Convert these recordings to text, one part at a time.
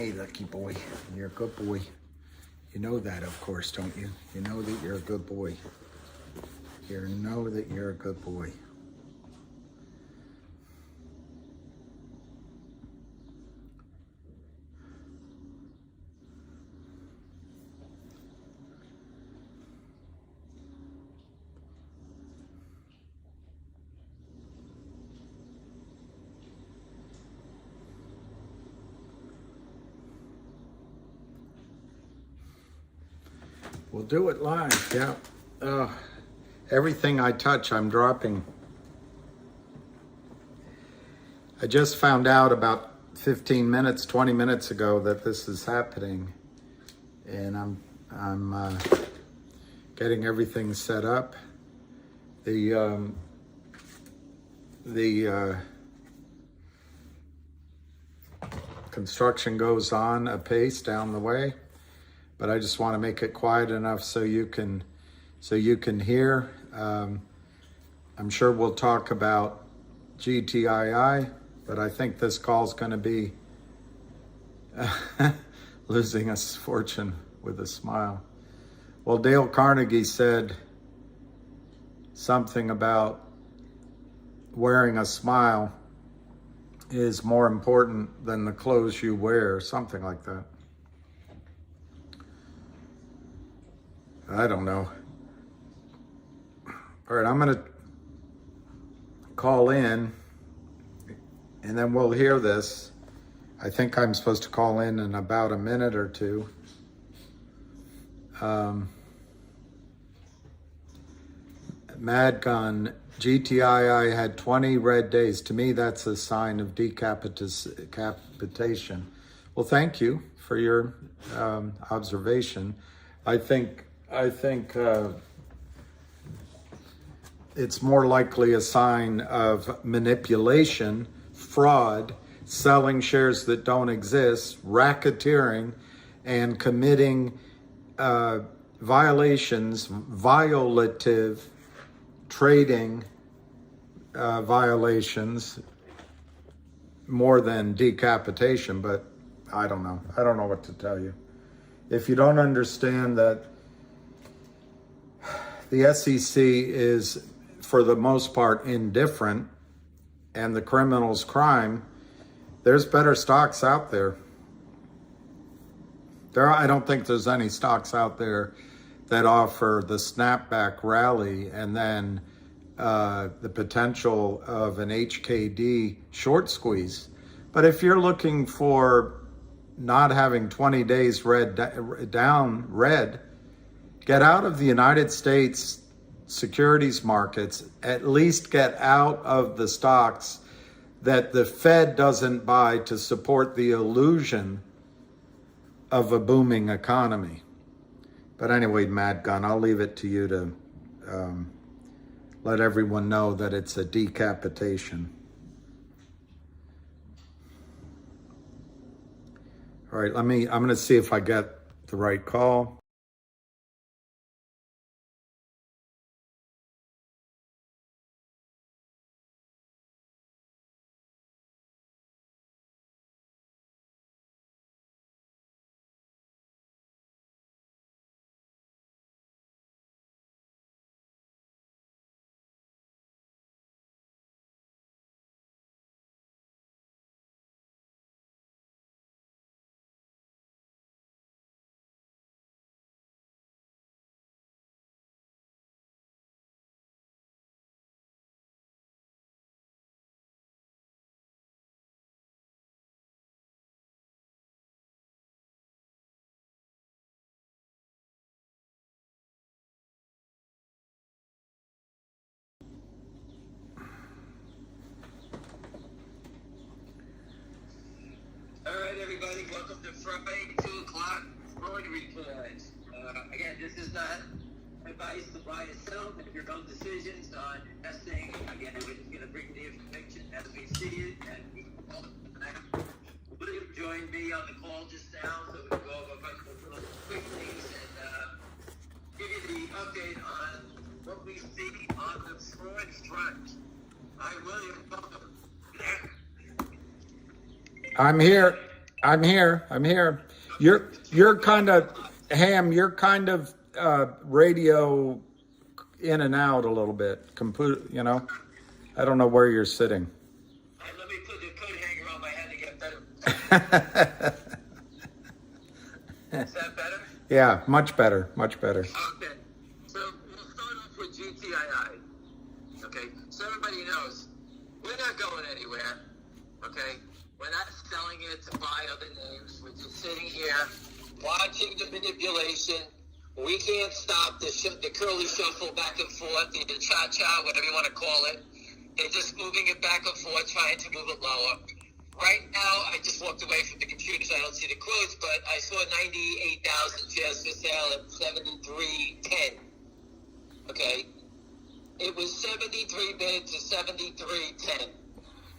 Hey, lucky boy, you're a good boy. You know that, of course, don't you? You know that you're a good boy. You know that you're a good boy. We'll do it live, yeah. Everything I touch, I'm dropping. I just found out about 15 minutes, 20 minutes ago that this is happening. And I'm getting everything set up. The construction goes on apace down the way, but I just want to make it quiet enough so you can hear. I'm sure we'll talk about GTII, but I think this call's going to be losing a fortune with a smile. Well, Dale Carnegie said something about wearing a smile is more important than the clothes you wear, something like that. I don't know. All right, I'm going to call in and then we'll hear this. I think I'm supposed to call in about a minute or two. Mad Gun, GTII had 20 red days. To me, that's a sign of decapitation. Well, thank you for your observation. I think it's more likely a sign of manipulation, fraud, selling shares that don't exist, racketeering, and committing violations, violative trading violations, more than decapitation, but I don't know. I don't know what to tell you. If you don't understand that the SEC is, for the most part, indifferent, and the criminal's crime, there's better stocks out there. I don't think there's any stocks out there that offer the snapback rally and then the potential of an HKD short squeeze. But if you're looking for not having 20 days red, get out of the United States securities markets, at least get out of the stocks that the Fed doesn't buy to support the illusion of a booming economy. But anyway, Mad Gun, I'll leave it to you to let everyone know that it's a decapitation. All right, I'm going to see if I get the right call. Everybody, welcome to Friday, 2 o'clock, Brokerage. Again, this is not advice to buy and sell. Make your own decisions on investing. Again, we're just going to bring the information as we see it. And William joined me on the call just now, so we can go over a bunch of little quick things and give you the update on what we see on the fraud front. Hi, William, welcome. I'm here. I'm here. I'm here. You're kind of Ham. You're kind of radio in and out a little bit. You know, I don't know where you're sitting. Let me put the coat hanger on my head to get better. Is that better? Yeah, much better. Much better. Okay. So we'll start off with GTII. Okay. So everybody knows we're not going anywhere. Okay. We're not selling it to buy other names. We're just sitting here watching the manipulation. We can't stop the curly shuffle back and forth, the cha-cha, whatever you want to call it. They're just moving it back and forth, trying to move it lower. Right now, I just walked away from the computer, so I don't see the quotes, but I saw 98,000 shares for sale at 73.10. Okay? It was 73 bid to 73.10.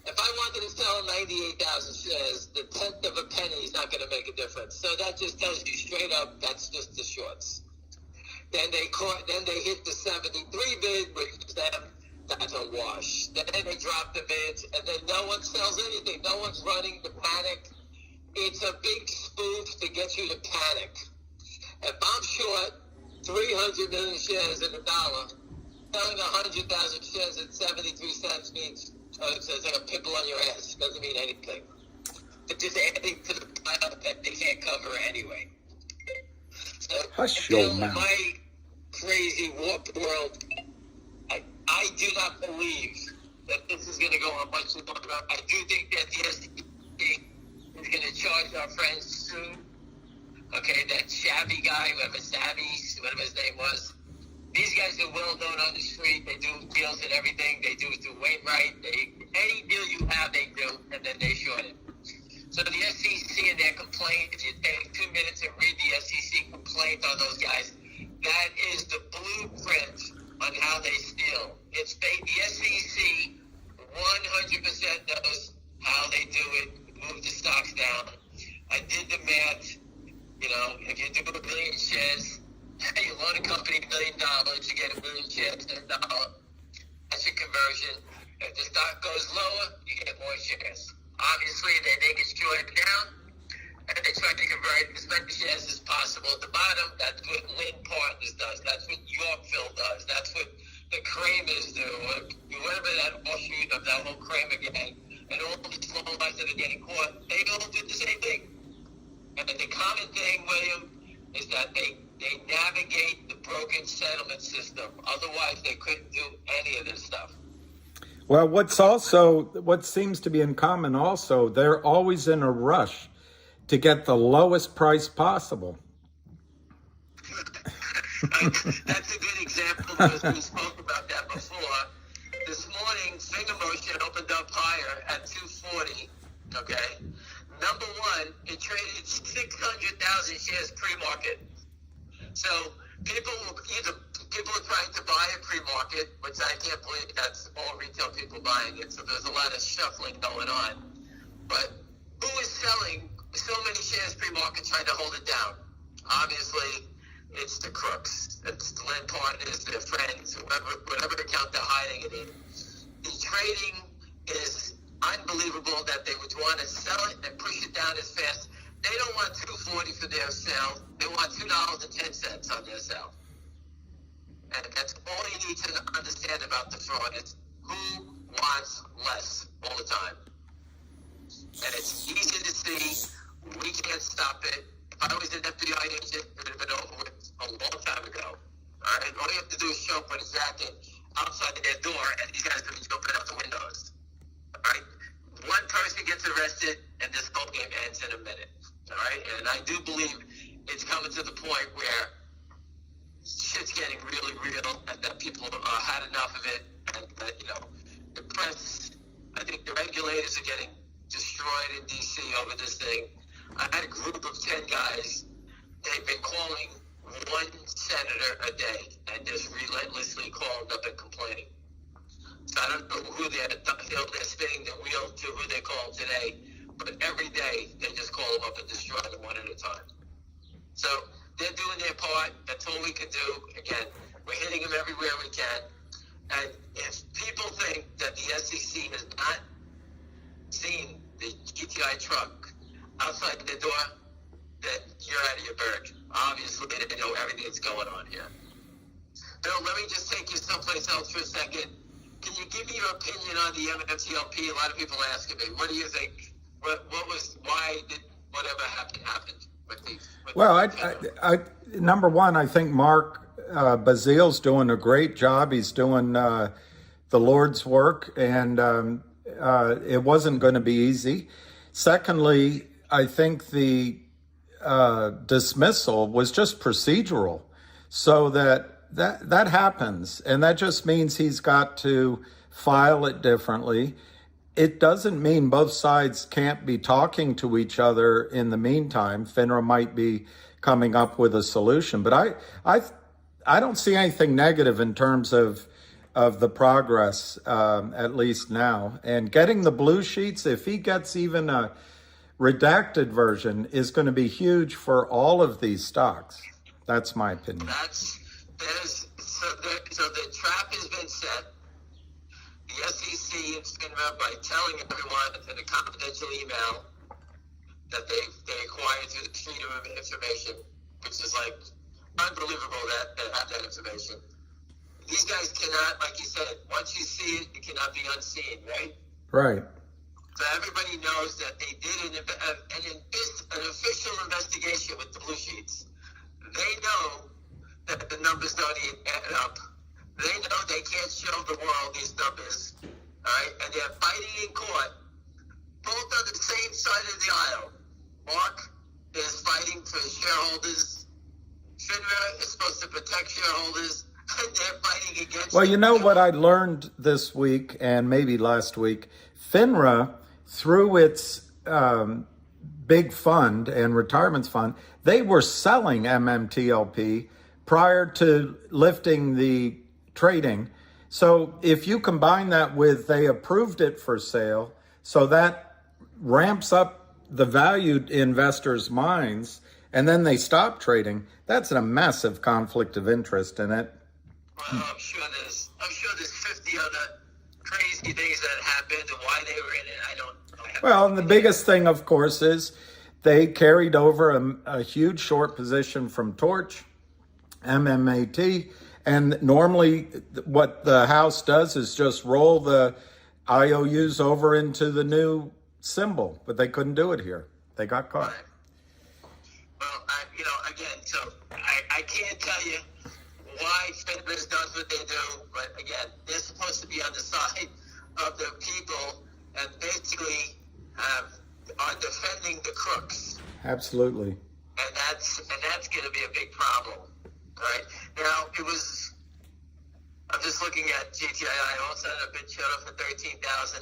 If I wanted to sell 98,000 shares, the tenth of a penny is not going to make a difference. So that just tells you straight up that's just the shorts. Then they hit the 73 bid, which is them. That's a wash. Then they drop the bids, and then no one sells anything. No one's running to panic. It's a big spoof to get you to panic. If I'm short 300 million shares in $1, selling 100,000 shares at 73 cents means it's like a pimple on your ass. Doesn't mean anything. It's just adding to the pile that they can't cover anyway. So, Hush your mouth. My crazy warped world, I do not believe that this is going to go on much longer. I do think that the SEC is going to charge our friends soon. Okay, that shabby guy, whatever his name was. These guys are well known on the street. They do deals and everything. They do it through Wainwright. Any deal you have, they do, and then they short it. So the SEC and their complaint, if you take 2 minutes and read the SEC complaint on those guys, that is the blueprint on how they steal. The SEC 100% knows how they do it, move the stocks down. I did the math. You know, if you do 1 million shares, you loan a company $1 million, you get 1 million shares at $1. That's your conversion. If the stock goes lower, you get more shares. Obviously, they get shorted down, and they try to convert as many shares as possible at the bottom. That's what Lynn Partners does. That's what Yorkville does. That's what the Kramers do. Whatever that offshoot of that whole Kramer gang. And all the small guys that are getting caught, they all do the same thing. And the common thing, William, is that they navigate the broken settlement system. Otherwise, they couldn't do any of this stuff. Well, what seems to be in common also, they're always in a rush to get the lowest price possible. That's a good example because we spoke about that before. This morning, Finger Motion opened up higher at 240, okay? Number one, it traded 600,000 shares pre-market. So people are trying to buy it pre-market, which I can't believe that's all retail people buying it. So there's a lot of shuffling going on. But who is selling so many shares pre-market trying to hold it down? Obviously, it's the crooks. It's the Lynn Partners, their friends, whatever account they're hiding it in. The trading is unbelievable that they would want to sell it and push it down as fast. They don't want $2.40 for their sale. They want $2.10 on their sale. And that's all you need to understand about the fraud is who wants less all the time. And it's easy to see. We can't stop it. If I was an FBI agent, it would have been over with a long time ago. All right? All you have to do is show up with a jacket outside their door, and these guys are going to open up the windows. All right? One person gets arrested, and this whole game ends in a minute. All right? And I do believe it's coming to the point where shit's getting really real, and that people had enough of it, and that, the press, I think the regulators are getting destroyed in D.C. over this thing. I had a group of 10 guys. They've been calling one senator a day and just relentlessly calling up and complaining. So I don't know who they're spinning the wheel to, who they call today, but every day they just call them up and destroy them one at a time. So they're doing their part. That's all we can do. Again, we're hitting them everywhere we can. And if people think that the SEC has not seen the GTI truck, outside the door, then you're out of your berg. Obviously, they know everything that's going on here. Bill, let me just take you someplace else for a second. Can you give me your opinion on the MMTLP? A lot of people asking me, what do you think? Why did whatever happened with these? Well, I number one, I think Mark Bazile's doing a great job. He's doing the Lord's work, and it wasn't going to be easy. Secondly, I think the dismissal was just procedural, so that happens, and that just means he's got to file it differently. It doesn't mean both sides can't be talking to each other in the meantime. FINRA might be coming up with a solution, but I don't see anything negative in terms of the progress, at least now. And getting the blue sheets, if he gets even a redacted version, is going to be huge for all of these stocks. That's my opinion. So the trap has been set. The SEC and FINRA, by telling everyone in a confidential email that they acquired through the Freedom of Information, which is like unbelievable that they have that information. These guys cannot, like you said, once you see it, it cannot be unseen, right? Right. So everybody knows that they did an official investigation with the blue sheets. They know that the numbers don't add up. They know they can't show the world these numbers, all right? And they're fighting in court, both on the same side of the aisle. Mark is fighting for shareholders. FINRA is supposed to protect shareholders, and they're fighting against. Well, you know what I learned this week and maybe last week? FINRA, through its big fund and retirements fund, they were selling MMTLP prior to lifting the trading. So if you combine that with they approved it for sale, so that ramps up the valued investors' minds, and then they stop trading, that's a massive conflict of interest in it. Well, I'm sure there's 50 other crazy things that happened and why they were in it. I don't know. Well, and the biggest thing, of course, is they carried over a huge short position from Torch, MMAT, and normally what the House does is just roll the IOUs over into the new symbol, but they couldn't do it here. They got caught. Right. Well, again, so I can't tell you why FINRA does what they do, but again, they're supposed to be on the side of the people and basically are defending the crooks. Absolutely. And that's going to be a big problem. Right now, I'm just looking at GTII. Also, I've been shut off for 13,000.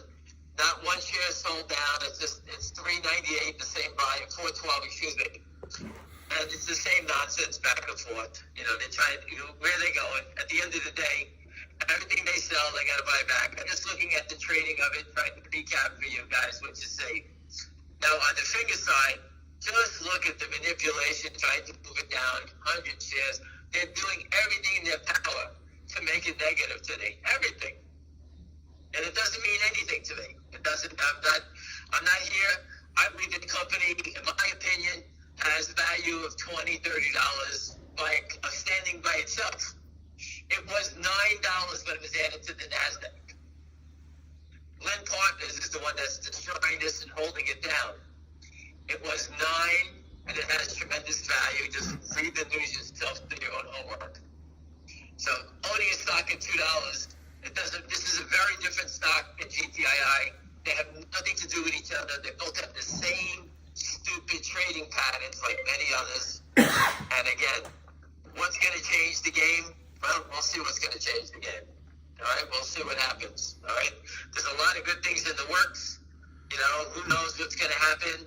Not one share sold down. It's 398, the same volume, 412. Excuse me. And it's the same nonsense back and forth. They're trying. Where are they going? At the end of the day, everything they sell, they got to buy back. I'm just looking at the trading of it, trying to recap for you guys what you say. Now, on the finger side, just look at the manipulation, trying to move it down 100 shares. They're doing everything in their power to make it negative today. Everything. And it doesn't mean anything to me. It doesn't. I'm not here. I believe the company, in my opinion, has value of $20, $30 by standing by itself. It was $9 when it was added to the NASDAQ. Lynn Partners is the one that's destroying this and holding it down. It was $9, and it has tremendous value. Just read the news yourself, do your own homework. So owning a stock at $2, it doesn't. This is a very different stock than GTII. They have nothing to do with each other. They both have the same stupid trading patterns like many others. And again, what's going to change the game? Well, we'll see what's going to change the game. All right, we'll see what happens. All right, there's a lot of good things in the works. Who knows what's going to happen?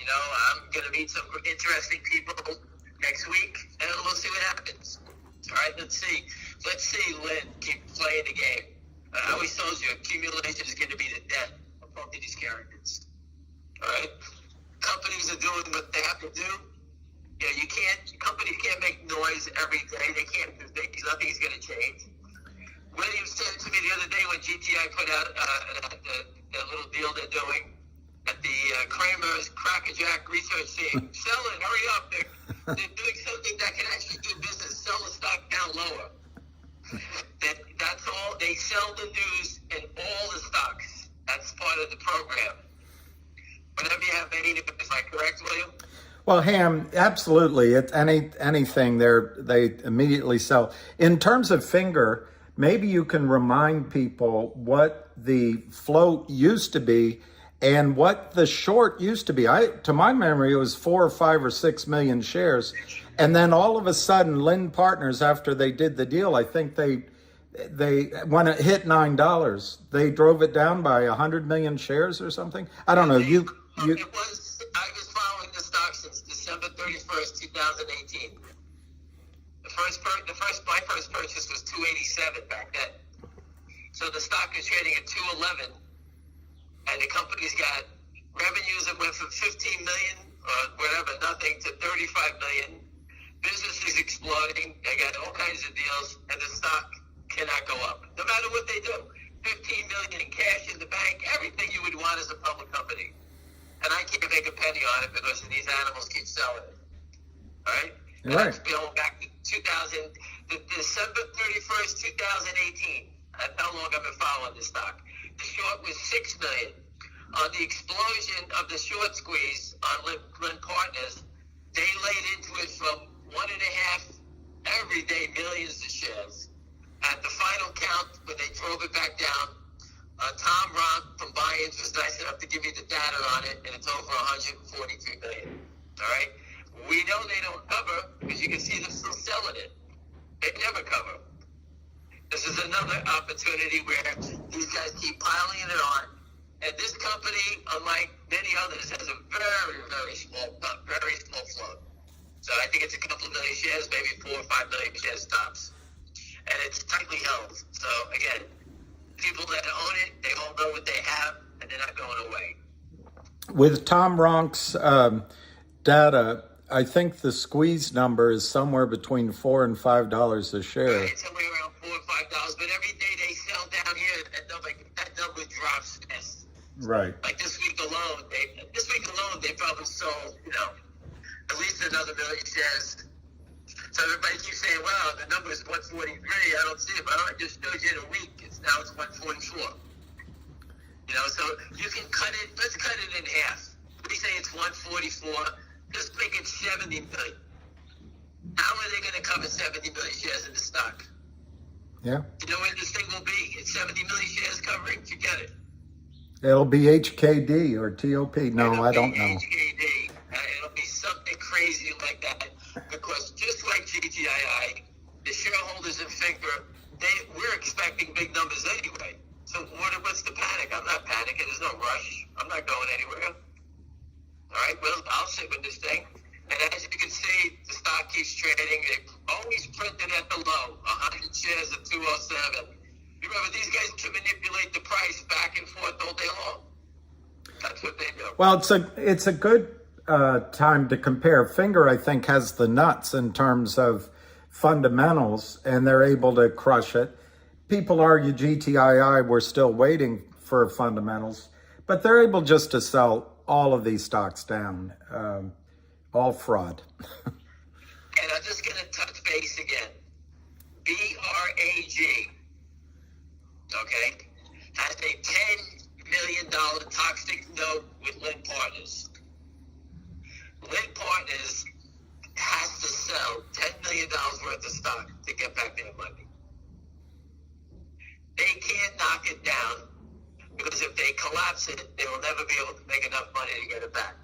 I'm going to meet some interesting people next week, and we'll see what happens. All right, let's see. Let's see Lynn keep playing the game. I always told you, accumulation is going to be the death of both of these characters. All right? Companies are doing what they have to do. Companies can't make noise every day. They can't do things. Nothing's going to change. William said to me the other day when GTI put out the little deal they're doing, at the Kramer's Crackerjack research team. Sell it, hurry up. They're doing something that can actually do business. Sell the stock down lower. That's all. They sell the news and all the stocks. That's part of the program. Whenever you have any news, am I correct, William? Well, Ham, absolutely. It's anything they immediately sell. In terms of Finger, maybe you can remind people what the float used to be and what the short used to be. To my memory, it was 4 or 5 or 6 million shares. And then all of a sudden, Lynn Partners, after they did the deal, I think they when it hit $9, they drove it down by 100 million shares or something. I don't know. It was. I was following the stock since December 31st, 2018. My first purchase was 287 back then. So the stock is trading at 211, and the company's got revenues that went from 15 million or whatever, nothing, to 35 million. Business is exploding. They got all kinds of deals, and the stock cannot go up, no matter what they do. 15 million in cash in the bank, everything you would want as a public company. And I can't make a penny on it because these animals keep selling it. All right? And that's going back to December 31st, 2018. That's how long I've been following this stock. The short was 6 million. On the explosion of the short squeeze on Lynn Partners, they laid into it from 1.5 every day millions of shares. At the final count, when they drove it back down, Tom Ronk from Buy-ins was nice enough to give me the data on it, and it's over 143 million. All right? We know they don't cover because you can see them still selling it. They never cover. This is another opportunity where these guys keep piling it on. And this company, unlike many others, has a very, very small float. So I think it's a couple of million shares, maybe 4 or 5 million shares tops. And it's tightly held. So again, people that own it, they all know what they have, and they're not going away. With Tom Ronk's data, I think the squeeze number is somewhere between $4 and $5 a share. Right, somewhere around $4 or $5. But every day they sell down here, that number drops fast. Right. Like this week alone, they probably sold, at least another million shares. So everybody keeps saying, "Wow, the number is 143." I don't see it, but I just showed you in a week. It's 144. So you can cut it. Let's cut it in half. We say it's 144. Just make it 70 million. How are they going to cover 70 million shares in the stock? Yeah. You know when this thing will be? It's 70 million shares covering. Forget it. It'll be HKD or TOP. No, I don't know. HKD. It'll be something crazy like that. Because just like GTII, the shareholders in Finger, we're expecting big numbers anyway. So what's the panic? I'm not panicking. There's no rush. I'm not going anywhere. All right, well, I'll sit with this thing. And as you can see, the stock keeps trading. They always printed at the low, 100 shares at 207. Remember, these guys can manipulate the price back and forth all day long. That's what they do. Well, it's a good time to compare. Finger, I think, has the nuts in terms of fundamentals, and they're able to crush it. People argue GTII, we're still waiting for fundamentals, but they're able just to sell all of these stocks down. All fraud. And I'm just going to touch base again. BRAG, okay, has a $10 million toxic note with Lynn Partners. Lynn Partners has to sell $10 million worth of stock to get back their money. They can't knock it down because if they collapse it, they will never be able to make enough money to get it back.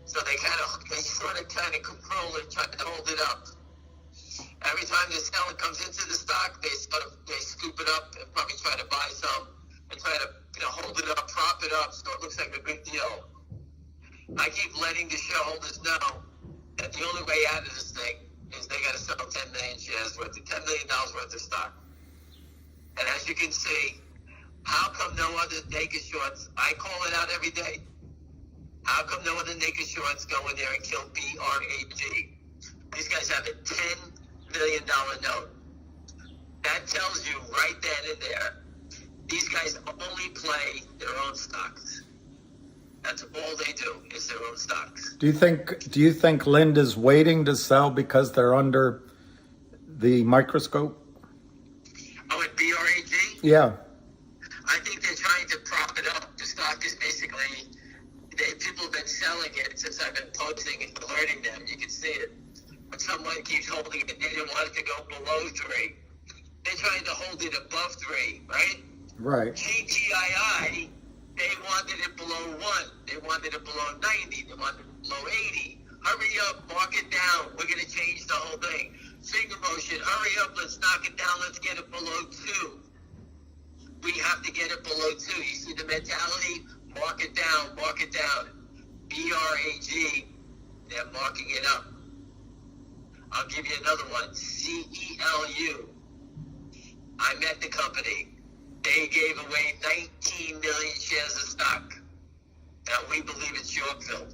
So they sort of control it, try to hold it up. Every time the seller comes into the stock, they scoop it up and probably try to buy some and try to hold it up, prop it up so it looks like a good deal. I keep letting the shareholders know that the only way out of this thing is they got to sell 10 million shares worth of $10 million worth of stock. And as you can see, how come no other naked shorts? I call it out every day. How come no other naked shorts go in there and kill BRAG? These guys have a $10 million note. That tells you right then and there, these guys only play their own stocks. That's all they do is their own stocks. Do you think Linda's waiting to sell because they're under the microscope? Oh, at BRAG? Yeah. I think they're trying to prop it up. The stock is basically, people have been selling it since I've been posting and alerting them. You can see it. But someone keeps holding it. They didn't want it to go below 3. They're trying to hold it above 3, right? Right. GTII, they wanted it below 1. They wanted it below 90. They wanted it below 80. Hurry up, mark it down. We're going to change the whole thing. Finger motion, hurry up, let's knock it down. Let's get it below 2. We have to get it below 2. You see the mentality? Mark it down, mark it down. BRAG, they're marking it up. I'll give you another one. CELU. I met the company. They gave away 19 million shares of stock. Now, we believe it's Yorkville.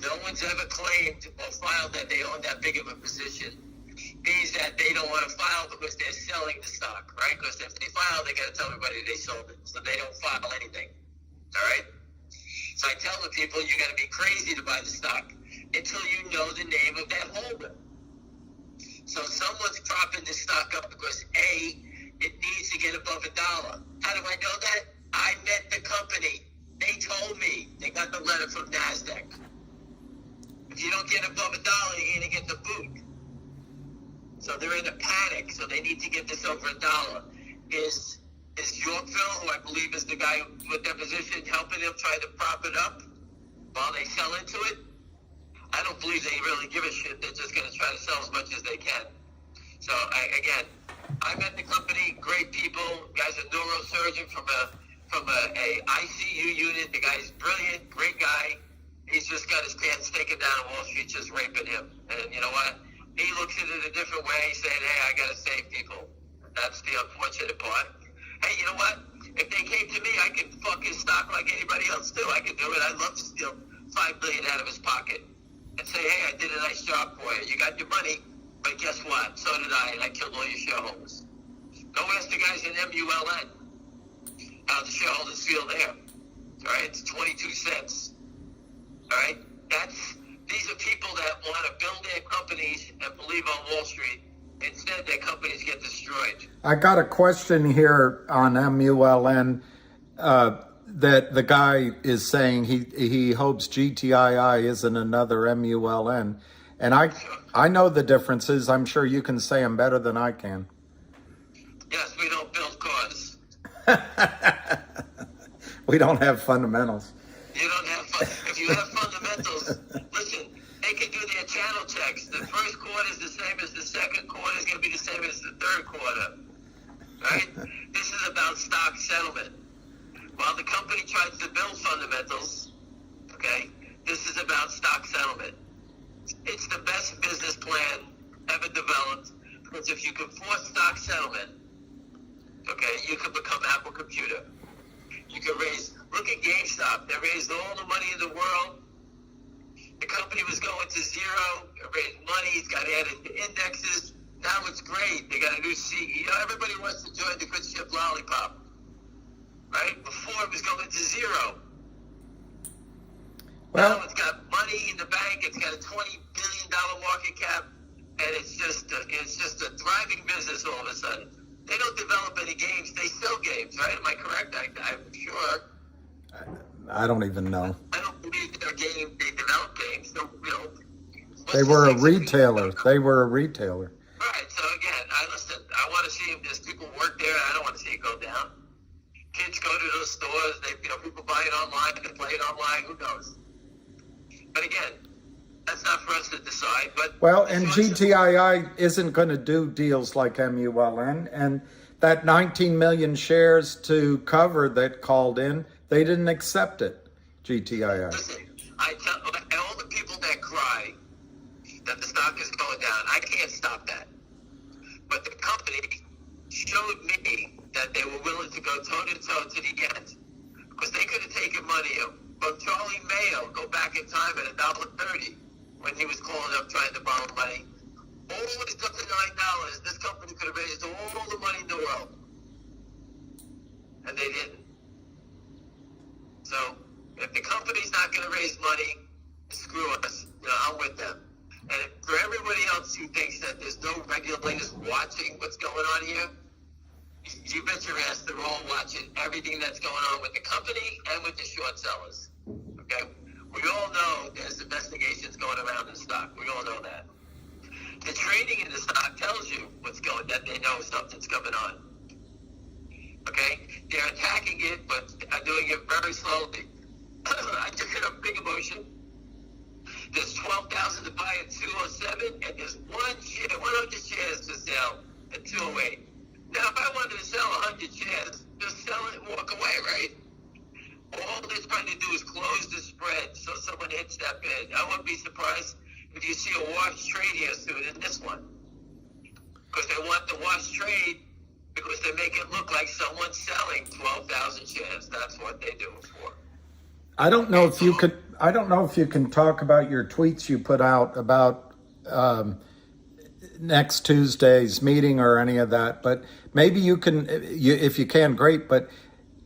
No one's ever claimed or filed that they own that big of a position. Means that they don't want to file because they're selling the stock, right? Because if they file, they got to tell everybody they sold it. So they don't file anything. All right? So I tell the people, you got to be crazy to buy the stock until you know the name of that holder. So someone's propping this stock up because A, it needs to get above $1. How do I know that? I met the company. They told me. They got the letter from NASDAQ. If you don't get above $1, you're going to get the boot. So they're in a panic. So they need to get this over $1. Is Yorkville, who I believe is the guy with their position, helping them try to prop it up while they sell into it? I don't believe they really give a shit. They're just going to try to sell as much as they can. So, I met the company, great people. The guy's a neurosurgeon from a ICU unit. The guy's brilliant, great guy. He's just got his pants taken down on Wall Street, just raping him. And you know what? He looks at it a different way, saying, hey, I got to save people. That's the unfortunate part. Hey, you know what? If they came to me, I could fuck his stock like anybody else too. I could do it. I'd love to steal $5 billion out of his pocket and say, hey, I did a nice job for you. You got your money, but guess what? So did I, and I killed all your shareholders. Go ask the guys in MULN how the shareholders feel there. All right? It's 22 cents. All right? These are people that want to build their companies and believe on Wall Street. Instead, their companies get destroyed. I got a question here on MULN that the guy is saying he hopes GTII isn't another MULN. And I know the differences. I'm sure you can say them better than I can. Yes, we don't build cars. We don't have fundamentals. You don't have if you have fundamentals, listen, they can do their channel checks. The first quarter is the same as the second quarter, is going to be the same as the third quarter. Right? This is about stock settlement. While the company tries to build fundamentals, okay, this is about stock settlement. It's the best business plan ever developed, because if you can force stock settlement, okay, you can become Apple Computer. You can look at GameStop. They raised all the money in the world. The company was going to zero. It raised money. It's got added to indexes. Now it's great. They got a new CEO. Everybody wants to join the good ship lollipop. Right? Before it was going to zero. Well, now it's got money in the bank. It's got a $20 billion market cap. And it's just a thriving business all of a sudden. They don't develop any games. They sell games, right? Am I correct? I'm sure. I don't even know. I don't believe they're they develop games. So, They were a retailer. They were a retailer. Right. So again, I want to see if there's people work there. I don't want to see it go down. Kids go to those stores. People buy it online. They play it online. Who knows? But again, that's not for us to decide. But and GTII isn't going to do deals like MULN, and that 19 million shares to cover that called in, they didn't accept it. GTII. Listen, I tell all the people that cry that the stock is going down, I can't stop that. But the company showed me that they were willing to go toe-to-toe to the end. Because they could have taken money from Charlie Mayo, go back in time at $1.30 when he was calling up trying to borrow money. All it took to $9. This company could have raised all the money in the world. And they didn't. So, if the company's not watching what's going on here? You bet your ass they're all watching everything that's going on with the company and with the short sellers. Okay? We all know there's investigations going around in the stock. We all know that. The trading in the stock tells you that they know something's coming on. Okay? They're attacking it, but are doing it very slowly. I just hit a big emotion. There's 12,000 to buy at 207, and there's 100 shares to sell at 208. Now, if I wanted to sell 100 shares, just sell it and walk away, right? All they're trying to do is close the spread so someone hits that bid. I wouldn't be surprised if you see a wash trade here soon in this one. Because they want the wash trade because they make it look like someone's selling 12,000 shares. That's what they do it for. I don't know if you can talk about your tweets you put out about next Tuesday's meeting or any of that, but maybe you can, if you can, great, but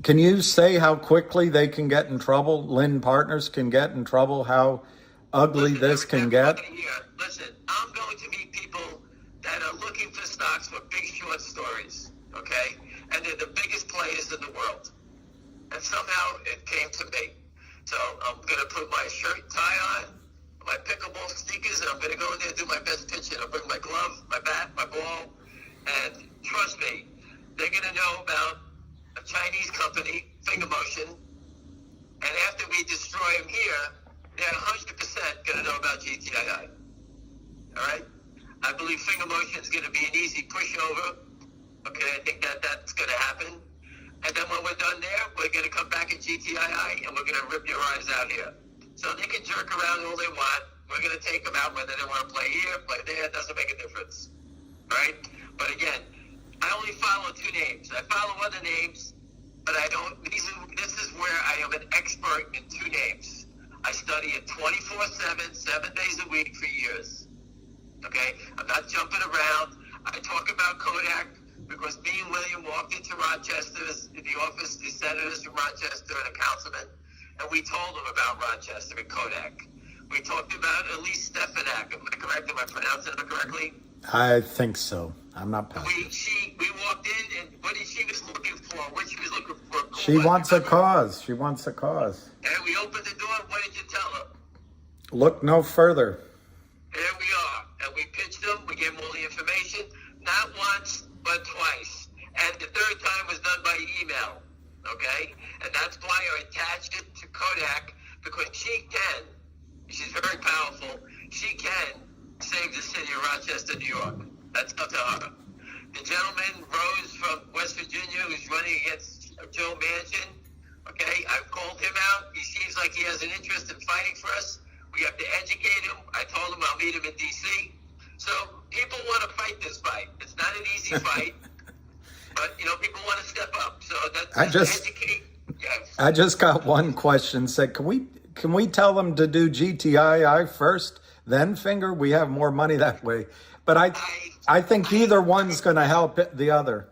can you say how quickly they can get in trouble, Lynn Partners can get in trouble, how ugly this can get? Listen, I'm going to meet people that are looking for stocks for big short stories, okay? And they're the biggest players in the world. And somehow it came to me. So I'm going to put my shirt and tie on, my pickleball sneakers, and I'm going to go in there and do my best pitching. I'll bring my glove, my bat, my ball, and trust me, they're going to know about a Chinese company, Finger Motion, and after we destroy them here, they're 100% going to know about GTII. All right? I believe Finger Motion is going to be an easy pushover. Okay, I think that's going to happen. And then when we're done there, we're going to come back at GTII and we're going to rip your eyes out here. So they can jerk around all they want. We're going to take them out whether they want to play here, play there. It doesn't make a difference. Right? But again, I only follow two names. I follow other names, but I don't. This is where I am an expert in two names. I study it 24/7, 7 days a week for years. Okay? I'm not jumping around. I talk about Kodak because me and William walked into Rochester's, in the office, the senators from Rochester and a councilman, and we told them about Rochester and Kodak. We talked about Elise Stefanak. Am I correct? Am I pronouncing it correctly? I think so. I'm not positive. We walked in, and what she was looking for, what she was looking for. She wants a cause. She wants a cause. And we opened the door. What did you tell her? Look no further. There we are. And we pitched them. We gave them all the information. Not once, but twice. And the third time was done by email. Okay? And that's why I attached it to Kodak, because she's very powerful. She can save the city of Rochester, New York. That's up to her. The gentleman, Rose from West Virginia, who's running against Joe Manchin, okay, I've called him out. He seems like he has an interest in fighting for us. We have to educate him. I told him I'll meet him in D.C. So people want to fight this fight. It's not an easy fight, but, people want to step up. So that's educate. Yes. I just got one question. Said, can we tell them to do GTII first, then Finger? We have more money that way. But I think either one's going to help the other.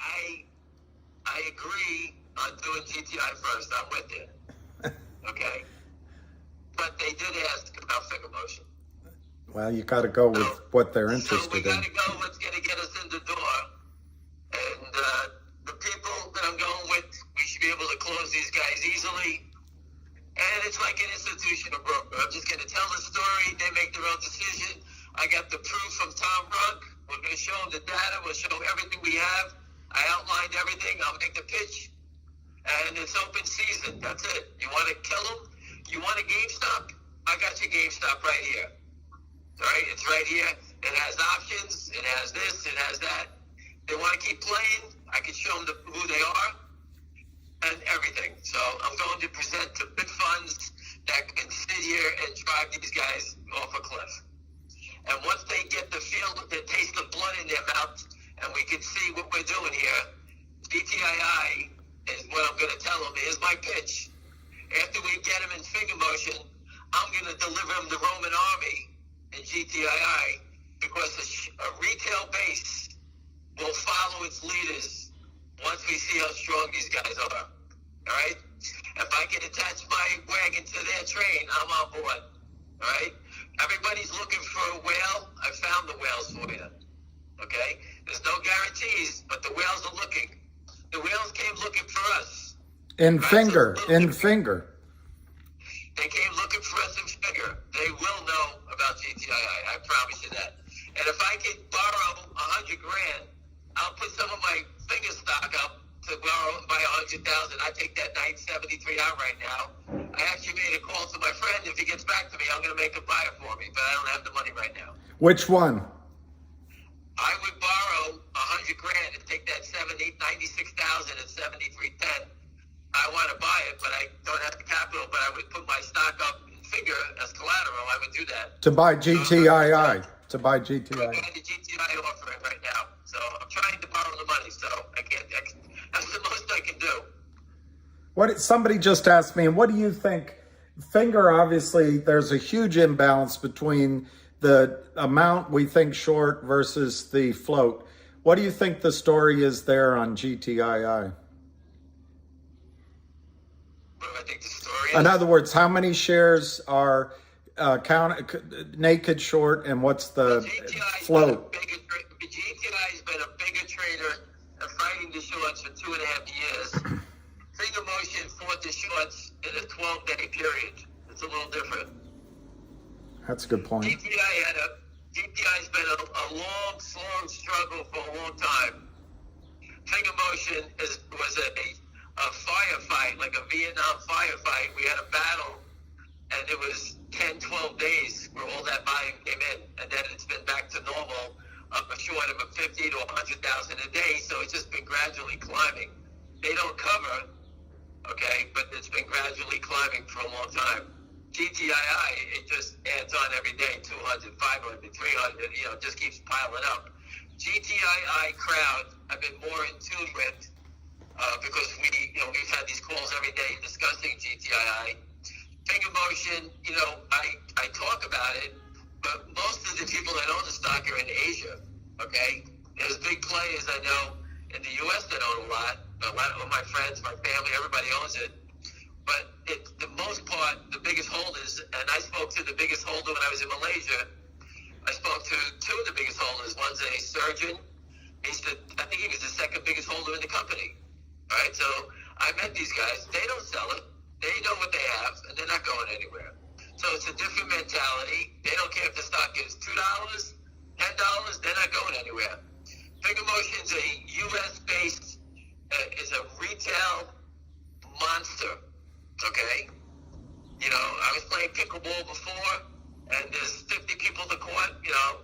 I agree on doing GTI first. I'm with you. Okay. But they did ask about Finger Motion. Well, you got to go with what they're interested in. So we got to go what's going to get us in the door. And the people that I'm going with, we should be able to close these guys easily. And it's like an institutional broker. I'm just going to tell the story. They make their own decision. I got the proof from Tom Ruck. We're going to show them the data. We'll show them everything we have. I outlined everything. I'll make the pitch. And it's open season. That's it. You want to kill them? You want a GameStop? I got your GameStop right here. All right? It's right here. It has options. It has this. It has that. They want to keep playing. I can show them who they are and everything. So I'm going to present to big funds that can sit here and drive these guys off a cliff. And once they get the feel, they taste the blood in their mouth, and we can see what we're doing here, GTII is what I'm going to tell them. Here's my pitch. After we get them in Finger Motion, I'm going to deliver them the Roman army in GTII, because a retail base will follow its leaders once we see how strong these guys are. All right? If I can attach my wagon to their train, I'm on board. All right? Everybody's looking for a whale. I found the whales for you. Okay? There's no guarantees, but the whales are looking. The whales came looking for us. In Right? finger, So in finger. they came looking for us in figure. They will know about GTII. I promise you that. And if I can borrow $100,000, I'll put some of my finger stock up to borrow and buy 100,000. I take that 973 out right now. I actually made a call to my friend. If he gets back to me, I'm going to make him buy it for me, but I don't have the money right now. Which one? I would borrow $100,000 and take that 96,000 at 73.10. I want to buy it, but I don't have the capital. But I would put my stock up in figure as collateral. I would do that. To buy GTII. To buy GTII. I'm the GTI offering right now, so I'm trying to borrow the money. So I can't. That's the most I can do. What somebody just asked me, and what do you think? Finger, obviously, there's a huge imbalance between the amount we think short versus the float. What do you think the story is there on GTII? What do I think the story is? In other words, how many shares are naked short, and what's the float? GTI has been a bigger trader and fighting the shorts for 2.5 years. Finger motion fought the shorts in a 12-day period. It's a little different. That's a good point. GTI's been a long struggle for a long time. Finger motion was a firefight, like a Vietnam firefight. We had a battle, and it was 10, 12 days where all that volume came in, and then it's been back to normal, up a short of a 50 to 100,000 a day. So it's just been gradually climbing. They don't cover, okay, but it's been gradually climbing for a long time. GTII, it just adds on every day, 200, 500, 300, it just keeps piling up. GTII crowd, I've been more in tune with because we've had these calls every day discussing GTII. Finger motion, I talk about it, but most of the people that own the stock are in Asia, okay? There's big players I know in the U.S. that own a lot of my friends, my family, everybody owns it. But the most part, the biggest holders, and I spoke to the biggest holder when I was in Malaysia. I spoke to two of the biggest holders. One's a surgeon. I think he was the second biggest holder in the company. All right, so I met these guys. They don't sell it. They know what they have, and they're not going anywhere. So it's a different mentality. They don't care if the stock is $2, $10. They're not going anywhere. Finger Motion's a U.S.-based, is a retail monster. Okay, I was playing pickleball before, and there's 50 people in the court.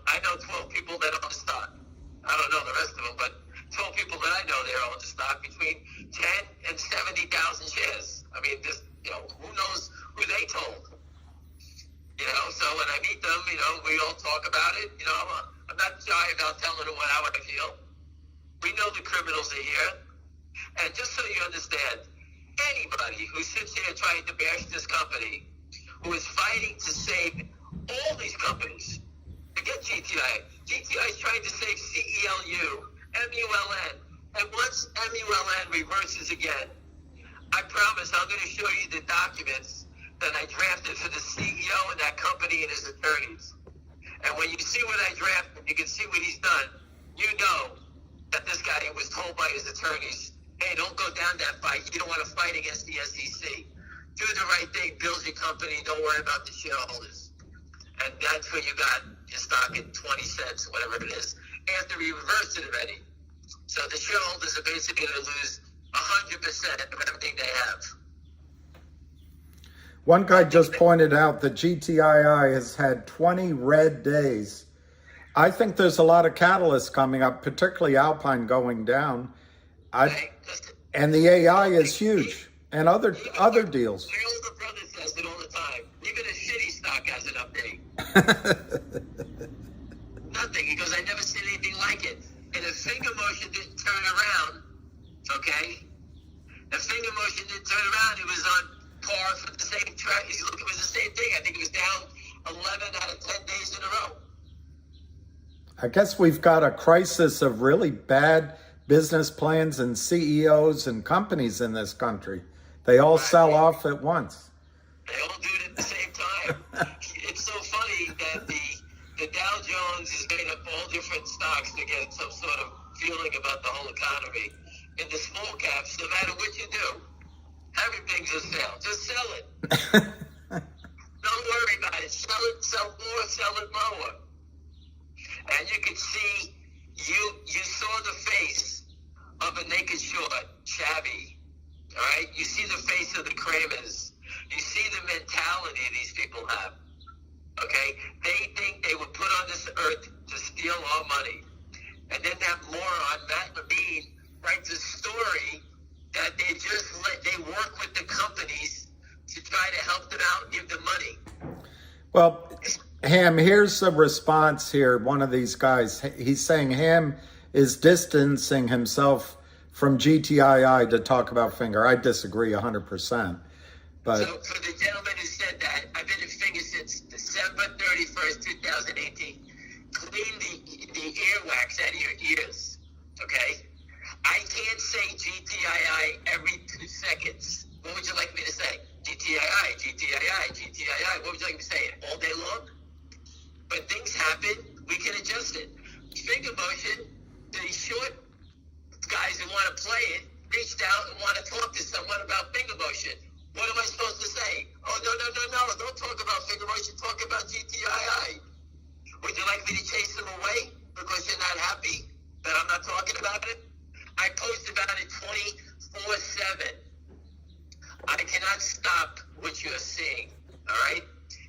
I know 12 people that own the stock. I don't know the rest of them, but 12 people that I know there own the stock between 10 and 70,000 shares. I mean, who knows who they told? So when I meet them, we all talk about it. I'm not shy about telling them how I feel. We know the criminals are here, and just so you understand. Anybody who sits here trying to bash this company, who is fighting to save all these companies, forget GTI. GTI is trying to save CELU, MULN, and once MULN reverses again, I promise I'm going to show you the documents that I drafted for the CEO of that company and his attorneys. And when you see what I drafted, you can see what he's done. You know that this guy was told by his attorneys, hey, don't go down that fight. You don't want to fight against the SEC. Do the right thing, build your company, don't worry about the shareholders. And that's when you got your stock at 20 cents, whatever it is, after we reversed it already. So the shareholders are basically going to lose 100% of everything they have. One guy just pointed out that GTII has had 20 red days. I think there's a lot of catalysts coming up, particularly Alpine going down. And the AI is huge, and other deals. My older brother says it all the time. Even a shitty stock has an update. Nothing. He goes, I never seen anything like it. And if Finger Motion didn't turn around, okay? If Finger Motion didn't turn around, it was on par for the same track. It was the same thing. I think it was down 11 out of 10 days in a row. I guess we've got a crisis of really bad business plans and CEOs and companies in this country. They all sell off at once. They all do it at the same time. It's so funny that the the Dow Jones is made up of all different stocks to get some sort of feeling about the whole economy. In the small caps, no matter what you do, everything's a sale. Just sell it. Don't worry about it. Sell it, sell more, sell it lower. And you can see, you saw the face of a naked short, shabby. All right? You see the face of the Kramers. You see the mentality these people have. Okay? They think they were put on this earth to steal our money. And then that moron, Matt Levine, writes a story that they work with the companies to try to help them out and give them money. Well, Ham, here's the response here. One of these guys, he's saying Ham is distancing himself from GTII to talk about Finger. I disagree 100%. But so for the gentleman who said that, I've been at Finger since December 31st, 2018. Clean the earwax out of your ears, okay? I can't say GTII every 2 seconds. What would you like me to say? GTII, GTII, GTII. What would you like me to say? It all day long? But things happen. We can adjust it. Finger motion, the short guys who want to play it reached out and want to talk to someone about finger motion. What am I supposed to say? Oh, no. Don't talk about finger motion. Talk about GTII. Would you like me to chase them away because you're not happy that I'm not talking about it? I post about it 24/7. I cannot stop what you're seeing, all right?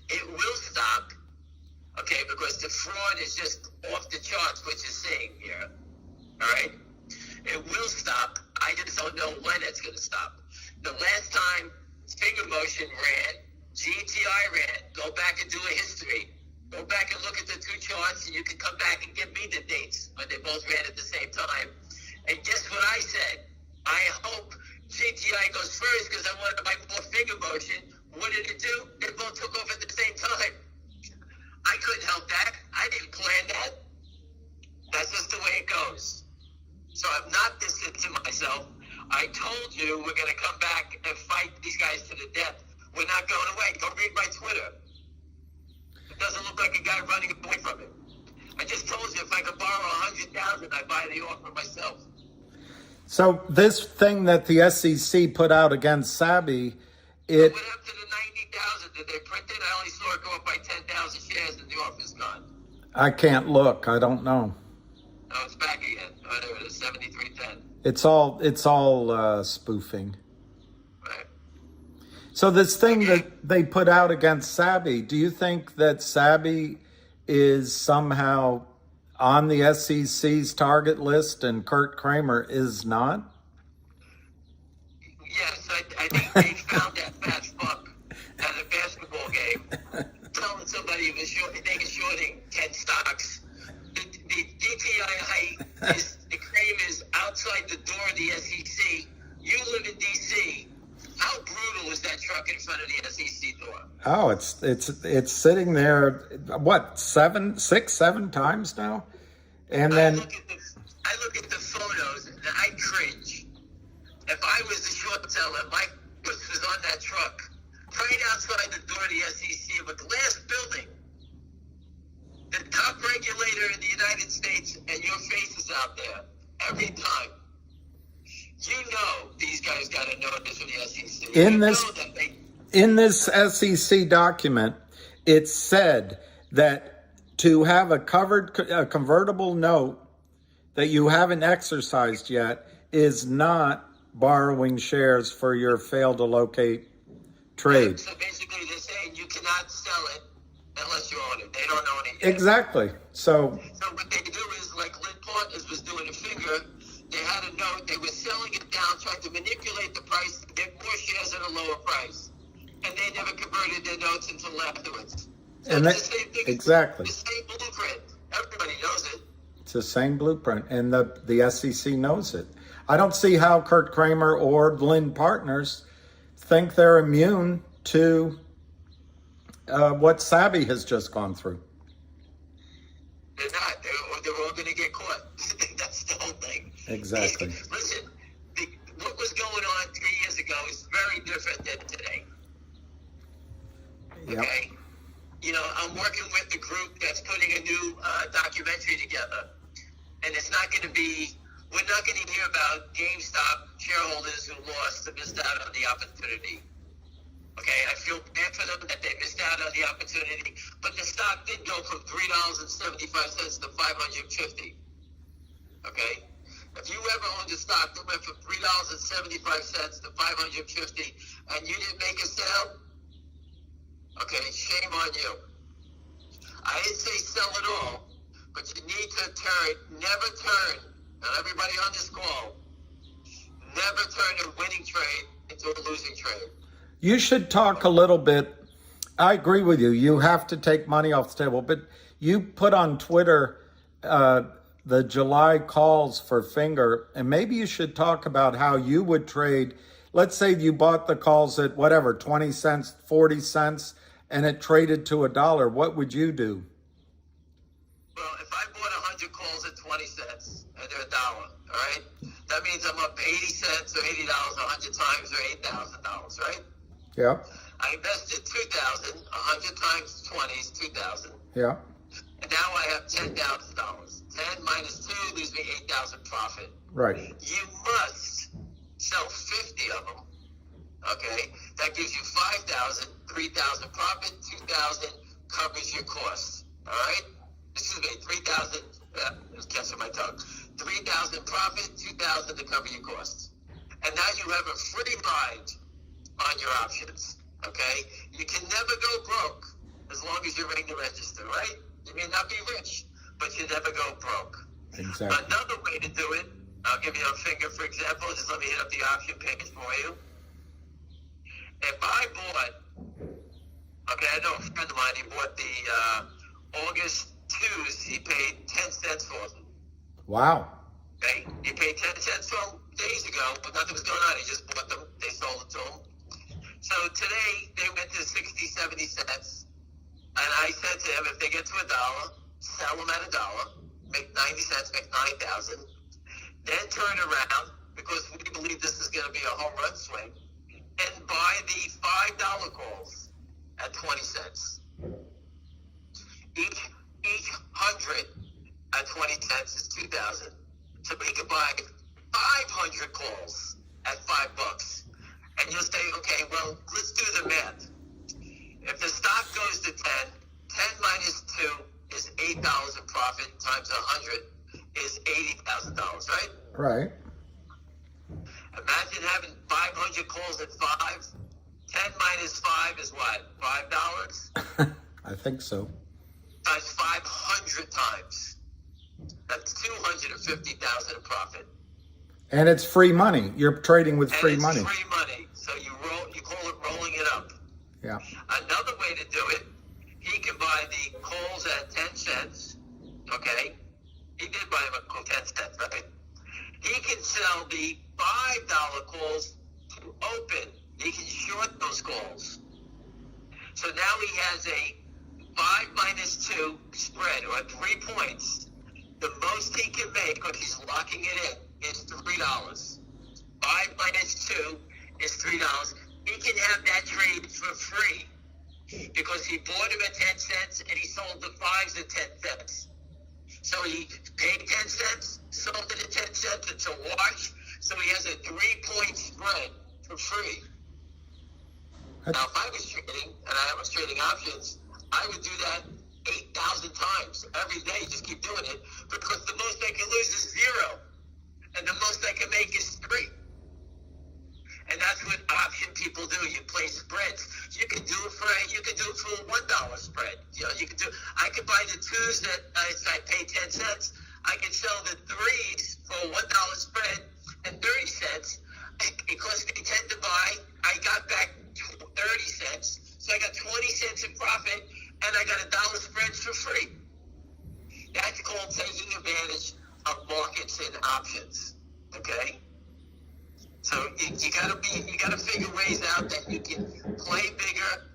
It will stop, okay, because the fraud is just off the charts what you're seeing here, all right? It will stop. I just don't know when it's going to stop. The last time finger motion ran, GTI ran. Go back and do a history. Go back and look at the two charts, and you can come back and give me the dates when they both ran at the same time. And guess what I said? I hope GTI goes first because I wanted to buy more finger motion. What did it do? They both took off at the same time. I couldn't help that. I didn't plan that. That's just the way it goes. So I'm not distancing myself. I told you we're going to come back and fight these guys to the death. We're not going away. Go read my Twitter. It doesn't look like a guy running away from it. I just told you if I could borrow 100,000, I'd buy the offer myself. so this thing that the SEC put out against Sabi, it What happened to the 90,000? Did they print it? I only saw it go up by 10,000 shares and the offer's gone. I can't look. I don't know. No, it's back again. Oh, there it is, 73.10. It's all spoofing. Right. So this thing that they put out against Sabi, do you think that Sabi is somehow on the SEC's target list and Kurt Kramer is not? Yes, I think they found that fat fuck at a basketball game, telling somebody he was shorting 10 stocks. The GTII is the Kramer's outside the door of the SEC. You live in D.C. How brutal is that truck in front of the SEC door? Oh, it's sitting there, what, 6, 7 times now? And then I look at the photos and I cringe. If I was the short seller, my foot was on that truck, right outside the door of the SEC of a glass building. The top regulator in the United States, and your face is out there every time. You know these guys got a notice from the SEC. In this SEC document, it said that to have a convertible note that you haven't exercised yet is not borrowing shares for your fail to locate trade. So basically they're saying you cannot sell it unless you own it. They don't own it yet. Exactly. So what they do is, like Lynn Partners was doing a Finger, they had a note, they were selling it down, trying to manipulate the price to get more shares at a lower price. And they never converted their notes until afterwards. So and it's the same thing. exactly. It's the same blueprint. Everybody knows it. It's the same blueprint, and the SEC knows it. I don't see how Kurt Kramer or Lynn Partners think they're immune to what Sabi has just gone through. They're not. They're all going to get caught. That's the whole thing. Exactly. Listen, what was going on 3 years ago is very different than today. Yep. Okay? You know, I'm working with the group that's putting a new documentary together, and it's not going to be. We're not going to hear about GameStop shareholders who lost and missed out on the opportunity. Okay, I feel bad for them that they missed out on the opportunity, but the stock did go from $3.75 to $5.50. Okay, if you ever owned a stock that went from $3.75 to $5.50 and you didn't make a sale, okay, shame on you. I didn't say sell it all, but you need to never turn. And everybody on this call, never turn a winning trade into a losing trade. You should talk a little bit. I agree with you. You have to take money off the table, but you put on Twitter the July calls for Finger, and maybe you should talk about how you would trade. Let's say you bought the calls at whatever, 20 cents, 40 cents, and it traded to $1. What would you do? Well, if I bought 100 calls at 20 cents and they're $1, all right, that means I'm up 80 cents or $80 100 times or $8,000, right? Yeah. I invested 2,000, 100 times 20 is 2,000. Yeah. And now I have $10,000. 10 minus 2 leaves me 8,000 profit. Right. You must sell 50 of them. Okay, that gives you 5,000, 3,000 profit, 2,000 covers your costs. All right. Excuse me, 3,000. It's catching my tongue. 3,000 profit, 2,000 to cover your costs. And now you have a free ride on your options. Okay, you can never go broke as long as you ring the register. Right? You may not be rich, but you never go broke. Exactly. Another way to do it, I'll give you a finger, for example. Just let me hit up the option page for you. If I bought, okay, I know a friend of mine, he bought the August 2s, he paid 10 cents for them. Wow. Okay, he paid 10 cents for them days ago, but nothing was going on. He just bought them, they sold it to him. So today, they went to 60, 70 cents. And I said to him, if they get to $1, sell them at $1, make 90 cents, make 9,000. Then turn around, because we believe this is going to be a home run swing, and buy the $5 calls at 20 cents. Each 100 at 20 cents is 2,000. So we could buy 500 calls at $5. And you'll say, okay, well, let's do the math. If the stock goes to 10, 10 minus 2 is $8 in profit times 100 is $80,000, right? Right. Imagine having 500 calls at 5. 10 minus 5 is what? $5? I think so. That's 500 times. That's 250,000 in profit. And it's free money. You're trading with free money. It's free money. So you call it rolling it up. Yeah. Another way to do it, he can buy the calls at 10 cents. Okay? He did buy them at 10 cents, right? He can sell the $5 calls to open. He can short those calls. So now he has a 5 minus 2 spread, or 3 points. The most he can make, because he's locking it in, is $3. 5 minus 2 is $3. He can have that trade for free because he bought him at 10 cents and he sold the 5s at 10 cents. So he paid 10 cents, sold it at 10 cents. It's a wash. So he has a 3-point spread for free. Now, if I was trading, and I was trading options, I would do that 8,000 times every day. Just keep doing it, because the most I can lose is 0, and the most I can make is 3. And that's what option people do. You play spreads. You can do it for a $1 spread. You know, I could buy the 2s that I pay 10 cents. I could sell the 3s for a $1 spread and 30 cents. It cost me 10 to buy. I got back 30 cents. So I got 20 cents in profit, and I got $1 spreads for free. That's called taking advantage of markets and options. Okay? So you gotta figure ways out that you can play bigger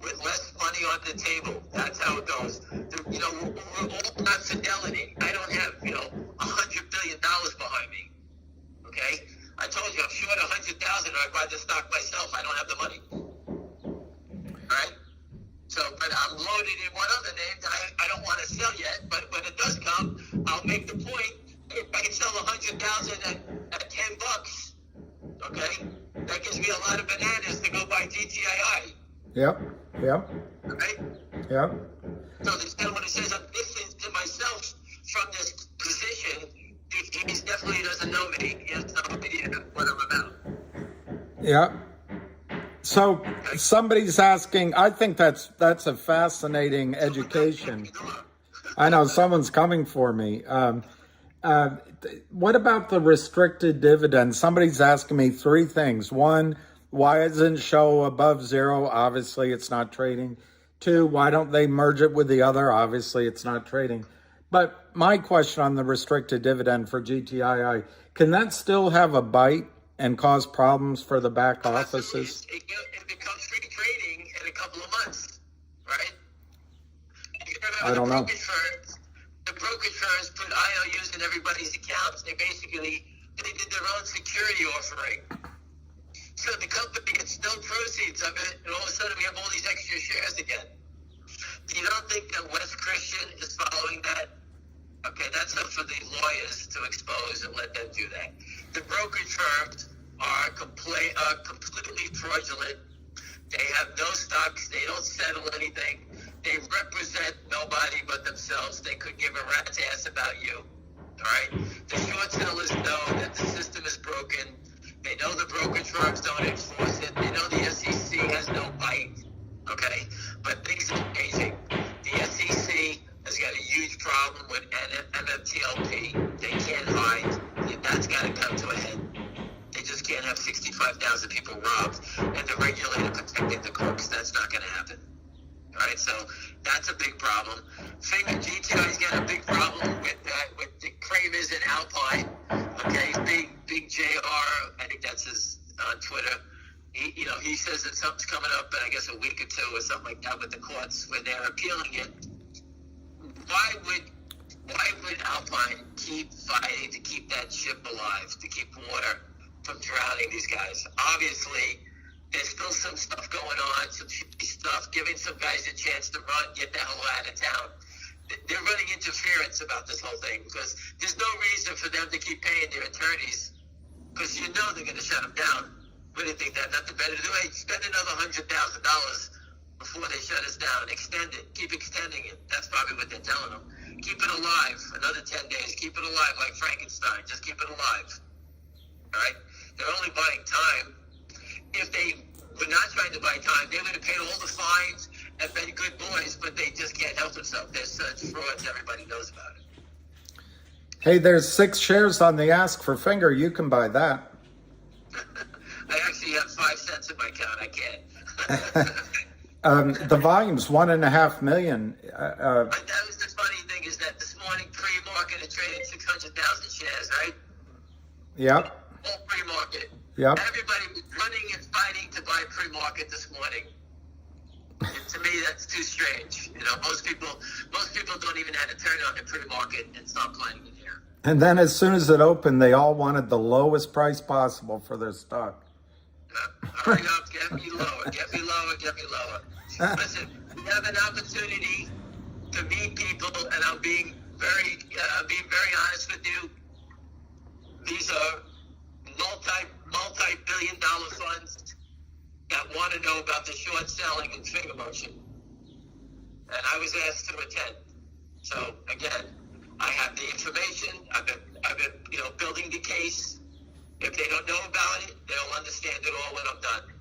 with less money on the table. That's how it goes. We're all not fidelity. I don't have $100 billion behind me. Okay, I told you I'm short 100,000. I buy the stock myself. I don't have the money. All right. So, but I'm loaded in one other name that I don't want to sell yet. 200,000 at $10. Okay, that gives me a lot of bananas to go buy GTII. Yep. Right? Yep. So this gentleman who says I'm distanced to myself from this position, he definitely doesn't know me. He has no idea what I'm about. Yeah. So somebody's asking, I think that's a fascinating education. I know someone's coming for me. What about the restricted dividend? Somebody's asking me three things. One, why doesn't it show above zero? Obviously, it's not trading. Two, why don't they merge it with the other? Obviously, it's not trading. But my question on the restricted dividend for GTII, can that still have a bite and cause problems for the back offices? It becomes free trading in a couple of months, right? I don't know. The brokerage firms put IOUs in everybody's accounts. They did their own security offering. So the company gets no proceeds of it, and all of a sudden we have all these extra shares again. You don't think that West Christian is following that? Okay, that's up for the lawyers to expose and let them do that. The brokerage firms are completely fraudulent. They have no stocks. They don't settle anything. They represent nobody but themselves. They could give a rat's ass about you. All right? The short sellers know that the system is broken. They know the brokerage firms don't enforce it. They know the SEC has no bite. Okay? But things are changing. The SEC has got a huge problem with MMTLP. They can't hide. That's got to come to a head. They just can't have 65,000 people robbed and the regulator protecting the crooks. That's not going to happen. All right, so that's a big problem. GTI's got a big problem with the Kramers in Alpine. Okay, big JR. I think that's his on Twitter. He says that something's coming up in I guess a week or two or something like that with the courts when they're appealing it. Why would Alpine keep fighting to keep that ship alive, to keep water from drowning these guys? Obviously, there's still some stuff going on, some shitty stuff, giving some guys a chance to run, get the hell out of town. They're running interference about this whole thing because there's no reason for them to keep paying their attorneys because they're going to shut them down. What do you think? Nothing better to do? Hey, spend another $100,000 before they shut us down. Extend it. Keep extending it. That's probably what they're telling them. Keep it alive. Another 10 days. Keep it alive like Frankenstein. Just keep it alive. All right? They're only buying time. If they were not trying to buy time, they would have paid all the fines and been good boys, but they just can't help themselves. They're such frauds. Everybody knows about it. Hey, there's 6 shares on the ask for finger. You can buy that. I actually have 5 cents in my account. I can't. The volume's 1.5 million. But that was the funny thing is that this morning pre-market it traded 600,000 shares, right? Yep. All pre-market. Yep. Everybody was running and fighting to buy pre-market this morning. And to me, that's too strange. Most people don't even have to turn on the pre-market and start playing it here. And then as soon as it opened, they all wanted the lowest price possible for their stock. Hurry up, get me lower, get me lower, get me lower. Listen, we have an opportunity to meet people, and I'm being very honest with you. These are multi-billion-dollar funds that want to know about the short selling and finger motion. And I was asked to attend. So again, I have the information. I've been building the case. If they don't know about it, they'll understand it all when I'm done.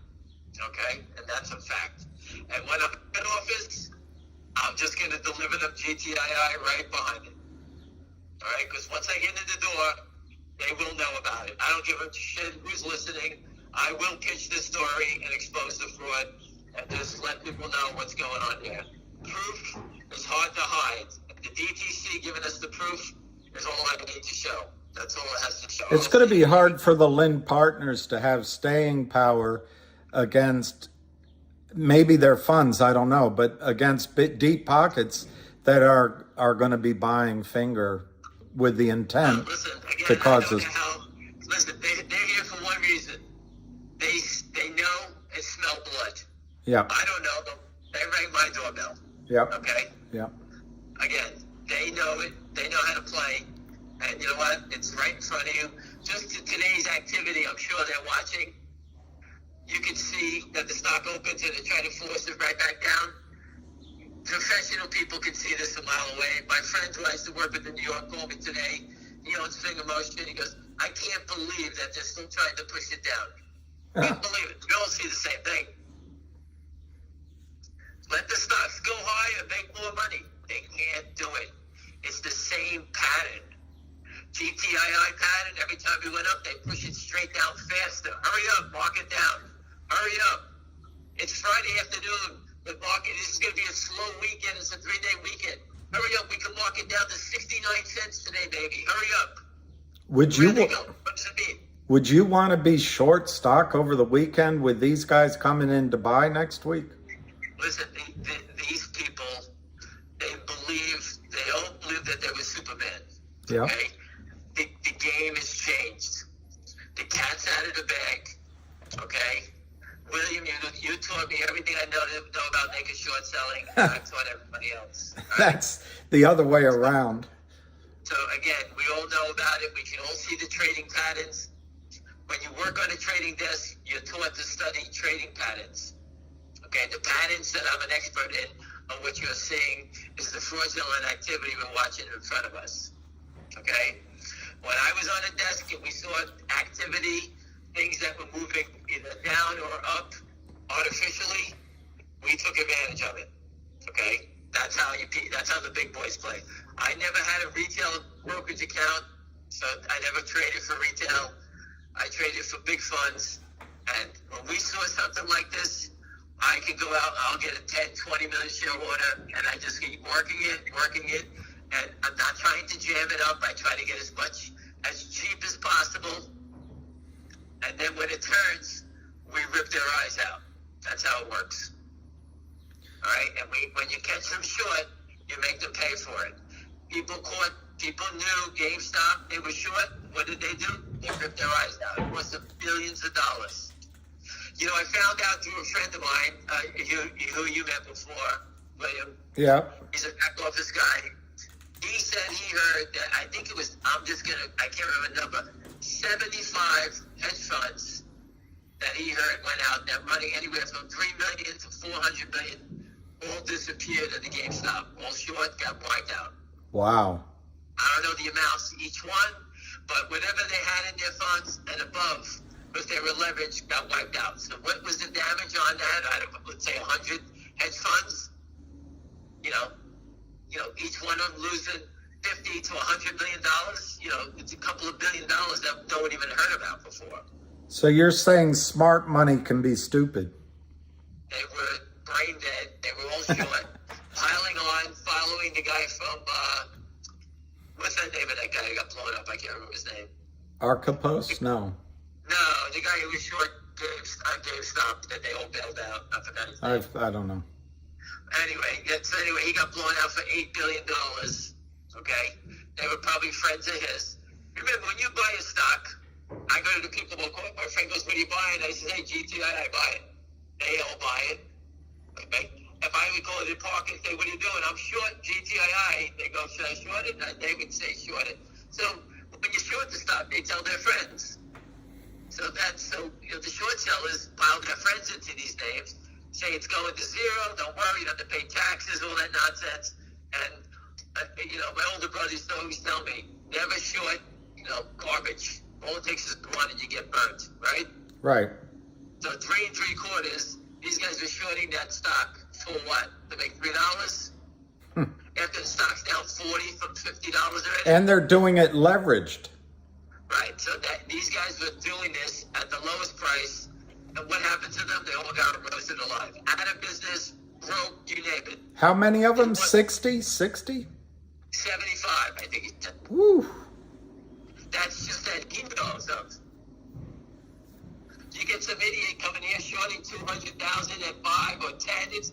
Okay? And that's a fact. And when I'm in office, I'm just going to deliver them GTII right behind it. All right? Because once I get in the door, they will know about it. I don't give a shit who's listening. I will pitch this story and expose the fraud and just let people know what's going on here. Proof is hard to hide. The DTC giving us the proof is all I need to show. That's all it has to show. It's going to be hard for the Lind partners to have staying power against maybe their funds, I don't know, but against deep pockets that are going to be buying finger with the intent to cause this. Listen, they're here for one reason. They know and smell blood. Yeah. I don't know them. They rang my doorbell. Yeah. Okay? Yeah. Again, they know it. They know how to play. And you know what? It's right in front of you. just to today's activity, I'm sure they're watching. You can see that the stock opens and they're trying to force it right back down. Professional people can see this a mile away. My friend who I used to work with in New York called me today. He owns Finger Motion. He goes, I can't believe that they're still trying to push it down. Can't believe it. We all see the same thing. Let the stocks go higher, make more money. They can't do it. It's the same pattern. GTII pattern, every time we went up, they push it straight down faster. Hurry up, mark it down. Hurry up. It's Friday afternoon. The market, this is going to be a slow weekend. It's a 3-day weekend. Hurry up. We can mark it down to 69 cents today, baby. Hurry up. Would Where you they go? What does it mean? would you want to be short stock over the weekend with these guys coming in to buy next week? Listen, these people, they all believe that they were Superman. Yeah. Okay? The game has changed. The cat's out of the bag. Okay? William, you taught me everything I know about naked short selling. I taught everybody else. Right? That's the other way around. So again, we all know about it. We can all see the trading patterns. When you work on a trading desk, you're taught to study trading patterns. Okay, the patterns that I'm an expert in, on what you're seeing, is the fraudulent activity we're watching in front of us. Okay? When I was on a desk and we saw activity, things that were moving either down or up artificially, we took advantage of it. Okay? That's how the big boys play. I never had a retail brokerage account, so I never traded for retail. I traded for big funds. And when we saw something like this, I could go out, I'll get a 10, 20 million share order, and I just keep working it. And I'm not trying to jam it up. I try to get as cheap as possible. And then when it turns, we rip their eyes out. That's how it works. All right? And when you catch them short, you make them pay for it. People knew GameStop, they were short. What did they do? They ripped their eyes out. It cost them billions of dollars. You know, I found out through a friend of mine, who you met before, William. Yeah. He's a back office guy. He said he heard that, I think it was, I can't remember the number, 75 hedge funds that he heard went out that running anywhere from 3 million to 400 million, all disappeared at the GameStop. All short, got wiped out. Wow. I don't know the amounts each one, but whatever they had in their funds and above, if they were leveraged, got wiped out. So what was the damage on that? I don't know, let's say 100 hedge funds. You know, each one of them losing $50 to $100 million. You know, it's a couple of $1 billion that no one even heard about before. So you're saying smart money can be stupid? They were brain dead. They were all short, piling on, following the guy from what's that name of that guy who got blown up? I can't remember his name. Archipos? No. No, the guy who was short GameStop that they all bailed out. I forgot his name. I don't know. Anyway, he got blown out for $8 billion. Okay? They were probably friends of his. Remember, when you buy a stock, I go to the people, my friend goes, what are you buying? I say, hey, GTII, I buy it. They all buy it. Okay? If I would go to the park and say, what are you doing? I'm short GTII. They go, should I short it? And they would say, short it. So when you short the stock, they tell their friends. So the short sellers pile their friends into these names, say it's going to zero, don't worry, you don't have to pay taxes, all that nonsense. And, my older brother used to always tell me, never short, garbage. All it takes is one and you get burnt, right? Right. So 3 3/4, these guys were shorting that stock for what? To make $3? After the stock's down 40 from $50 already? And they're doing it leveraged. Right, so these guys were doing this at the lowest price, and what happened to them? They all got roasted alive. Out of business, broke, you name it. How many of them? 60? 60? 75, I think he said. Woo. That's just that egos of. You get some idiot coming here shorting 200,000 at 5 or 10. This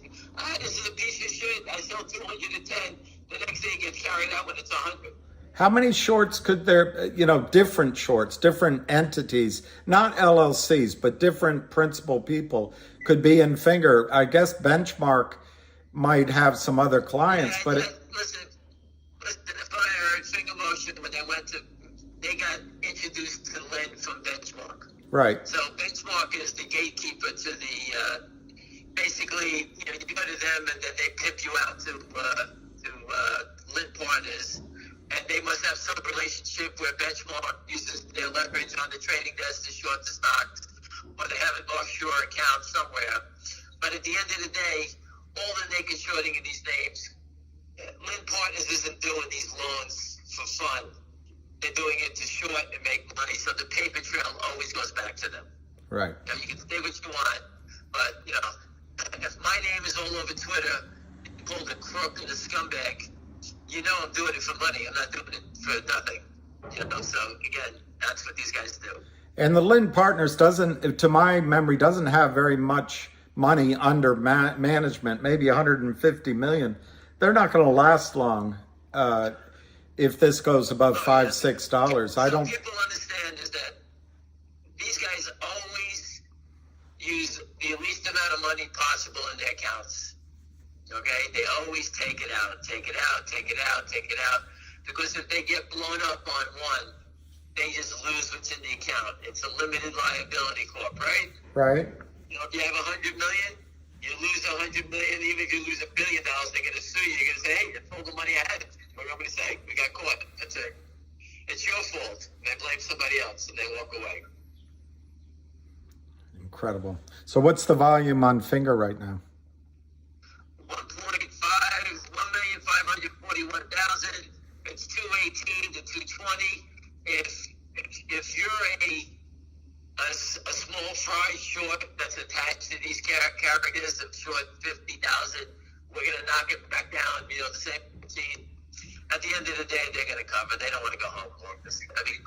is a piece of shit. I sell 200 at 10. The next day it gets carried out when it's 100. How many shorts could there, different shorts, different entities, not LLCs, but different principal people could be in Finger? I guess Benchmark might have some other clients, Yeah, but listen, if I heard Finger Motion when they got introduced to Right. So Benchmark is the gatekeeper to the, basically, you go to them and then they pimp you out to Lynn Partners. And they must have some relationship where Benchmark uses their leverage on the trading desk to short the stocks, or they have an offshore account somewhere. But at the end of the day, all the naked shorting in these names, Lynn Partners isn't doing these loans for fun. They're doing it to short and make money. So the paper trail always goes back to them. Right. You can say what you want, but if my name is all over Twitter, called a crook and a scumbag, I'm doing it for money. I'm not doing it for nothing. So again, that's what these guys do. And the Lynn Partners to my memory, doesn't have very much money under management, maybe 150 million. They're not going to last long if this goes above $5-6. I don't. People understand is that these guys always use the least amount of money possible in their accounts. Okay, they always take it out, because if they get blown up on one, they just lose what's in the account. It's a limited liability corp, right? Right. If you have 100 million, you lose 100 million. Even if you lose $1 billion, they're going to sue you. You're going to say, hey, that's all the money I had. What are we going to say? We got caught. That's it. It's your fault. They blame somebody else and they walk away. Incredible. So what's the volume on Finger right now? 1,541,000. It's 218 to 220. If you're a small fry short that's attached to these characters of short 50,000, we're gonna knock it back down. The same routine. At the end of the day, they're gonna cover. They don't want to go home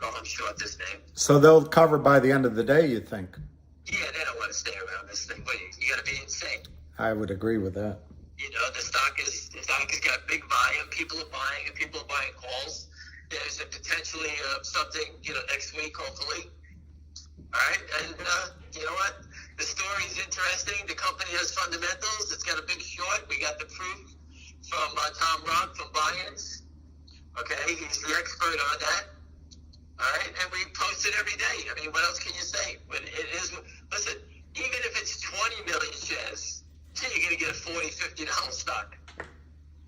go home short this name. So they'll cover by the end of the day, you think? Yeah, they don't want to stay around this thing. But you got to be insane. I would agree with that. The stock has got big volume. People are buying, and people are buying calls. There's potentially something, next week, hopefully. All right, and you know what? The story is interesting. The company has fundamentals. It's got a big short. We got the proof from Tom Rock from Buy-ins. Okay, he's the expert on that. All right, and we post it every day. I mean, what else can you say? But it is. Listen, even if it's 20 million shares, you're going to get a $40, $50 stock.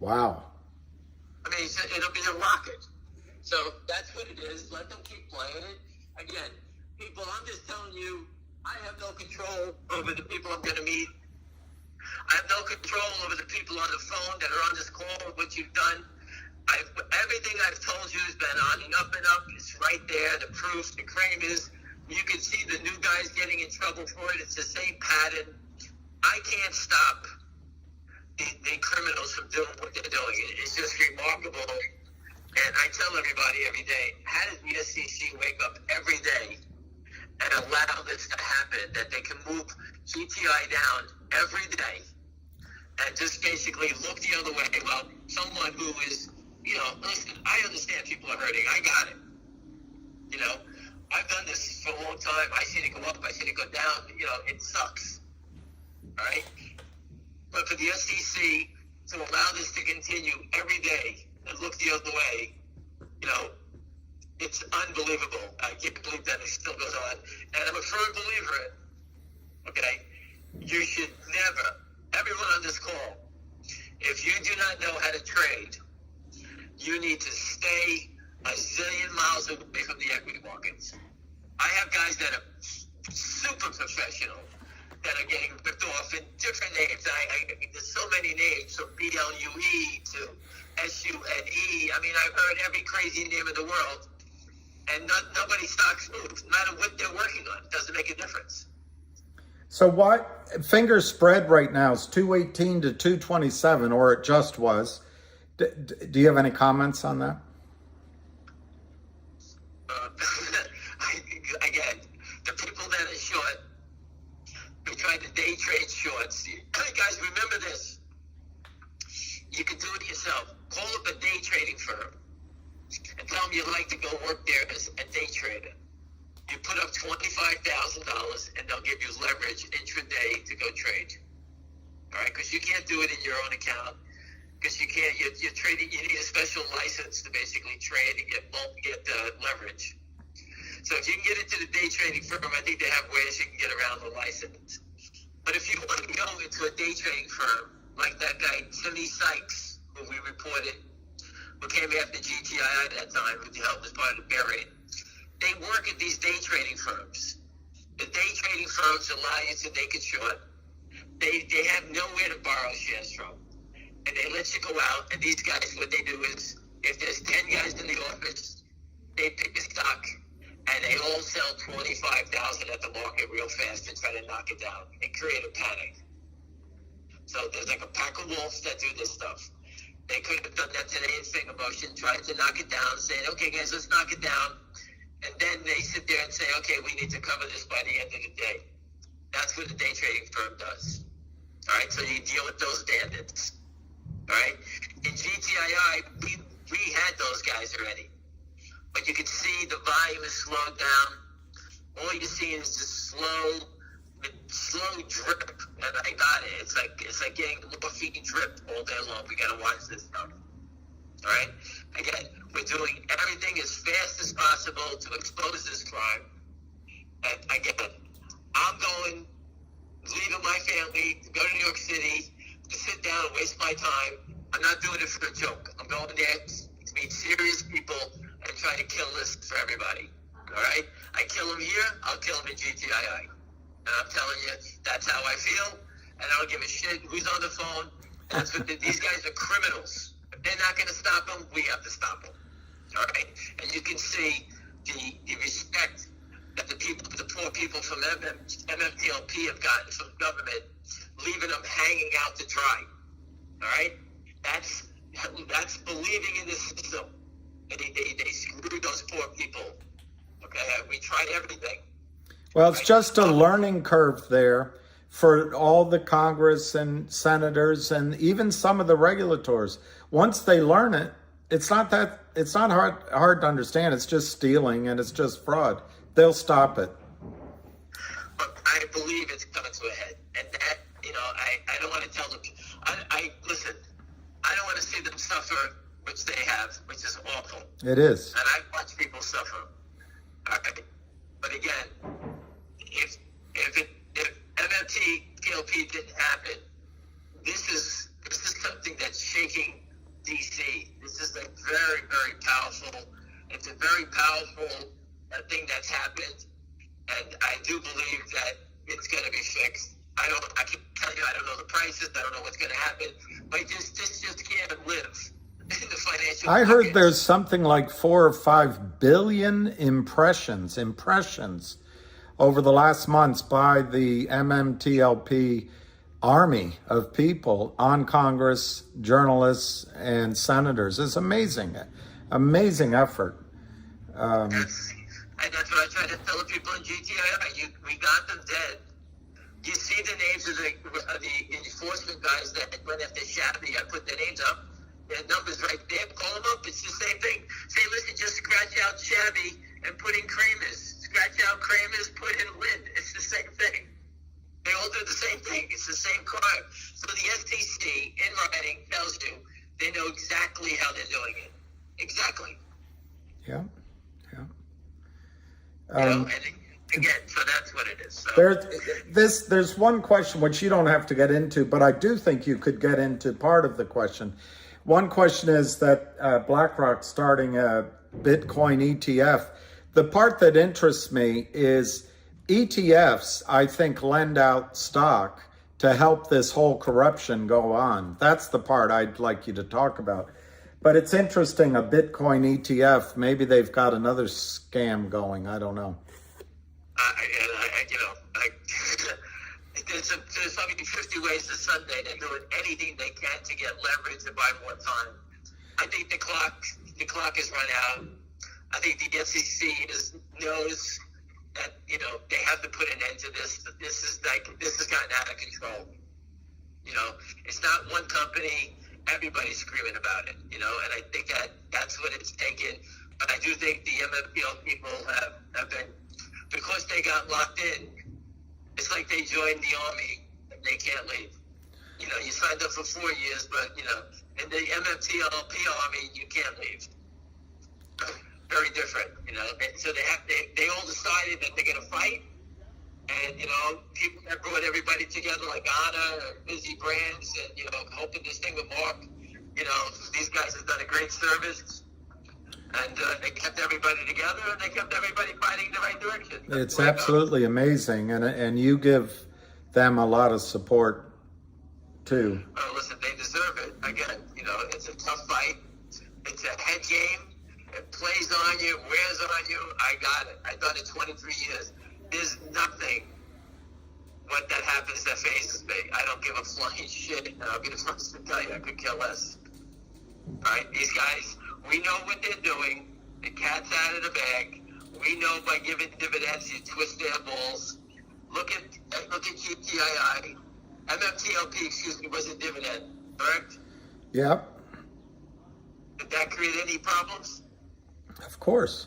Wow. I mean, it'll be a rocket. So that's what it is. Let them keep playing it. Again, people, I'm just telling you, I have no control over the people I'm going to meet. I have no control over the people on the phone that are on this call, what you've done. Everything I've told you has been on and up. It's right there, the proof, the Kramers. You can see the new guys getting in trouble for it. It's the same pattern. I can't stop the criminals from doing what they're doing. It's just remarkable. And I tell everybody every day, how does the SEC wake up every day and allow this to happen, that they can move GTI down every day and just basically look the other way? Well, someone who is, listen, I understand people are hurting. I got it. I've done this for a long time. I seen it go up. I seen it go down. It sucks. All right? But for the SEC to allow this to continue every day and look the other way, it's unbelievable. I can't believe that it still goes on. And I'm a firm believer in it. Okay? You should never, everyone on this call, if you do not know how to trade, you need to stay a zillion miles away from the equity markets. I have guys that are super professional that are getting ripped off in different names. There's so many names, from BLUE to SUNE. I mean, I've heard every crazy name in the world, and nobody stocks move. No matter what they're working on, it doesn't make a difference. So what Finger spread right now is 218 to 227, or it just was. Do you have any comments on that? Again, the people that are short, we try to day trade shorts. Guys, remember this. You can do it yourself. Call up a day trading firm and tell them you'd like to go work there as a day trader. You put up $25,000 and they'll give you leverage intraday to go trade. All right, because you can't do it in your own account. Because you can't, you're trading. You need a special license to basically trade and get leverage. So if you can get into the day trading firm, I think they have ways you can get around the license. But if you want to go into a day trading firm, like that guy, Timmy Sykes, who we reported, who came after GTII at that time, who helped as part of the bear raid, they work at these day trading firms. The day trading firms allow you to make it short. They have nowhere to borrow shares from. And they let you go out, and these guys, what they do is, if there's 10 guys in the office, they pick a stock, and they all sell 25,000 at the market real fast and try to knock it down and create a panic. So there's like a pack of wolves that do this stuff. They could have done that today in finger motion, tried to knock it down, saying, okay, guys, let's knock it down. And then they sit there and say, okay, we need to cover this by the end of the day. That's what the day trading firm does. All right, so you deal with those bandits. All right? In GTII, we had those guys already. But you can see the volume is slowed down. All you're seeing is just slow drip. And I got it. It's like getting morphine drip all day long. We got to watch this stuff. All right? Again, we're doing everything as fast as possible to expose this crime. And again, I'm leaving my family to go to New York City, to sit down and waste my time. I'm not doing it for a joke. I'm going there to meet serious people and try to kill this for everybody. All right? I kill them here, I'll kill them in GTII. And I'm telling you, that's how I feel. And I don't give a shit who's on the phone. That's what these guys are criminals. If they're not going to stop them, we have to stop them. All right? And you can see the respect that the poor people from MMTLP have gotten from government, leaving them hanging out to dry. All right? That's believing in the system. And they screwed those poor people. Okay? We tried everything. Well, it's just a learning curve there for all the Congress and senators and even some of the regulators. Once they learn it, it's not hard to understand. It's just stealing and it's just fraud. They'll stop it. But I believe it's coming to a head. And that, I don't want to tell them. Listen, I don't want to see them suffer, which they have, which is awful. It is. And I've watched people suffer. All right? But again, if MMTLP didn't happen, this is something that's shaking DC. This is a very, very powerful. It's a very powerful thing that's happened, and I do believe that it's going to be fixed. I can tell you, I don't know the prices. I don't know what's going to happen, but this just can't live in the financial. I heard there's something like 4 or 5 billion impressions over the last months by the MMTLP army of people on Congress, journalists, and senators. It's amazing effort. And that's what I try to tell the people in GTII. We got them dead. You see the names of the enforcement guys that went after Shabby. I put their names up. Their numbers right there. Call them up. It's the same thing. Say, listen, just scratch out Shabby and put in Kramers. Scratch out Kramers, put in Lind. It's the same thing. They all do the same thing. It's the same crime. So the STC, in writing, tells you they know exactly how they're doing it. Exactly. Yeah. And again, so that's what it is. So. There's one question which you don't have to get into, but I do think you could get into part of the question. One question is that BlackRock starting a Bitcoin ETF. The part that interests me is ETFs, I think, lend out stock to help this whole corruption go on. That's the part I'd like you to talk about. But it's interesting, a Bitcoin ETF, maybe they've got another scam going. I don't know. There's probably 50 ways to Sunday. They're doing anything they can to get leverage and buy more time. I think the clock is run out. I think the SEC knows that they have to put an end to this. This has gotten out of control. It's not one company. Everybody's screaming about it. And I think that's what it's taken. But I do think the MMPL people have been, because they got locked in. It's like they joined the army and they can't leave. You signed up for 4 years, but in the MMTLP army, you can't leave. very different, you know. And so they all decided that they're going to fight. And, you know, people that brought everybody together like Anna and Busy Brands and, you know, hoping this thing with Mark, you know, these guys have done a great service. And they kept everybody together and they kept everybody fighting in the right direction. It's absolutely amazing. And you give them a lot of support, too. Oh, listen, they deserve it. Again, you know, it's a tough fight. It's a head game. It plays on you, wears on you. I got it. I've done it 23 years. There's nothing what that happens that phases me. I don't give a flying shit. And I'll be the first to tell you I could care less. All right? These guys, we know what they're doing. The cat's out of the bag. We know by giving dividends, you twist their balls. Look at GTII. MMTLP, excuse me, was a dividend, correct? Yep. Did that create any problems? Of course.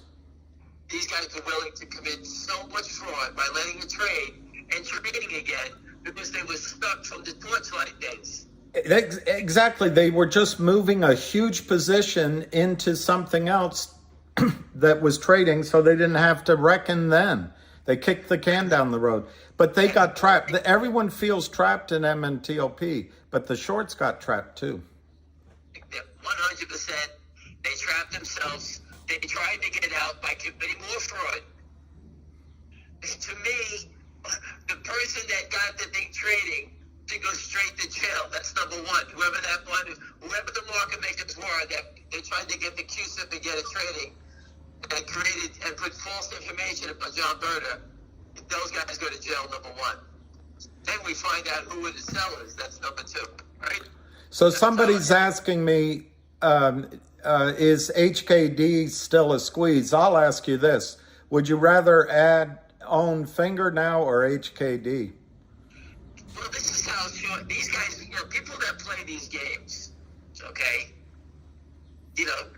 These guys are willing to commit so much fraud by letting it trade and trading again because they were stuck from the torchlight days. Exactly. They were just moving a huge position into something else that was trading, so they didn't have to reckon then. They kicked the can down the road. But they got trapped. Everyone feels trapped in MMTLP, but the shorts got trapped too. 100%. They trapped themselves. They tried to get out by committing more fraud. To me, the person that got the thing trading to go straight to jail, that's number one. Whoever the market makers were that they tried to get the QSIP and get it trading and created and put false information about John Berta, those guys go to jail, number one. Then we find out who were the sellers. That's number two, right? So somebody's asking me, is HKD still a squeeze? I'll ask you this. Would you rather own Finger now or HKD? Well, this is how short these guys, you know, people that play these games, okay, you know,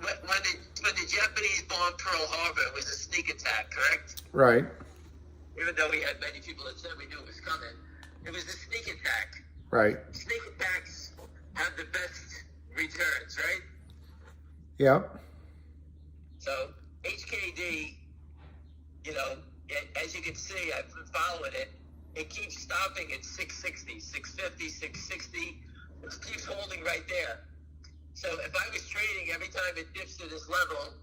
when the Japanese bombed Pearl Harbor, it was a sneak attack, correct? Right. Even though we had many people that said we knew it was coming, it was a sneak attack. Right. Sneak attacks have the best returns, right? Yep. So HKD, you know, as you can see, I've been following it. It keeps stopping at 660, 650, 660. It keeps holding right there. So if I was trading, every time it dips to this level,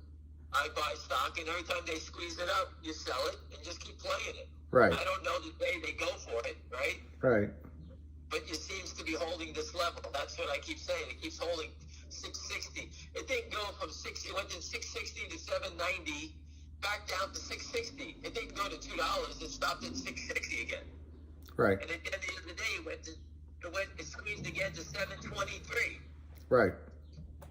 I buy stock, and every time they squeeze it up, you sell it and just keep playing it. Right. I don't know the day they go for it, right? Right. But it seems to be holding this level. That's what I keep saying. It keeps holding 660. It didn't go from 60. It went from 660 to 790, back down to 660. It didn't go to $2. It stopped at 660 again. Right. And at the end of the day, it squeezed again to 723. Right.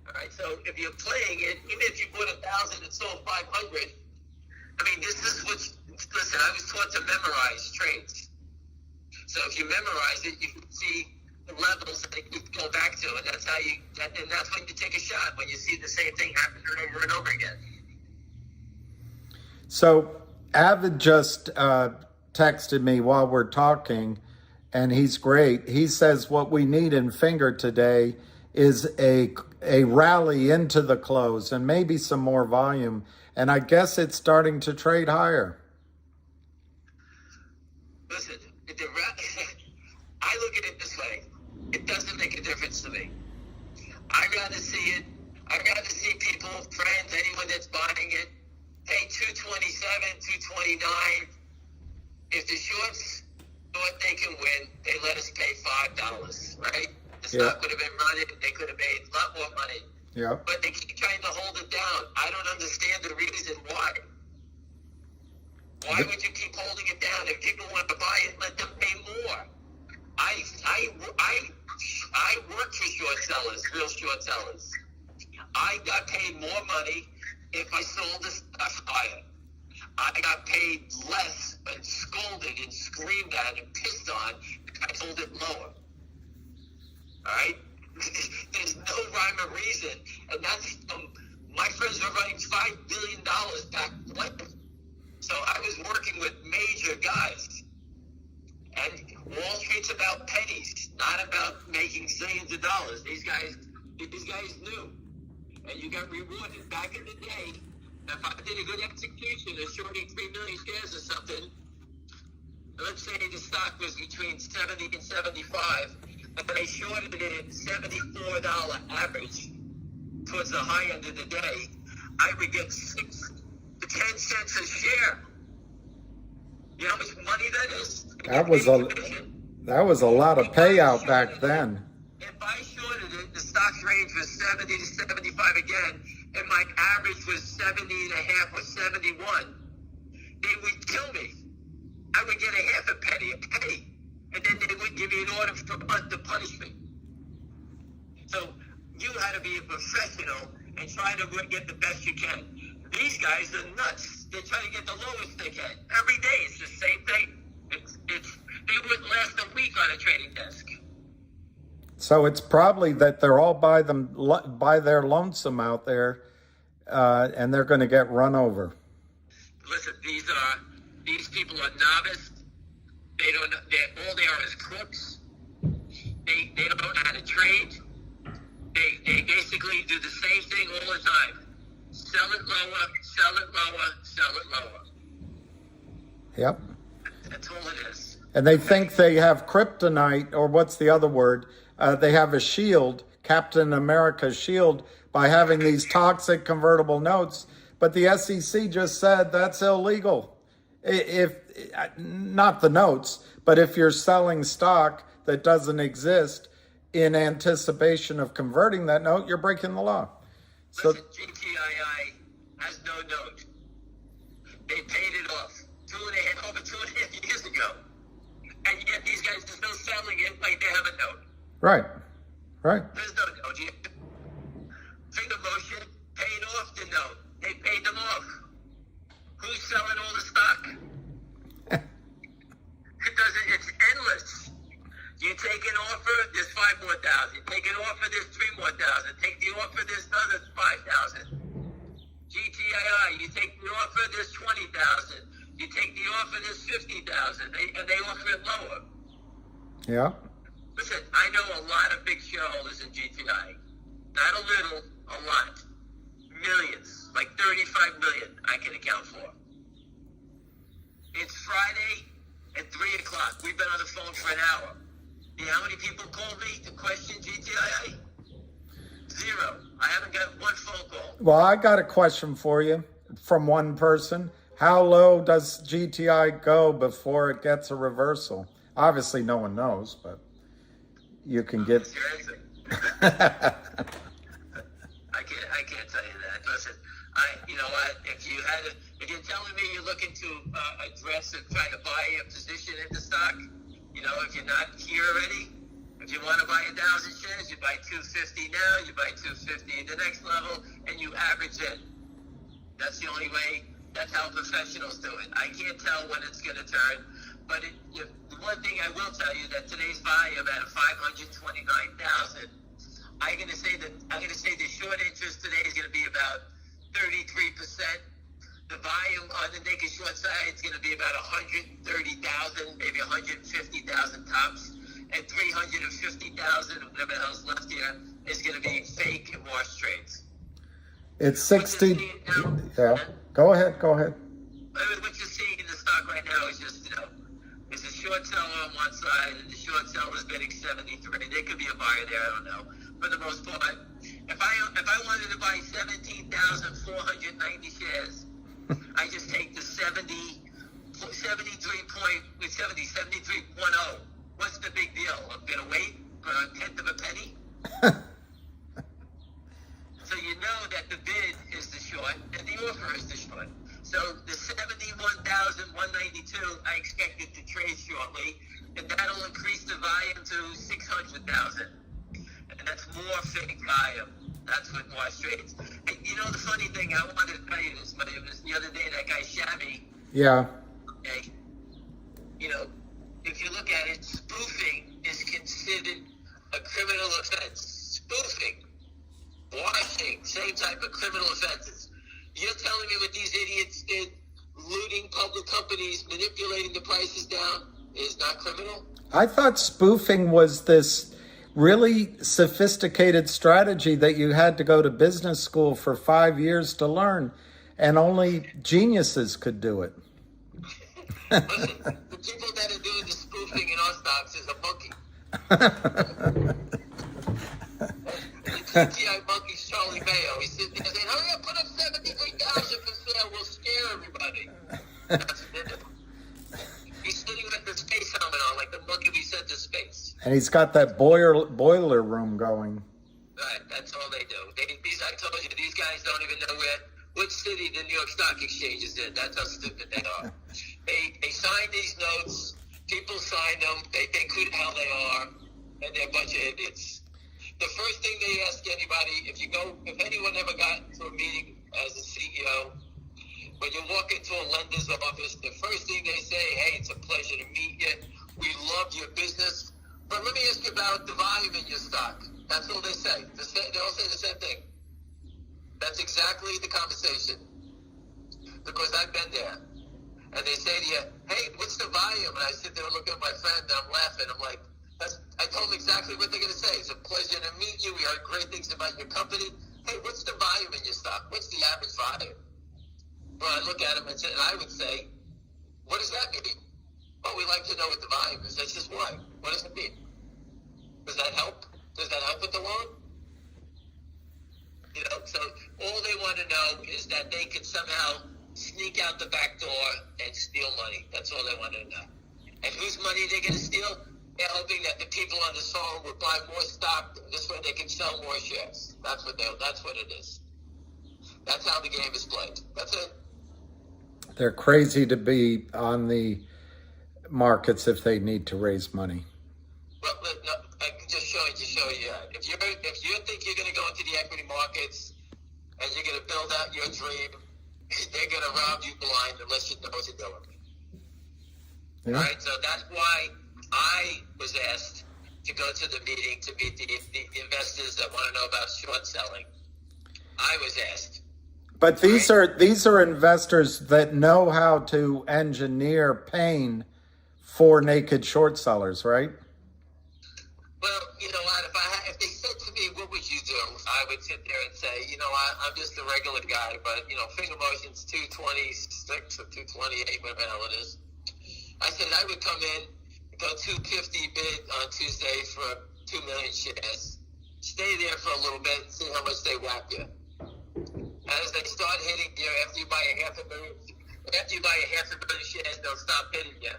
All right. So if you're playing it, even if you bought 1,000 and sold 500, I mean, this is what. Listen, I was taught to memorize trades. So if you memorize it, you can see the levels that you go back to, and that's how and that's when you take a shot, when you see the same thing happen over and over again. So Avid just texted me while we're talking, and he's great. He says what we need in Finger today is a rally into the close and maybe some more volume. And I guess it's starting to trade higher. Listen, I look at it this way. It doesn't make a difference to me. I'd rather see it. I'd rather see people, friends, anyone that's buying it, pay $227, $229. If the shorts thought they can win, they let us pay $5, right? The stock would have been running. They could have made a lot more money. Yeah. But they keep trying to hold it down. I don't understand the reason why. Why would you keep holding it down? If people want to buy it, let them pay more. I work for short sellers, real short sellers. I got paid more money if I sold the stuff higher. I got paid less and scolded and screamed at and pissed on if I sold it lower. All right? There's no rhyme or reason. And that's, my friends were running $5 billion back when. So I was working with major guys. And Wall Street's about pennies, not about making zillions of dollars. These guys knew. and you got rewarded. Back in the day, if I did a good execution of shorting 3 million shares or something, let's say the stock was between 70 and 75, and I shorted it at $74 average towards the high end of the day, I would get 6 to 10 cents a share. You know how much money that is? That was a lot of payout back then. If I shorted it, the stock's range was 70 to 75 again, and my average was 70 and a half or 71, they would kill me. I would get a half a penny, and then they would give me an order for a month to punish me. So you had to be a professional and try to get the best you can. These guys are nuts. They try to get the lowest they can. Every day it's the same thing. They wouldn't last a week on a trading desk. So it's probably that they're all by their lonesome out there, and they're going to get run over. Listen, these people are novice. They don't. All they are is crooks. They don't know how to trade. They basically do the same thing all the time. Sell it lower, sell it lower, sell it lower. Yep. That's all it is. And they think they have kryptonite, or what's the other word? They have a shield, Captain America's shield, by having these toxic convertible notes. But the SEC just said that's illegal. If not the notes, but if you're selling stock that doesn't exist in anticipation of converting that note, you're breaking the law. So listen, GTII has no note. They paid it off over 2.5 years ago. And yet these guys are still selling it like they have a note. Right. There's no note. Finger motion, paid off the note. They paid them off. Who's selling all the stock? It's endless. You take an offer, there's 5 more thousand. Take an offer, there's 3 more thousand. Take the offer, there's another 5,000. GTII, you take the offer, there's 20,000. You take the offer, there's 50,000. And they offer it lower. Yeah. Listen, I know a lot of big shareholders in GTI. Not a little, a lot. Millions, like 35 million I can account for. It's Friday at 3 o'clock. We've been on the phone for an hour. You know how many people called me to question GTII? 0. I haven't got one phone call. Well, I got a question for you from one person. How low does GTI go before it gets a reversal? Obviously, no one knows, but you can get. What's your answer? I can't tell you that. Listen, you know what? If you're telling me you're looking to address and try to buy a position in the stock, you know, if you're not here already, if you want to buy 1,000 shares, you buy 250 now, you buy 250 at the next level, and you average it. That's the only way. That's how professionals do it. I can't tell when it's going to turn, but the one thing I will tell you that today's volume at 529,000. I'm going to say the short interest today is going to be about 33%. The volume on the naked short side is going to be about 130,000, maybe 150,000 tops, and 350,000, whatever the hell's left here, is going to be fake and wash trades. It's 60. Yeah. Go ahead. What you're seeing in the stock right now is just, there's a short seller on one side, and the short seller's bidding 73. There could be a buyer there, I don't know. For the most part, if I wanted to buy 17,490 shares, I just take the 73.0. What's the big deal? I'm going to wait for a tenth of a penny? So you know that the bid is the short and the offer is the short. So the 71,192, I expect it to trade shortly, and that'll increase the volume to 600,000. And that's more fake volume. That's what wash trades. And you know the funny thing, I wanted to tell you this, but it was the other day, that guy Shabby. Yeah. Okay. You know, if you look at it, spoofing is considered a criminal offense. Spoofing, washing, same type of criminal offenses. You're telling me what these idiots did, looting public companies, manipulating the prices down, is not criminal? I thought spoofing was this really sophisticated strategy that you had to go to business school for 5 years to learn, and only geniuses could do it. Listen, the people that are doing the spoofing in our stocks is a monkey. The GTII monkey's Charlie Mayo. He's sitting there saying, hurry up, put up 73,000 for sale, we'll scare everybody. That's what they're doing. He's sitting with the space helmet on, like the monkey we sent to space. And he's got that boiler room going. Right, that's all they do. I told you, these guys don't even know which city the New York Stock Exchange is in. That's how stupid they are. They sign these notes, people sign them, they think who the hell they are, and they're a bunch of idiots. The first thing they ask anybody, if anyone ever got to a meeting as a CEO, when you walk into a lender's office, the first thing they say, hey, it's a pleasure to meet you. We love your business. But let me ask you about the volume in your stock. That's all they say. They all say the same thing. That's exactly the conversation. Because I've been there. And they say to you, hey, what's the volume? And I sit there and look at my friend and I'm laughing. I'm like, I told them exactly what they're going to say. It's a pleasure to meet you. We heard great things about your company. Hey, what's the volume in your stock? What's the average volume? Well, I look at them and I would say, what does that mean? Oh, we like to know what the volume is. I says, why? What does it mean? Does that help? Does that help with the loan? So all they want to know is that they can somehow sneak out the back door and steal money. That's all they want to know. And whose money are they going to steal? They're hoping that the people on the phone will buy more stock. This way they can sell more shares. That's what it is. That's how the game is played. That's it. They're crazy to be on the markets if they need to raise money. Well, no, I can just show you. If you think you're going to go into the equity markets and you're going to build out your dream, they're going to rob you blind unless you know what you're doing. Yeah. All right, so that's why I was asked to go to the meeting to meet the investors that want to know about short selling. I was asked. But these are investors that know how to engineer pain for naked short sellers, right? Well, you know what? If they said to me, "What would you do?" I would sit there and say, I'm just a regular guy, but finger motion's 226 or 228, whatever the hell it is. I said I would come in, go 250 bid on Tuesday for 2 million shares, stay there for a little bit, and see how much they whack you. As they start hitting you, after you buy a half a million shares, they'll stop hitting you.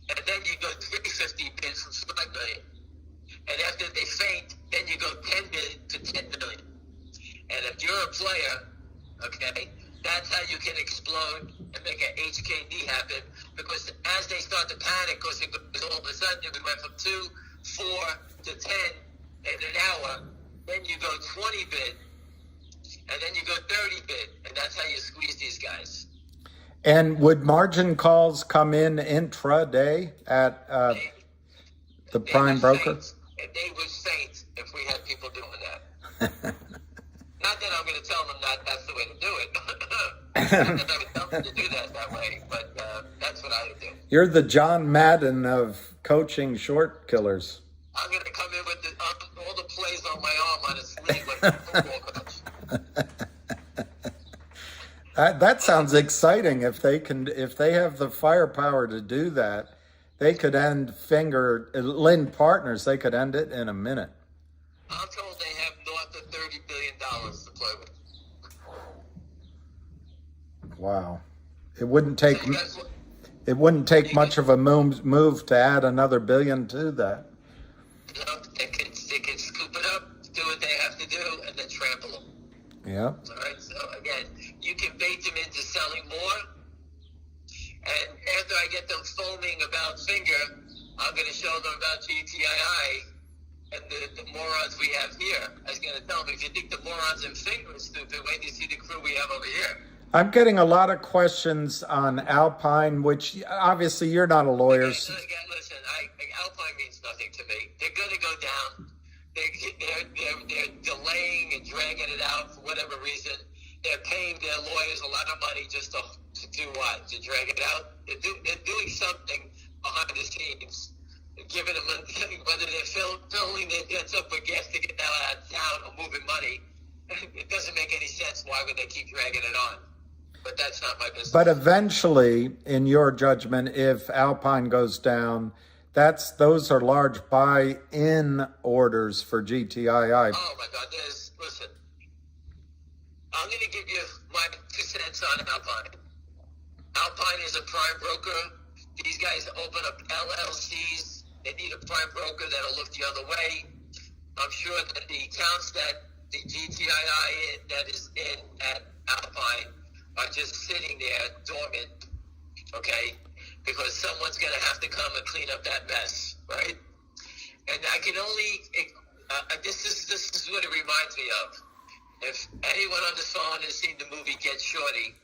And then you go 350 bids from 5 million. And after they faint, then you go 10 bid to 10 million. And if you're a player, okay, that's how you can explode and make an HKD happen. Because as they start to panic, because it goes all of a sudden, we went from 2, 4 to 10 in an hour. Then you go 20 bid. And then you go 30 bid, and that's how you squeeze these guys. And would margin calls come in intraday at the prime broker? They would faint if we had people doing that. Not that I'm going to tell them that that's the way to do it. Not that I would tell them to do that way, but that's what I would do. You're the John Madden of coaching short killers. I'm going to come in with all the plays on my arm on a sleeve like a football coach. That sounds exciting. If they have the firepower to do that, they could end Lind Partners. They could end it in a minute. I'm told they have north of $30 billion to play with. Wow, it wouldn't take much of a move to add another billion to that. They can scoop it up, do what they have to do, and then trample them. Yeah. All right. So again, you can bait them into selling more, and after I get them foaming about Finger, I'm going to show them about GTII and the morons we have here. I was going to tell them, if you think the morons in Finger are stupid, wait till you see the crew we have over here. I'm getting a lot of questions on Alpine, which obviously you're not a lawyer. Listen, Alpine means nothing to me. They're going to go down. They're delaying and dragging it out for whatever reason. They're paying their lawyers a lot of money just to do what? To drag it out? They're doing something behind the scenes. giving them whether they're filling their jets up with gas to get the hell out of town or moving money. It doesn't make any sense. Why would they keep dragging it on? But that's not my business. But eventually, in your judgment, if Alpine goes down, those are large buy-in orders for GTII. Oh my God! Listen. I'm going to give you my 2 cents on Alpine. Alpine is a prime broker. These guys open up LLCs. They need a prime broker that'll look the other way. I'm sure that the accounts that the GTII that is in at Alpine are just sitting there dormant, okay? Because someone's going to have to come and clean up that mess, right? And I can only, this is what it reminds me of. If anyone on the phone has seen the movie Get Shorty,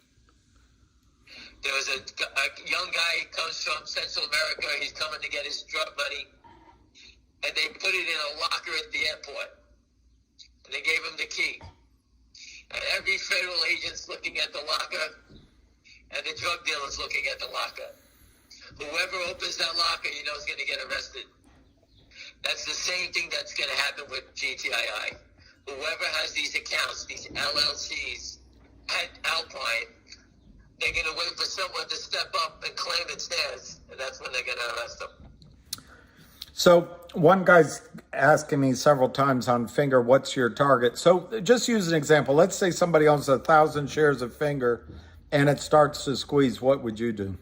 there was a young guy who comes from Central America. He's coming to get his drug money, and they put it in a locker at the airport, and they gave him the key. And every federal agent's looking at the locker, and the drug dealer's looking at the locker. Whoever opens that locker, you know, is going to get arrested. That's the same thing that's going to happen with GTII. Whoever has these accounts, these LLCs at Alpine, they're going to wait for someone to step up and claim it's theirs, and that's when they're going to arrest them. So one guy's asking me several times on Finger, what's your target? So just use an example. Let's say somebody owns 1,000 shares of Finger, and it starts to squeeze. What would you do?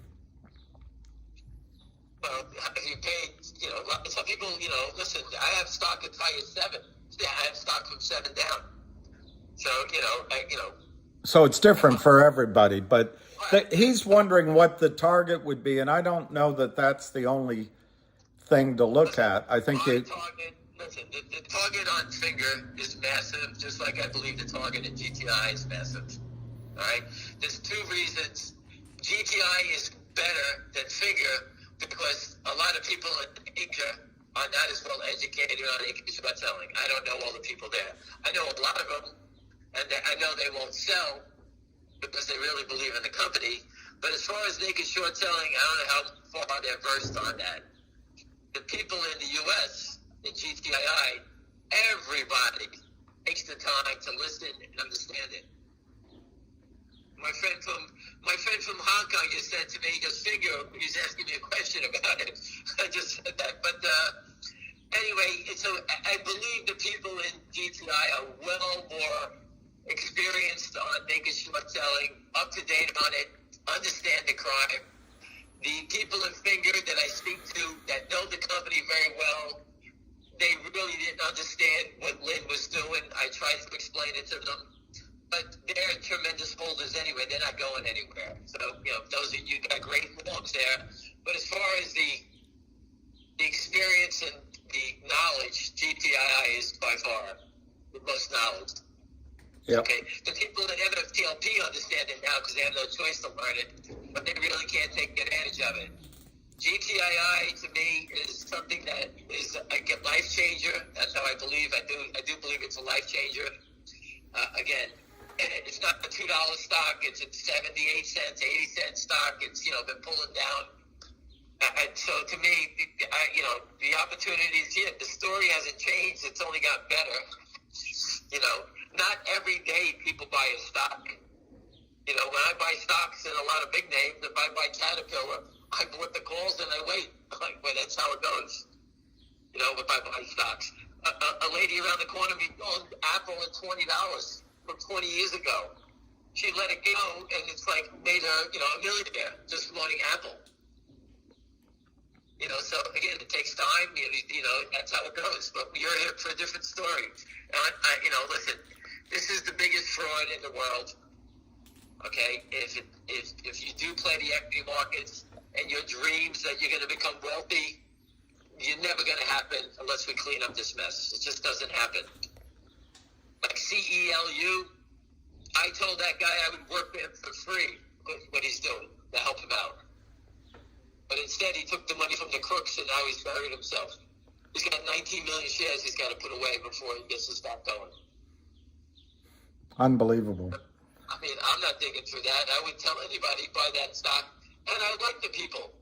Well, you pay, you know, some people, you know, listen, I have stock as high as 7. I have stock from 7 down. So, you know. So it's different for everybody, but he's wondering what the target would be, and I don't know that that's the only thing to look at. I think the target on Finger is massive, just like I believe the target in GTI is massive. All right? There's 2 reasons. GTI is better than Finger because a lot of people in Asia are not as well educated on English short selling. I don't know all the people there. I know a lot of them, and I know they won't sell because they really believe in the company. But as far as naked short selling, I don't know how far they're versed on that. The people in the U.S., in GTII, everybody takes the time to listen and understand it. My friend from Hong Kong just said to me, he goes, Figure, he's asking me a question about it. I just said that. But anyway, so I believe the people in GTI are well more experienced on naked short selling, up to date on it, understand the crime. The people in Finger that I speak to that know the company very well, they really didn't understand what Lynn was doing. I tried to explain it to them. But they're tremendous holders anyway. They're not going anywhere. So, you know, those of you got great forms there. But as far as the experience and the knowledge, GTII is by far the most knowledge. Yep. Okay. The people at MMTLP understand it now because they have no choice to learn it, but they really can't take advantage of it. GTII to me is something that is a life changer. That's how I believe. I do believe it's a life changer. Again, it's not a $2 stock. It's a 78 cents, 80 cent stock. It's, you know, been pulling down. And so to me, the opportunity is here. The story hasn't changed. It's only got better. You know, not every day people buy a stock. You know, when I buy stocks in a lot of big names, if I buy Caterpillar, I put the calls and I wait. Well, that's how it goes. You know, if I buy stocks. A lady around the corner owned Apple at $20 from 20 years ago. She let it go, and it's like made her, you know, a millionaire just promoting Apple. You know, so again, it takes time. You know, that's how it goes. But you're here for a different story. And you know, listen, this is the biggest fraud in the world. Okay, if you do play the equity markets and your dreams that you're going to become wealthy, you're never going to happen unless we clean up this mess. It just doesn't happen. Like CELU, I told that guy I would work with him for free with what he's doing to help him out. But instead, he took the money from the crooks, and now he's buried himself. He's got 19 million shares he's got to put away before he gets to stop going. Unbelievable. I mean, I'm not digging through that. I would tell anybody buy that stock. And I like the people.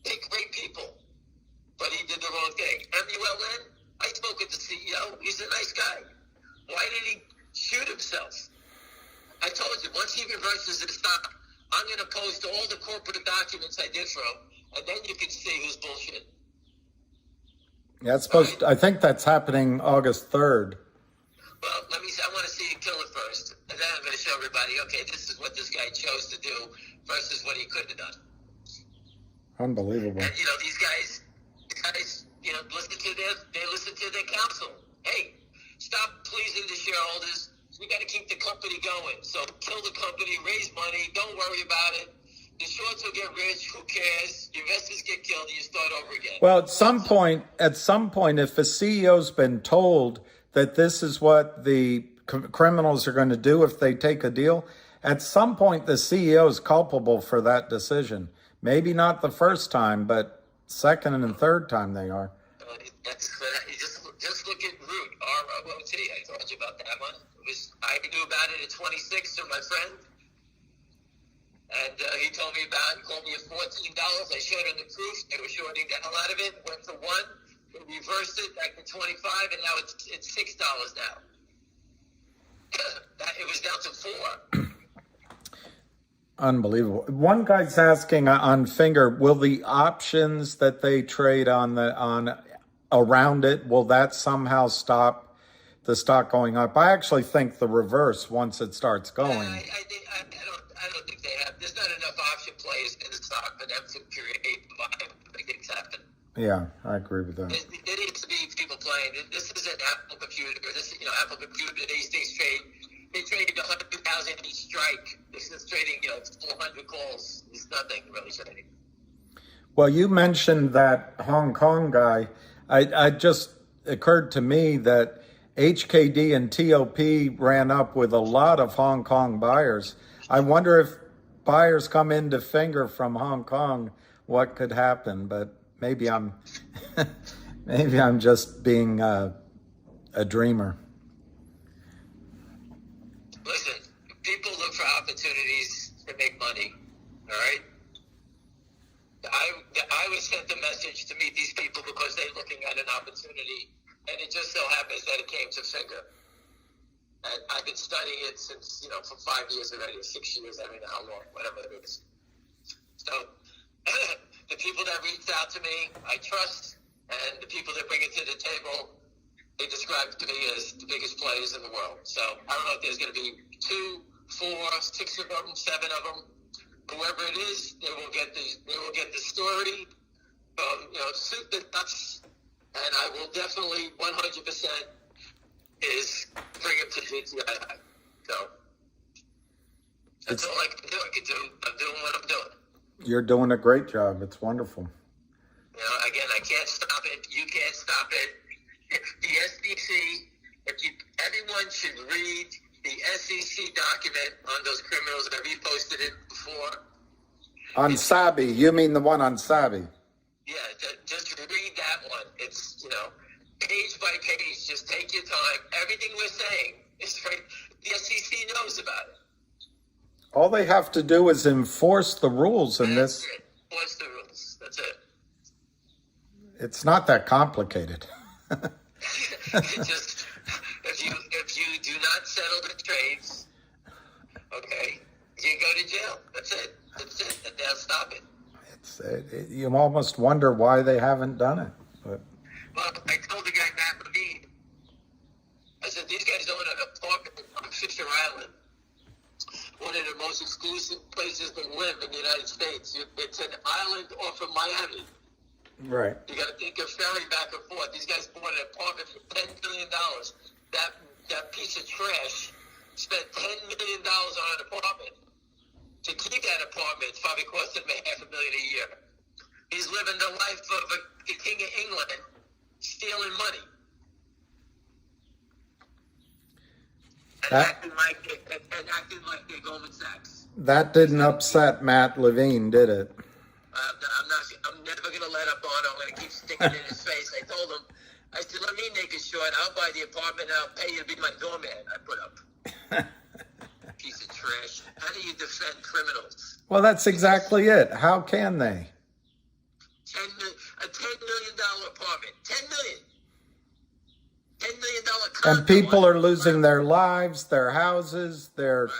They're great people. but he did the wrong thing. MULN, I spoke with the CEO. He's a nice guy. Why did he shoot himself? I told you, once he reverses his stock, I'm going to post all the corporate documents I did for him, and then you can see who's bullshit. Yeah, it's supposed. I think that's happening August 3rd. Well, let me see. I want to see you kill it first, and then I'm going to show everybody. Okay, this is what this guy chose to do versus what he could have done. Unbelievable. And these guys, listen to their counsel. Hey, stop pleasing the shareholders. We got to keep the company going. So kill the company, raise money. Don't worry about it. The shorts will get rich. Who cares? The investors get killed, and you start over again. Well, at some point, if a CEO's been told that this is what the criminals are going to do if they take a deal, at some point the CEO is culpable for that decision. Maybe not the first time, but second and third time they are. Just look at Root, R-O-O-T. I told you about that one. I knew about it at 26 from my friend. And he told me about it. He called me at $14. I showed him the proof. They were shorting the hell out of it. Went to 1. They reversed it back to 25, and now it's $6 now. It was down to 4. Unbelievable. One guy's asking on Finger, will the options that they trade on around it, will that somehow stop the stock going up? I actually think the reverse once it starts going. I don't think they have. There's not enough option plays in the stock for them to create big things happen. Yeah, I agree with that. There needs to be people playing. This isn't Apple Computer. Apple Computer. These things they traded 100,000 each strike. This is trading 400 calls. It's nothing really trading. Well, you mentioned that Hong Kong guy. I just occurred to me that HKD and TOP ran up with a lot of Hong Kong buyers. I wonder if buyers come into Finger from Hong Kong, what could happen? But maybe I'm just being a dreamer. Listen, people look for opportunities to make money. All right. I was sent a message to meet these people because they're looking at an opportunity, and it just so happens that it came to Finger. And I've been studying it since, for 5 years already, or 6 years, I don't know how long, whatever it is. So the people that reached out to me, I trust, and the people that bring it to the table, they describe to me as the biggest players in the world. So I don't know if there's going to be 2, 4, 6 of them, 7 of them. Whoever it is, they will get the story from soup to nuts, and I will definitely 100% is bring him to GTII. So that's all I can do. I'm doing what I'm doing. You're doing a great job. It's wonderful. Again, I can't stop it. You can't stop it. The SEC, everyone should read the SEC document on those criminals. I reposted it before. On Sabi, you mean the one on Sabi? Yeah, just read that one. It's, page by page. Just take your time. Everything we're saying is right. The SEC knows about it. All they have to do is enforce the rules in this. Enforce the rules. That's it. It's not that complicated. Just if you do not settle the trades, okay, you go to jail. That's it. And they'll stop it. You almost wonder why they haven't done it. But. Well, I told the guy Matt Levine, I said, these guys own an apartment on Fisher Island, one of the most exclusive places to live in the United States. It's an island off of Miami. Right. You got to take a ferry back and forth. These guys bought an apartment for $10 million. That piece of trash spent $10 million on an apartment. To keep that apartment, it's probably cost him $500,000 a year. He's living the life of the King of England, stealing money. And acting like they're Goldman Sachs. That didn't upset Matt Levine, did it? I'm never going to let up on him. I'm going to keep sticking it in his face. I told him, I said, let me make it short. I'll buy the apartment and I'll pay you to be my doorman. I put up. Piece of trash. How do you defend criminals? Well, that's exactly it. How can they? A $10 million And people are losing their lives, their houses, their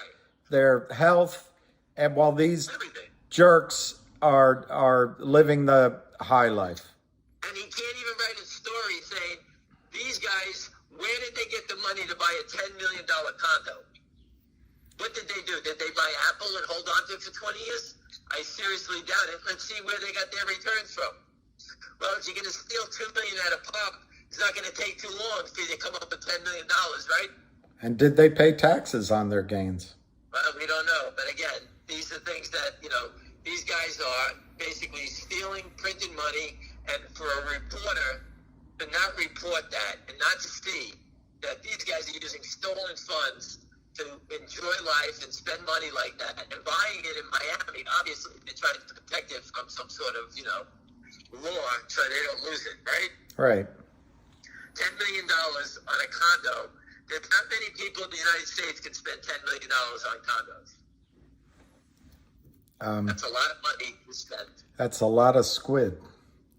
health, and while these everything. jerks are living the high life. And he can't even write a story saying, these guys, where did they get the money to buy a $10 million condo? What did they do? Did they buy Apple and hold on to it for 20 years? I seriously doubt it. Let's see where they got their returns from. Well, if you're going to steal $2 million at a pop, it's not going to take too long for you to come up with $10 million, right? And did they pay taxes on their gains? Well, we don't know. But again, these are things that, these guys are basically stealing printed money, and for a reporter to not report that and not to see that these guys are using stolen funds to enjoy life and spend money like that and buying it in Miami, obviously they're trying to protect it from some sort of, law so they don't lose it, right? Right. $10 million on a condo. There's not many people in the United States can spend $10 million on condos. That's a lot of money to spend. That's a lot of squid.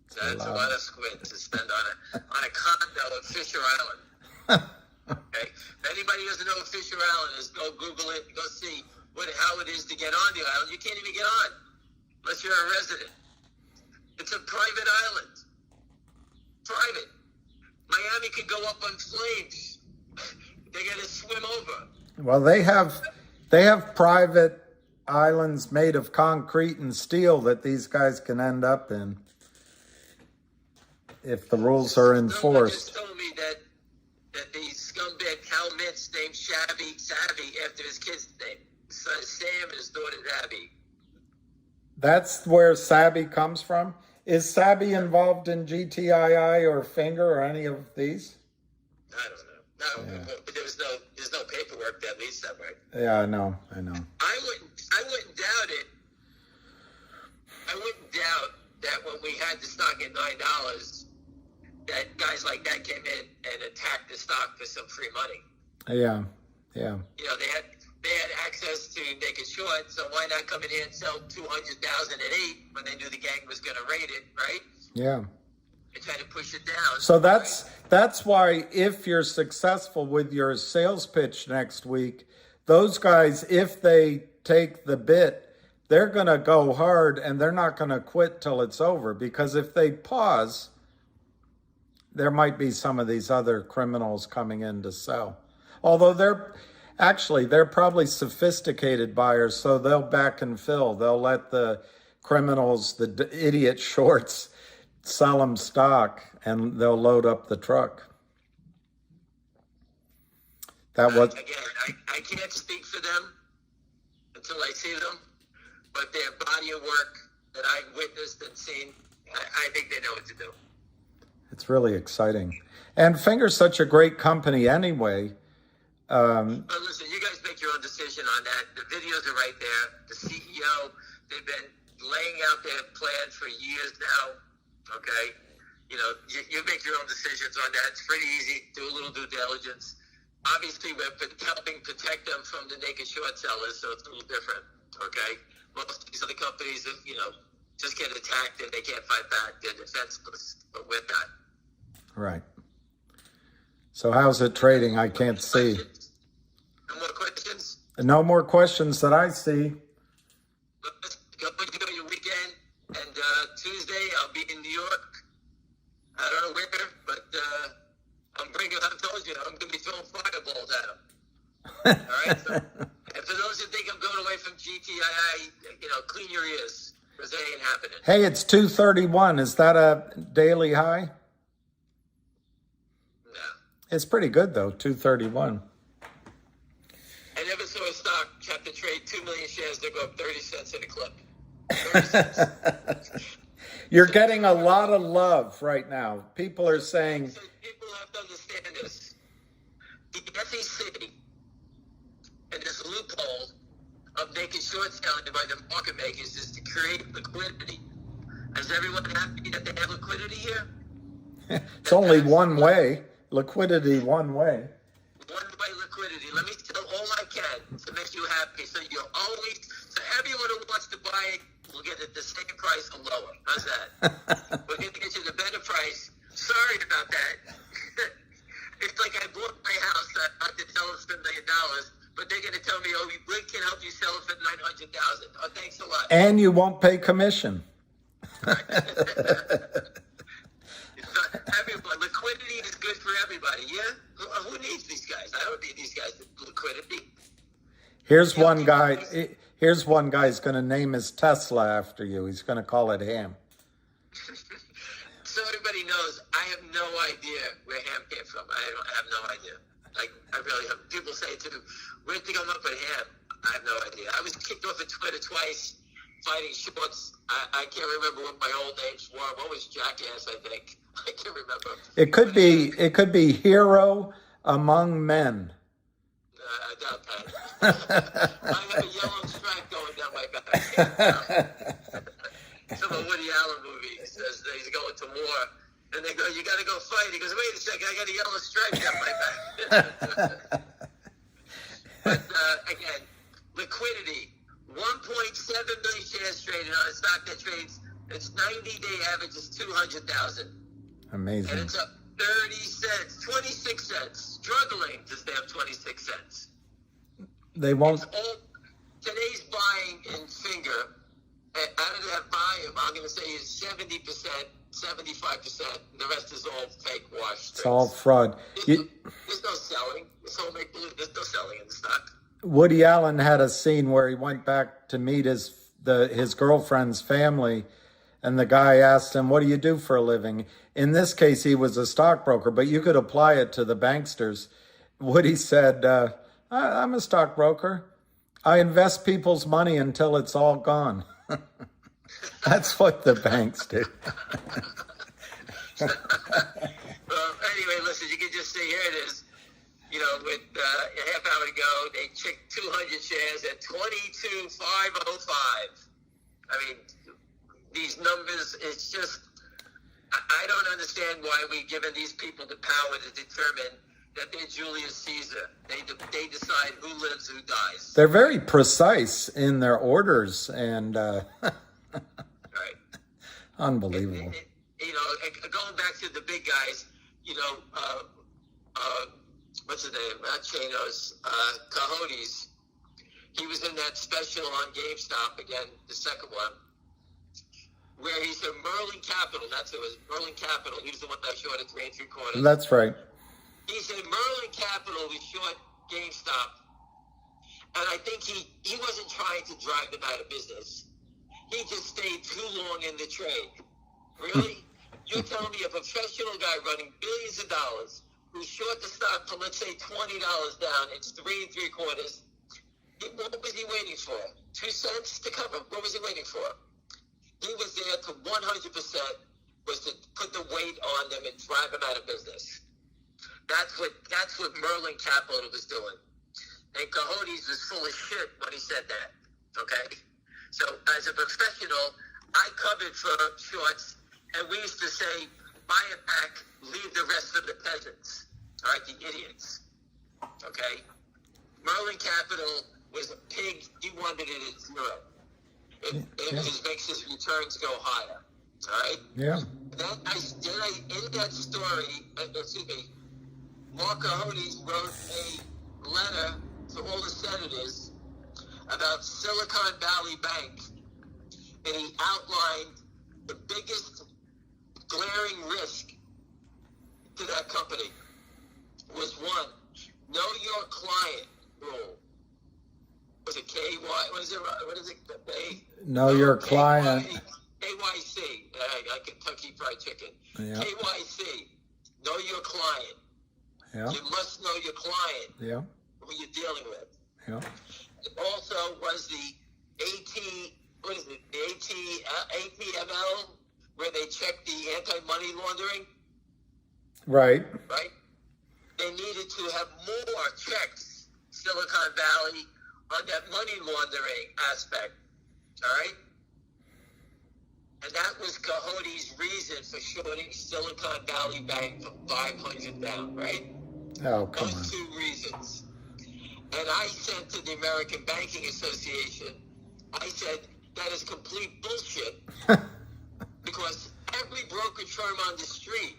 That's a lot of squid to spend on a condo at Fisher Island. Okay. If anybody doesn't know what Fisher Island is, go Google it. Go see how it is to get on the island. You can't even get on unless you're a resident. It's a private island. Private. Miami could go up on flames. They got to swim over. Well, they have private islands made of concrete and steel that these guys can end up in if the rules are enforced. Someone just told me that the scumbag Hal Mintz named Savvy after his kid's name. His son Sam and his daughter Abby. That's where Sabby comes from? Is Sabby involved in GTII or Finger or any of these? I don't know. No, but there's no paperwork that leads that way. Yeah, I know. I wouldn't doubt it. I wouldn't doubt that when we had the stock at $9, that guys like that came in and attacked the stock for some free money. Yeah. They had access to naked short, so why not come in here and sell 200,000 at 8 when they knew the gang was going to raid it, right? Yeah. And try to push it down. So that's why if you're successful with your sales pitch next week, those guys, if they take the bit, they're going to go hard and they're not going to quit till it's over, because if they pause, there might be some of these other criminals coming in to sell. Although they're probably sophisticated buyers, so they'll back and fill. They'll let the criminals, the idiot shorts, sell them stock, and they'll load up the truck. Again, I can't speak for them until I see them, but their body of work that I've witnessed and seen, I think they know what to do. It's really exciting. And Finger's such a great company anyway. But listen, you guys make your own decision on that. The videos are right there. The CEO, they've been laying out their plan for years now. Okay? You make your own decisions on that. It's pretty easy. Do a little due diligence. Obviously, we're helping protect them from the naked short sellers, so it's a little different. Okay? Most of these other companies, just get attacked and they can't fight back. They're defenseless, but we're not. Right. So how's it trading? I can't see. No more questions? No more questions that I see. Go enjoy your weekend. And Tuesday, I'll be in New York. I don't know where, but I've told you, I'm going to be throwing fireballs at them. All right? So, and for those who think I'm going away from GTII, clean your ears, because it ain't happening. Hey, it's 231. Is that a daily high? It's pretty good, though, 231. I never saw a stock have to trade 2 million shares to go up 30 cents in a clip. 30 cents. You're getting a lot of love right now. People are saying... So people have to understand this. The SEC and this loophole of naked short selling by the market makers is to create liquidity. Is everyone happy that they have liquidity here? It's only one way. Liquidity one way. One way liquidity. Let me tell all I can to make you happy. So everyone who wants to buy it will get it the same price or lower. How's that? We're going to get you the better price. Sorry about that. It's like I bought my but they're going to tell me, oh, we can help you sell it for $900,000. Oh, thanks a lot. And you won't pay commission. Everyone, liquidity is good for everybody. Yeah, who needs these guys? I don't need these guys' liquidity. Here's one guy. Here's one guy's going to name his Tesla after you. He's going to call it Ham. So everybody knows, I have no idea where Ham came from. I have no idea. Like, I really have. People say to me, where'd you come up with Ham? I have no idea. I was kicked off of Twitter twice, fighting shorts. I can't remember what my old names were. What was Jackass, I think. I can't remember. It could be hero among men. I doubt that. I have a yellow stripe going down my back. Some of Woody Allen movies says that he's going to war, and they go, "You got to go fight." He goes, "Wait a second, I got a yellow stripe down my back." But again, liquidity: 1.7 million shares traded on a stock that trades. Its 90-day average is 200,000. Amazing. And it's up 30 cents, 26 cents, struggling to stay up 26 cents. They won't. Today's buying in Finger, out of that volume, I'm going to say is 70%, 75%. The rest is all fake wash. It's all fraud. There's no selling. It's all make believe. There's no selling in the stock. Woody Allen had a scene where he went back to meet his girlfriend's family, and the guy asked him, "What do you do for a living?" In this case, he was a stockbroker, but you could apply it to the banksters. Woody said, "I'm a stockbroker. I invest people's money until it's all gone." That's what the banks do. Well, anyway, listen, you can just see, here it is. You know, with a half hour to go, they checked 200 shares at 22,505. I mean, these numbers, it's just, I don't understand why we've given these people the power to determine that they're Julius Caesar. They decide who lives, who dies. They're very precise in their orders, and Right. Unbelievable. You know, going back to the big guys, you know, what's his name? Not Chanos, Coyotes. He was in that special on GameStop again, the second one, where he said Merlin Capital. That's who it was. Merlin Capital. He was the one that short at 3 3/4. That's right. He said Merlin Capital was short GameStop, and I think he wasn't trying to drive them out of business. He just stayed too long in the trade. Really? You're telling me a professional guy running billions of dollars who's short the stock for, let's say, $20 down, it's 3 3/4. What was he waiting for? 2 cents to cover? What was he waiting for? He was there to 100% was to put the weight on them and drive them out of business. That's what Merlin Capital was doing. And Coyotes was full of shit when he said that. Okay? So as a professional, I covered for shorts, and we used to say, buy it back, leave the rest of the peasants. All right, the idiots. Okay? Merlin Capital was a pig. He wanted it at zero. It makes his returns go higher. All right? Yeah. In that story, Mark Coyotes wrote a letter to all the senators about Silicon Valley Bank, and he outlined the biggest glaring risk to that company was one, know your client rule. Was it KY? What is it? Know your client. KYC, Kentucky Fried Chicken. Yeah. KYC, know your client. Yeah. You must know your client. Yeah. Who you're dealing with. Yeah. It also was the ATML, where they check the anti-money laundering. Right. Right? They needed to have more checks, Silicon Valley, on that money laundering aspect. All right? And that was Coyotes' reason for shorting Silicon Valley Bank from 500 down, right? Oh, come Those on. 2 reasons. And I said to the American Banking Association, I said, that is complete bullshit. Because every brokerage firm on the street,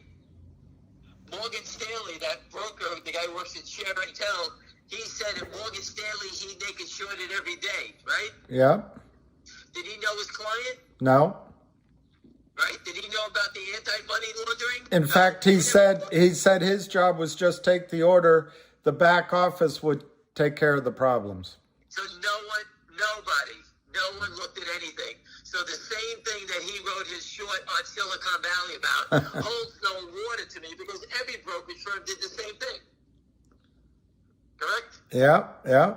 Morgan Stanley, that broker, the guy who works at Share and Tell, he said at Morgan Stanley they could short it every day, right? Yeah. Did he know his client? No. Right? Did he know about the anti-money laundering? In fact, he said his job was just take the order. The back office would take care of the problems. So no one looked at anything. So the same thing that he wrote his short on Silicon Valley about holds no water to me because every brokerage firm did the same thing. Correct? Yeah.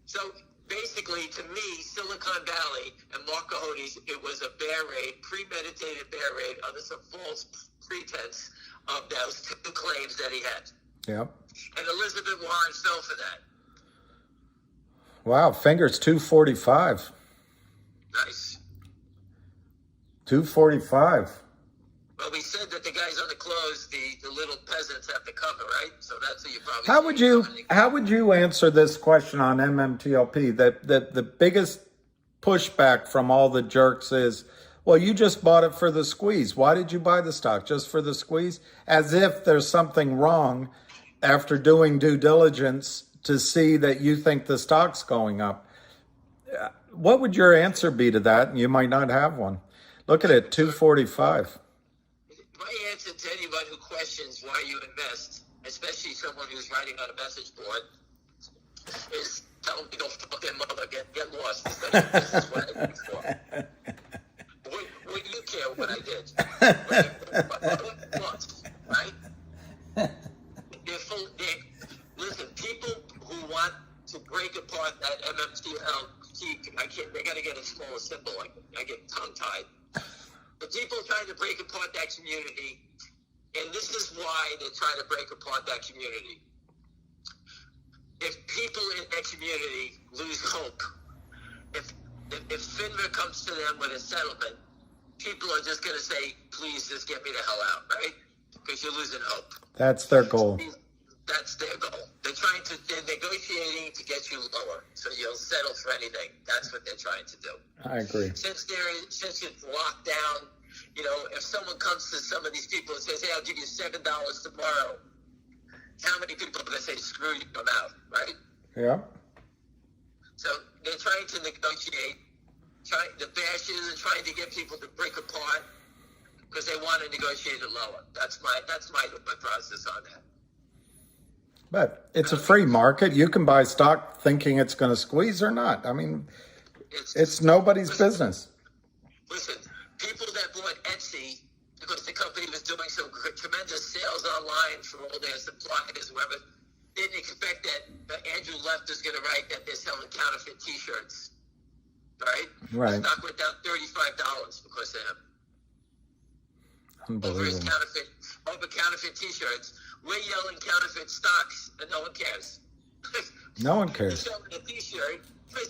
So basically, to me, Silicon Valley and Mark Cohodes, it was a bear raid, premeditated bear raid under some false pretense of those two claims that he had. Yep. And Elizabeth Warren fell for that. Wow, fingers 245. Nice. 245. Well, we said that the guys on the close, the little peasants have to cover, right? So that's what you probably. How would you answer this question on MMTLP? That the biggest pushback from all the jerks is, well, you just bought it for the squeeze. Why did you buy the stock? Just for the squeeze? As if there's something wrong after doing due diligence to see that you think the stock's going up. What would your answer be to that? You might not have one. Look at it, 245. My answer to anyone who questions why you invest, especially someone who's writing on a message board, is tell them to go fuck their mother, get lost. This is what I did for. Wouldn't you care what I did? What, right? Listen, people who want to break apart that MMTLP, they got to get a smaller symbol. I get tongue-tied. The people trying to break apart that community, and this is why they're trying to break apart that community. If people in that community lose hope, if FINRA comes to them with a settlement, people are just going to say, please just get me the hell out, right? Because you're losing hope. That's their goal. That's their goal. They're negotiating to get you lower, so you'll settle for anything. That's what they're trying to do. I agree. Since it's locked down, if someone comes to some of these people and says, hey, I'll give you $7 tomorrow, how many people are going to say, screw you, I'm out, right? Yeah. So they're trying to negotiate, the bashes are trying to get people to break apart because they want to negotiate it lower. That's my process on that. But it's a free market. You can buy stock thinking it's going to squeeze or not. I mean, it's nobody's business. Listen, people that bought Etsy because the company was doing some tremendous sales online for all their suppliers, whoever, didn't expect that Andrew Left is going to write that they're selling counterfeit T-shirts, right? Right. The stock went down $35 because of him. Unbelievable. Over counterfeit T-shirts. We're yelling counterfeit stocks, and no one cares. No one cares. They're selling a T-shirt. They're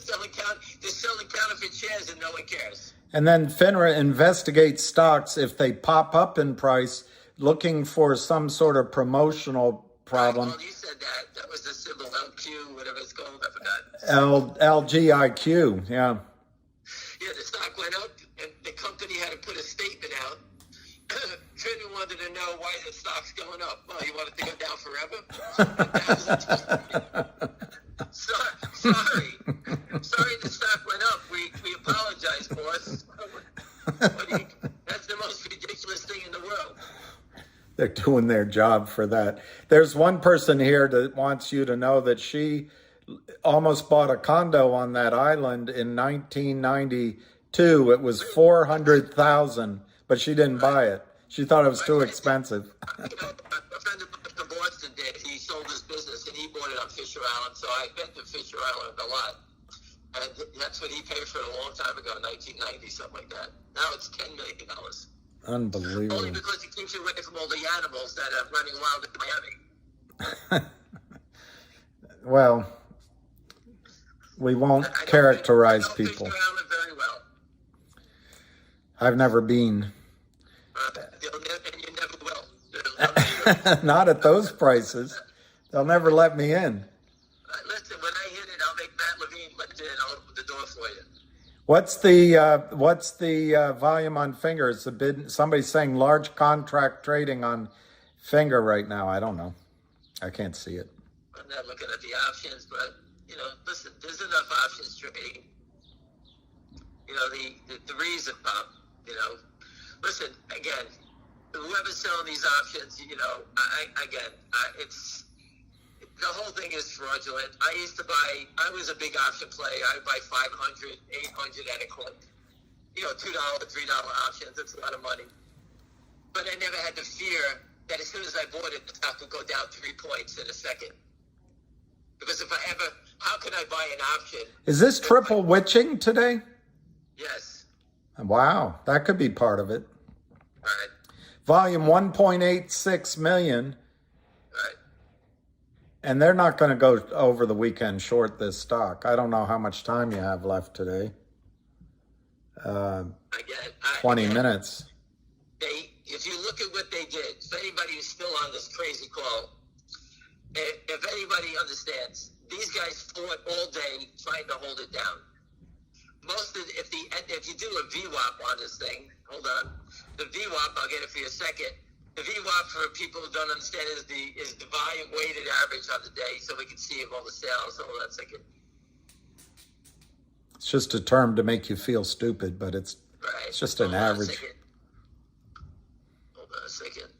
selling counterfeit shares, and no one cares. And then FINRA investigates stocks if they pop up in price, looking for some sort of promotional problem. Well, you said that. That was the symbol LQ, whatever it's called. I forgot. LGIQ, yeah. Yeah, the stock went up, and the company had to put a statement out. FINRA wanted to know why the stock's going up. Well, you want it to go down forever? Sorry, the stock went up. We apologize, boss. That's the most ridiculous thing in the world. They're doing their job for that. There's one person here that wants you to know that she almost bought a condo on that island in 1992. It was $400,000, but she didn't buy it. She thought it was too expensive. A friend of mine from Boston did. He sold his business and he bought it on Fisher Island. So I've been to Fisher Island a lot. And that's what he paid for it a long time ago, 1990, something like that. Now it's $10 million. Unbelievable. Only because it keeps you away from all the animals that are running wild in Miami. Well, we won't characterize people. Fisher Island very well. I've never been. And you never will. Not at those prices. They'll never let me in. Listen, when I hit it, I'll make Matt Levine let you in. I'll open the door for you. What's the volume on Finger? It's a bid. Somebody's saying large contract trading on Finger right now. I don't know. I can't see it. I'm not looking at the options, but, listen, there's enough options trading. The threes have popped, Listen, again, whoever's selling these options, it's, the whole thing is fraudulent. I was a big option player. I would buy 500, 800 at a clip. $2, $3 options. That's a lot of money. But I never had the fear that as soon as I bought it, the stock would go down 3 points in a second. Because how can I buy an option? Is this triple witching today? Yes. Wow, that could be part of it. Right. Volume 1.86 million. Right. And they're not going to go over the weekend short this stock. I don't know how much time you have left today. 20 minutes. If you look at what they did, if anybody who's still on this crazy call, if anybody understands, these guys fought all day trying to hold it down. If you do a VWAP on this thing, hold on, the VWAP, I'll get it for you a second. The VWAP, for people who don't understand, is the volume weighted average on the day, so we can see all the sales. Hold on a second. It's just a term to make you feel stupid, but it's just an average. Hold on a second.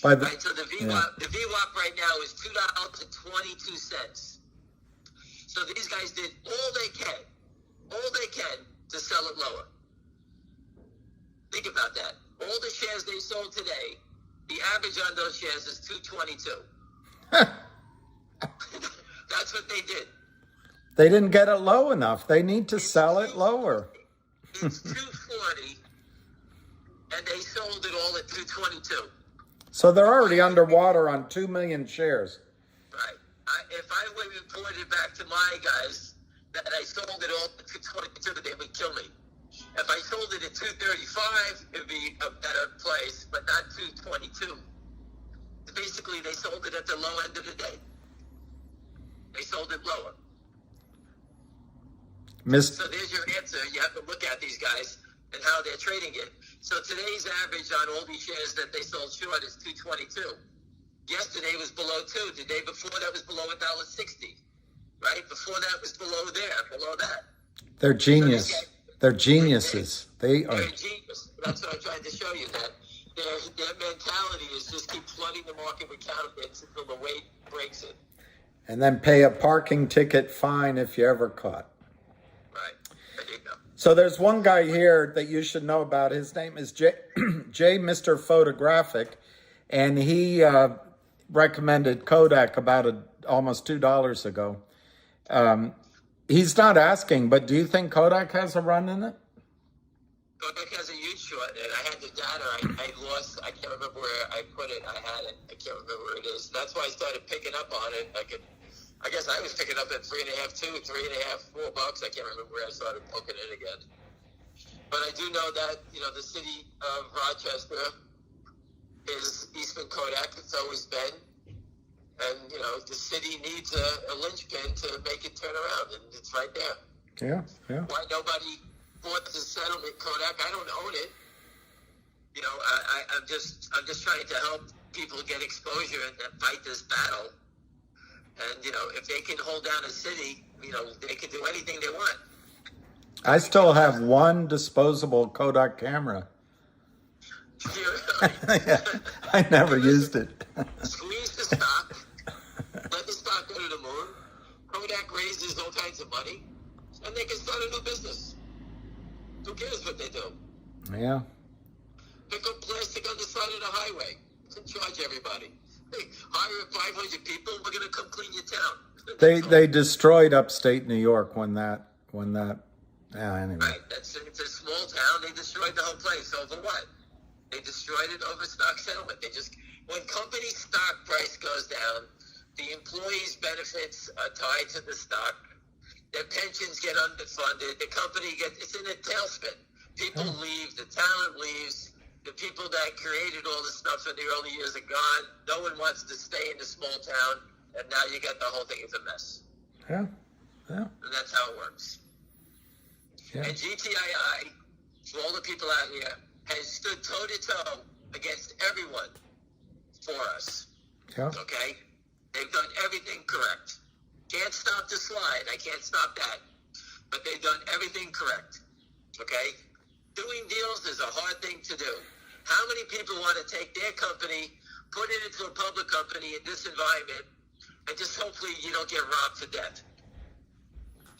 Right, so the VWAP right now is $2.22. So these guys did all they can to sell it lower. Think about that. All the shares they sold today, the average on those shares is 222. That's what they did. They didn't get it low enough. They need to sell it lower. It's 240, and they sold it all at 222. So they're already underwater on 2 million shares. Right. If I would have reported back to my guys that I sold it all at 222, they would kill me. If I sold it at 235, it would be a better place, but not 222. Basically, they sold it at the low end of the day. They sold it lower. So there's your answer. You have to look at these guys and how they're trading it. So today's average on all these shares that they sold short is 222. Yesterday was below 2. The day before that was below $1.60. Right? Before that was below that. They're genius. They're geniuses. They're genius. That's what I'm trying to show you, that their mentality is just keep flooding the market with counterfeits until the weight breaks it. And then pay a parking ticket fine if you're ever caught. Right. There you go. So there's one guy here that you should know about. His name is J Mr. Photographic, and he recommended Kodak about almost $2 ago. He's not asking, but do you think Kodak has a run in it? Kodak has a huge short in it. I had the data. I lost. I can't remember where I put it. I had it. I can't remember where it is. That's why I started picking up on it. I guess I was picking up at $3.5, $4. I can't remember where I started poking it again. But I do know that the city of Rochester is Eastman Kodak. It's always been. And, the city needs a linchpin to make it turn around, and it's right there. Yeah. Why nobody bought the settlement Kodak? I don't own it. I'm just trying to help people get exposure and fight this battle. And, if they can hold down a city, they can do anything they want. I still have one disposable Kodak camera. Yeah, I never used it. Squeeze the stock. Let the stock go to the moon. Kodak raises all kinds of money, and they can start a new business. Who cares what they do? Yeah. Pick up plastic on the side of the highway and charge everybody. Hey, hire 500 people. We're going to come clean your town. They destroyed upstate New York when that. Yeah. Anyway. Right. It's a small town. They destroyed the whole place. Over what? They destroyed it over stock settlement. When company stock price goes down, the employees' benefits are tied to the stock. Their pensions get underfunded. The company it's in a tailspin. People leave. The talent leaves. The people that created all this stuff in the early years are gone. No one wants to stay in the small town. And now you got the whole thing. It's a mess. Yeah. And that's how it works. Yeah. And GTII, for all the people out here, has stood toe-to-toe against everyone for us. Yeah. Okay? They've done everything correct. Can't stop the slide. I can't stop that. But they've done everything correct. Okay? Doing deals is a hard thing to do. How many people want to take their company, put it into a public company in this environment, and just hopefully you don't get robbed to death?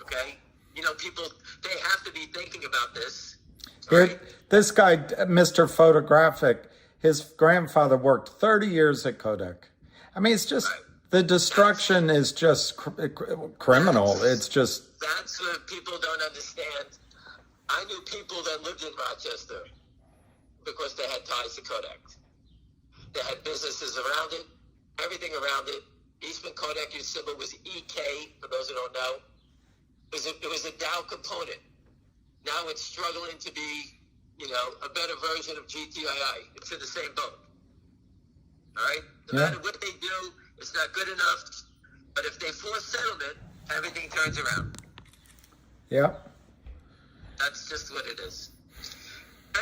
Okay? You know, people, they have to be thinking about this. Right? This guy, Mr. Photographic, his grandfather worked 30 years at Kodak. I mean, it's just, the destruction is just criminal. It's just... That's what people don't understand. I knew people that lived in Rochester because they had ties to Kodak. They had businesses around it, everything around it. Eastman Kodak, whose symbol was EK, for those who don't know. It was a Dow component. Now it's struggling to be, you know, a better version of GTII. It's in the same boat. All right? No matter what they do, it's not good enough. But if they force settlement, everything turns around. Yeah. That's just what it is.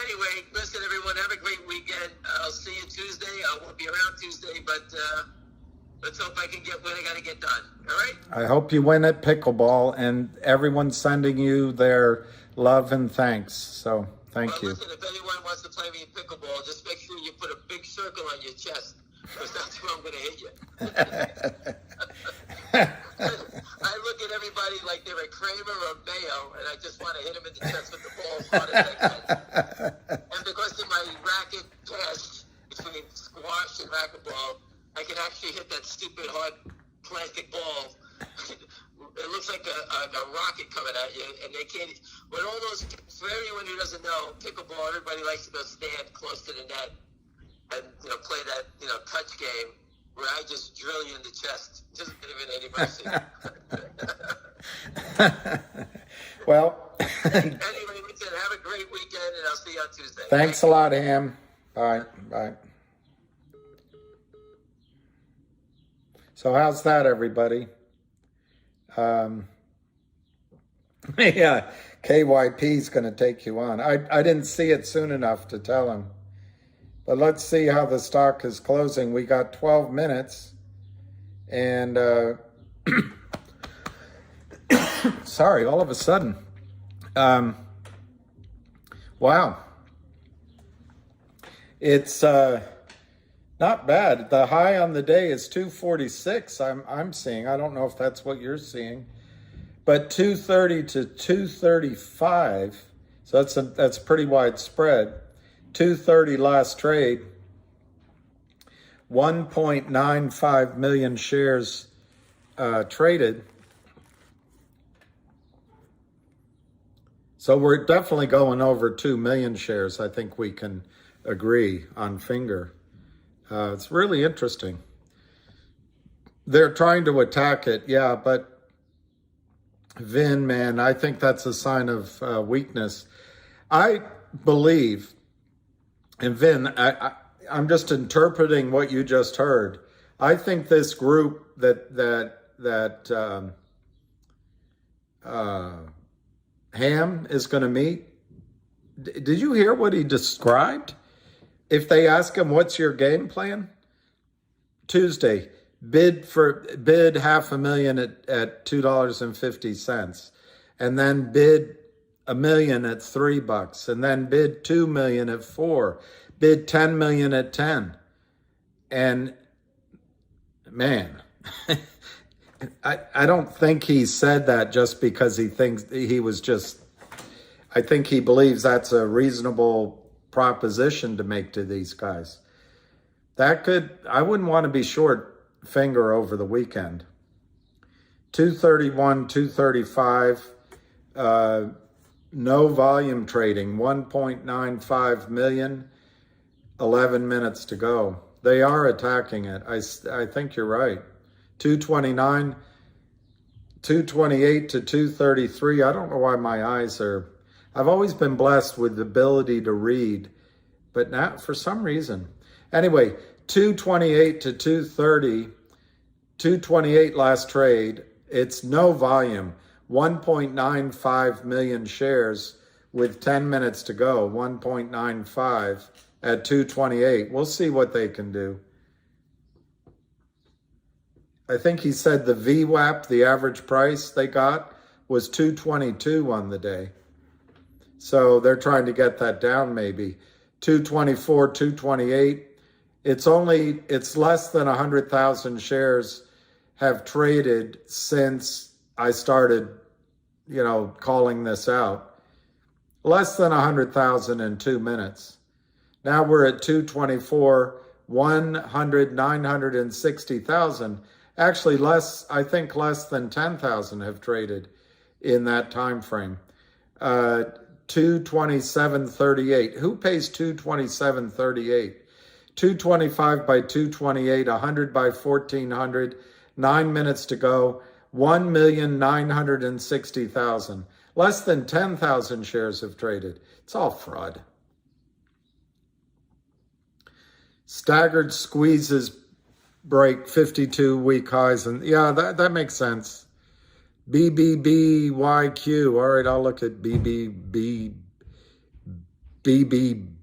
Anyway, listen, everyone, have a great weekend. I'll see you Tuesday. I won't be around Tuesday, but let's hope I can get what I got to get done. All right? I hope you win at pickleball, and everyone's sending you their love and thanks. So thank you. Listen, if anyone wants to play me in pickleball, just make sure you put a big circle on your chest, because that's where I'm going to hit you. I look at everybody like they're a Kramer or Mayo, and I just want to hit them in the chest with the ball as hard as I can. And because of my racket pass between squash and racquetball, I can actually hit that stupid hard plastic ball. It looks like a rocket coming at you, and they can't. When all those, for everyone who doesn't know, pickleball, everybody likes to go stand close to the net and play that touch game where I just drill you in the chest. Just give it any mercy. Well. Anyway, listen, have a great weekend, and I'll see you on Tuesday. Thanks a lot, Ham. Bye. Bye. So how's that, everybody? Yeah, KYP's going to take you on. I didn't see it soon enough to tell him. But let's see how the stock is closing. We got 12 minutes. And, sorry, all of a sudden. Wow. It's not bad. The high on the day is 246 I'm seeing. I don't know if that's what you're seeing. But 230 to 235, so that's pretty widespread. 230 last trade. 1.95 million shares traded. So we're definitely going over 2 million shares. I think we can agree on finger. It's really interesting. They're trying to attack it, yeah, but Vin, man, I think that's a sign of weakness. I believe, and Vin, I'm just interpreting what you just heard. I think this group that Ham is going to meet, did you hear what he described? If they ask him, what's your game plan? Tuesday, bid $500,000 at $2.50, and then bid $1 million at $3, and then bid $2 million at $4, bid $10 million at 10. And man, I don't think he said that just because he thinks he was just, I think he believes that's a reasonable proposition to make to these guys. I wouldn't want to be short finger over the weekend. 231, 235, no volume trading, 1.95 million, 11 minutes to go. They are attacking it. I think you're right. 229, 228 to 233. I don't know why my eyes are, I've always been blessed with the ability to read, but now for some reason. Anyway, 228 to 230, 228 last trade. It's no volume, 1.95 million shares with 10 minutes to go, 1.95 at 228. We'll see what they can do. I think he said the VWAP, the average price they got, was 222 on the day. So they're trying to get that down maybe. 224, 228. It's less than 100,000 shares have traded since I started, calling this out. Less than 100,000 in 2 minutes. Now we're at 224, 960,000. Actually, I think less than 10,000 have traded in that time frame. 227.38. Who pays 227.38? 225 by 228, 100 by 1400, 9 minutes to go, 1,960,000. Less than 10,000 shares have traded. It's all fraud. Staggered squeezes break 52-week highs. And yeah, that makes sense. BBBYQ. All right, I'll look at BBBYQ. Bing,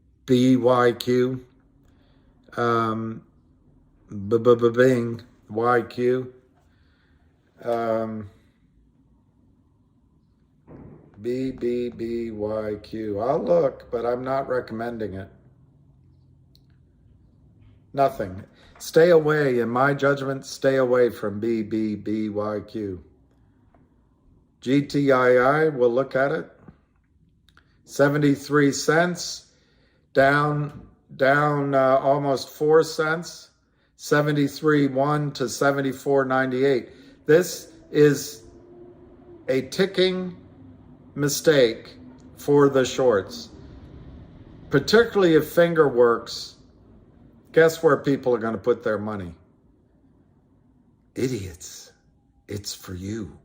YQ. BBBYQ. I'll look, but I'm not recommending it. Nothing. Stay away, in my judgment, stay away from BBBYQ. GTII, we'll look at it. 73 cents, down almost 4 cents. 73.1 to 74.98. This is a ticking mistake for the shorts, particularly if finger works. Guess where people are going to put their money? Idiots. It's for you.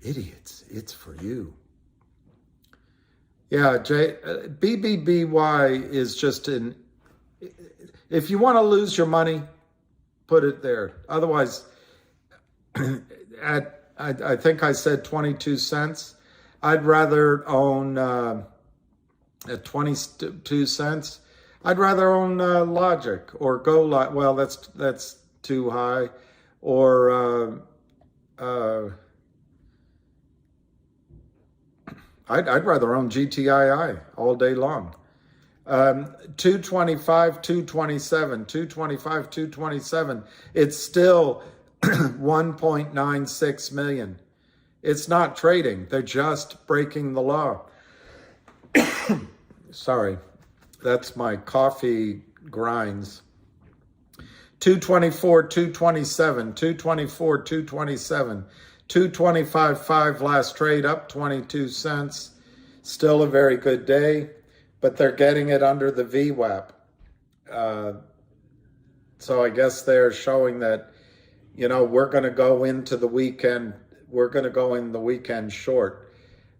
Idiots. It's for you. Yeah, BBBY is just if you want to lose your money, put it there. Otherwise, I think I said 22 cents. I'd rather own, at 22 cents, I'd rather own Logic or well, that's too high. Or I'd rather own GTII all day long. 225, 227, 225, 227. It's still 1.96 million. It's not trading. They're just breaking the law. Sorry, that's my coffee grinds. 224, 227, 224, 227, 225.5 last trade, up 22 cents. Still a very good day, but they're getting it under the VWAP. So I guess they're showing that, we're going to go into the weekend. We're going to go in the weekend short.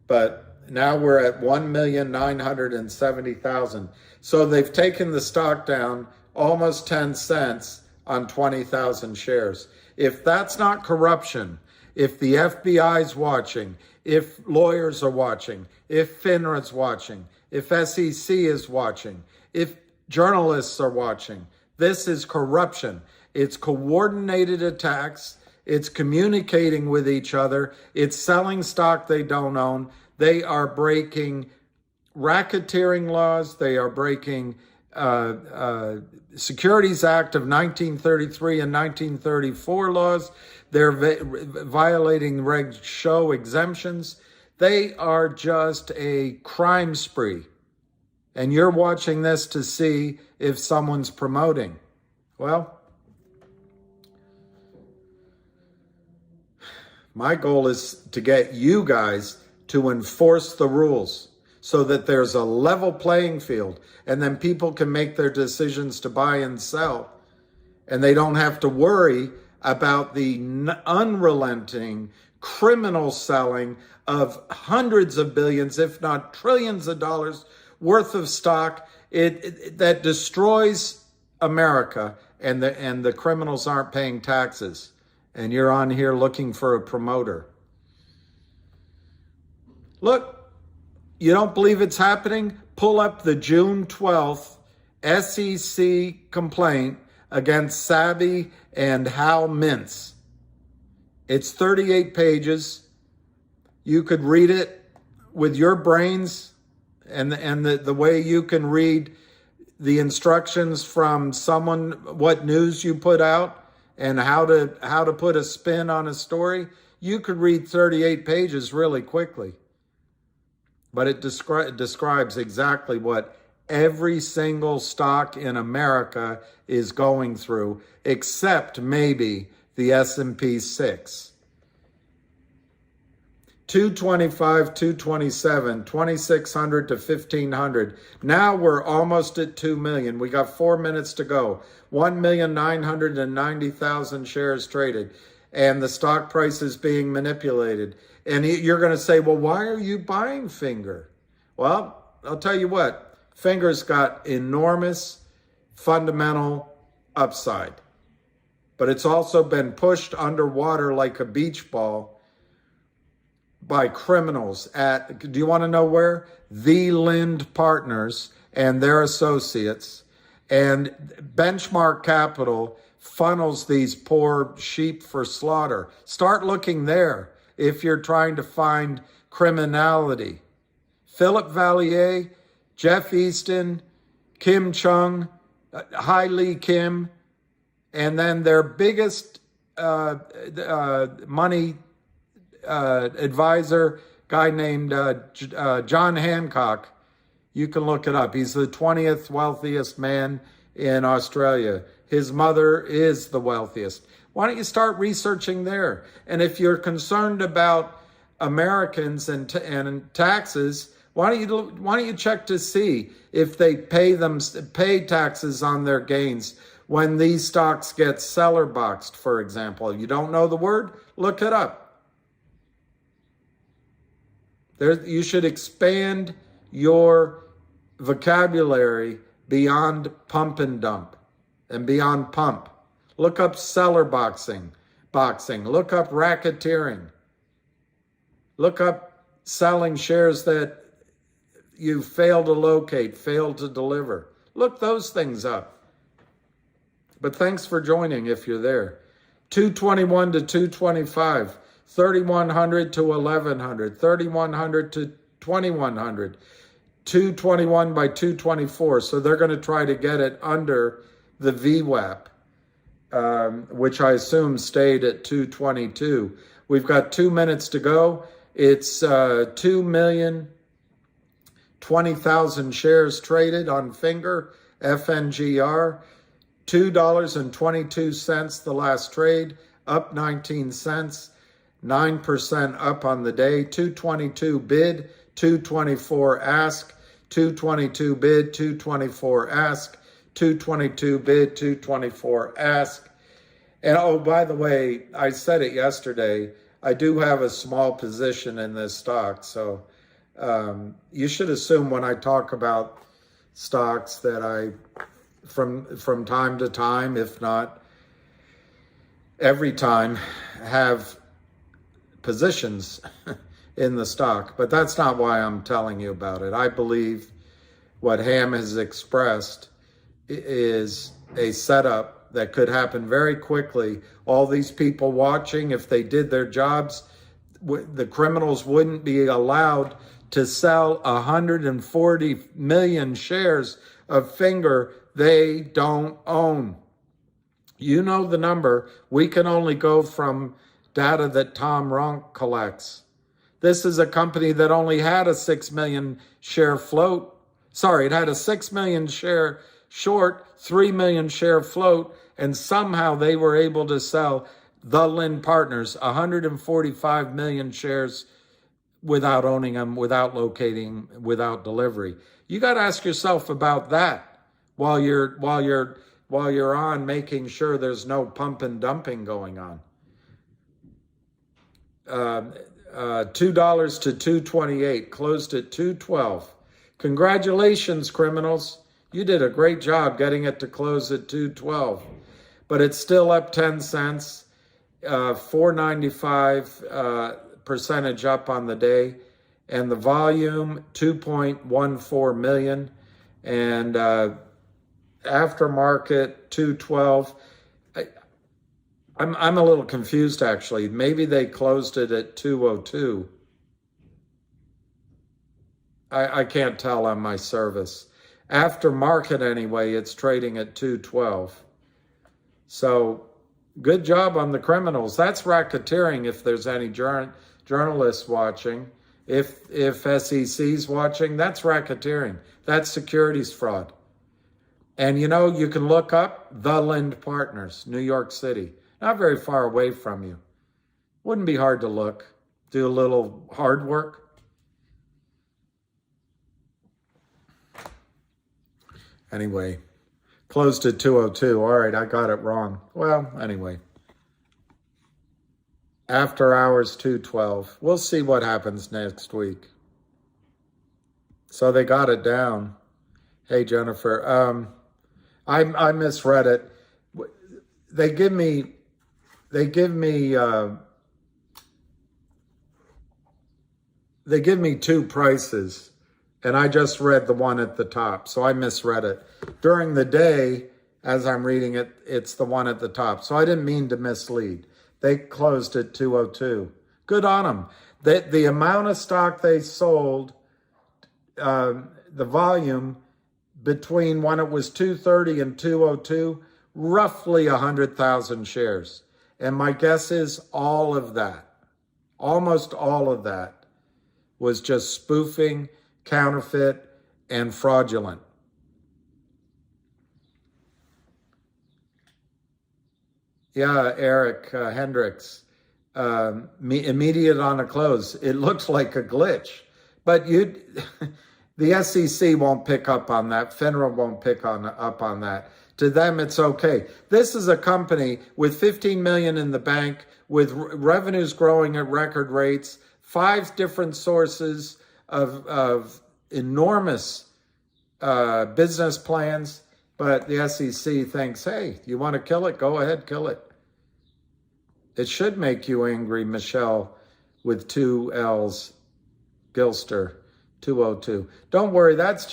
But now we're at 1,970,000. So they've taken the stock down almost 10 cents on 20,000 shares. If that's not corruption, if the FBI is watching, if lawyers are watching, if FINRA's watching, if SEC is watching, if journalists are watching, this is corruption. It's coordinated attacks. It's communicating with each other. It's selling stock they don't own. They are breaking racketeering laws. They are breaking Securities Act of 1933 and 1934 laws. They're violating Reg Show exemptions. They are just a crime spree. And you're watching this to see if someone's promoting. Well, my goal is to get you guys to enforce the rules so that there's a level playing field, and then people can make their decisions to buy and sell, and they don't have to worry about the unrelenting criminal selling of hundreds of billions, if not trillions of dollars worth of stock that destroys America, and the criminals aren't paying taxes. And you're on here looking for a promoter. Look, you don't believe it's happening? Pull up the June 12th SEC complaint against Savvy and Hal Mintz. It's 38 pages. You could read it with your brains and the way you can read the instructions from someone, what news you put out and how to put a spin on a story. You could read 38 pages really quickly. But it describes exactly what every single stock in America is going through, except maybe the S&P 6. 225, 227, 2,600 to 1,500. Now we're almost at 2 million. We got 4 minutes to go. 1,990,000 shares traded, and the stock price is being manipulated. And you're going to say, well, why are you buying Finger? Well, I'll tell you what, Finger's got enormous fundamental upside, but it's also been pushed underwater like a beach ball by criminals at, do you want to know where? The Lind Partners and their associates. And Benchmark Capital funnels these poor sheep for slaughter. Start looking there if you're trying to find criminality. Philip Valier, Jeff Easton, Kim Chung, Hai Lee Kim, and then their biggest money advisor, guy named John Hancock. You can look it up. He's the 20th wealthiest man in Australia. His mother is the wealthiest. Why don't you start researching there? And if you're concerned about Americans and taxes, why don't you check to see if they pay taxes on their gains when these stocks get seller boxed, for example. You don't know the word? Look it up. You should expand your vocabulary beyond pump and dump and beyond pump. Look up seller boxing. Look up racketeering. Look up selling shares that you fail to locate, fail to deliver. Look those things up. But thanks for joining if you're there. 221 to 225. 3,100 to 1,100, 3,100 to 2,100, 221 by 224. So they're going to try to get it under the VWAP, which I assume stayed at 222. We've got 2 minutes to go. It's 2,020,000 shares traded on Finger, FNGR, $2.22 the last trade, up 19 cents. 9% up on the day, 222 bid, 224 ask, 222 bid, 224 ask, 222 bid, 224 ask. And oh, by the way, I said it yesterday, I do have a small position in this stock. So you should assume when I talk about stocks that I, from time to time, if not every time, have positions in the stock, but that's not why I'm telling you about it. I believe what Ham has expressed is a setup that could happen very quickly. All these people watching, if they did their jobs, the criminals wouldn't be allowed to sell 140 million shares of Finger they don't own. You know the number. We can only go from data that Tom Ronk collects. This is a company that only had a 6 million share float. Sorry, it had a 6 million share short, 3 million share float, and somehow they were able to sell the Lind Partners 145 million shares without owning them, without locating, without delivery. You got to ask yourself about that while you're on making sure there's no pump and dumping going on. $2 to 228, closed at 212. Congratulations, criminals. You did a great job getting it to close at 212. But it's still up 10 cents, 495 percentage up on the day. And the volume, 2.14 million. And aftermarket 212. I'm a little confused actually. Maybe they closed it at 202. I can't tell on my service. Aftermarket anyway, it's trading at 212. So good job on the criminals. That's racketeering if there's any journalists watching. If SEC's watching, that's racketeering. That's securities fraud. And you know, you can look up the Lind Partners, New York City. Not very far away from you. Wouldn't be hard to look. Do a little hard work. Anyway, closed at 202. All right, I got it wrong. Well, anyway. After hours 212. We'll see what happens next week. So they got it down. Hey, Jennifer. I misread it. They give me two prices, and I just read the one at the top, so I misread it. During the day, as I'm reading it, it's the one at the top. So I didn't mean to mislead. They closed at 202. Good on them. The amount of stock they sold, the volume between when it was 230 and 202, roughly 100,000 shares. And my guess is all of that, almost all of that, was just spoofing, counterfeit, and fraudulent. Yeah, Eric Hendricks, immediate on a close. It looks like a glitch, but the SEC won't pick up on that. FINRA won't pick up on that. To them, it's okay. This is a company with 15 million in the bank, with revenues growing at record rates, 5 different sources of enormous business plans. But the SEC thinks, hey, you want to kill it? Go ahead, kill it. It should make you angry, Michelle, with 2 L's, Gilster, 202. Don't worry, let's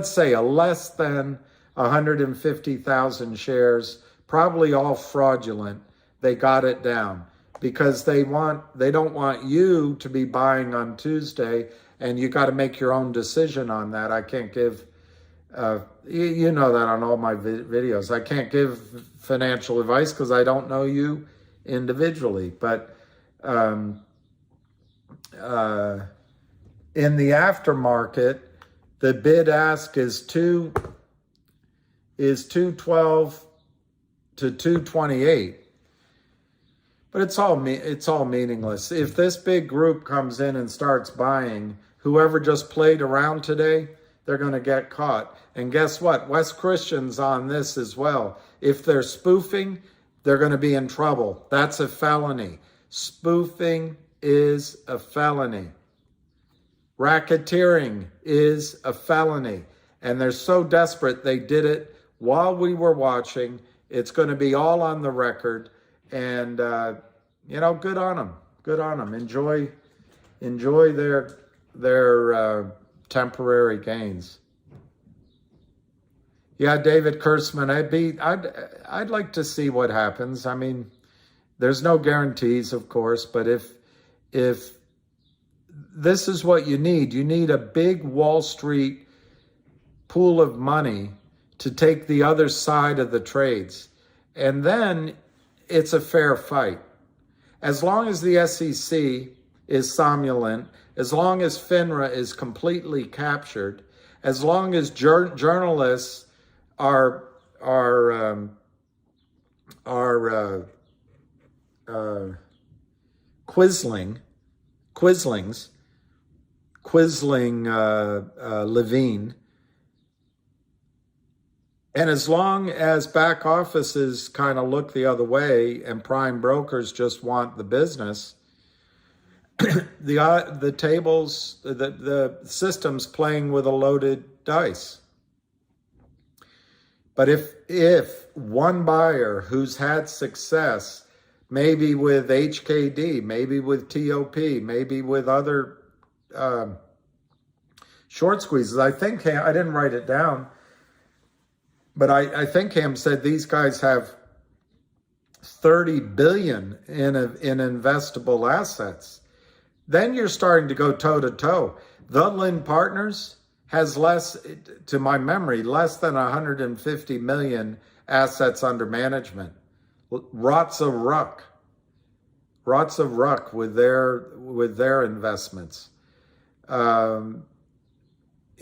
say a less than 150,000 shares, probably all fraudulent. They got it down because they don't want you to be buying on Tuesday, and you got to make your own decision on that. I can't give, you know that on all my videos, I can't give financial advice because I don't know you individually. But in the aftermarket, the bid ask is 212 to 228. But it's all meaningless. If this big group comes in and starts buying, whoever just played around today, they're going to get caught. And guess what? West Christian's on this as well. If they're spoofing, they're going to be in trouble. That's a felony. Spoofing is a felony. Racketeering is a felony. And they're so desperate they did it while we were watching. It's going to be all on the record. And, you know, good on them. Good on them. Enjoy their temporary gains. Yeah, David Kurtzman, I'd like to see what happens. I mean, there's no guarantees, of course, but if this is what you need a big Wall Street pool of money to take the other side of the trades. And then it's a fair fight. As long as the SEC is somnolent, as long as FINRA is completely captured, as long as journalists are quizzling Levine, and as long as back offices kind of look the other way and prime brokers just want the business, the tables, the system's playing with a loaded dice. But if one buyer who's had success, maybe with HKD, maybe with TOP, maybe with other short squeezes. I think I didn't write it down, but I think Ham said these guys have 30 billion in investable assets. Then you're starting to go toe to toe. The Lynn Partners has less, to my memory, less than 150 million assets under management. Rots of ruck with their investments. You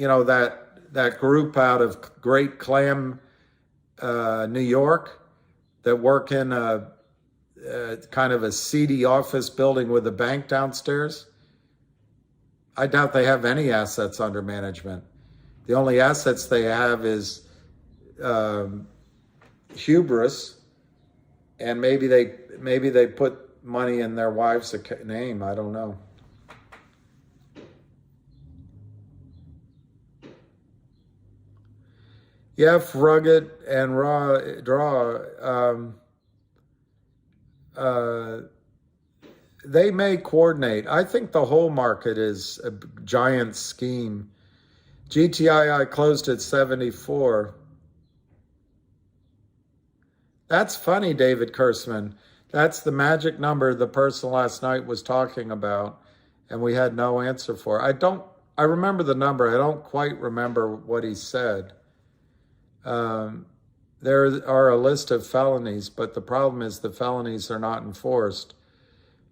know, that group out of Great Clam, New York, that work in a kind of a seedy office building with a bank downstairs. I doubt they have any assets under management. The only assets they have is hubris, and maybe they put money in their wife's name. I don't know. F. Rugged and Draw. They may coordinate. I think the whole market is a giant scheme. GTII closed at 74. That's funny, David Kursman. That's the magic number the person last night was talking about, and we had no answer for. I remember the number. I don't quite remember what he said. There are a list of felonies, but the problem is the felonies are not enforced.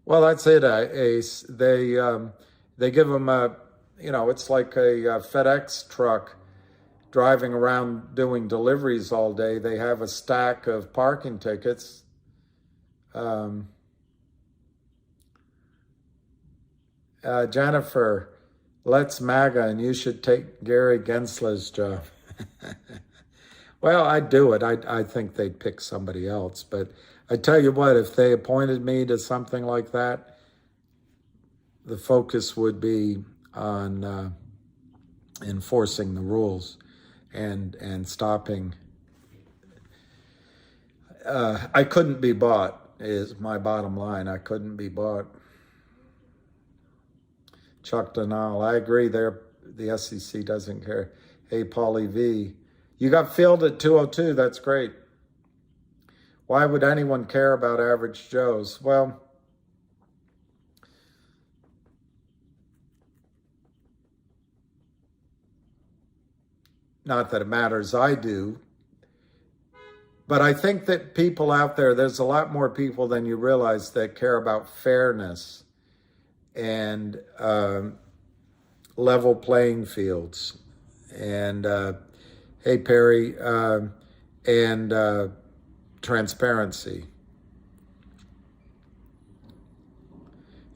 Well, that's it, Ace. They give them it's like a FedEx truck driving around doing deliveries all day. They have a stack of parking tickets. Jennifer, let's MAGA, and you should take Gary Gensler's job. Well, I'd do it. I think they'd pick somebody else. But I tell you what, if they appointed me to something like that, the focus would be on enforcing the rules and stopping. I couldn't be bought, is my bottom line. I couldn't be bought. Chuck Donal, I agree there. The SEC doesn't care. Hey, Paulie V, you got filled at 202. That's great. Why would anyone care about average Joes? Well, not that it matters, I do. But I think that people out there, there's a lot more people than you realize that care about fairness and level playing fields. And hey, Perry, and transparency.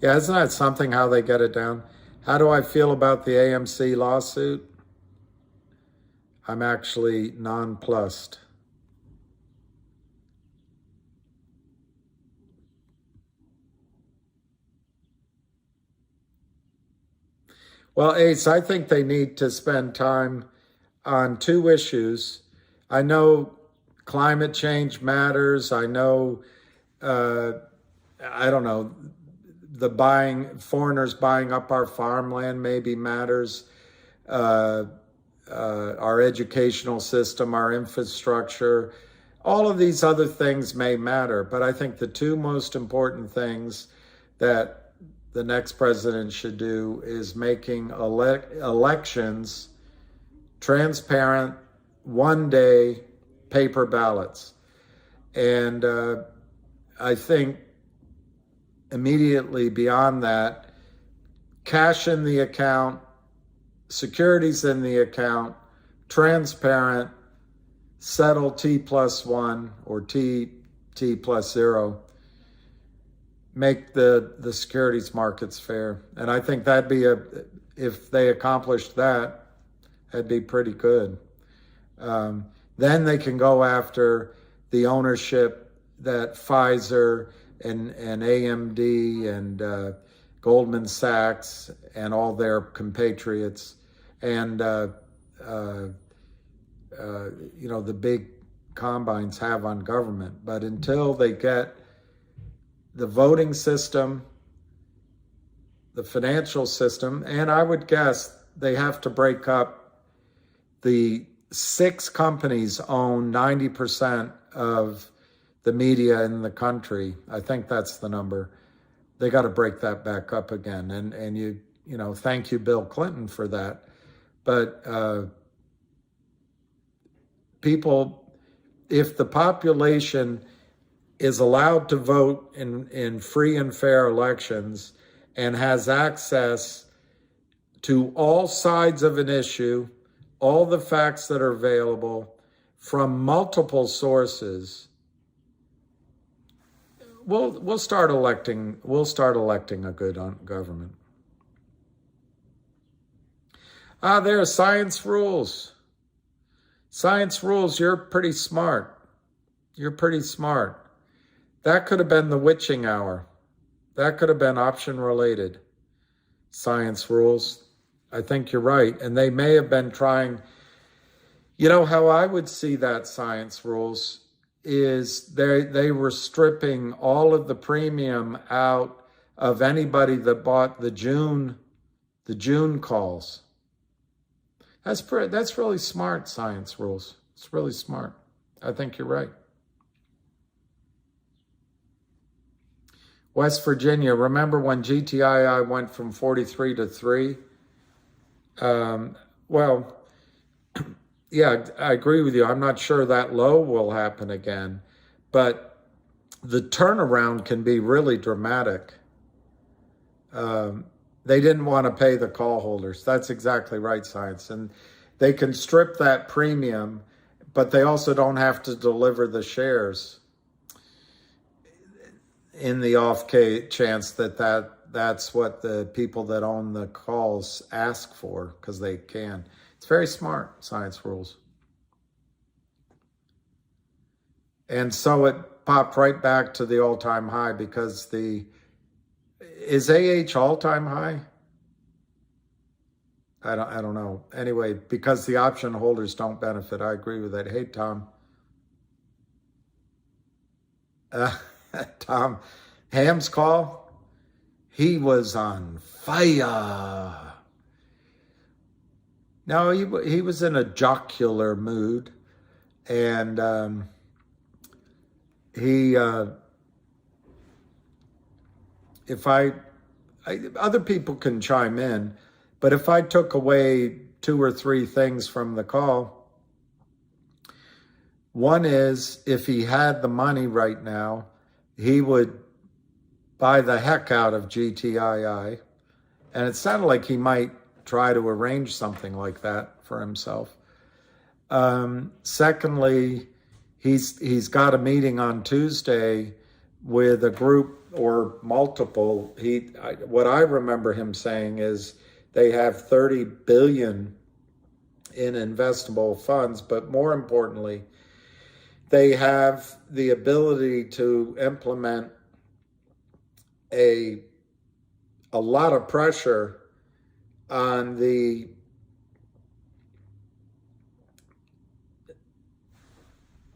Yeah, isn't that something how they get it down? How do I feel about the AMC lawsuit? I'm actually nonplussed. Well, Ace, I think they need to spend time on two issues. I know climate change matters. I know, I don't know, foreigners buying up our farmland maybe matters. Our educational system, our infrastructure, all of these other things may matter. But I think the two most important things that the next president should do is making elections transparent, one-day paper ballots. And I think immediately beyond that, cash in the account, securities in the account, transparent, settle T+1 or T+0, make the securities markets fair. And I think that'd be if they accomplished that, that'd be pretty good. Then they can go after the ownership that Pfizer and AMD and Goldman Sachs and all their compatriots and the big combines have on government. But until they get the voting system, the financial system, and I would guess they have to break up. The 6 companies own 90% of the media in the country. I think that's the number. They got to break that back up again. And you know, thank you, Bill Clinton, for that. But people, if the population is allowed to vote in free and fair elections and has access to all sides of an issue, all the facts that are available from multiple sources, we'll start electing a good government. There are science rules. Science rules, you're pretty smart. You're pretty smart. That could have been the witching hour. That could have been option related. Science rules. I think you're right. And they may have been trying, you know, how I would see that science rules is they were stripping all of the premium out of anybody that bought the June calls. That's really smart, science rules. It's really smart. I think you're right. West Virginia, remember when GTII went from 43 to 3? Well, yeah, I agree with you. I'm not sure that low will happen again, but the turnaround can be really dramatic. They didn't want to pay the call holders. That's exactly right, science. And they can strip that premium, but they also don't have to deliver the shares in the off chance that's what the people that own the calls ask for, because they can. It's very smart, science rules. And so it popped right back to the all-time high because is AH all-time high? I don't know. Anyway, because the option holders don't benefit. I agree with that. Hey, Tom. Tom, Ham's call, he was on fire. No, he was in a jocular mood, and other people can chime in, but if I took away 2 or 3 things from the call, one is if he had the money right now, he would buy the heck out of GTII. And it sounded like he might try to arrange something like that for himself. Secondly, he's got a meeting on Tuesday with a group or multiple. What I remember him saying is they have 30 billion in investable funds, but more importantly, they have the ability to implement a lot of pressure on the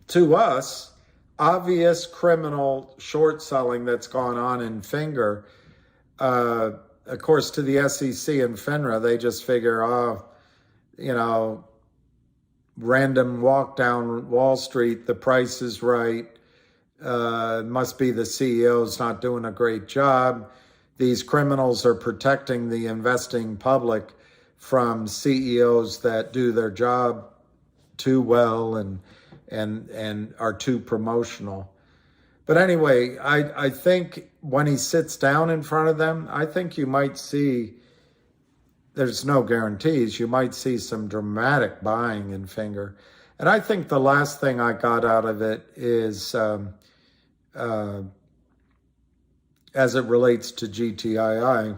to us obvious criminal short selling that's gone on in Finger. Of course, to the SEC and FINRA, they just figure, random walk down Wall Street, the price is right. Must be the CEO's not doing a great job. These criminals are protecting the investing public from CEOs that do their job too well and are too promotional. But anyway, I think when he sits down in front of them, I think you might see, there's no guarantees, you might see some dramatic buying in Finger. And I think the last thing I got out of it is, as it relates to GTII,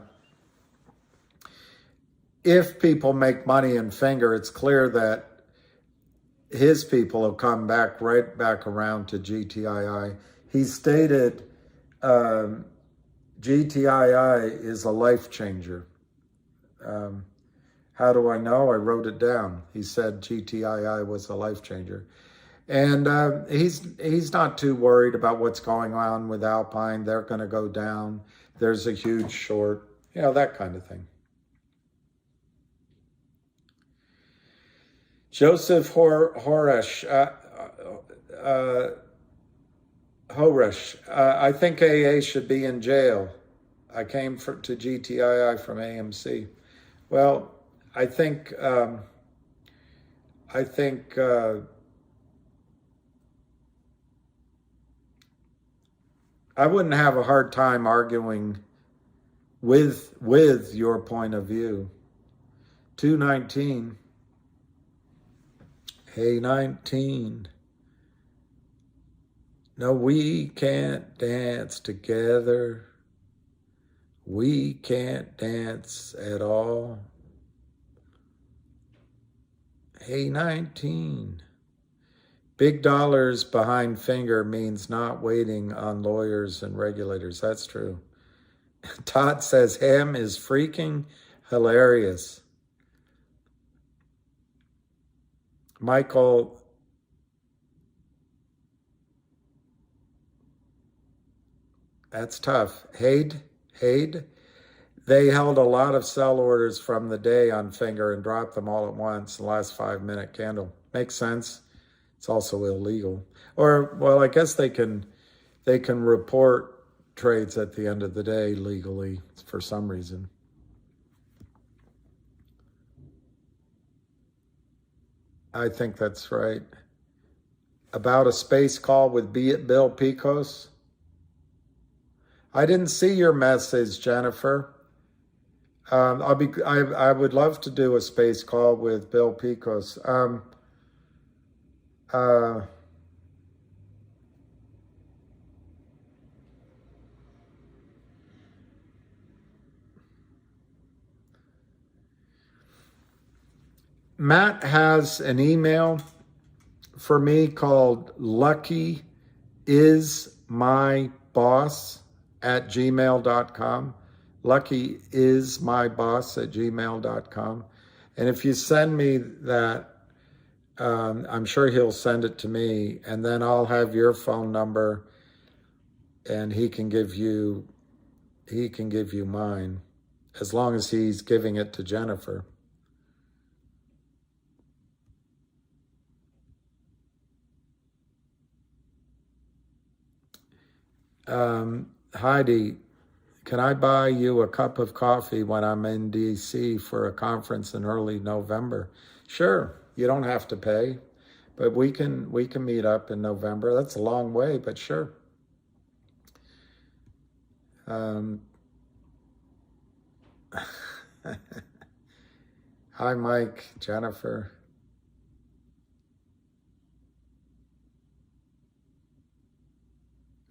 if people make money in Finger, it's clear that his people have come right back around to GTII. He stated GTII is a life changer. How do I know? I wrote it down. He said GTII was a life changer. And he's not too worried about what's going on with Alpine. They're going to go down. There's a huge short, that kind of thing. Joseph Horesh, I think AA should be in jail. I came to GTII from AMC. Well, I think I wouldn't have a hard time arguing with your point of view. 219. Hey, 19. No, we can't dance together. We can't dance at all. Hey, 19. Big dollars behind finger means not waiting on lawyers and regulators. That's true. Todd says ham is freaking hilarious. Michael, that's tough. Hade, they held a lot of sell orders from the day on finger and dropped them all at once in the last 5-minute candle. Makes sense. It's also illegal. Or, well, I guess they can report trades at the end of the day legally for some reason. I think that's right. About a space call with Bill Picos. I didn't see your message, Jennifer. I would love to do a space call with Bill Picos. Matt has an email for me called luckyismyboss@gmail.com. luckyismyboss@gmail.com. And if you send me that, I'm sure he'll send it to me, and then I'll have your phone number, and he can give you mine, as long as he's giving it to Jennifer. Heidi, can I buy you a cup of coffee when I'm in DC for a conference in early November? Sure, you don't have to pay, but we can meet up in November. That's a long way, but sure. Hi, Mike, Jennifer.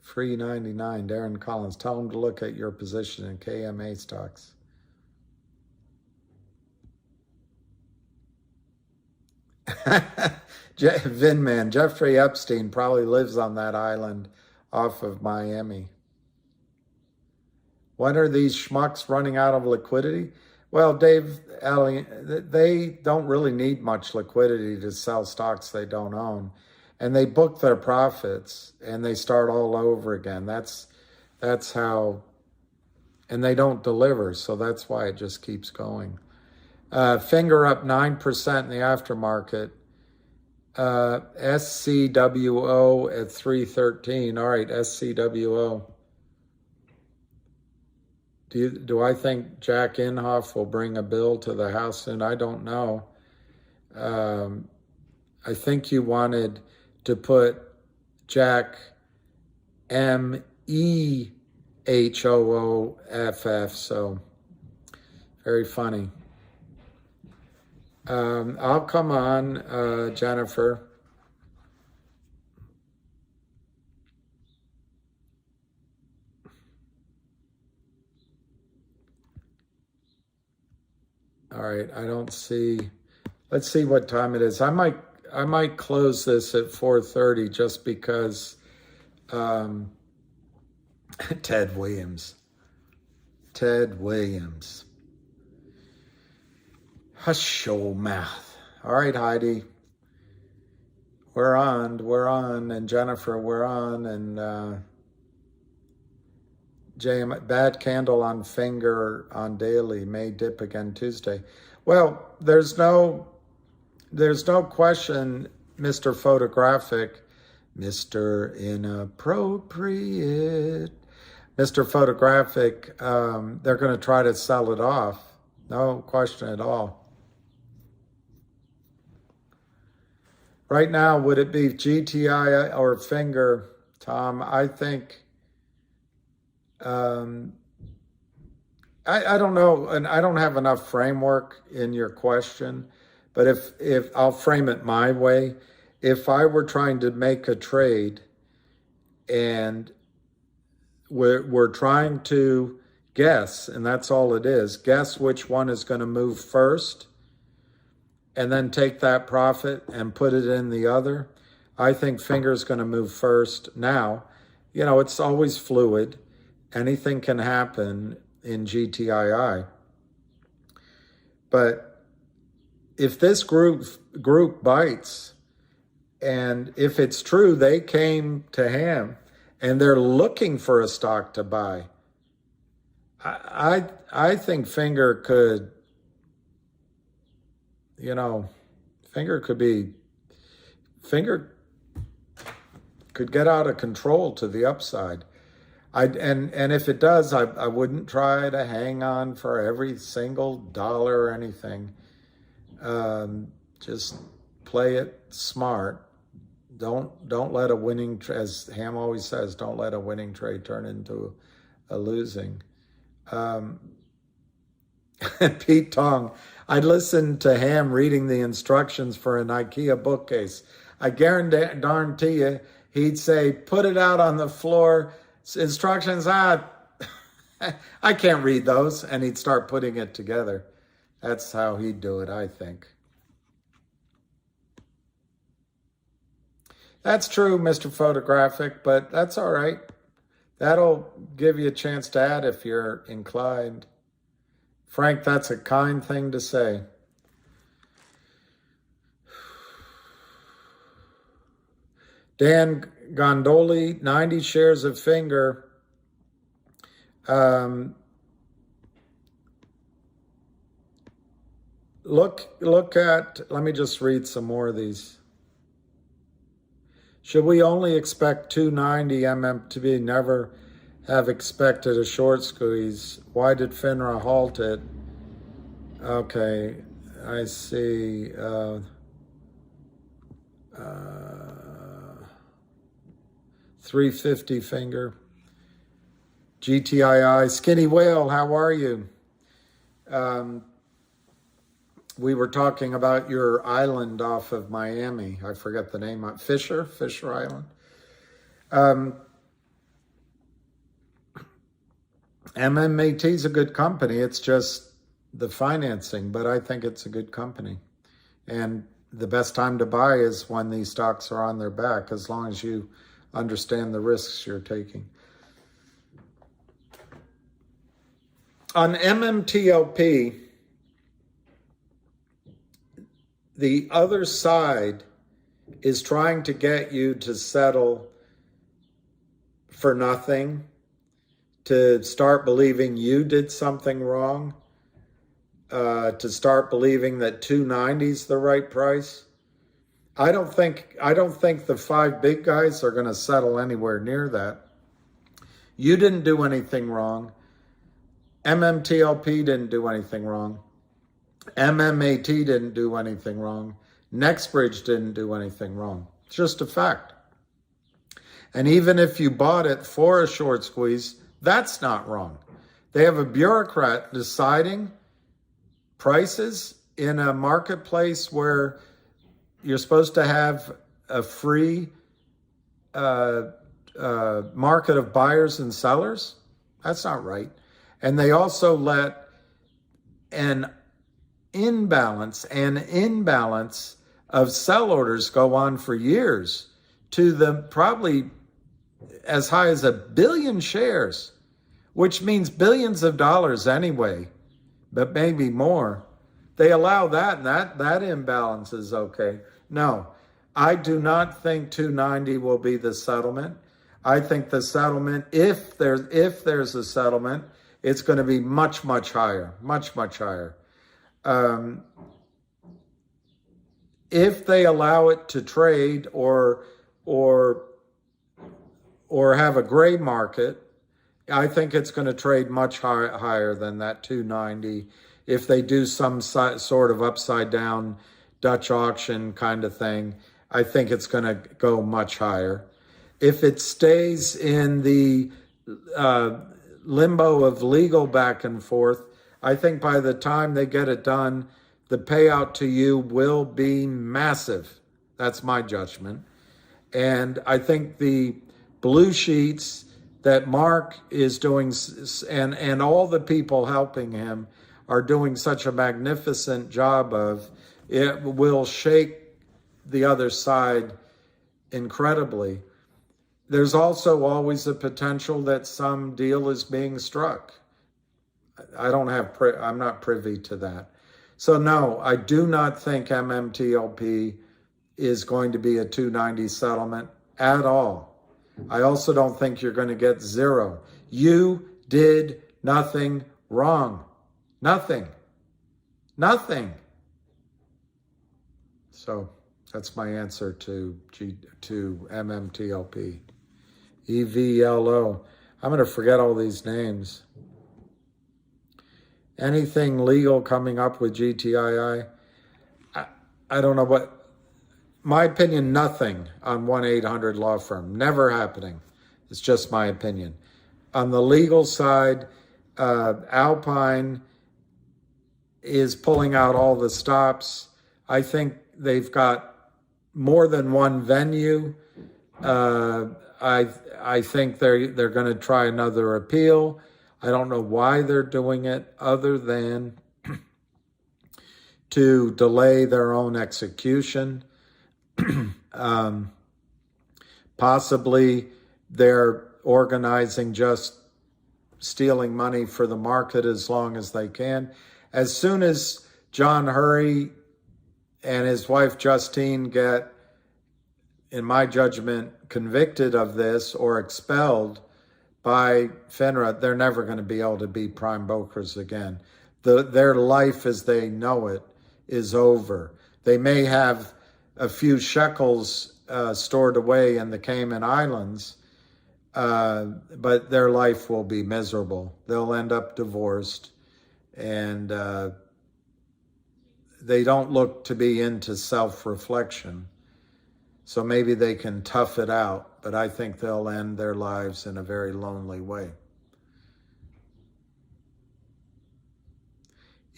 Free 99, Darren Collins. Tell him to look at your position in KMA stocks. Vinman, Jeffrey Epstein probably lives on that island off of Miami. When are these schmucks running out of liquidity? Well, Dave, they don't really need much liquidity to sell stocks they don't own. And they book their profits and they start all over again. That's how, and they don't deliver. So that's why it just keeps going. Finger up 9% in the aftermarket. SCWO at 313. All right, SCWO. Do I think Jack Inhofe will bring a bill to the House soon? I don't know. I think you wanted to put Jack MEHOOFF, so very funny. I'll come on, Jennifer. All right, I don't see. Let's see what time it is. I might close this at 4:30 just because Ted Williams. Hush your mouth. All right, Heidi. We're on, and Jennifer, we're on, and JM, bad candle on finger on daily, may dip again Tuesday. Well, there's no there's no question, Mr. Photographic, Mr. Inappropriate, Mr. Photographic, they're going to try to sell it off. No question at all. Right now, would it be GTII or Finger, Tom? I think, I don't know, and I don't have enough framework in your question, but if I'll frame it my way, if I were trying to make a trade and we're trying to guess, and that's all it is, guess which one is going to move first, and then take that profit and put it in the other. I think Finger's going to move first. Now, it's always fluid. Anything can happen in GTII. But if this group bites, and if it's true they came to him and they're looking for a stock to buy, I think Finger could, Finger could get out of control to the upside. And if it does, I wouldn't try to hang on for every single dollar or anything. Just play it smart. Don't let a winning, as Ham always says, don't let a winning trade turn into a losing. Pete Tong, I listened to Ham reading the instructions for an IKEA bookcase. I guarantee you, he'd say, put it out on the floor. Instructions, I can't read those. And he'd start putting it together. That's how he'd do it, I think. That's true, Mr. Photographic, but that's all right. That'll give you a chance to add if you're inclined. Frank, that's a kind thing to say. Dan Gondoli, 90 shares of Finger. Look at, let me just read some more of these. Should we only expect 290 MMTLP, never have expected a short squeeze? Why did FINRA halt it? Okay, I see. 350 Finger. GTII. Skinny Whale, how are you? We were talking about your island off of Miami. I forget the name. Fisher Island. MMAT is a good company. It's just the financing, but I think it's a good company. And the best time to buy is when these stocks are on their back, as long as you understand the risks you're taking. On MMTLP, the other side is trying to get you to settle for nothing, to start believing you did something wrong, to start believing that 290 is the right price. I don't think the five big guys are going to settle anywhere near that. You didn't do anything wrong. MMTLP didn't do anything wrong. MMAT didn't do anything wrong. Nextbridge didn't do anything wrong. It's just a fact. And even if you bought it for a short squeeze, that's not wrong. They have a bureaucrat deciding prices in a marketplace where you're supposed to have a free market of buyers and sellers. That's not right. And they also let an imbalance of sell orders go on for years to the probably as high as 1 billion shares, which means billions of dollars anyway, but maybe more. They allow that, and that imbalance is okay. No, I do not think 290 will be the settlement. I think the settlement, if there's a settlement, it's going to be much, much higher, much, much higher. if they allow it to trade or have a gray market, I think it's going to trade much higher than that 290. If they do some sort of upside down Dutch auction kind of thing, I think it's going to go much higher. If it stays in the limbo of legal back and forth, I think by the time they get it done, the payout to you will be massive. That's my judgment. And I think the blue sheets that Mark is doing, and all the people helping him are doing such a magnificent job of, it will shake the other side incredibly. There's also always a potential that some deal is being struck. I'm not privy to that. So no, I do not think MMTLP is going to be a 290 settlement at all. I also don't think you're going to get zero. You did nothing wrong. Nothing. Nothing. So that's my answer to MMTLP. EVLO. I'm going to forget all these names. Anything legal coming up with GTII? I don't know what. My opinion, nothing on 1-800 law firm. Never happening. It's just my opinion. On the legal side, Alpine is pulling out all the stops. I think they've got more than one venue. I think they're going to try another appeal. I don't know why they're doing it other than to delay their own execution. Possibly they're organizing just stealing money for the market as long as they can. As soon as John Hurry and his wife Justine get, in my judgment, convicted of this or expelled by FINRA, they're never going to be able to be prime brokers again. Their life as they know it is over. They may have a few shekels stored away in the Cayman Islands, but their life will be miserable. They'll end up divorced, and they don't look to be into self-reflection. So maybe they can tough it out, but I think they'll end their lives in a very lonely way.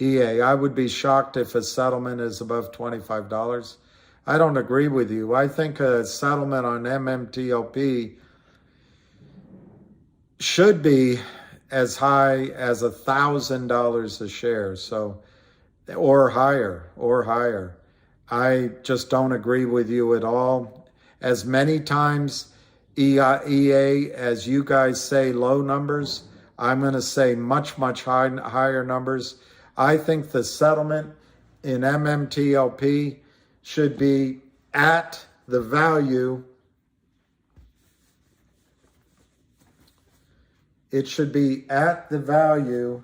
EA, I would be shocked if a settlement is above $25. I don't agree with you. I think a settlement on MMTLP should be as high as $1,000 a share, so, or higher. I just don't agree with you at all. As many times, EA, as you guys say low numbers, I'm going to say much higher numbers. I think the settlement in MMTLP should be at the value. It should be at the value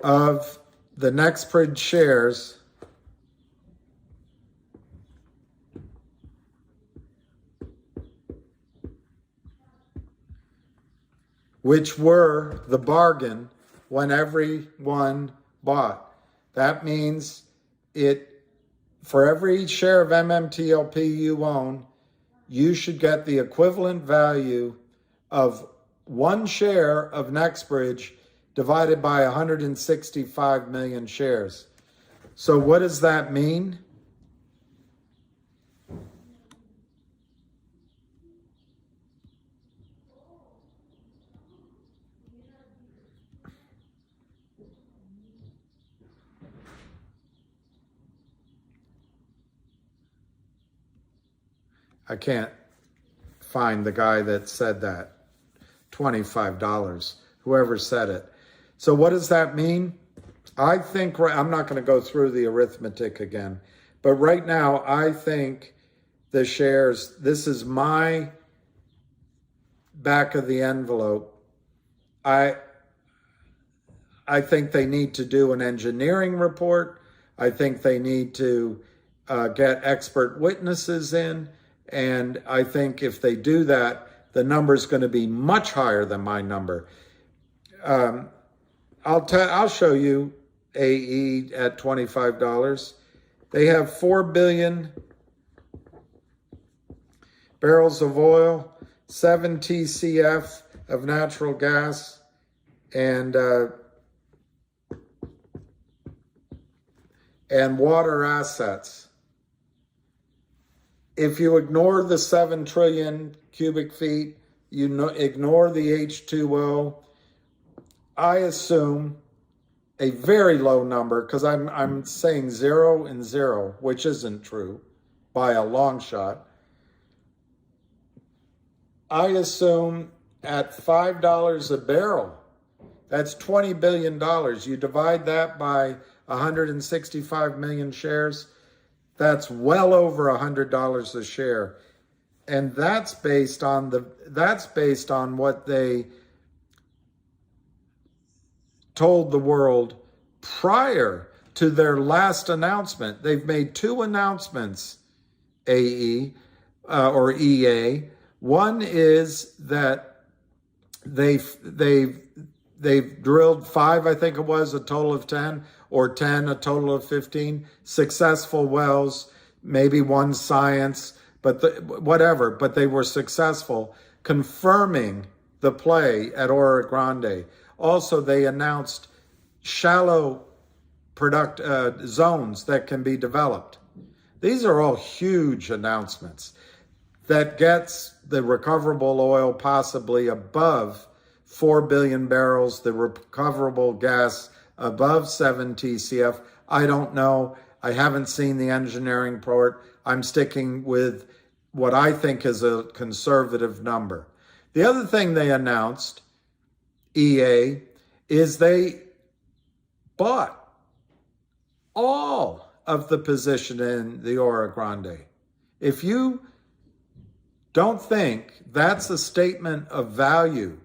of the Nexbridge shares which were the bargain when everyone bought. That means for every share of MMTLP you own, you should get the equivalent value of one share of Nexbridge divided by 165 million shares. So what does that mean? I can't find the guy that said that. $25, whoever said it. So what does that mean? I think, I'm not going to go through the arithmetic again, but right now I think the shares, this is my back of the envelope. I think they need to do an engineering report I think they need to get expert witnesses in. And I think if they do that, the number is going to be much higher than my number. I'll show you AE at $25. They have 4 billion barrels of oil, 7 TCF of natural gas, and water assets. If you ignore the 7 trillion cubic feet, ignore the H2O, I assume a very low number, because I'm saying 0 and 0, which isn't true by a long shot. I assume at $5 a barrel, that's $20 billion. You divide that by 165 million shares, that's well over $100 a share. And that's based on what they told the world prior to their last announcement. They've made 2 announcements, AE or EA. One is that they've drilled 5, I think it was, a total of 10, or 10, a total of 15 successful wells, maybe one science, but whatever. But they were successful, confirming the play at Oro Grande. Also, they announced shallow zones that can be developed. These are all huge announcements that gets the recoverable oil possibly above 4 billion barrels, the recoverable gas above 7 TCF. I don't know. I haven't seen the engineering report. I'm sticking with what I think is a conservative number. The other thing they announced, EA, is they bought all of the position in the Oro Grande. If you don't think that's a statement of value,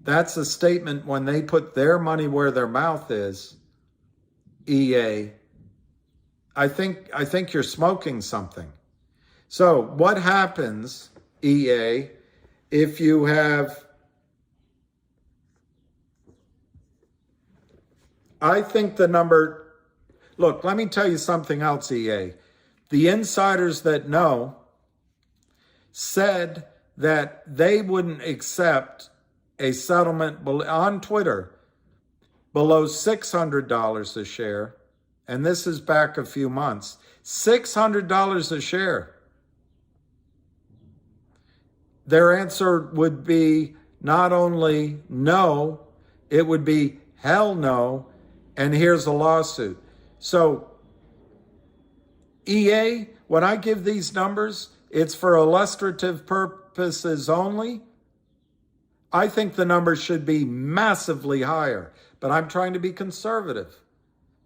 that's a statement when they put their money where their mouth is, EA, I think you're smoking something. So what happens, EA, if you have, I think the number, look, let me tell you something else, EA. The insiders that know said that they wouldn't accept a settlement on Twitter below $600 a share, and this is back a few months, $600 a share. Their answer would be not only no, it would be hell no, and here's a lawsuit. So EA, when I give these numbers, it's for illustrative purposes only. I think the numbers should be massively higher, but I'm trying to be conservative.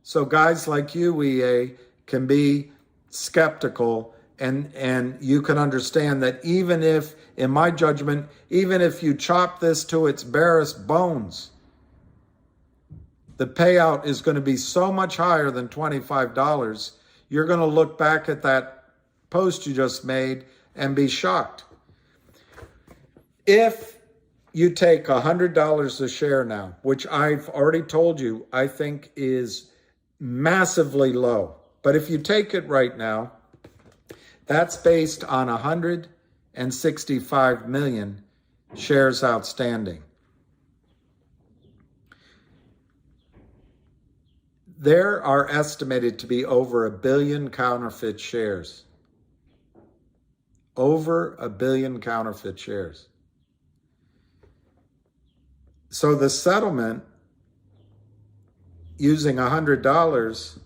So guys like you, EA, can be skeptical, and you can understand that even if, in my judgment, even if you chop this to its barest bones, the payout is going to be so much higher than $25. You're going to look back at that post you just made and be shocked. If you take $100 a share now, which I've already told you I think is massively low, but if you take it right now, that's based on 165 million shares outstanding. There are estimated to be over 1 billion counterfeit shares. Over 1 billion counterfeit shares. So the settlement using $100,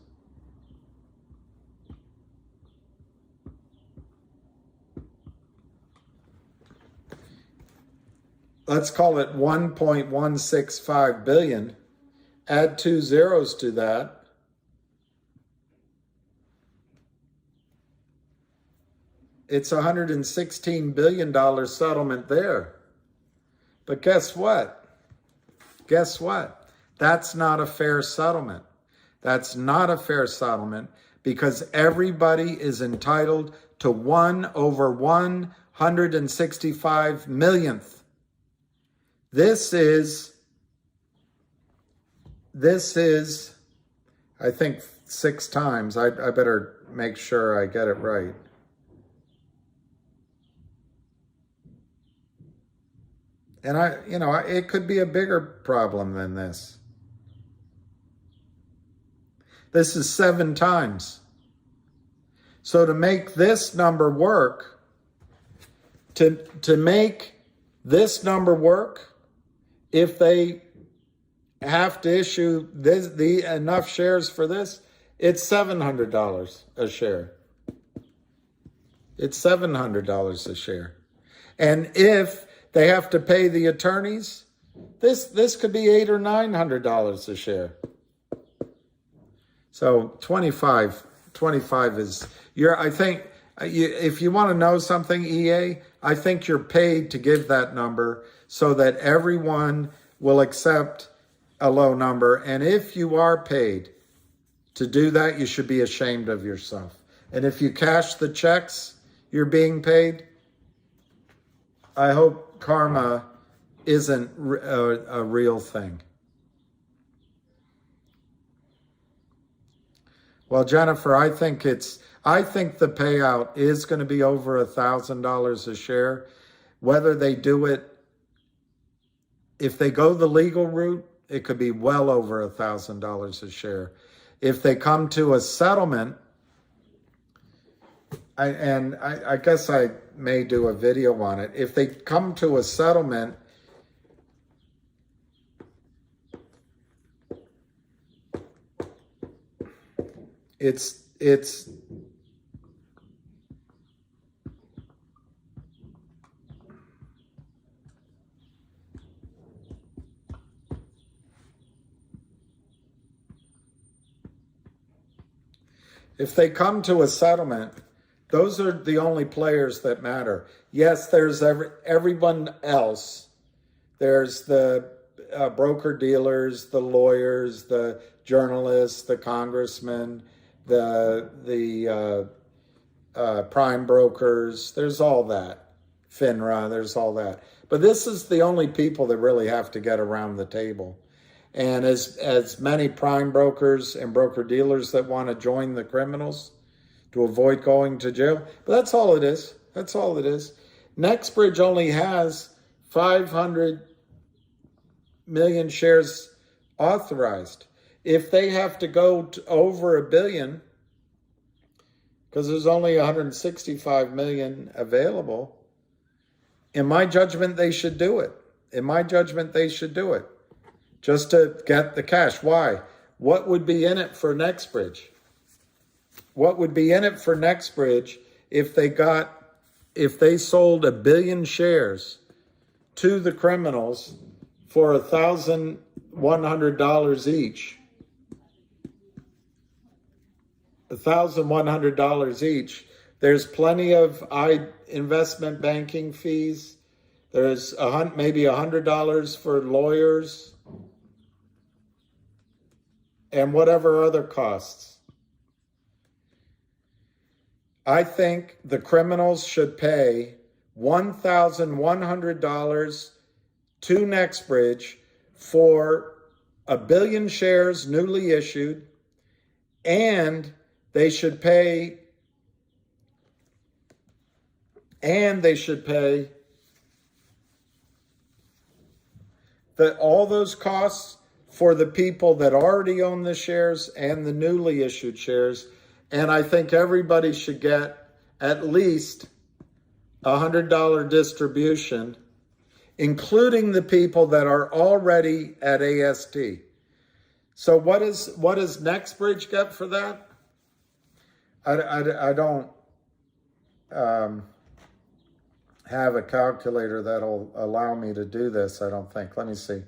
let's call it 1.165 billion. Add 2 zeros to that. It's $116 billion settlement there. But guess what? Guess what? That's not a fair settlement. That's not a fair settlement because everybody is entitled to 1/165 millionth. This is, I think, 6 times. I better make sure I get it right. And it could be a bigger problem than this. This is 7 times. So to make this number work, to make this number work, if they have to issue enough shares for this, it's $700 a share. It's $700 a share. And if they have to pay the attorneys, this could be $800 or $900 a share. So 25 is I think if you want to know something, EA, I think you're paid to give that number so that everyone will accept a low number. And if you are paid to do that, you should be ashamed of yourself. And if you cash the checks you're being paid, I hope karma isn't a real thing. Well, Jennifer, I think the payout is going to be over $1,000 a share. Whether they do it, if they go the legal route, it could be well over $1,000 a share. If they come to a settlement, I guess I may do a video on it. If they come to a settlement, it's if they come to a settlement, those are the only players that matter. Yes, there's everyone else. There's the broker dealers, the lawyers, the journalists, the congressmen, the prime brokers. There's all that. FINRA, there's all that. But this is the only people that really have to get around the table. And as many prime brokers and broker dealers that want to join the criminals to avoid going to jail, but that's all it is. That's all it is. Nextbridge only has 500 million shares authorized. If they have to go to over 1 billion, because there's only 165 million available, in my judgment, they should do it. In my judgment, they should do it. Just to get the cash. Why? What would be in it for Nextbridge? What would be in it for Nextbridge if they sold 1 billion shares to the criminals for $1,100 each? $1,100 each. There's plenty of investment banking fees. There's maybe $100 for lawyers and whatever other costs. I think the criminals should pay $1,100 to Nextbridge for 1 billion shares newly issued, and they should pay all those costs for the people that already own the shares and the newly issued shares. And I think everybody should get at least $100 distribution, including the people that are already at AST. So what does Nextbridge get for that? I don't have a calculator that'll allow me to do this, I don't think. Let me see.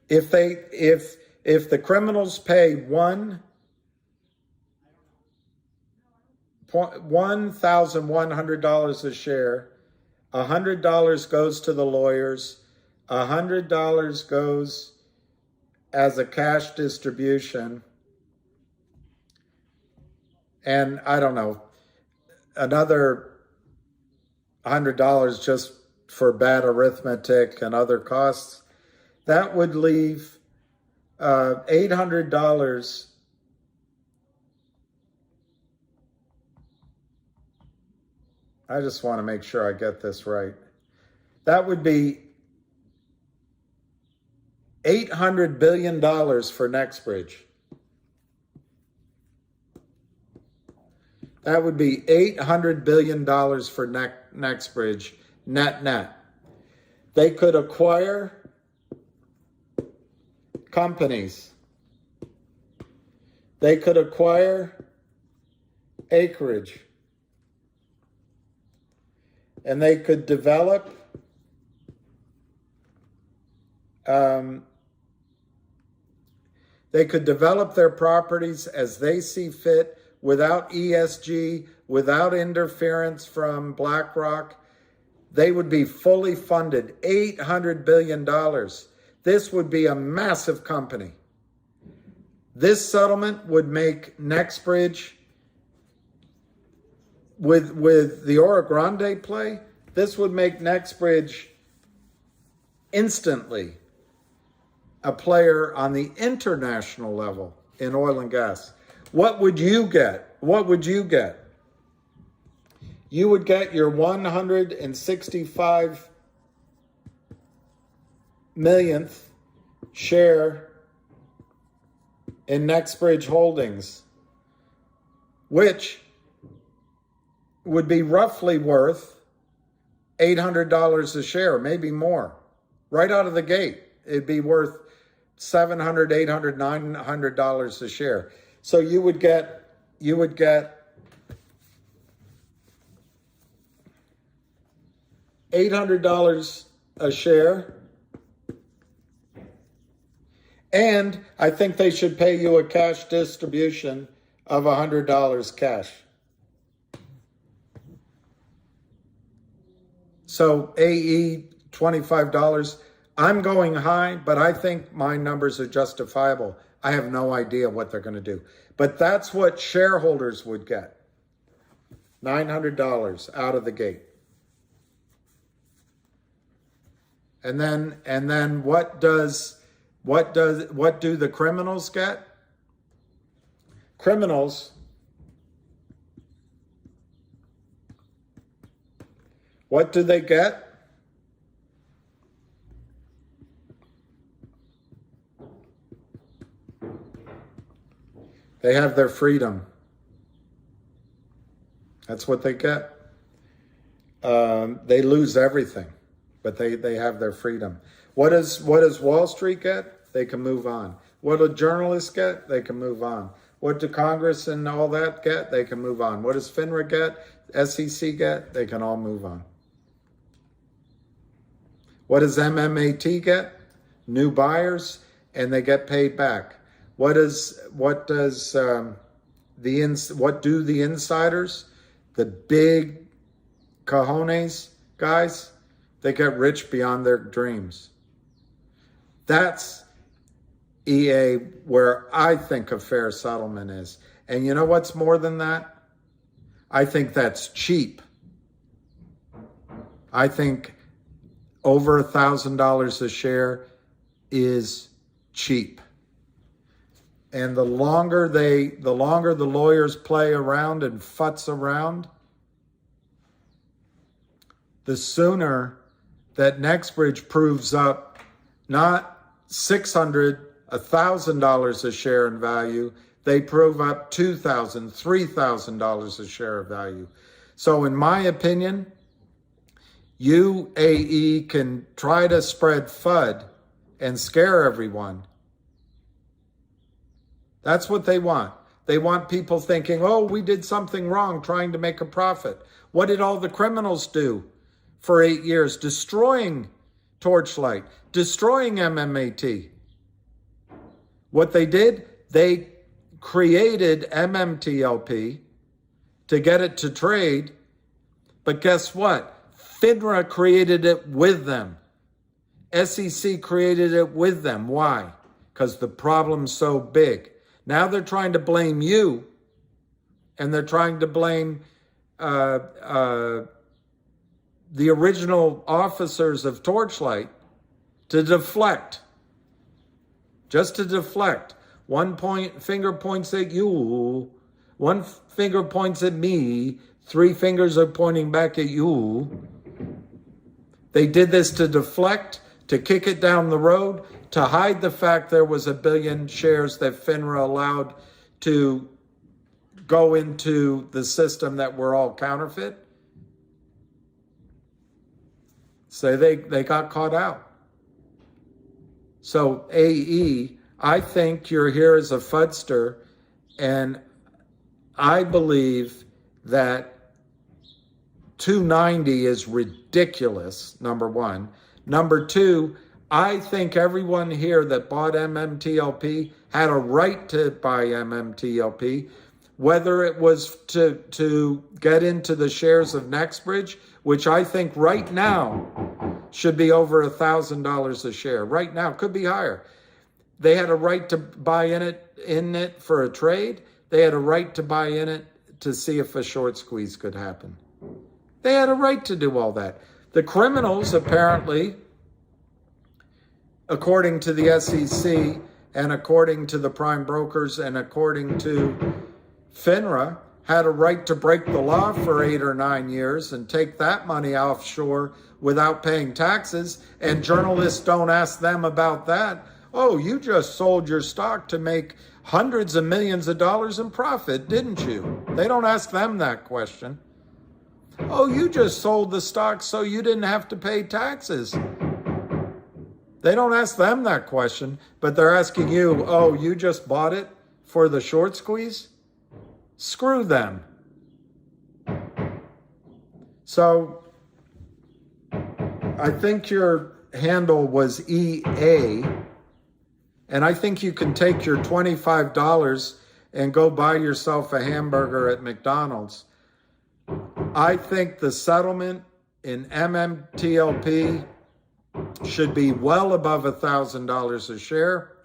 If the criminals pay $1,100 a share, $100 goes to the lawyers, $100 goes as a cash distribution, and I don't know, another $100 just for bad arithmetic and other costs, that would leave $800. I just want to make sure I get this right. That would be $800 billion for NextBridge. That would be $800 billion for NextBridge, net. They could acquire companies. They could acquire acreage. And they could develop their properties as they see fit, without ESG, without interference from BlackRock. They would be fully funded, $800 billion. This would be a massive company. This settlement would make NextBridge, with the Oro Grande play, this would make NextBridge instantly a player on the international level in oil and gas. What would you get? What would you get? You would get your 165 millionth share in NextBridge Holdings, which would be roughly worth $800 a share, maybe more. Right out of the gate, it'd be worth $700, $800, $900 a share. So you would get $800 a share, and I think they should pay you a cash distribution of $100 cash. So AE, $25. I'm going high, but I think my numbers are justifiable. I have no idea what they're going to do. But that's what shareholders would get. $900 out of the gate. And then what do the criminals get? Criminals, what do they get? They have their freedom. That's what they get. They lose everything, but they have their freedom. What does Wall Street get? They can move on. What do journalists get? They can move on. What do Congress and all that get? They can move on. What does FINRA get? SEC get? They can all move on. What does MMAT get? New buyers, and they get paid back. What do the insiders, the big cojones guys? They get rich beyond their dreams. That's EA where I think a fair settlement is. And you know what's more than that? I think that's cheap. I think over $1,000 a share is cheap. And the longer the lawyers play around and futz around, the sooner that NextBridge proves up not $600, $1,000 a share in value, they prove up $2,000, $3,000 a share of value. So in my opinion, UAE can try to spread FUD and scare everyone. That's what they want. They want people thinking, oh, we did something wrong trying to make a profit. What did all the criminals do for 8 years? Destroying Torchlight, destroying MMAT. What they did, they created MMTLP to get it to trade. But guess what? FINRA created it with them. SEC created it with them. Why? Because the problem's so big. Now they're trying to blame you, and they're trying to blame the original officers of Torchlight to deflect. Just to deflect. One finger points at you, one finger points at me, 3 fingers are pointing back at you. They did this to deflect, to kick it down the road, to hide the fact there was 1 billion shares that FINRA allowed to go into the system that were all counterfeit. So they got caught out. So AE, I think you're here as a fudster, and I believe that 290 is ridiculous, number one. Number two, I think everyone here that bought MMTLP had a right to buy MMTLP, whether it was to get into the shares of NextBridge, which I think right now should be over $1,000 a share. Right now, could be higher. They had a right to buy in it for a trade. They had a right to buy in it to see if a short squeeze could happen. They had a right to do all that. The criminals, apparently, according to the SEC and according to the prime brokers and according to FINRA, had a right to break the law for 8 or 9 years and take that money offshore without paying taxes. And journalists don't ask them about that. Oh, you just sold your stock to make hundreds of millions of dollars in profit, didn't you? They don't ask them that question. Oh, you just sold the stock so you didn't have to pay taxes. They don't ask them that question, but they're asking you, oh, you just bought it for the short squeeze? Screw them. So I think your handle was EA, and I think you can take your $25 and go buy yourself a hamburger at McDonald's. I think the settlement in MMTLP should be well above $1,000 a share.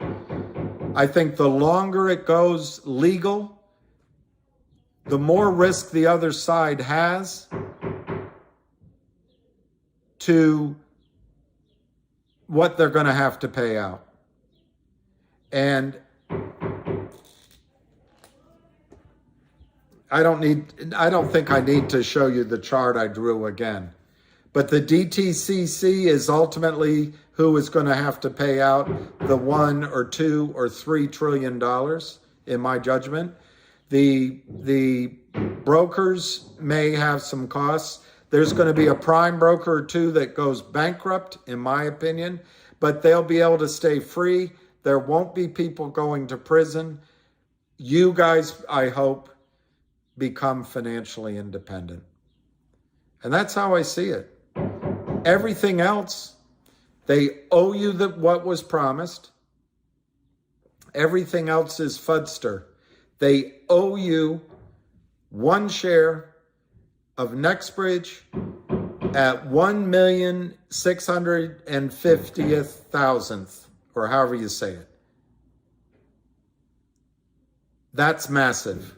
I think the longer it goes legal, the more risk the other side has to what they're going to have to pay out. And I don't think I need to show you the chart I drew again. But the DTCC is ultimately who is going to have to pay out the $1 or $2 or $3 trillion, in my judgment. The brokers may have some costs. There's going to be a prime broker or two that goes bankrupt, in my opinion, but they'll be able to stay free. There won't be people going to prison. You guys, I hope, become financially independent. And that's how I see it. Everything else, they owe you what was promised. Everything else is fudster. They owe you 1 share of NextBridge at 1,650,000th, or however you say it. That's massive.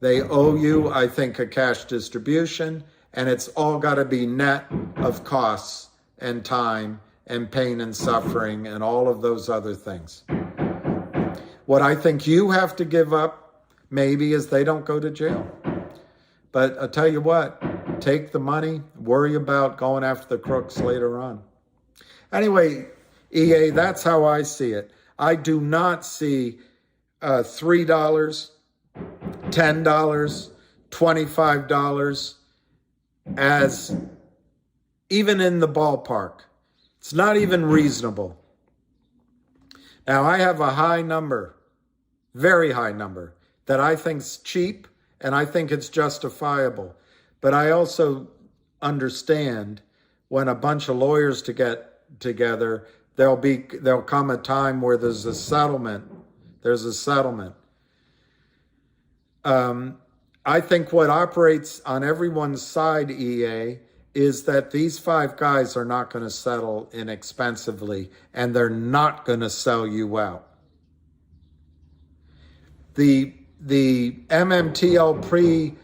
They owe you, I think, a cash distribution, and it's all got to be net of costs and time and pain and suffering and all of those other things. What I think you have to give up, maybe, is they don't go to jail. But I'll tell you what, take the money, worry about going after the crooks later on. Anyway, EA, that's how I see it. I do not see $3, $10, $25 as even in the ballpark. It's not even reasonable. Now, I have a high number, very high number, that I think's cheap, and I think it's justifiable. But I also understand when a bunch of lawyers to get together, there'll come a time where there's a settlement. There's a settlement. I think what operates on everyone's side, EA, is that these five guys are not going to settle inexpensively, and they're not going to sell you out. The MMTLP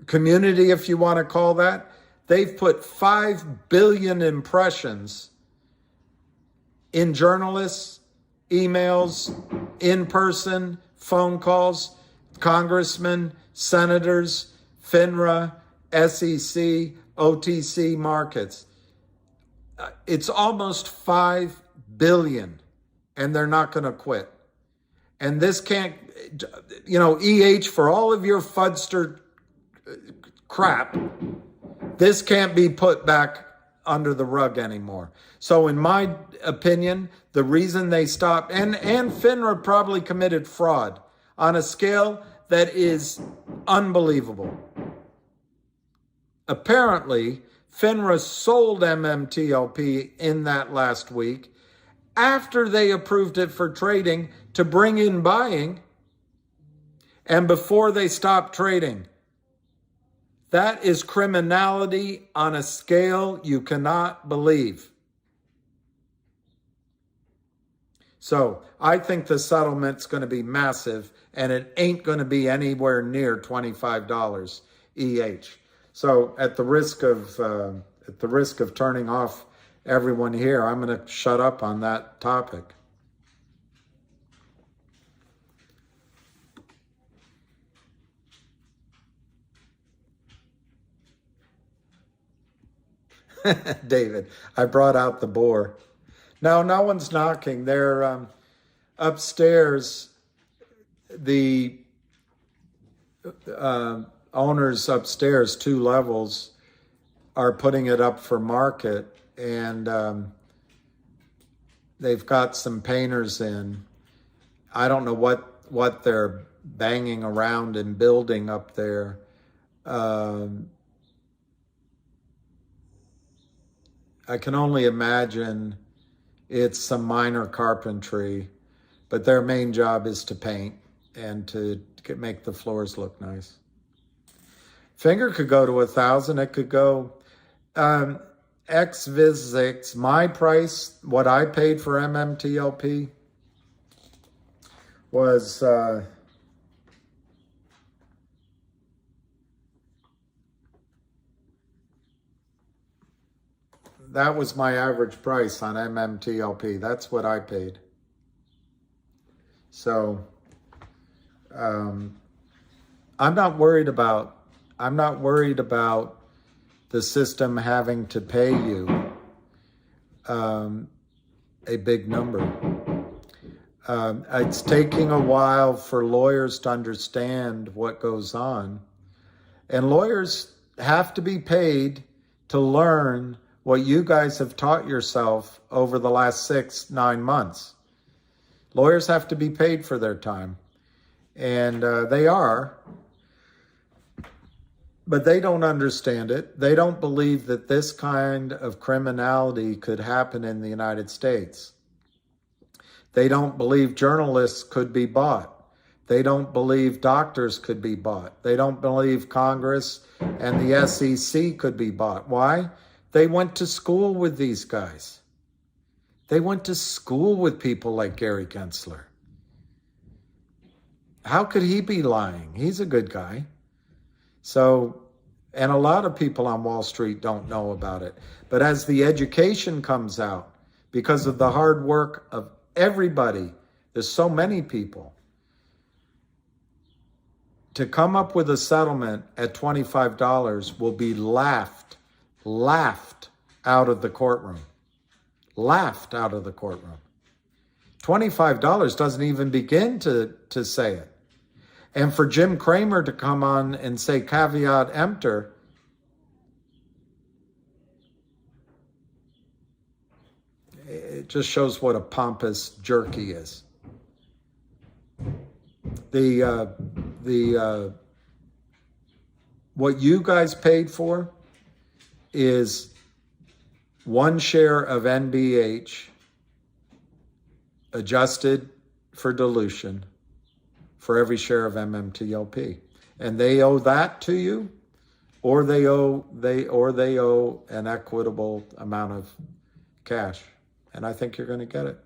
community, if you want to call that, they've put 5 billion impressions in journalists, emails, in person, phone calls, congressmen, senators, FINRA, SEC, OTC markets. It's almost 5 billion, and they're not going to quit. And this can't, EH, for all of your fudster crap, this can't be put back under the rug anymore. So in my opinion, the reason they stopped, and FINRA probably committed fraud on a scale that is unbelievable. Apparently, FINRA sold MMTLP in that last week after they approved it for trading to bring in buying, and before they stopped trading. That is criminality on a scale you cannot believe. So I think the settlement's going to be massive, and it ain't going to be anywhere near $25 EH. So at the risk of turning off everyone here, I'm going to shut up on that topic. David, I brought out the boar. No one's knocking. They're upstairs. The owners upstairs, 2 levels, are putting it up for market, and they've got some painters in. I don't know what they're banging around and building up there. I can only imagine it's some minor carpentry, but their main job is to paint and to make the floors look nice. Finger could go to 1,000. It could go X-Visix. My price, what I paid for MMTLP was that was my average price on MMTLP. That's what I paid. So I'm not worried about the system having to pay you a big number. It's taking a while for lawyers to understand what goes on, and lawyers have to be paid to learn what you guys have taught yourself over the last 6-9 months. Lawyers have to be paid for their time, and they are, but they don't understand it. They don't believe that this kind of criminality could happen in the United States. They don't believe journalists could be bought. They don't believe doctors could be bought. They don't believe Congress and the SEC could be bought. Why? They went to school with these guys. They went to school with people like Gary Gensler. How could he be lying? He's a good guy. So, and a lot of people on Wall Street don't know about it. But as the education comes out, because of the hard work of everybody, there's so many people, to come up with a settlement at $25 will be laughed out of the courtroom. Laughed out of the courtroom. $25 doesn't even begin to say it. And for Jim Cramer to come on and say caveat emptor, it just shows what a pompous jerk he is. What you guys paid for is 1 share of NBH adjusted for dilution for every share of MMTLP. And they owe that to you? or they owe an equitable amount of cash. And I think you're going to get it.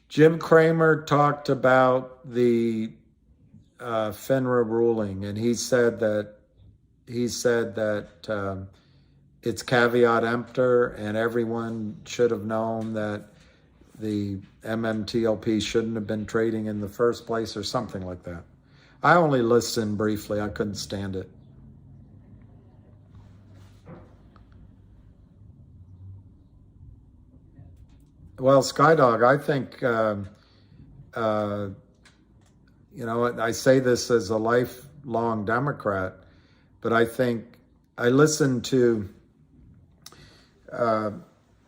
Jim Cramer talked about the FINRA ruling, and he said that it's caveat emptor, and everyone should have known that the MMTLP shouldn't have been trading in the first place, or something like that. I only listened briefly. I couldn't stand it. Well, Skydog, I think, I say this as a lifelong Democrat, but I think I listened to,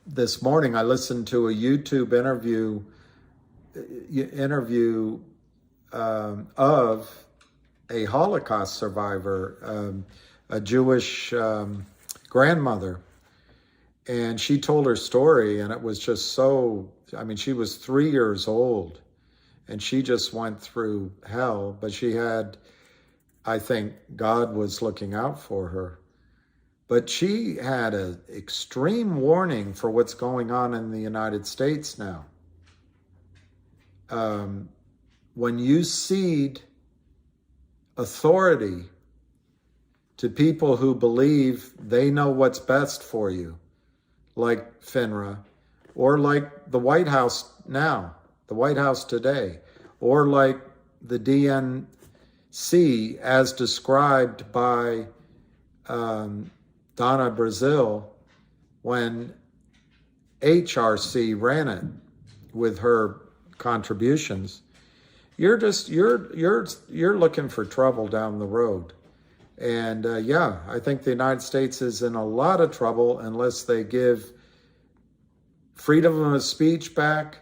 this morning, I listened to a YouTube interview of a Holocaust survivor, a Jewish grandmother. And she told her story, and it was just so, she was 3 years old, and she just went through hell, but she had, I think God was looking out for her. But she had an extreme warning for what's going on in the United States now. When you cede authority to people who believe they know what's best for you, like FINRA, or like the White House now, the White House today, or like the DNC as described by Donna Brazile when HRC ran it with her contributions. You're looking for trouble down the road. And I think the United States is in a lot of trouble unless they give freedom of speech back,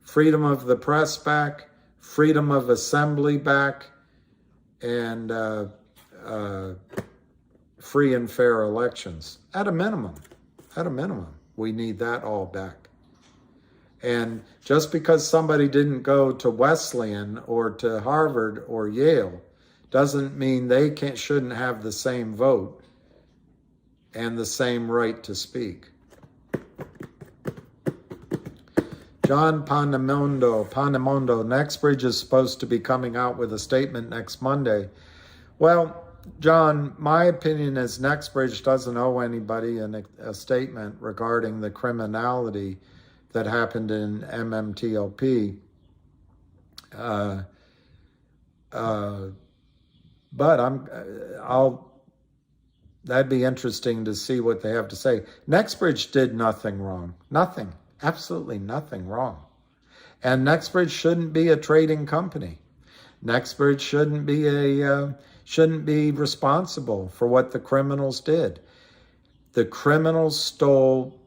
freedom of the press back, freedom of assembly back, and free and fair elections. At a minimum, we need that all back. And just because somebody didn't go to Wesleyan or to Harvard or Yale doesn't mean they shouldn't have the same vote and the same right to speak. John Pandamondo, Nexbridge is supposed to be coming out with a statement next Monday. Well, John, my opinion is Nexbridge doesn't owe anybody a statement regarding the criminality that happened in MMTLP. But that'd be interesting to see what they have to say. Nexbridge did nothing wrong. Nothing. Absolutely nothing wrong. And Nexbridge shouldn't be a trading company. Nexbridge shouldn't be responsible for what the criminals did. The criminals stole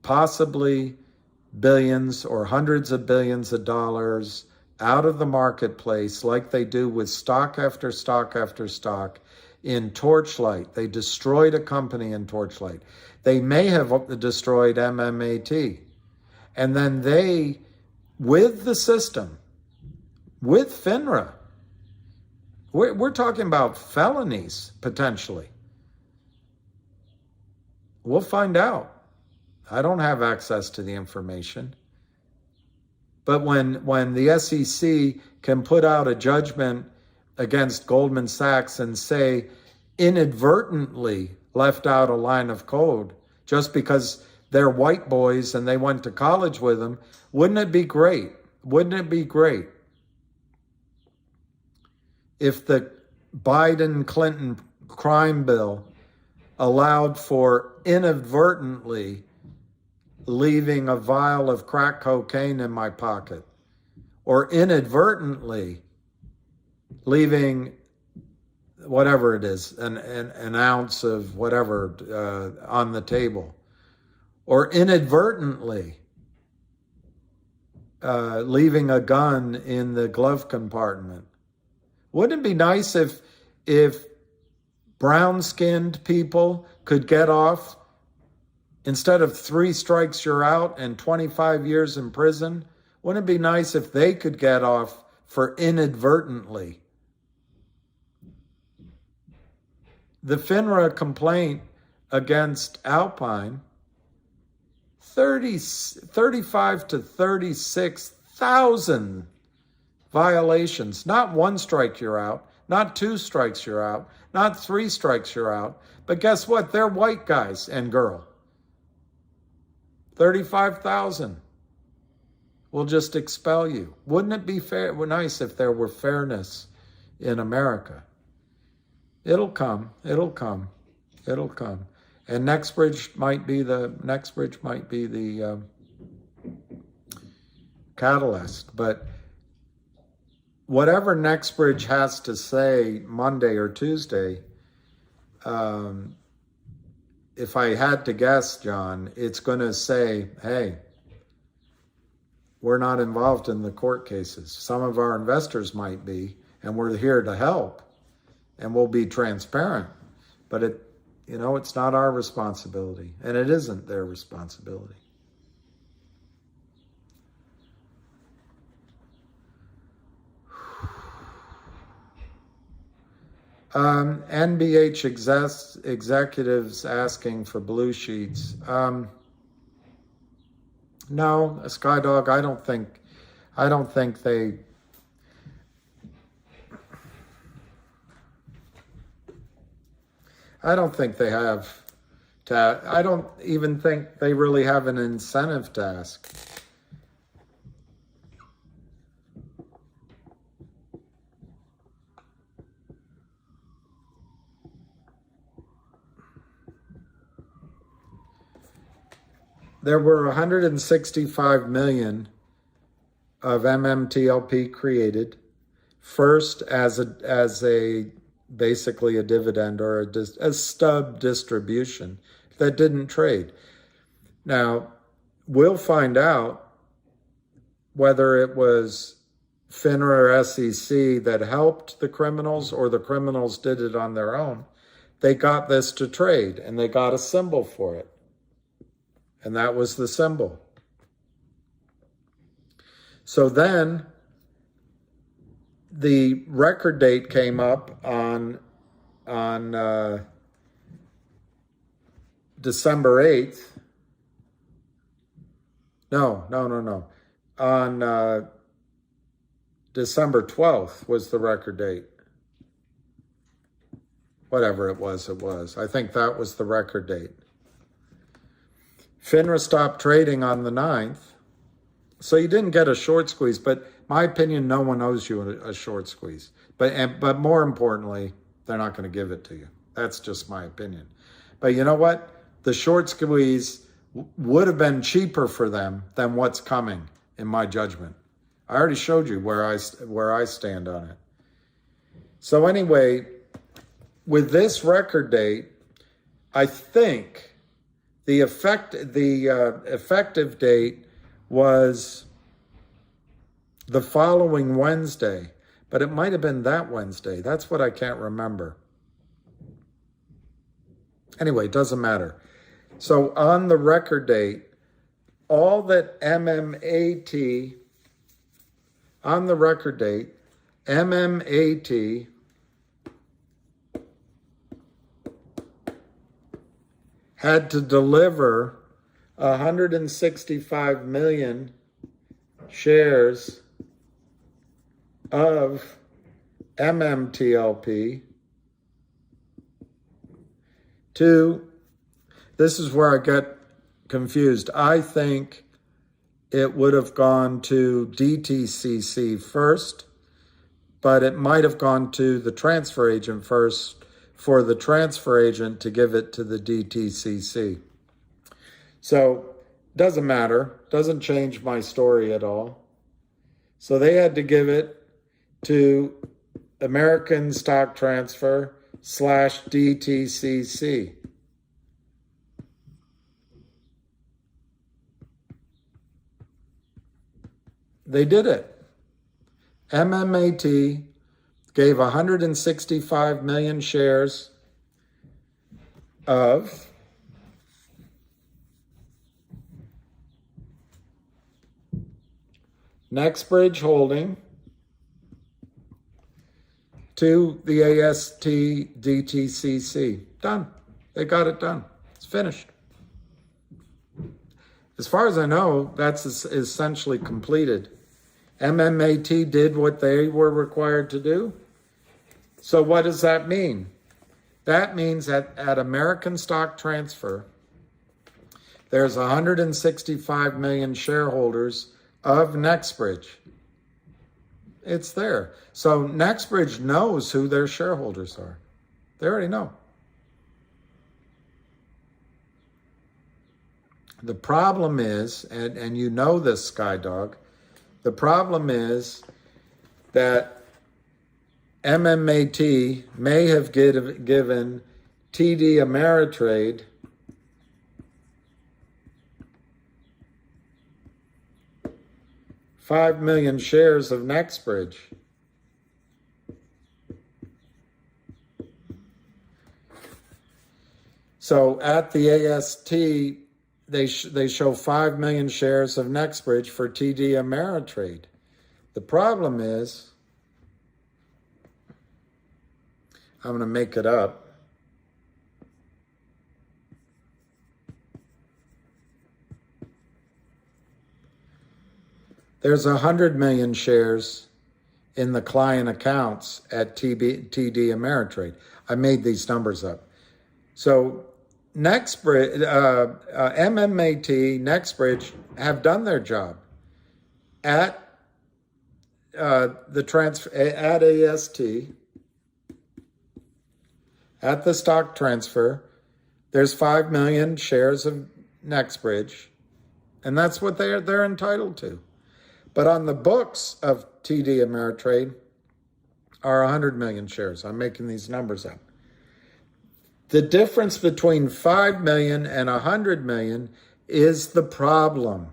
possibly billions or hundreds of billions of dollars out of the marketplace, like they do with stock after stock after stock in Torchlight. They destroyed a company in Torchlight. They may have destroyed MMAT. And then they, with the system, with FINRA, we're talking about felonies, potentially. We'll find out. I don't have access to the information. But when the SEC can put out a judgment against Goldman Sachs and say inadvertently left out a line of code just because they're white boys and they went to college with them, wouldn't it be great? Wouldn't it be great if the Biden-Clinton crime bill allowed for inadvertently leaving a vial of crack cocaine in my pocket, or inadvertently leaving whatever it is, an ounce of whatever on the table, or inadvertently leaving a gun in the glove compartment. Wouldn't it be nice if brown-skinned people could get off, instead of 3 strikes you're out and 25 years in prison? Wouldn't it be nice if they could get off for inadvertently The FINRA complaint against Alpine, 35 to 36,000 violations. Not one strike, you're out. Not two strikes, you're out. Not three strikes, you're out. But guess what? They're white guys and girl. 35,000 will just expel you. Wouldn't it be nice if there were fairness in America? It'll come. It'll come. It'll come. And Nextbridge might be the catalyst. But whatever Nextbridge has to say Monday or Tuesday, if I had to guess, John, it's going to say, hey, we're not involved in the court cases. Some of our investors might be, and we're here to help, and we'll be transparent. But it's not our responsibility, and it isn't their responsibility. NBH executives asking for blue sheets. No, Skydog, I don't think they. I don't think they have to. I don't even think they really have an incentive to ask. There were 165 million of MMTLP created, first as a basically a dividend or a stub distribution that didn't trade. Now, we'll find out whether it was FINRA or SEC that helped the criminals or the criminals did it on their own. They got this to trade, and they got a symbol for it. And that was the symbol. So then the record date came up on December 8th. No. On December 12th was the record date. Whatever it was. I think that was the record date. FINRA stopped trading on the 9th. So you didn't get a short squeeze, but my opinion, no one owes you a short squeeze. But more importantly, they're not going to give it to you. That's just my opinion. But you know what? The short squeeze would have been cheaper for them than what's coming, in my judgment. I already showed you where I stand on it. So anyway, with this record date, I think the effective date was the following Wednesday, but it might have been that Wednesday. That's what I can't remember. Anyway, it doesn't matter. So on the record date, all that MMAT, on the record date, MMAT had to deliver 165 million shares of MMTLP to, this is where I get confused. I think it would have gone to DTCC first, but it might have gone to the transfer agent first for the transfer agent to give it to the DTCC. So doesn't matter, doesn't change my story at all. So they had to give it to American Stock Transfer / DTCC. They did it. MMAT gave 165 million shares of Nextbridge Holding to the AST DTCC. Done. They got it done. It's finished. As far as I know, that's essentially completed. MMAT did what they were required to do. So what does that mean? That means that at American Stock Transfer, there's 165 million shareholders of Nextbridge. It's there. So Nextbridge knows who their shareholders are. They already know. The problem is, and you know this, Skydog, the problem is that MMAT may have given TD Ameritrade $5 million shares of Nextbridge. So at the AST, they show 5 million shares of Nextbridge for TD Ameritrade. The problem is, I'm going to make it up. There's 100 million shares in the client accounts at TD Ameritrade. I made these numbers up. So Nextbridge, MMAT, Nextbridge have done their job at the transfer at AST, at the stock transfer. There's 5 million shares of Nextbridge, and that's what they're entitled to. But on the books of TD Ameritrade are 100 million shares. I'm making these numbers up. The difference between 5 million and 100 million is the problem.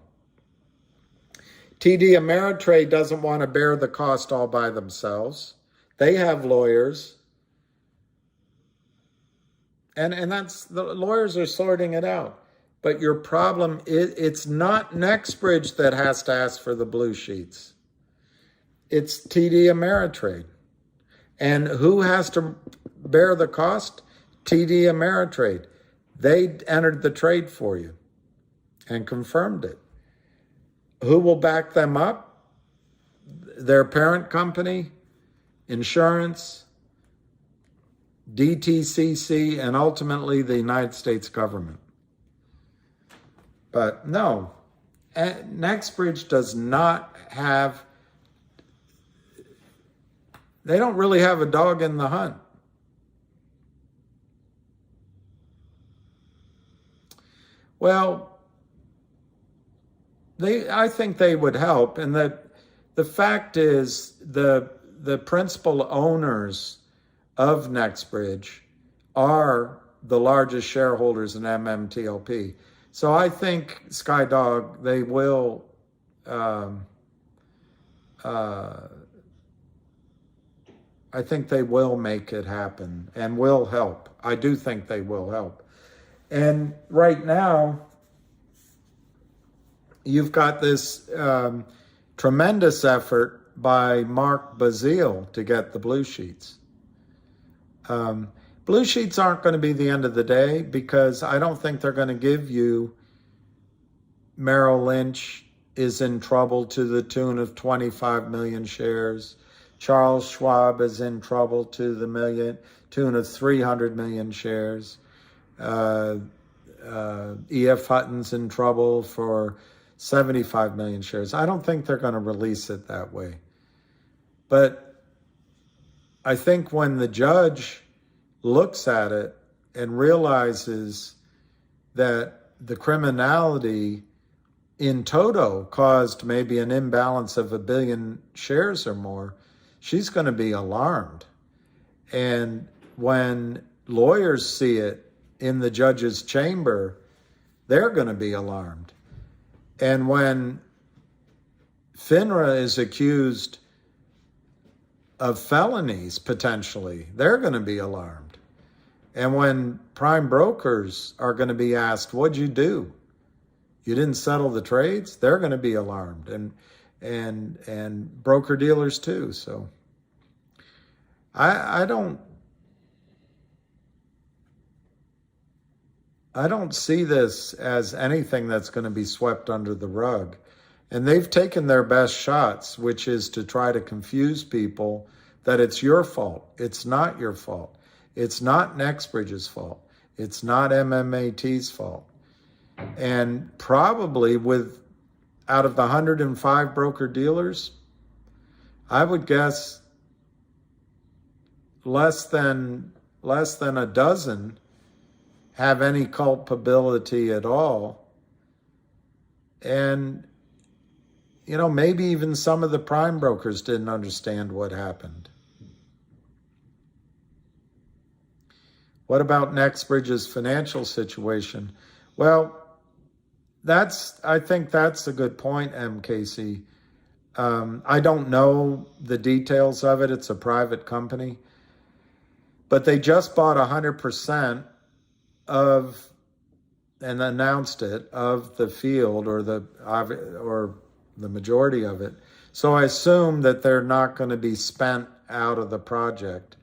TD Ameritrade doesn't want to bear the cost all by themselves. They have lawyers. And that's, the lawyers are sorting it out. But your problem is, it's not Nextbridge that has to ask for the blue sheets. It's TD Ameritrade. And who has to bear the cost? TD Ameritrade. They entered the trade for you and confirmed it. Who will back them up? Their parent company, insurance, DTCC, and ultimately the United States government. But no, Nextbridge does not have, they don't really have a dog in the hunt. Well, I think they would help, and that the fact is the principal owners of Nextbridge are the largest shareholders in MMTLP. So I think, Skydog, they will I think they will make it happen and will help. I do think they will help. And right now, you've got this tremendous effort by Mark Bazile to get the blue sheets. Blue sheets aren't going to be the end of the day, because I don't think they're going to give you Merrill Lynch is in trouble to the tune of 25 million shares. Charles Schwab is in trouble to the tune of 300 million shares. E.F. Hutton's in trouble for 75 million shares. I don't think they're going to release it that way. But I think when the judge looks at it and realizes that the criminality in toto caused maybe an imbalance of 1 billion shares or more, she's going to be alarmed. And when lawyers see it in the judge's chamber, they're going to be alarmed. And when FINRA is accused of felonies, potentially, they're going to be alarmed. And when prime brokers are going to be asked, what'd you do? You didn't settle the trades? They're going to be alarmed. And broker dealers too. So I don't see this as anything that's going to be swept under the rug. And they've taken their best shots, which is to try to confuse people that it's your fault. It's not your fault. It's not Nexbridge's fault. It's not MMAT's fault. And probably out of the 105 broker dealers, I would guess less than a dozen have any culpability at all. And, maybe even some of the prime brokers didn't understand what happened. What about Nexbridge's financial situation? Well, I think that's a good point, MKC. I don't know the details of it. It's a private company. But they just bought 100% and announced it, of the field, or the majority of it. So I assume that they're not going to be spent out of the project.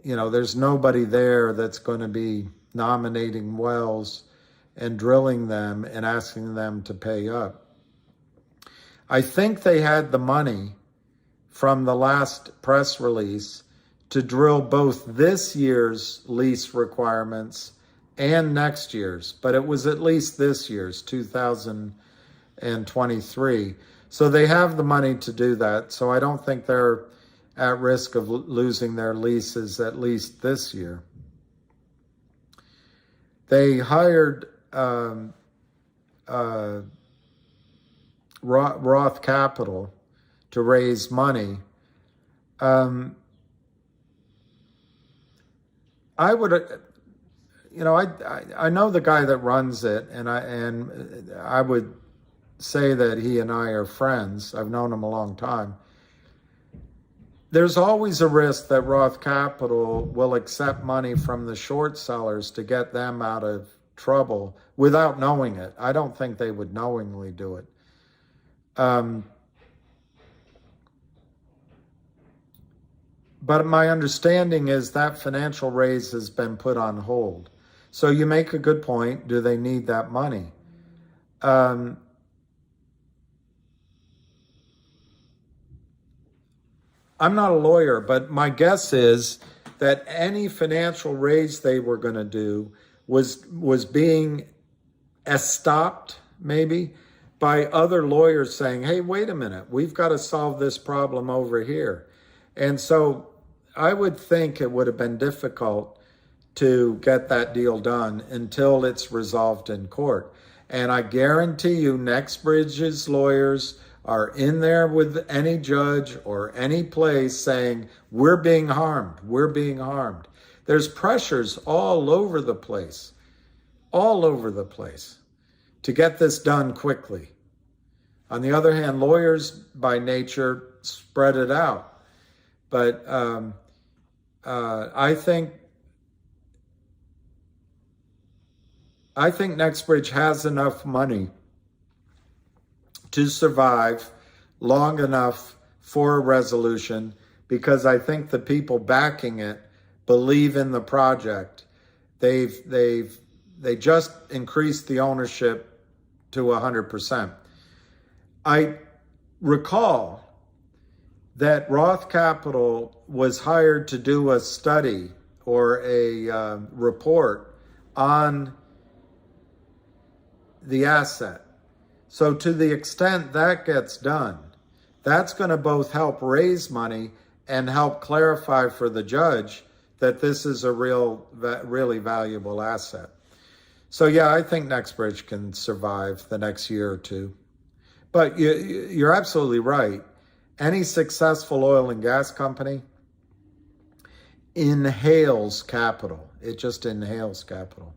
There's nobody there that's going to be nominating wells and drilling them and asking them to pay up. I think they had the money from the last press release to drill both this year's lease requirements and next year's, but it was at least this year's, 2023. So they have the money to do that. So I don't think they're at risk of losing their leases at least this year. They hired Roth Capital to raise money. I would, I know the guy that runs it, and I would say that he and I are friends. I've known him a long time. There's always a risk that Roth Capital will accept money from the short sellers to get them out of trouble without knowing it. I don't think they would knowingly do it. But my understanding is that financial raise has been put on hold. So you make a good point. Do they need that money? I'm not a lawyer, but my guess is that any financial raise they were going to do was being stopped, maybe, by other lawyers saying, hey, wait a minute, we've got to solve this problem over here. And so I would think it would have been difficult to get that deal done until it's resolved in court. And I guarantee you, Nexbridge's lawyers are in there with any judge or any place saying, we're being harmed, we're being harmed. There's pressures all over the place to get this done quickly. On the other hand, lawyers by nature spread it out. But I think Nexbridge has enough money to survive long enough for a resolution, because I think the people backing it believe in the project. They just increased the ownership to 100%. I recall that Roth Capital was hired to do a study or a report on the asset. So to the extent that gets done, that's going to both help raise money and help clarify for the judge that this is a really valuable asset. So yeah, I think Nexbridge can survive the next year or two. But you're absolutely right. Any successful oil and gas company inhales capital. It just inhales capital.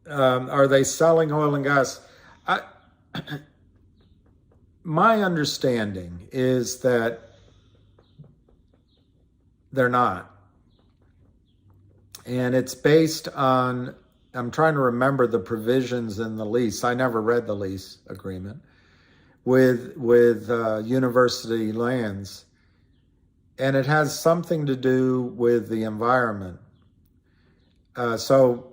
Are they selling oil and gas? My understanding is that they're not. And it's based on I'm trying to remember the provisions in the lease. I never read the lease agreement with university lands, and it has something to do with the environment. So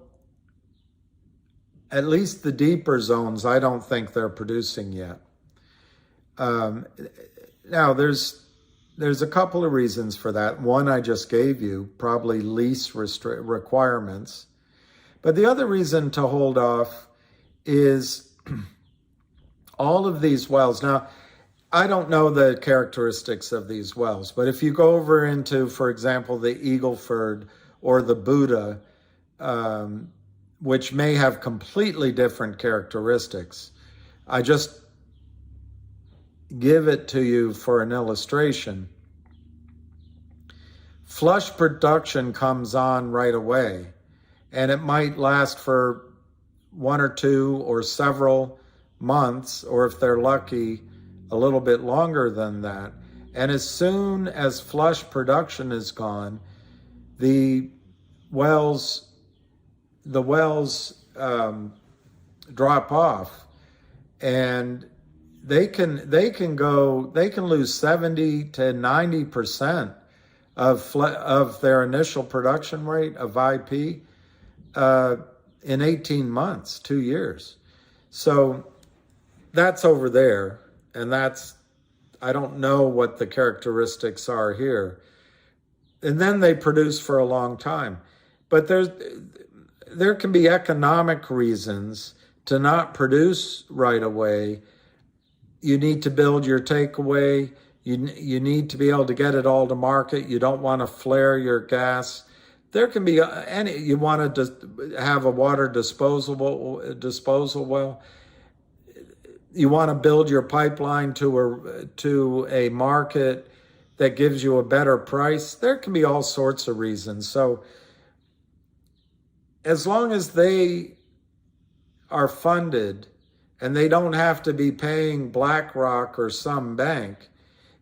at least the deeper zones, I don't think they're producing yet. Now, there's a couple of reasons for that. One I just gave you, probably lease requirements. But the other reason to hold off is all of these wells. Now, I don't know the characteristics of these wells, but if you go over into, for example, the Eagleford or the Buddha, which may have completely different characteristics, I just give it to you for an illustration. Flush production comes on right away, and it might last for 1 or 2 or several months, or if they're lucky, a little bit longer than that. And as soon as flush production is gone, the wells drop off, and they can lose 70 to 90% of their initial production rate of IP in 18 months, 2 years. So that's over there, and I don't know what the characteristics are here. And then they produce for a long time. But there can be economic reasons to not produce right away. You need to build your takeaway. You need to be able to get it all to market. You don't want to flare your gas. There can be you want to have a water disposal well. You want to build your pipeline to a market that gives you a better price. There can be all sorts of reasons. So as long as they are funded and they don't have to be paying BlackRock or some bank,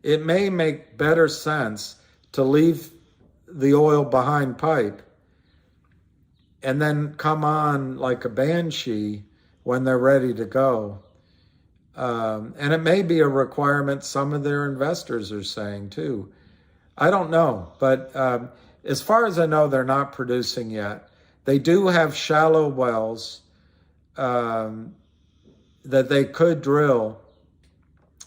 it may make better sense to leave the oil behind pipe and then come on like a banshee when they're ready to go. And it may be a requirement some of their investors are saying too. I don't know, but as far as I know, they're not producing yet. They do have shallow wells that they could drill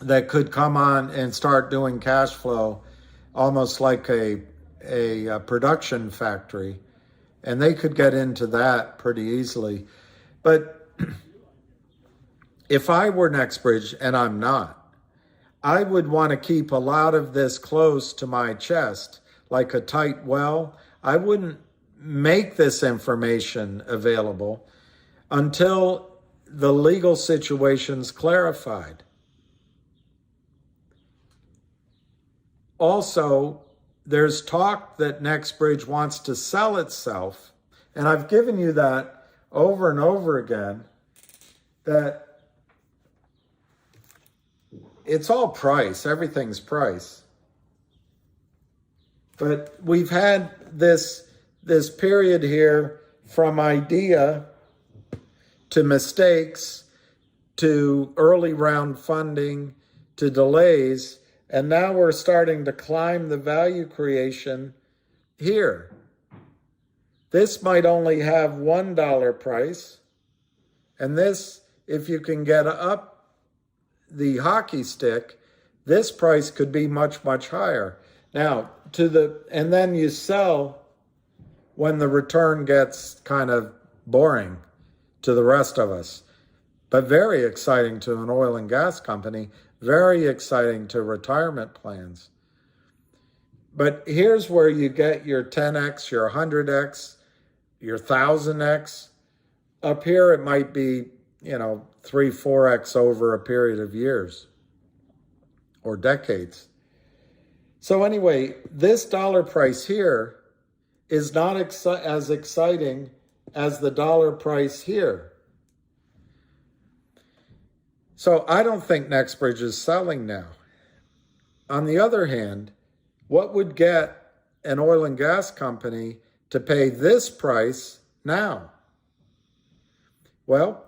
that could come on and start doing cash flow almost like a production factory. And they could get into that pretty easily. But if I were NextBridge, and I'm not, I would want to keep a lot of this close to my chest, like a tight well. I wouldn't make this information available until the legal situation's clarified. Also, there's talk that NextBridge wants to sell itself, and I've given you that over and over again, that it's all price, everything's price. But we've had this period here from idea to mistakes to early round funding to delays, and now we're starting to climb the value creation here. This might only have $1 price, and this, if you can get up the hockey stick, this price could be much, much higher. Now, and then you sell when the return gets kind of boring to the rest of us. But very exciting to an oil and gas company, very exciting to retirement plans. But here's where you get your 10x, your 100x, your 1000x. Up here, it might be, 3, 4x over a period of years or decades. So anyway, this dollar price here is not as exciting as the dollar price here. So I don't think NextBridge is selling now. On the other hand, what would get an oil and gas company to pay this price now? Well,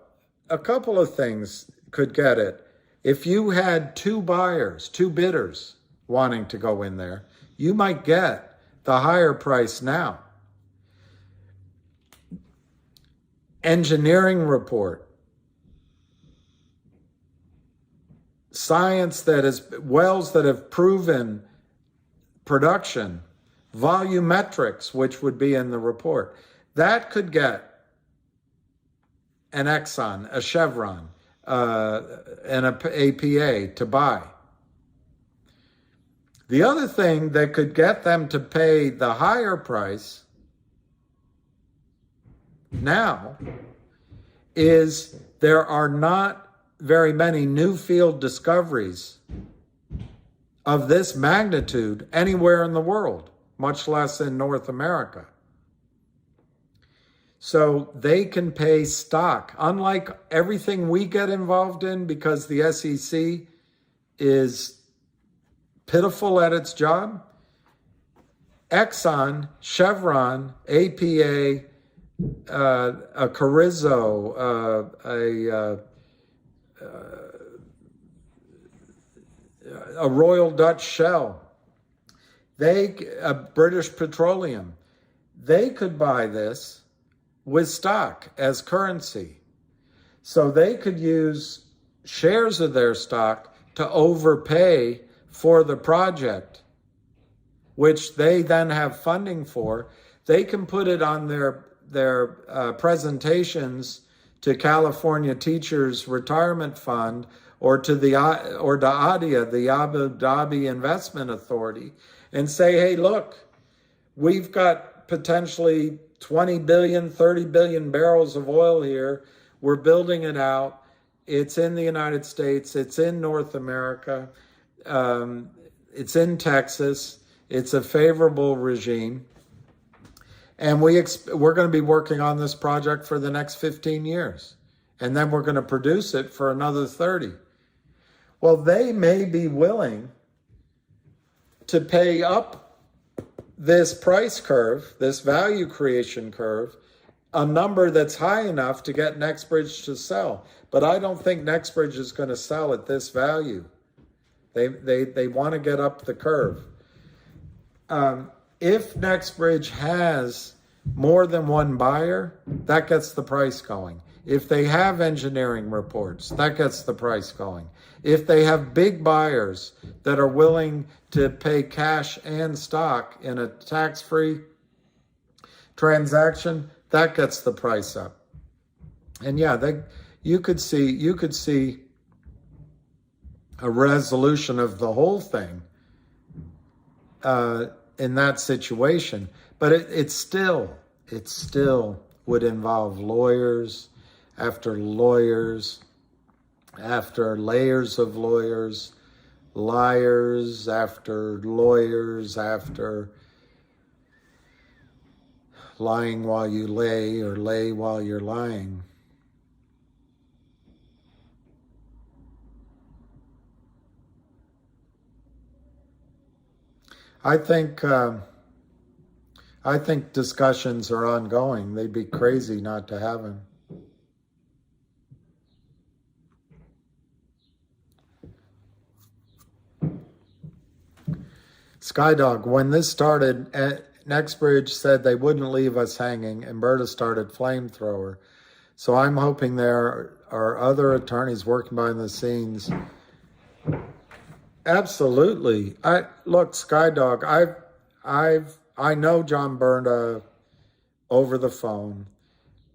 a couple of things could get it. If you had two buyers, two bidders wanting to go in there, you might get the higher price now. Engineering report, science that is, wells that have proven production, volumetrics, which would be in the report, that could get an Exxon, a Chevron, and a APA to buy. The other thing that could get them to pay the higher price now is there are not very many new field discoveries of this magnitude anywhere in the world, much less in North America. So they can pay stock, unlike everything we get involved in because the SEC is pitiful at its job. Exxon, Chevron, APA, a Carrizo, a Royal Dutch Shell, a British Petroleum, they could buy this with stock as currency. So they could use shares of their stock to overpay for the project, which they then have funding for. They can put it on their presentations to California Teachers Retirement Fund or to ADIA, the Abu Dhabi Investment Authority, and say, hey, look, we've got potentially 20 billion, 30 billion barrels of oil here. We're building it out. It's in the United States. It's in North America. It's in Texas. It's a favorable regime. And we're going to be working on this project for the next 15 years. And then we're going to produce it for another 30. Well, they may be willing to pay up this price curve, this value creation curve, a number that's high enough to get NextBridge to sell. But I don't think NextBridge is going to sell at this value. They want to get up the curve. If NextBridge has more than one buyer, that gets the price going. If they have engineering reports, that gets the price going. If they have big buyers that are willing to pay cash and stock in a tax-free transaction, that gets the price up. And yeah, you could see a resolution of the whole thing in that situation. But it still would involve lawyers after layers of lawyers, liars after lawyers after lying while you lay or lay while you're lying. I think discussions are ongoing. They'd be crazy not to have them. Skydog, when this started, NextBridge said they wouldn't leave us hanging, and Berta started flamethrower. So I'm hoping there are other attorneys working behind the scenes. Absolutely. Look, Skydog, I know John Berta over the phone.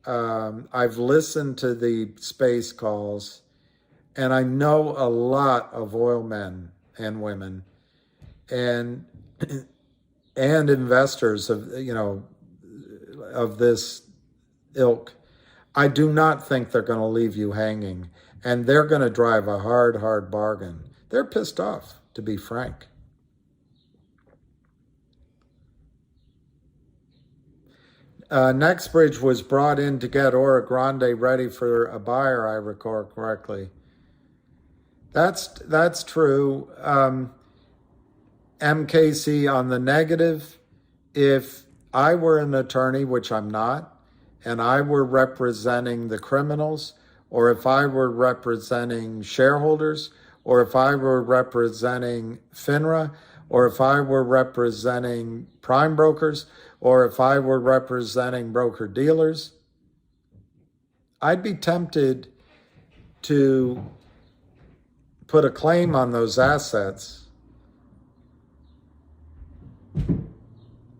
I've listened to the space calls, and I know a lot of oil men and women and investors of this ilk. I do not think they're going to leave you hanging, and they're going to drive a hard bargain. They're pissed off, to be frank. NextBridge was brought in to get Ora Grande ready for a buyer, I recall correctly. That's true. MKC, on the negative, if I were an attorney, which I'm not, and I were representing the criminals, or if I were representing shareholders, or if I were representing FINRA, or if I were representing prime brokers, or if I were representing broker dealers, I'd be tempted to put a claim on those assets.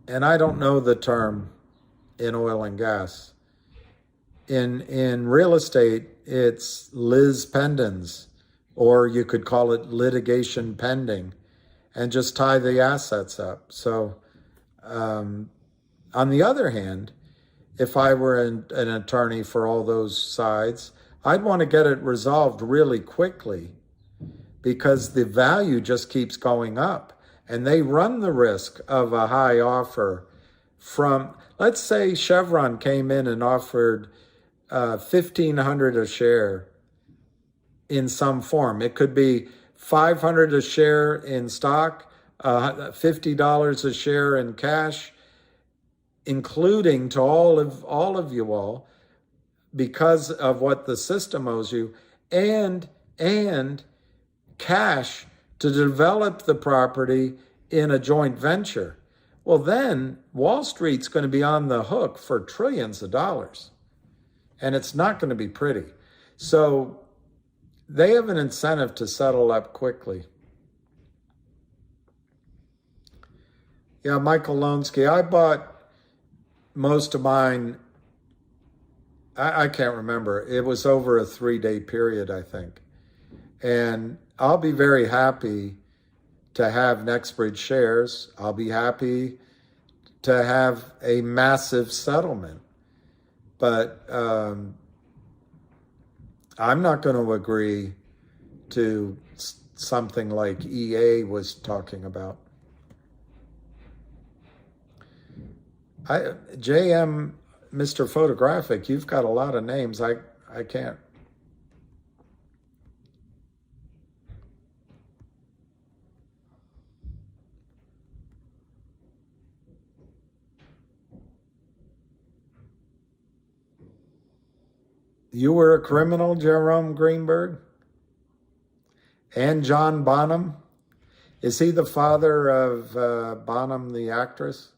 And I don't know the term in oil and gas. In real estate, it's lis pendens, or you could call it litigation pending, and just tie the assets up. So on the other hand, if I were an attorney for all those sides, I'd want to get it resolved really quickly, because the value just keeps going up, and they run the risk of a high offer from, let's say Chevron came in and offered $1,500 a share in some form. It could be $500 a share in stock, $50 a share in cash, including to all of you all, because of what the system owes you, and cash to develop the property in a joint venture. Well, then Wall Street's going to be on the hook for trillions of dollars, and it's not going to be pretty. So they have an incentive to settle up quickly. Yeah, Michael Lonsky, I bought most of mine, I can't remember. It was over a 3-day period, I think. And I'll be very happy to have NextBridge shares. I'll be happy to have a massive settlement. But I'm not going to agree to something like EA was talking about. JM, Mr. Photographic, you've got a lot of names. I can't. You were a criminal, Jerome Greenberg? And John Bonham? Is he the father of Bonham, the actress?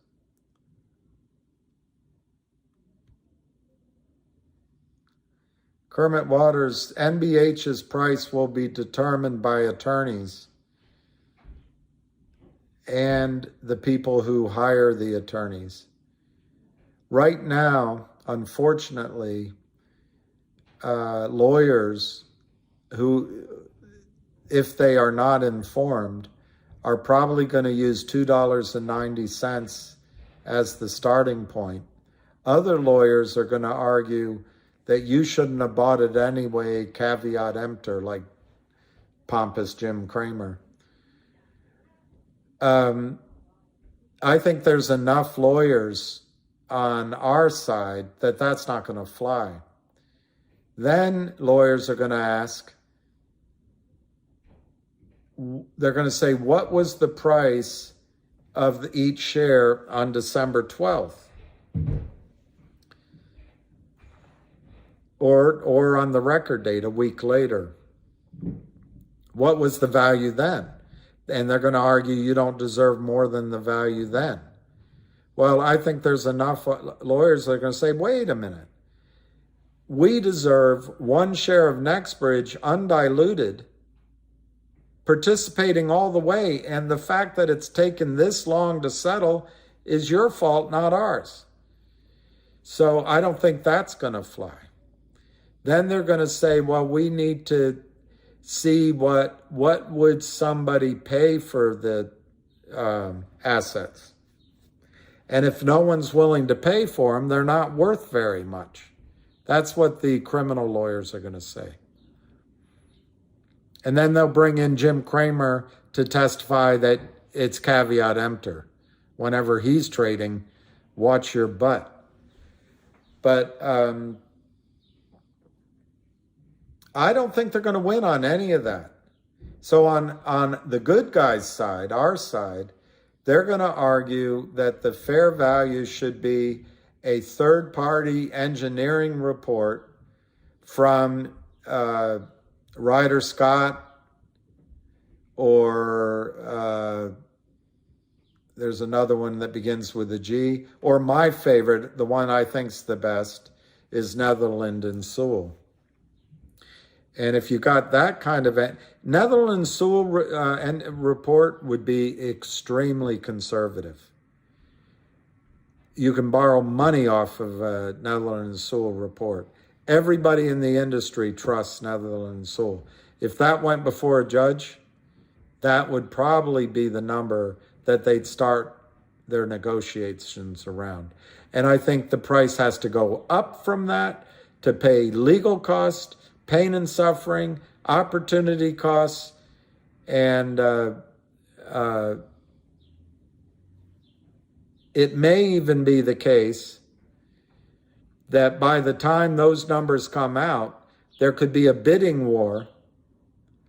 Kermit Waters, NBH's price will be determined by attorneys and the people who hire the attorneys. Right now, unfortunately, lawyers who, if they are not informed, are probably going to use $2.90 as the starting point. Other lawyers are going to argue that you shouldn't have bought it anyway, caveat emptor, like pompous Jim Cramer. I think there's enough lawyers on our side that that's not going to fly. Then lawyers are going to ask, they're going to say, what was the price of each share on December 12th? Or on the record date a week later. What was the value then? And they're going to argue you don't deserve more than the value then. Well, I think there's enough lawyers that are going to say, wait a minute. We deserve one share of NextBridge undiluted, participating all the way, and the fact that it's taken this long to settle is your fault, not ours. So I don't think that's going to fly. Then they're going to say, well, we need to see what would somebody pay for the assets. And if no one's willing to pay for them, they're not worth very much. That's what the criminal lawyers are going to say. And then they'll bring in Jim Cramer to testify that it's caveat emptor. Whenever he's trading, watch your butt. But I don't think they're going to win on any of that. So on the good guys' side, our side, they're going to argue that the fair value should be a third-party engineering report from Ryder Scott, or there's another one that begins with a G, or my favorite, the one I think's the best, is Netherland and Sewell. And if you got that kind of Netherland and Sewell report would be extremely conservative. You can borrow money off of Netherland and Sewell report. Everybody in the industry trusts Netherland and Sewell. If that went before a judge, that would probably be the number that they'd start their negotiations around. And I think the price has to go up from that to pay legal costs, pain and suffering, opportunity costs, and it may even be the case that by the time those numbers come out, there could be a bidding war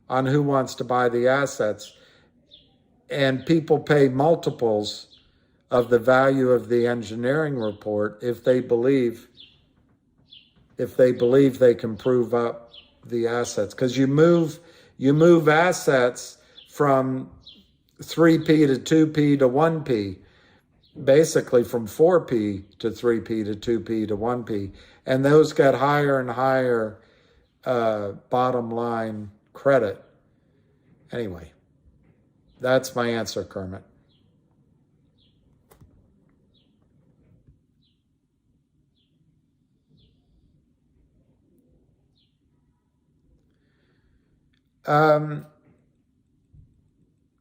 on who wants to buy the assets, and people pay multiples of the value of the engineering report if they believe they can prove up the assets. Because you move assets from 3P to 2P to 1P, basically from 4P to 3P to 2P to 1P, and those get higher and higher bottom line credit. Anyway, that's my answer, Kermit.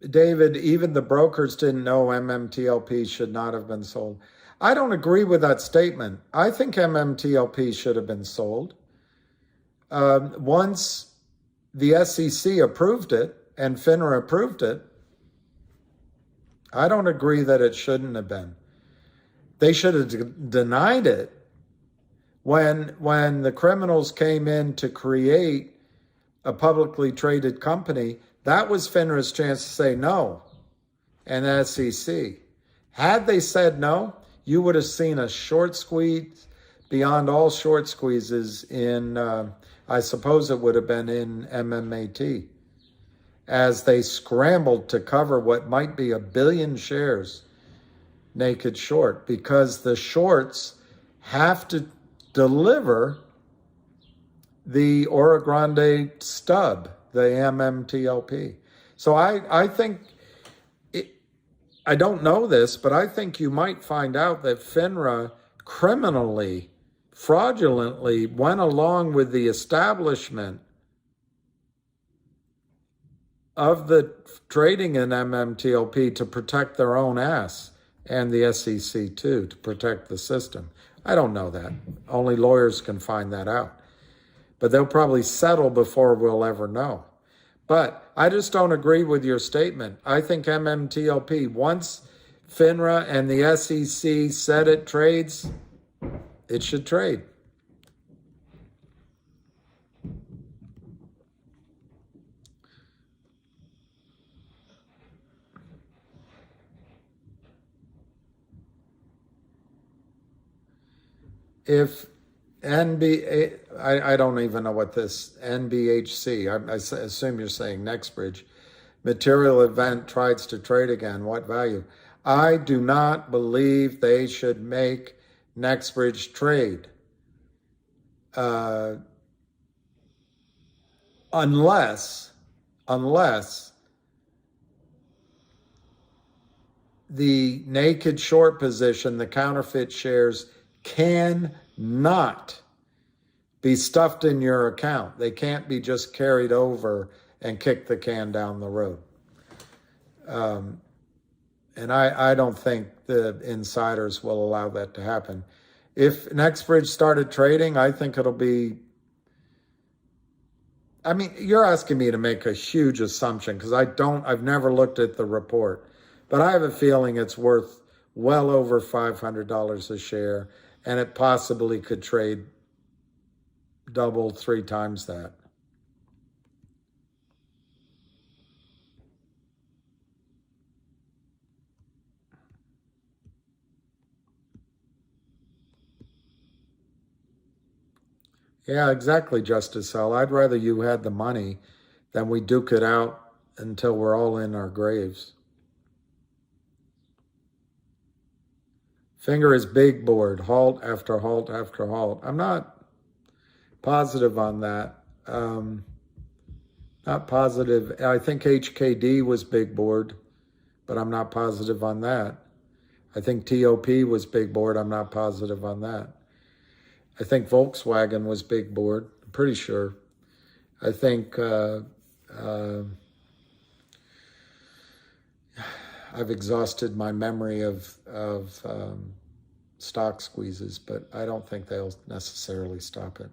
David, even the brokers didn't know MMTLP should not have been sold. I don't agree with that statement. I think MMTLP should have been sold. Once the SEC approved it and FINRA approved it, I don't agree that it shouldn't have been. They should have denied it when the criminals came in to create a publicly traded company. That was FINRA's chance to say no, and the SEC. Had they said no, you would have seen a short squeeze beyond all short squeezes in, I suppose it would have been in MMAT, as they scrambled to cover what might be 1 billion shares naked short, because the shorts have to deliver the Oro Grande stub, the MMTLP. So I think, I don't know this, but I think you might find out that FINRA criminally, fraudulently went along with the establishment of the trading in MMTLP to protect their own ass, and the SEC too, to protect the system. I don't know that. Only lawyers can find that out. But they'll probably settle before we'll ever know. But I just don't agree with your statement. I think MMTLP, once FINRA and the SEC said it trades, it should trade. If I don't even know what this NBHC, I assume you're saying NextBridge, material event tries to trade again, what value? I do not believe they should make NextBridge trade unless the naked short position, the counterfeit shares, cannot be stuffed in your account. They can't be just carried over and kick the can down the road. And I don't think the insiders will allow that to happen. If NextBridge started trading, I think it'll be, I mean, you're asking me to make a huge assumption because I've never looked at the report, but I have a feeling it's worth well over $500 a share, and it possibly could trade double, 3 times that. Yeah, exactly, Justice Hell. I'd rather you had the money than we duke it out until we're all in our graves. Finger is big board, halt after halt after halt. I'm not positive on that. Not positive. I think HKD was big board, but I'm not positive on that. I think TOP was big board. I'm not positive on that. I think Volkswagen was big board. I'm pretty sure. I think I've exhausted my memory of stock squeezes, but I don't think they'll necessarily stop it.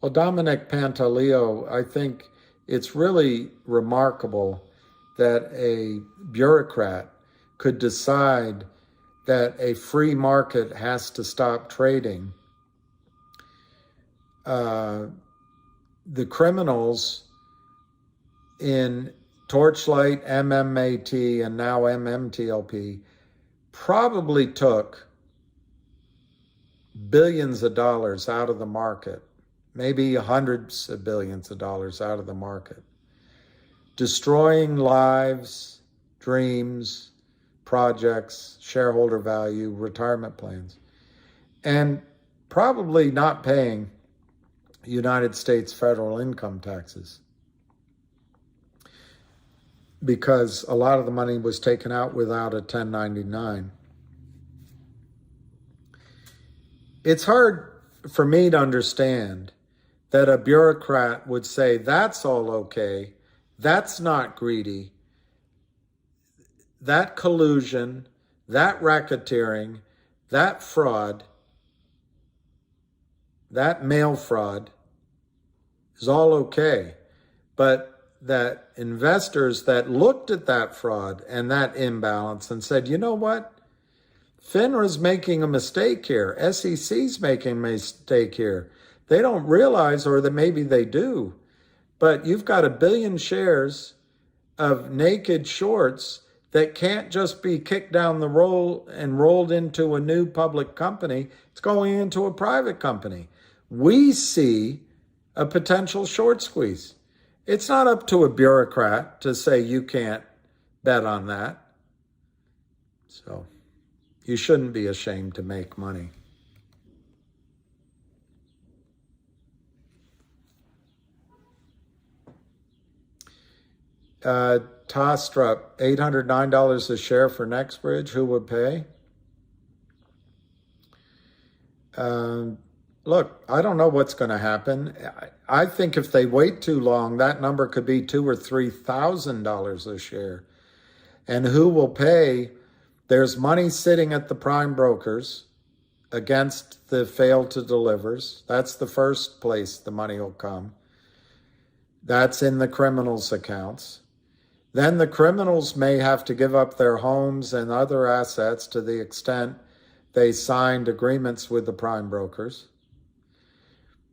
Well, Dominic Pantaleo, I think it's really remarkable that a bureaucrat could decide that a free market has to stop trading. The criminals in Torchlight, MMAT, and now MMTLP probably took billions of dollars out of the market, maybe hundreds of billions of dollars out of the market, destroying lives, dreams, projects, shareholder value, retirement plans, and probably not paying United States federal income taxes because a lot of the money was taken out without a 1099. It's hard for me to understand that a bureaucrat would say, that's all okay, that's not greedy, that collusion, that racketeering, that fraud, that mail fraud is all okay. But that investors that looked at that fraud and that imbalance and said, you know what? FINRA's making a mistake here. SEC's making a mistake here. They don't realize, or that maybe they do, but you've got 1 billion shares of naked shorts that can't just be kicked down the roll and rolled into a new public company. It's going into a private company. We see a potential short squeeze. It's not up to a bureaucrat to say you can't bet on that. So you shouldn't be ashamed to make money. Tostrup, $809 a share for NextBridge. Who would pay? Look, I don't know what's going to happen. I think if they wait too long, that number could be $2,000 or $3,000 a share. And who will pay? There's money sitting at the prime brokers against the failed to delivers. That's the first place the money will come. That's in the criminals' accounts. Then the criminals may have to give up their homes and other assets to the extent they signed agreements with the prime brokers.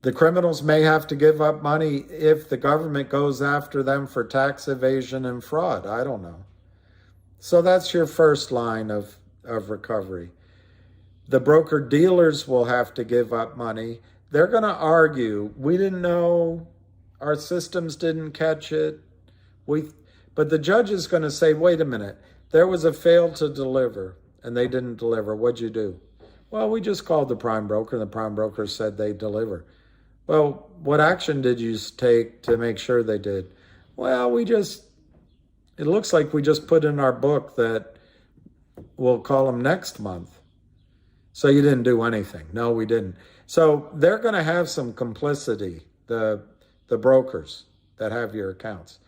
The criminals may have to give up money if the government goes after them for tax evasion and fraud. I don't know. So that's your first line of recovery. The broker-dealers will have to give up money. They're going to argue, we didn't know, our systems didn't catch it. But the judge is going to say, wait a minute, there was a fail to deliver, and they didn't deliver. What'd you do? Well, we just called the prime broker, and the prime broker said they deliver. Well, what action did you take to make sure they did? Well, it looks like we just put in our book that we'll call them next month. So you didn't do anything. No, we didn't. So they're going to have some complicity, the brokers that have your accounts.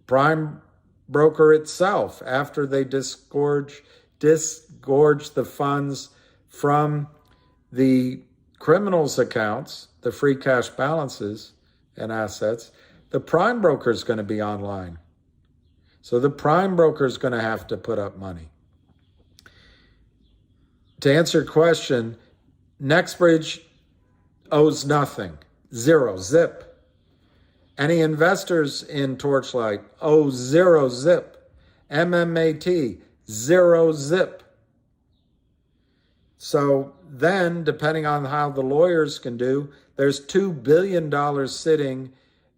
Prime broker itself, after they disgorge the funds from the criminals' accounts, the free cash balances and assets, the prime broker is going to be online. So the prime broker is going to have to put up money. To answer your question, NextBridge owes nothing, zero, zip. Any investors in Torchlight owe zero, zip. MMAT, zero zip. So then, depending on how the lawyers can do, there's $2 billion sitting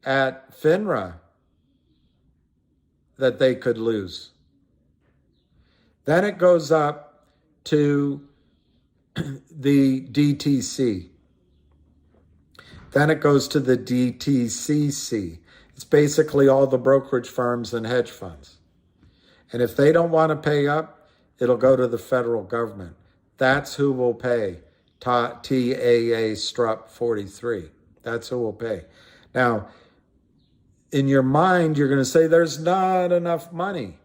at FINRA that they could lose. Then it goes up to the DTC. Then it goes to the DTCC. It's basically all the brokerage firms and hedge funds. And if they don't want to pay up, it'll go to the federal government. That's who will pay TAA Strup 43. That's who will pay. Now, in your mind, you're going to say there's not enough money.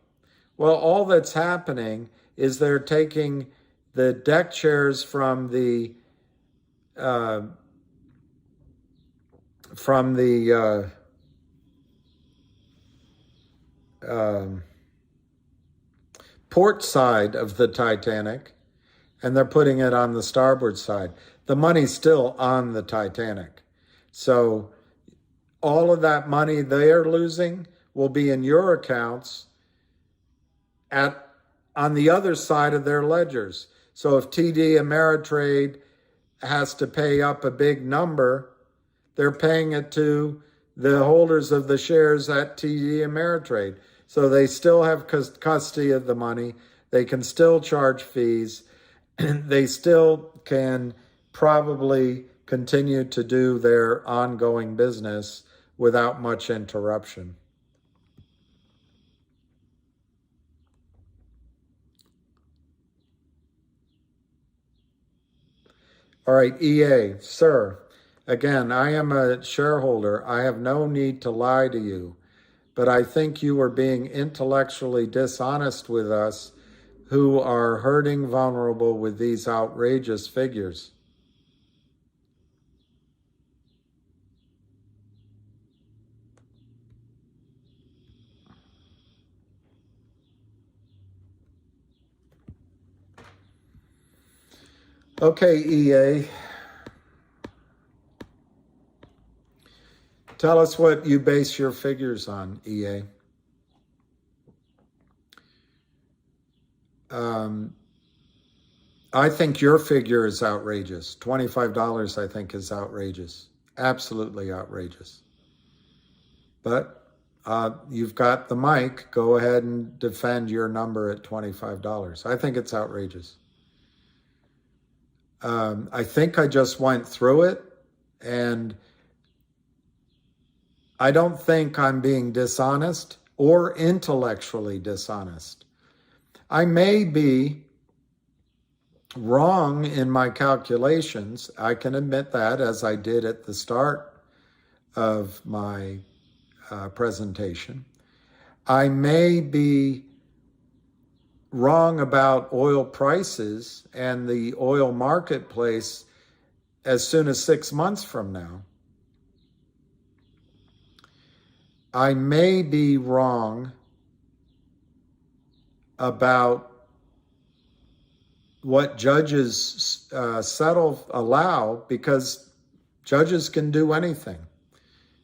Well, all that's happening is they're taking the deck chairs from the port side of the Titanic, and they're putting it on the starboard side. The money's still on the Titanic. So all of that money they're losing will be in your accounts on the other side of their ledgers. So if TD Ameritrade has to pay up a big number, they're paying it to the holders of the shares at TD Ameritrade. So they still have custody of the money. They can still charge fees. They still can probably continue to do their ongoing business without much interruption. All right, EA, sir, again, I am a shareholder. I have no need to lie to you, but I think you are being intellectually dishonest with us who are hurting vulnerable with these outrageous figures. Okay, EA. Tell us what you base your figures on, EA. I think your figure is outrageous. $25, I think, is outrageous. Absolutely outrageous. But you've got the mic. Go ahead and defend your number at $25. I think it's outrageous. I think I just went through it, and I don't think I'm being dishonest or intellectually dishonest. I may be wrong in my calculations. I can admit that, as I did at the start of my presentation. I may be wrong about oil prices and the oil marketplace as soon as 6 months from now. I may be wrong about what judges allow, because judges can do anything.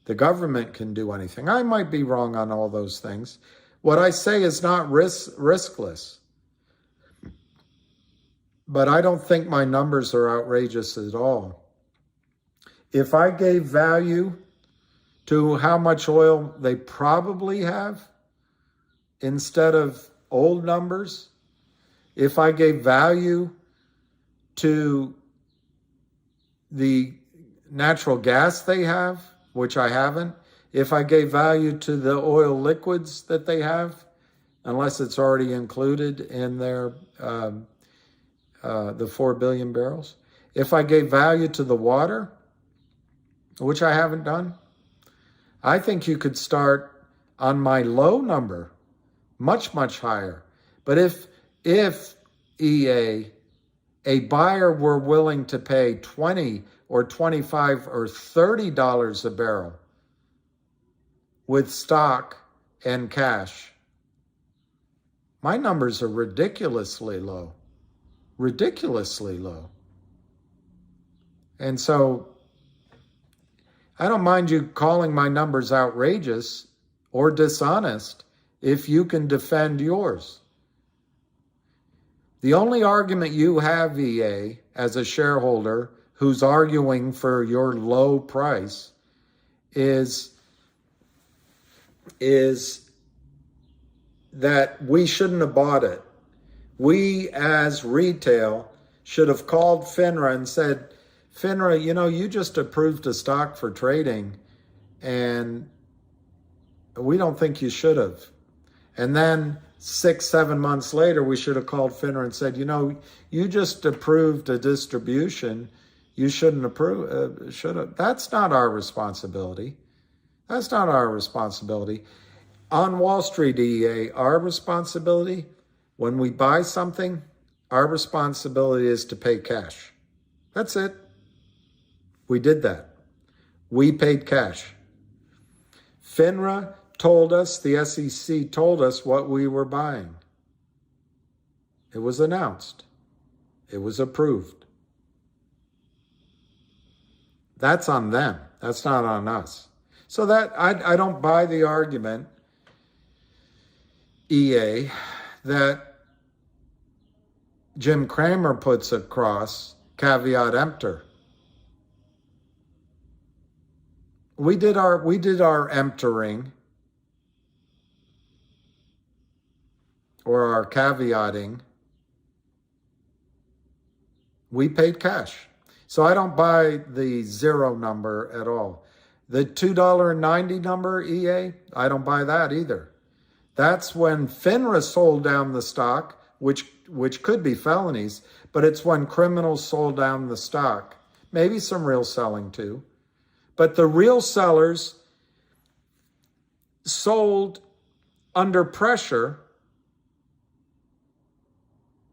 The government can do anything. I might be wrong on all those things. What I say is not riskless. But I don't think my numbers are outrageous at all. If I gave value to how much oil they probably have instead of old numbers, if I gave value to the natural gas they have, which I haven't, if I gave value to the oil liquids that they have, unless it's already included in their the 4 billion barrels, if I gave value to the water, which I haven't done, I think you could start on my low number, much, much higher. But if EA, a buyer were willing to pay $20 or $25 or $30 a barrel with stock and cash, my numbers are ridiculously low. Ridiculously low. And so I don't mind you calling my numbers outrageous or dishonest if you can defend yours. The only argument you have, EA, as a shareholder who's arguing for your low price is that we shouldn't have bought it. We, as retail, should have called FINRA and said, FINRA, you just approved a stock for trading, and we don't think you should have. And then 6-7 months later, we should have called FINRA and said, you just approved a distribution. You shouldn't approve, should have. That's not our responsibility. That's not our responsibility. On Wall Street, EA, our responsibility, when we buy something, our responsibility is to pay cash. That's it. We did that. We paid cash. FINRA told us, the SEC told us what we were buying. It was announced. It was approved. That's on them. That's not on us. So that I don't buy the argument, EA, that Jim Cramer puts across, caveat emptor. We did our emptoring, or our caveating. We paid cash. So I don't buy the zero number at all. The $2.90 number, EA, I don't buy that either. That's when FINRA sold down the stock, which could be felonies, but it's when criminals sold down the stock. Maybe some real selling too. But the real sellers sold under pressure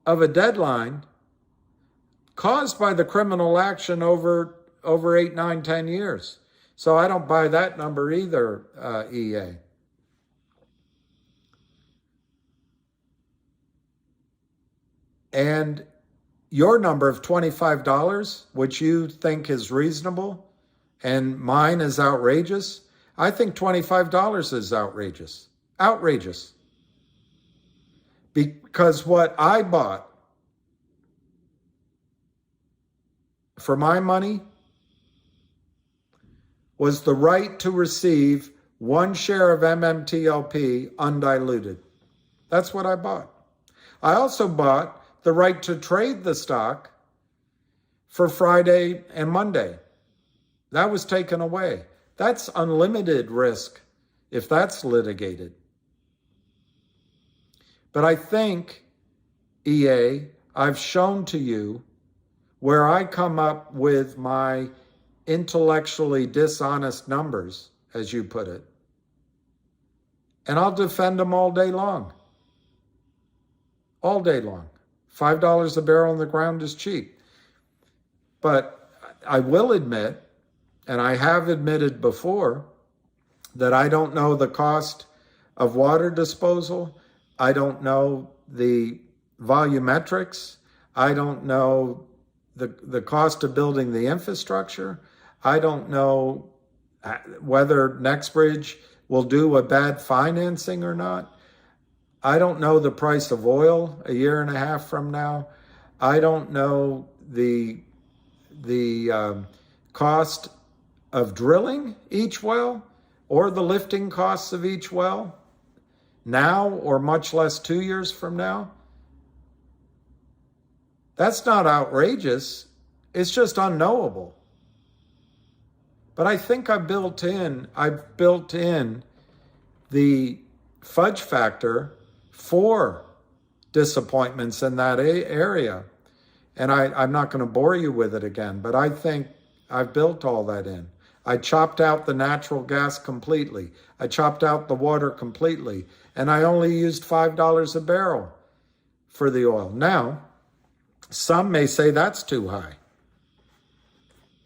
of a deadline caused by the criminal action over 8, 9, 10 years. So I don't buy that number either, EA. And your number of $25, which you think is reasonable, and mine is outrageous, I think $25 is outrageous. Outrageous. Because what I bought for my money was the right to receive 1 share of MMTLP undiluted. That's what I bought. I also bought the right to trade the stock for Friday and Monday. That was taken away. That's unlimited risk if that's litigated. But I think, EA, I've shown to you where I come up with my intellectually dishonest numbers, as you put it. And I'll defend them all day long. All day long. $5 a barrel on the ground is cheap. But I will admit, and I have admitted before, that I don't know the cost of water disposal. I don't know the volumetrics. I don't know the cost of building the infrastructure. I don't know whether NextBridge will do a bad financing or not. I don't know the price of oil a year and a half from now. I don't know the cost of drilling each well or the lifting costs of each well now, or much less 2 years from now. That's not outrageous. It's just unknowable. But I think I've built in the fudge factor for disappointments in that area. And I'm not going to bore you with it again, but I think I've built all that in. I chopped out the natural gas completely. I chopped out the water completely. And I only used $5 a barrel for the oil. Now, some may say that's too high.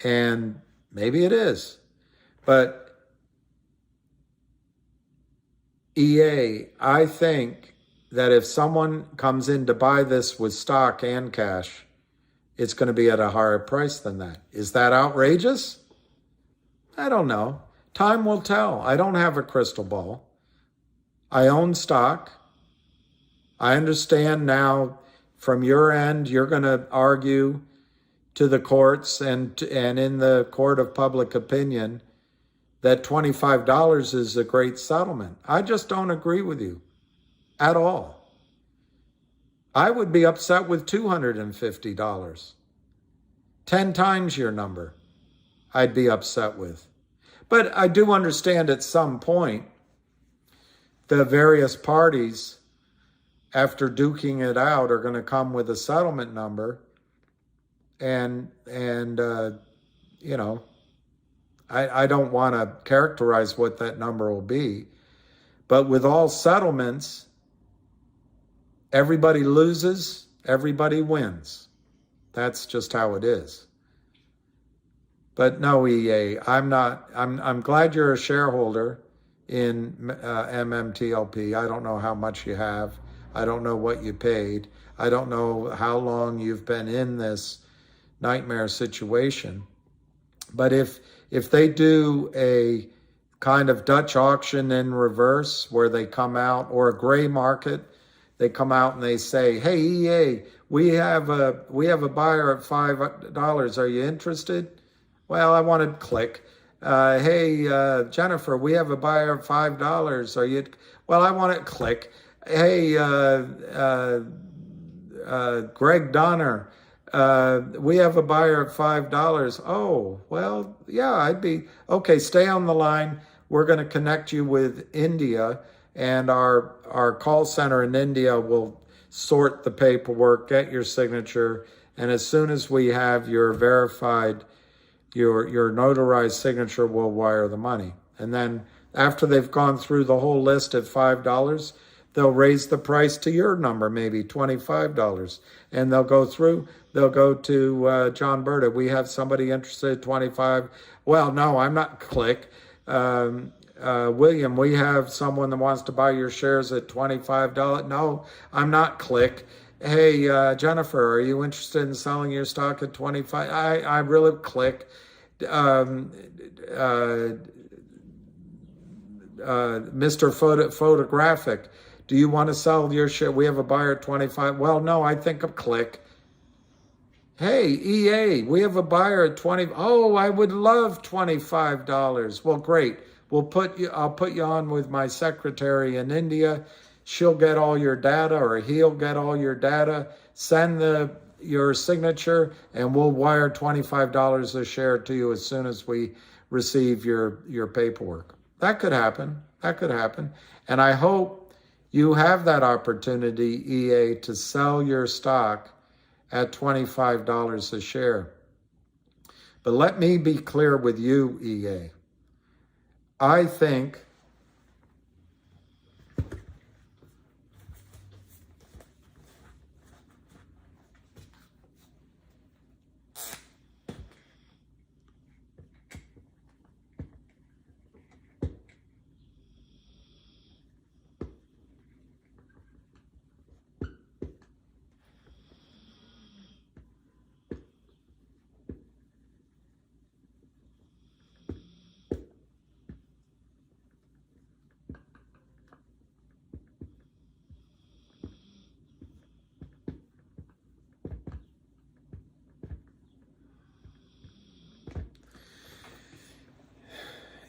And maybe it is. But EA, I think that if someone comes in to buy this with stock and cash, it's going to be at a higher price than that. Is that outrageous? I don't know. Time will tell. I don't have a crystal ball. I own stock. I understand now from your end, you're going to argue to the courts and in the court of public opinion that $25 is a great settlement. I just don't agree with you at all. I would be upset with $250. 10 times your number, I'd be upset with. But I do understand at some point, the various parties, after duking it out, are going to come with a settlement number. And you know, I don't want to characterize what that number will be. But with all settlements, everybody loses, everybody wins. That's just how it is. But no, EA, I'm glad you're a shareholder in MMTLP. I don't know how much you have. I don't know what you paid. I don't know how long you've been in this nightmare situation. But if they do a kind of Dutch auction in reverse where they come out, or a gray market, they come out and they say, hey, EA, we have a buyer at $5. Are you interested? Well, I want to click. Hey, Jennifer, we have a buyer at $5. Are you? Well, I want to click. Hey, Greg Donner, we have a buyer at $5. Oh, well, yeah, I'd be okay. Stay on the line. We're going to connect you with India, and our call center in India will sort the paperwork, get your signature, and as soon as we have your verified, your notarized signature, we'll wire the money. And then after they've gone through the whole list at $5, they'll raise the price to your number, maybe $25. And they'll go to John Berta. We have somebody interested at 25. Well, no, I'm not. Click. William, we have someone that wants to buy your shares at $25. No, I'm not. Click. Hey, Jennifer, are you interested in selling your stock at 25? I really. Click. Mr. Photographic, do you want to sell your share? We have a buyer at 25. Well, no, I think of click. Hey, EA, we have a buyer at 20. Oh, I would love $25. Well, great. I'll put you on with my secretary in India. She'll get all your data, or he'll get all your data. Send your signature, and we'll wire $25 a share to you as soon as we receive your paperwork. That could happen. That could happen. And I hope you have that opportunity, EA, to sell your stock at $25 a share. But let me be clear with you, EA. I think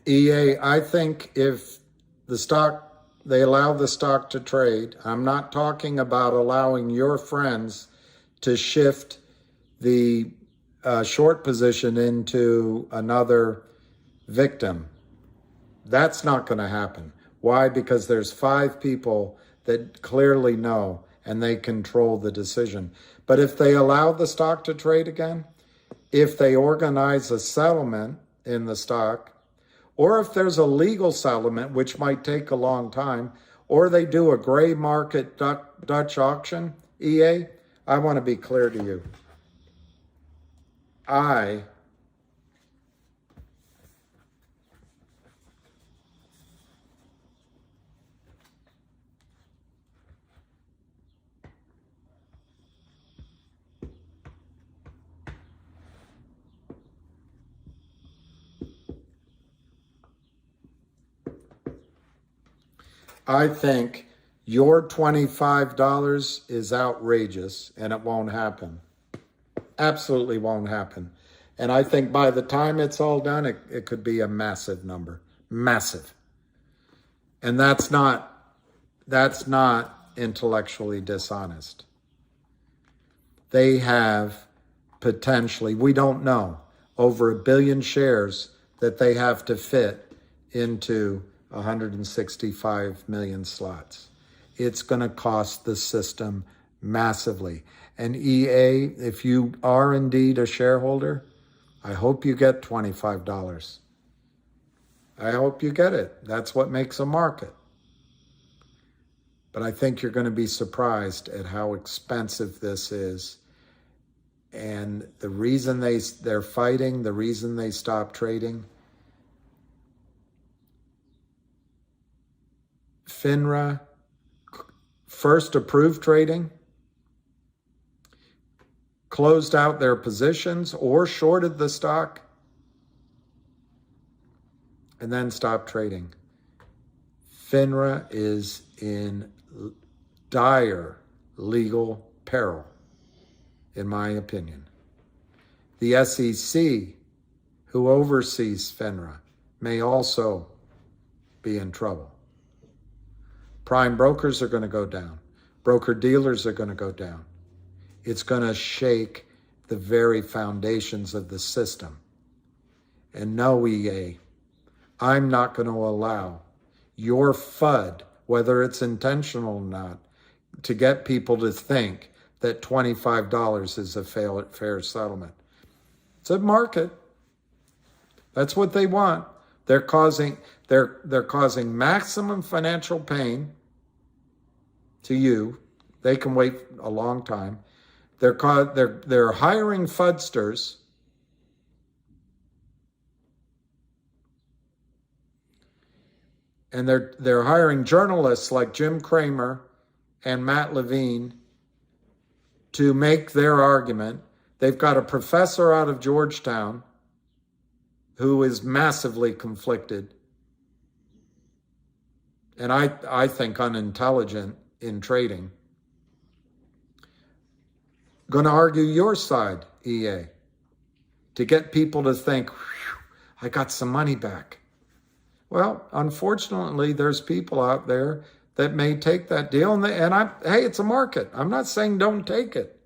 EA, I think if they allow the stock to trade, I'm not talking about allowing your friends to shift the short position into another victim. That's not going to happen. Why? Because there's 5 people that clearly know, and they control the decision. But if they allow the stock to trade again, if they organize a settlement in the stock, or if there's a legal settlement, which might take a long time, or they do a gray market Dutch auction, EA, I want to be clear to you. I think your $25 is outrageous and it won't happen. Absolutely won't happen. And I think by the time it's all done, it could be a massive number. Massive. And that's not intellectually dishonest. They have potentially, we don't know, over 1 billion shares that they have to fit into 165 million slots. It's going to cost the system massively. And EA, if you are indeed a shareholder, I hope you get $25. I hope you get it. That's what makes a market. But I think you're going to be surprised at how expensive this is. And the reason they're fighting, the reason they stopped trading, FINRA first approved trading, closed out their positions or shorted the stock, and then stopped trading. FINRA is in dire legal peril, in my opinion. The SEC, who oversees FINRA, may also be in trouble. Prime brokers are going to go down. Broker dealers are going to go down. It's going to shake the very foundations of the system. And no, EA, I'm not going to allow your FUD, whether it's intentional or not, to get people to think that $25 is a fair settlement. It's a market. That's what they want. They're causing maximum financial pain to you. They can wait a long time. They're hiring fudsters. And they're hiring journalists like Jim Cramer and Matt Levine to make their argument. They've got a professor out of Georgetown who is massively conflicted and I think unintelligent in trading, going to argue your side, EA, to get people to think, I got some money back. Well, unfortunately, there's people out there that may take that deal, hey, it's a market. I'm not saying don't take it.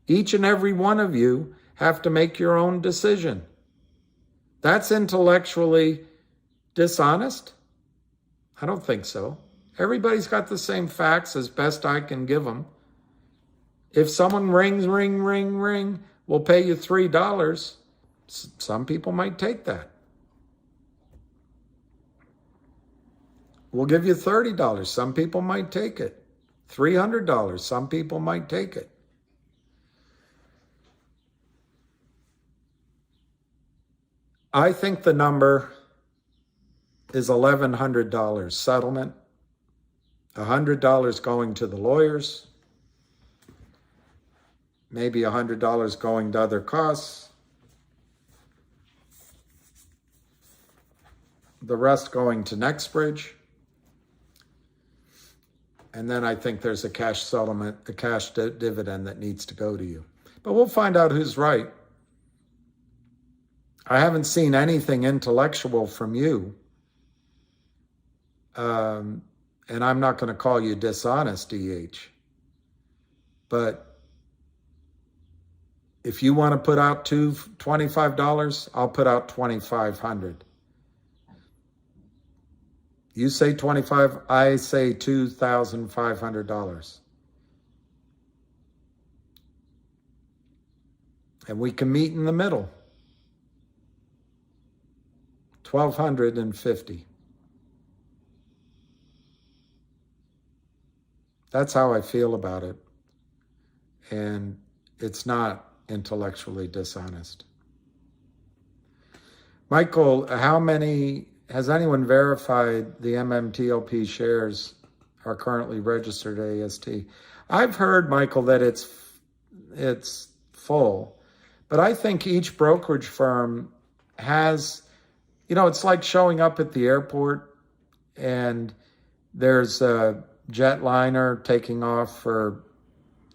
Each and every one of you have to make your own decision. That's intellectually dishonest? I don't think so. Everybody's got the same facts as best I can give them. If someone rings, we'll pay you $3, some people might take that. We'll give you $30, some people might take it. $300, some people might take it. I think the number is $1,100 settlement, $100 going to the lawyers, maybe $100 going to other costs, the rest going to Nextbridge, and then I think there's a cash settlement, a cash dividend that needs to go to you. But we'll find out who's right. I haven't seen anything intellectual from you. And I'm not going to call you dishonest, EH. But if you want to put out $25, I'll put out $2,500. You say 25, I say $2,500. And we can meet in the middle. $1,250. That's how I feel about it. And it's not intellectually dishonest. Michael, has anyone verified the MMTLP shares are currently registered AST? I've heard, Michael, that it's full, but I think each brokerage firm has, it's like showing up at the airport and There's a jetliner taking off for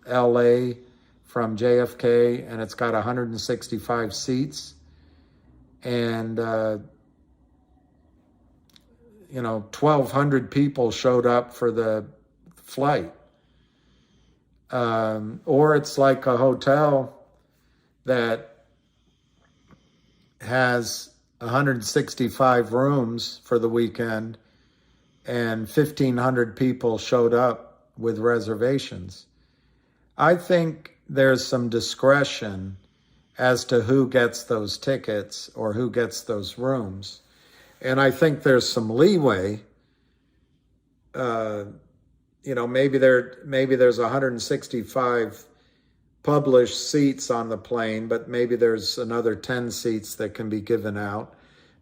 LA from JFK, and it's got 165 seats. And, 1,200 people showed up for the flight. Or it's like a hotel that has 165 rooms for the weekend, and 1,500 people showed up with reservations. I think there's some discretion as to who gets those tickets or who gets those rooms. And I think there's some leeway. Maybe there's 165 published seats on the plane, but maybe there's another 10 seats that can be given out.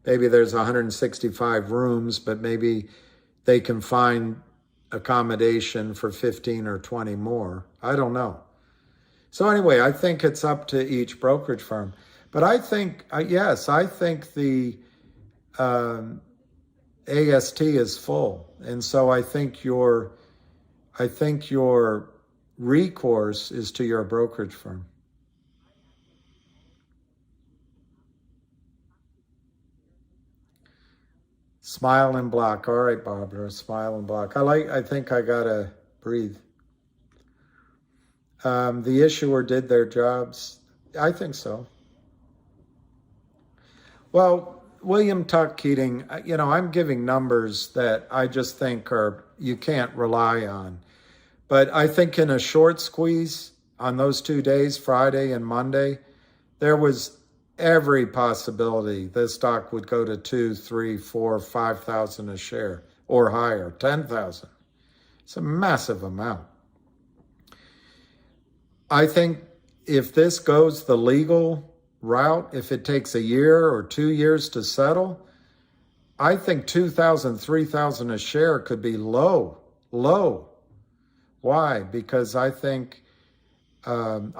Maybe there's 165 rooms, but maybe they can find accommodation for 15 or 20 more. I don't know. So anyway, I think it's up to each brokerage firm. But I think the AST is full. And so I think your recourse is to your brokerage firm. Smile and block. All right, Barbara, smile and block. I think I gotta breathe. The issuer did their jobs. I think so. Well, William Tuck Keating, I'm giving numbers that I just think you can't rely on. But I think in a short squeeze on those 2 days, Friday and Monday, there was every possibility this stock would go to 2, 3, 4, 5,000 a share or higher, 10,000. It's a massive amount. I think if this goes the legal route, if it takes a year or 2 years to settle, I think 2,000, 3,000 a share could be low. Why? Because I think, and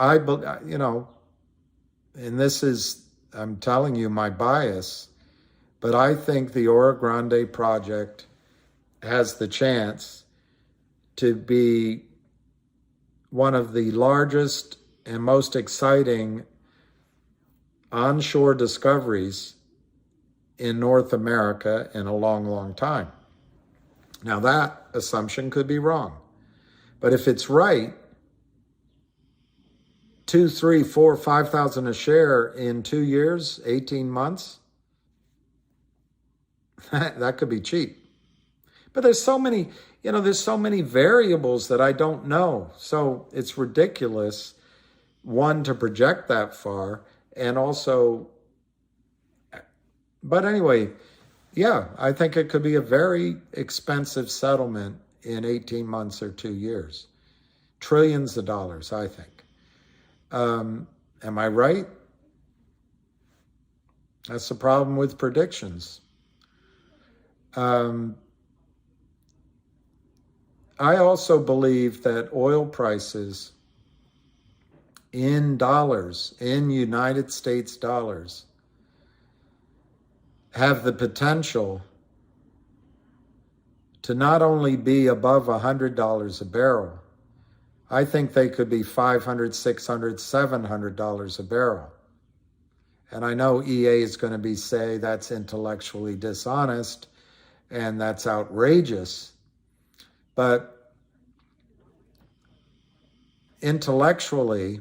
this is, I'm telling you my bias, but I think the Oro Grande project has the chance to be one of the largest and most exciting onshore discoveries in North America in a long, long time. Now that assumption could be wrong, but if it's right, 2, 3, 4, 5,000 a share in 2 years, 18 months, that could be cheap. But there's so many variables that I don't know. So it's ridiculous, one, to project that far, and also, but anyway, yeah, I think it could be a very expensive settlement in 18 months or 2 years. Trillions of dollars, I think. Am I right? That's the problem with predictions. I also believe that oil prices in dollars, in United States dollars, have the potential to not only be above $100 a barrel, I think they could be $500, $600, $700 a barrel. And I know EA is going to say that's intellectually dishonest and that's outrageous, but intellectually,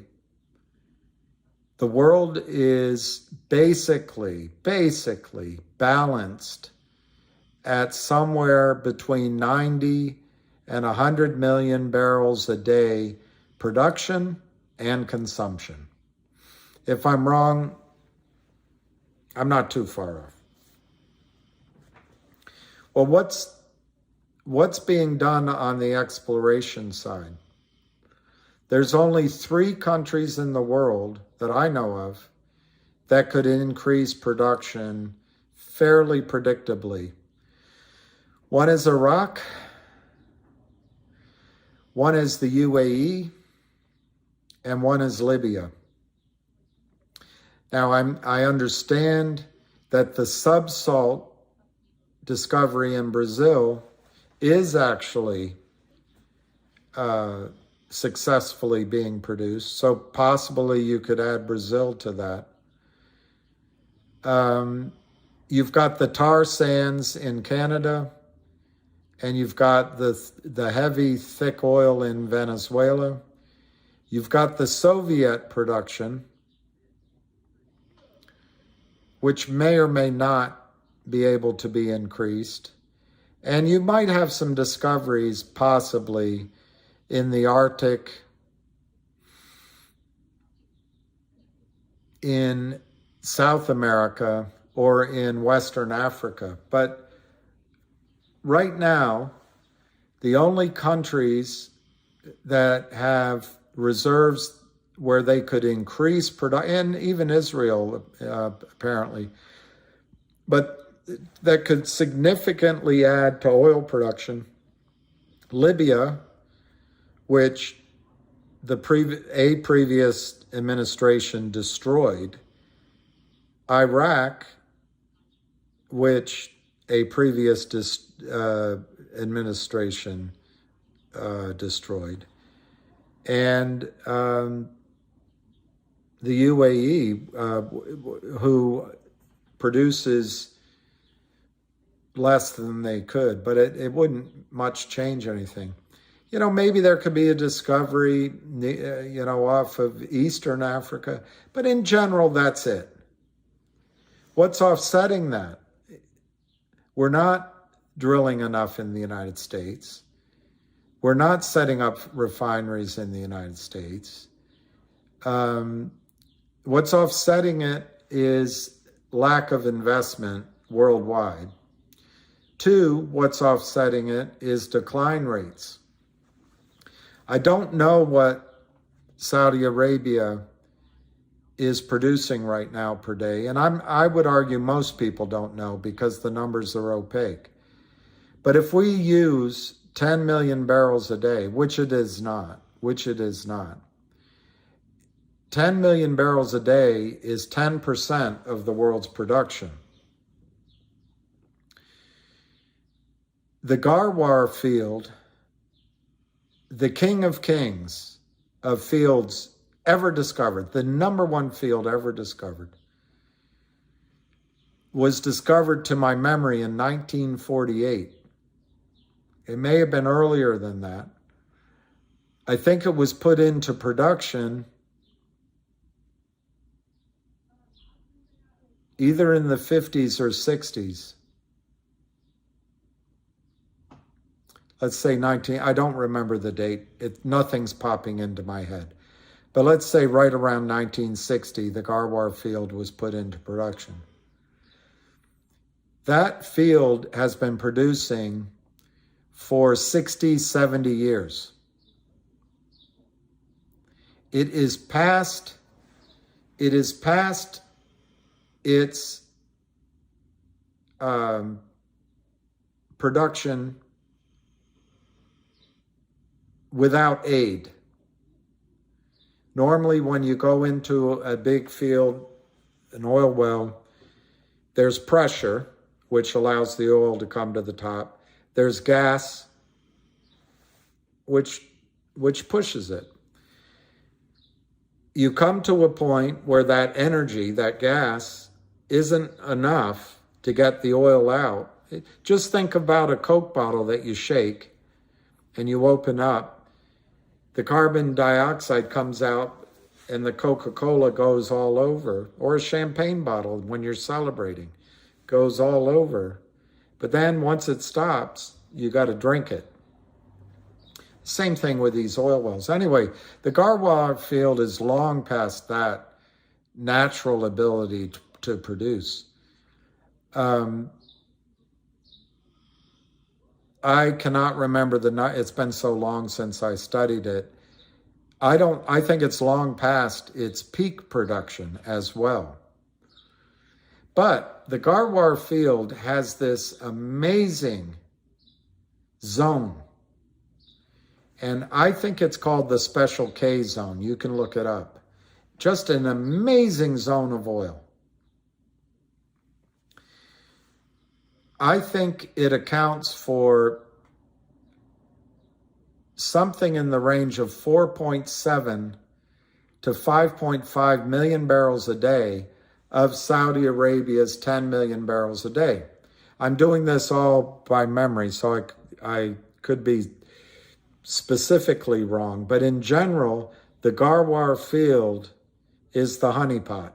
the world is basically balanced at somewhere between 90 and 100 million barrels a day production and consumption. If I'm wrong, I'm not too far off. Well, what's being done on the exploration side? There's only 3 countries in the world that I know of that could increase production fairly predictably. One is Iraq, one is the UAE, and one is Libya. Now, I understand that the subsalt discovery in Brazil is actually successfully being produced. So possibly you could add Brazil to that. You've got the tar sands in Canada, and you've got the heavy, thick oil in Venezuela. You've got the Soviet production, which may or may not be able to be increased. And you might have some discoveries possibly in the Arctic, in South America, or in Western Africa. But right now, the only countries that have reserves where they could increase production, and even Israel apparently, but that could significantly add to oil production. Libya, which the previous administration destroyed. Iraq, which a previous administration destroyed. And the UAE, who produces less than they could, but it wouldn't much change anything. You know, maybe there could be a discovery, off of Eastern Africa, but in general, that's it. What's offsetting that? We're not drilling enough in the United States. We're not setting up refineries in the United States. What's offsetting it is lack of investment worldwide. Two, what's offsetting it is decline rates. I don't know what Saudi Arabia is producing right now per day, and I would argue most people don't know because the numbers are opaque. But if we use 10 million barrels a day, which it is not, 10 million barrels a day is 10% of the world's production. The Garwar field, the king of kings of fields ever discovered, the number one field ever discovered, was discovered to my memory in 1948. It may have been earlier than that. I think it was put into production either in the 50s or 60s. Let's say I don't remember the date. Nothing's popping into my head. But let's say right around 1960, the Garwar field was put into production. That field has been producing for 60, 70 years. It is past its production without aid. Normally, when you go into a big field, an oil well, there's pressure, which allows the oil to come to the top. There's gas, which pushes it. You come to a point where that energy, that gas, isn't enough to get the oil out. Just think about a Coke bottle that you shake and you open up. The carbon dioxide comes out and the Coca-Cola goes all over, or a champagne bottle when you're celebrating, goes all over. But then once it stops, you got to drink it. Same thing with these oil wells. Anyway, the Garwar field is long past that natural ability to produce. I cannot remember it's been so long since I studied it. I think it's long past its peak production as well. But the Garwar field has this amazing zone. And I think it's called the Special K zone. You can look it up. Just an amazing zone of oil. I think it accounts for something in the range of 4.7 to 5.5 million barrels a day of Saudi Arabia's 10 million barrels a day. I'm doing this all by memory, so I could be specifically wrong, but in general, the Garwar field is the honeypot.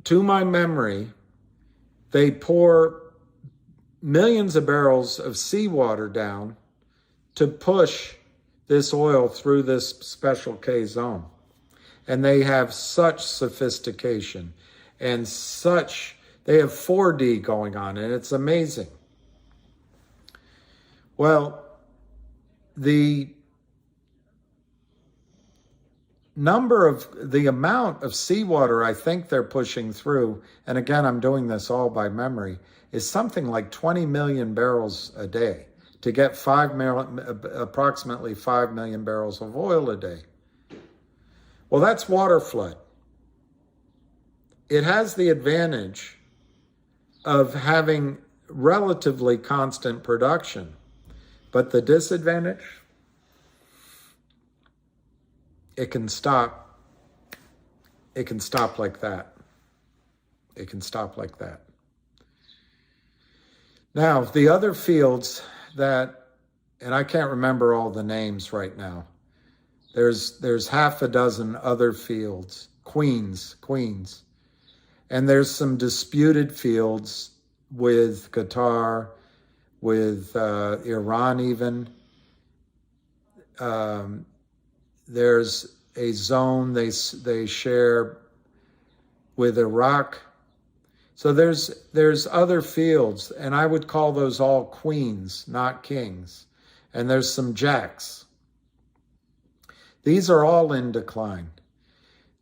To my memory, they pour millions of barrels of seawater down to push this oil through this special K zone. And they have such sophistication and they have 4D going on, and it's amazing. Well, the amount of seawater I think they're pushing through, and again, I'm doing this all by memory, is something like 20 million barrels a day to get approximately 5 million barrels of oil a day. Well, that's water flood. It has the advantage of having relatively constant production, but the disadvantage, it can stop like that. It can stop like that. Now, the other fields that, and I can't remember all the names right now. There's half a dozen other fields, queens. And there's some disputed fields with Qatar, with Iran even. There's a zone they share with Iraq. So there's other fields, and I would call those all queens, not kings. And there's some jacks. These are all in decline.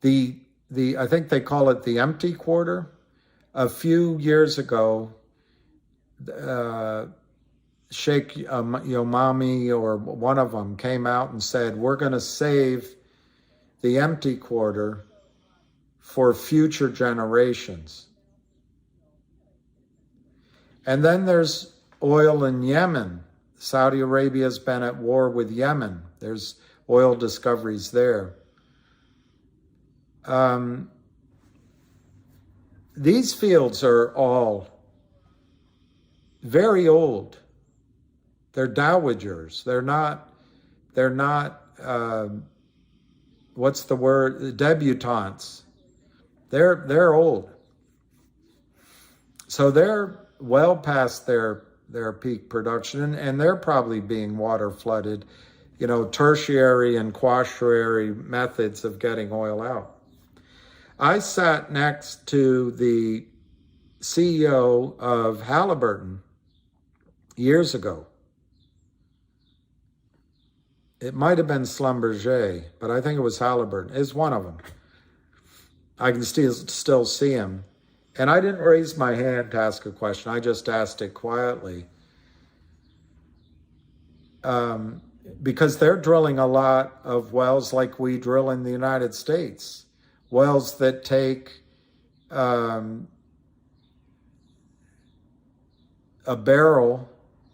I think they call it the empty quarter. A few years ago, Sheikh Yomami or one of them came out and said, we're going to save the empty quarter for future generations. And then there's oil in Yemen. Saudi Arabia's been at war with Yemen. There's oil discoveries there. These fields are all very old. They're dowagers. They're not what's the word? Debutantes. They're old. So they're well past their peak production, and they're probably being water flooded, tertiary and quaternary methods of getting oil out. I sat next to the CEO of Halliburton years ago. It might have been Schlumberger, but I think it was Halliburton. It's one of them. I can still see him. And I didn't raise my hand to ask a question. I just asked it quietly. Because they're drilling a lot of wells like we drill in the United States. Wells that take a barrel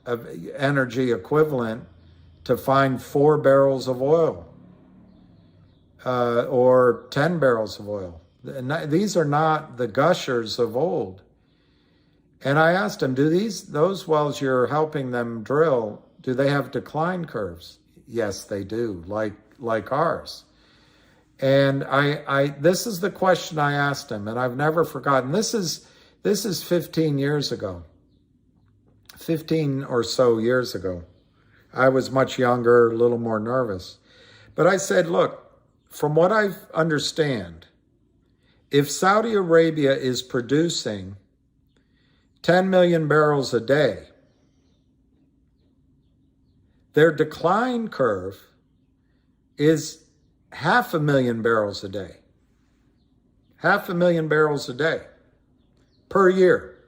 of energy equivalent to find 4 barrels of oil or 10 barrels of oil. These are not the gushers of old. And I asked him, those wells you're helping them drill, do they have decline curves? Yes, they do, like ours. And this is the question I asked him, and I've never forgotten. This is 15 years ago, 15 or so years ago. I was much younger, a little more nervous. But I said, look, from what I understand, if Saudi Arabia is producing 10 million barrels a day, their decline curve is 500,000 barrels a day. 500,000 barrels a day per year.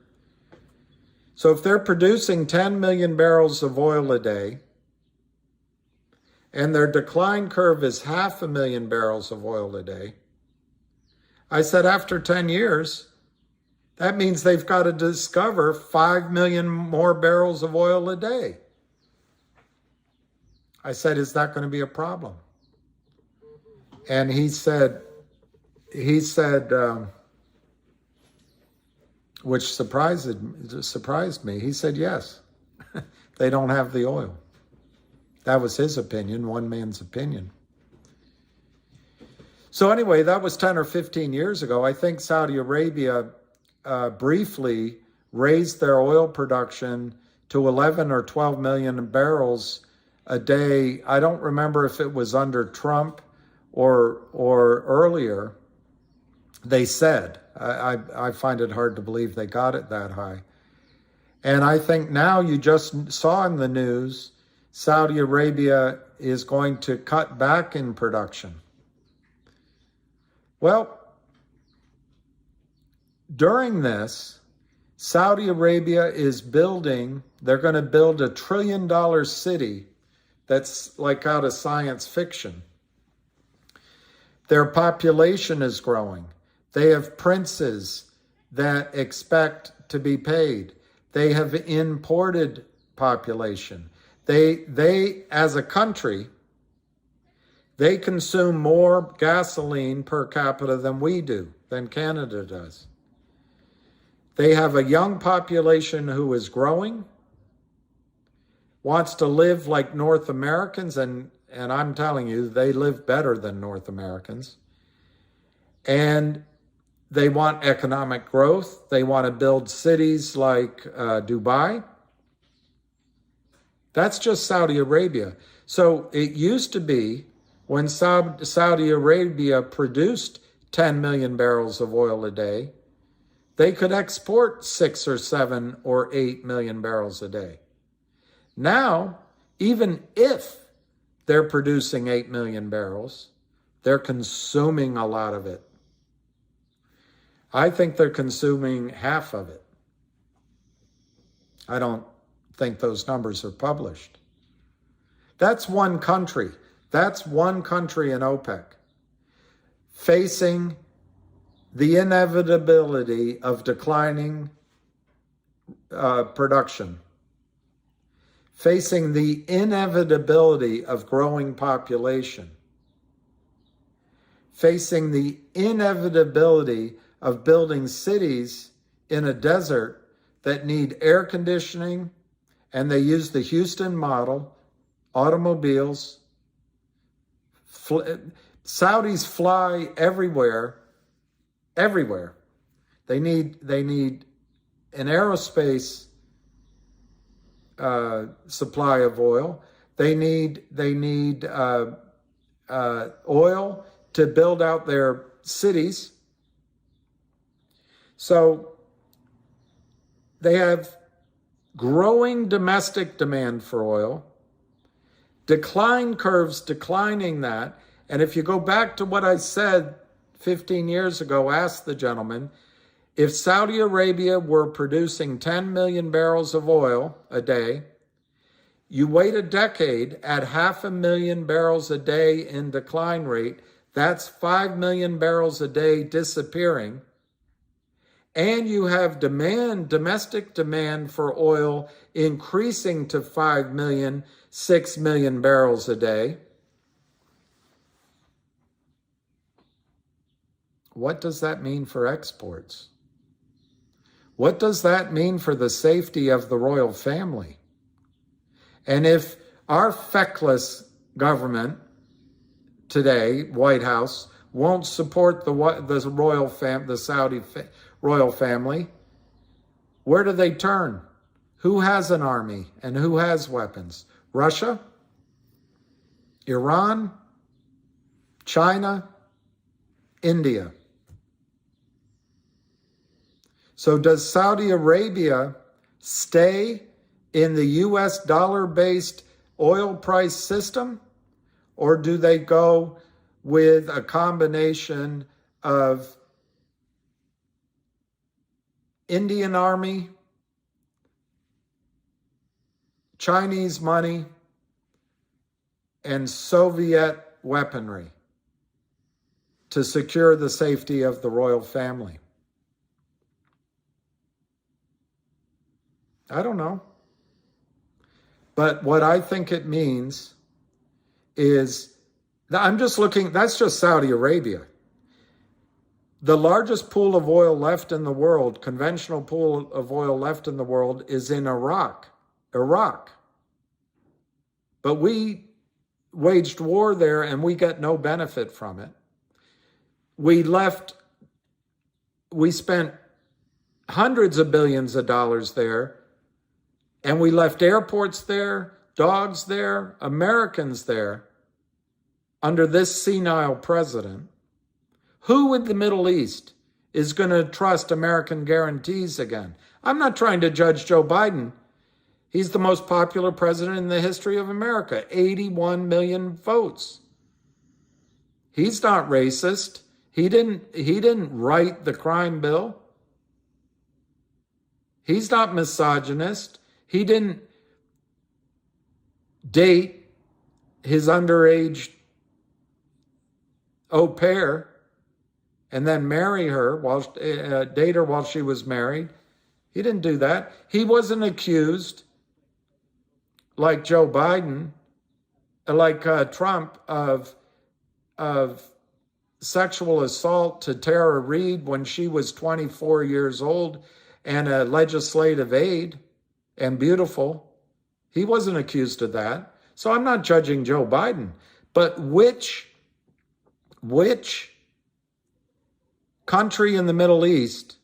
So if they're producing 10 million barrels of oil a day, and their decline curve is 500,000 barrels of oil a day, I said after 10 years, That means they've got to discover 5 million more barrels of oil a day. I said, is that going to be a problem? And he said, which surprised me. He said, yes, they don't have the oil. That was his opinion, one man's opinion. So anyway, that was 10 or 15 years ago. I think Saudi Arabia briefly raised their oil production to 11 or 12 million barrels a day. I don't remember if it was under Trump or earlier. They said, I find it hard to believe they got it that high. And I think now you just saw in the news, Saudi Arabia is going to cut back in production. Well, during this, Saudi Arabia is building, they're going to build $1 trillion city that's like out of science fiction. Their population is growing. They have princes that expect to be paid. They have imported population. They as a country, they consume more gasoline per capita than we do, than Canada does. They have a young population who is growing, wants to live like North Americans, and I'm telling you, they live better than North Americans. And they want economic growth. They want to build cities like Dubai. That's just Saudi Arabia. So it used to be when Saudi Arabia produced 10 million barrels of oil a day, they could export 6 or 7 or 8 million barrels a day. Now, even if they're producing 8 million barrels, they're consuming a lot of it. I think they're consuming half of it. I don't think those numbers are published. That's one country. That's one country in OPEC facing the inevitability of declining production, facing the inevitability of growing population, facing the inevitability of building cities in a desert that need air conditioning, and they use the Houston model, automobiles. Saudis fly everywhere. They need an aerospace supply of oil. They need oil to build out their cities. So they have growing domestic demand for oil, decline curves declining that. And if you go back to what I said 15 years ago, ask the gentleman, if Saudi Arabia were producing 10 million barrels of oil a day, you wait a decade at 500,000 barrels a day in decline rate, that's 5 million barrels a day disappearing. And you have demand, domestic demand for oil increasing to 5 million, 6 million barrels a day. What does that mean for exports? What does that mean for the safety of the royal family? And if our feckless government today, White House, won't support the Saudi royal family, where do they turn? Who has an army and who has weapons? Russia? Iran? China? India? So does Saudi Arabia stay in the US dollar-based oil price system, or do they go with a combination of Indian army, Chinese money, and Soviet weaponry to secure the safety of the royal family? I don't know. But what I think it means is, I'm just looking, that's just Saudi Arabia. The largest pool of oil left in the world, conventional pool of oil left in the world, is in Iraq. But we waged war there and we get no benefit from it. We spent hundreds of billions of dollars there, and we left airports there, dogs there, Americans there, under this senile president. Who in the Middle East is going to trust American guarantees again? I'm not trying to judge Joe Biden. He's the most popular president in the history of America, 81 million votes. He's not racist. He didn't write the crime bill. He's not misogynist. He didn't date his underage au pair and then marry her date her while she was married. He didn't do that. He wasn't accused, like Joe Biden, like Trump, of sexual assault to Tara Reid when she was 24 years old and a legislative aide and beautiful. He wasn't accused of that. So I'm not judging Joe Biden, but which country in the Middle East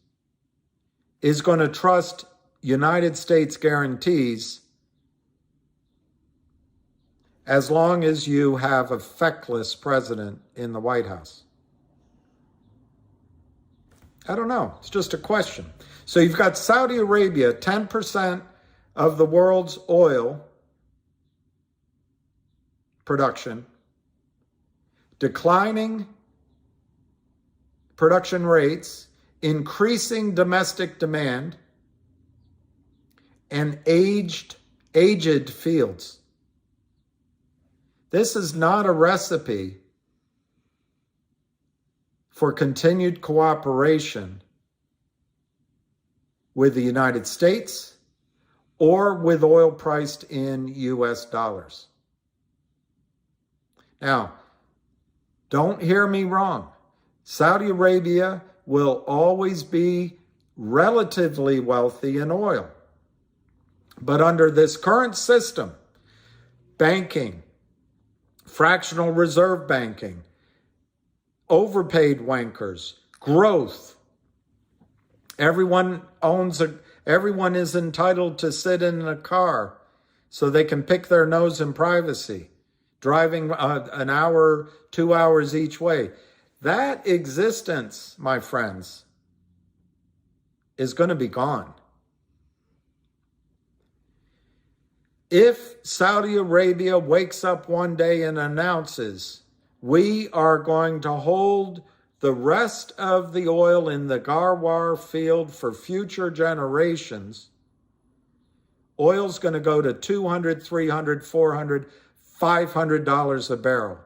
is going to trust United States guarantees as long as you have a feckless president in the White House? I don't know. It's just a question. So you've got Saudi Arabia, 10% of the world's oil production, declining production rates, increasing domestic demand, and aged fields. This is not a recipe for continued cooperation with the United States or with oil priced in US dollars. Now, don't hear me wrong. Saudi Arabia will always be relatively wealthy in oil. But under this current system, banking, fractional reserve banking, overpaid wankers, growth, everyone is entitled to sit in a car so they can pick their nose in privacy, driving an hour, 2 hours each way. That existence, my friends, is going to be gone. If Saudi Arabia wakes up one day and announces, we are going to hold the rest of the oil in the Garwar field for future generations, oil's going to go to $200, $300, $400, $500 a barrel.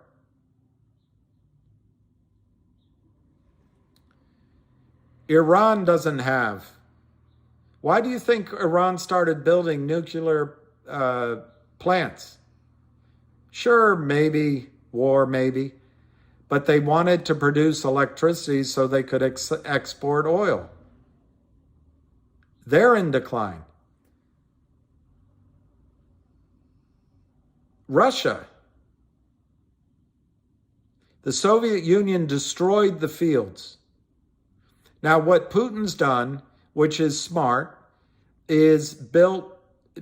Iran doesn't have. Why do you think Iran started building nuclear plants? Sure, maybe war, maybe, but they wanted to produce electricity so they could export oil. They're in decline. Russia. The Soviet Union destroyed the fields. Now, what Putin's done, which is smart, is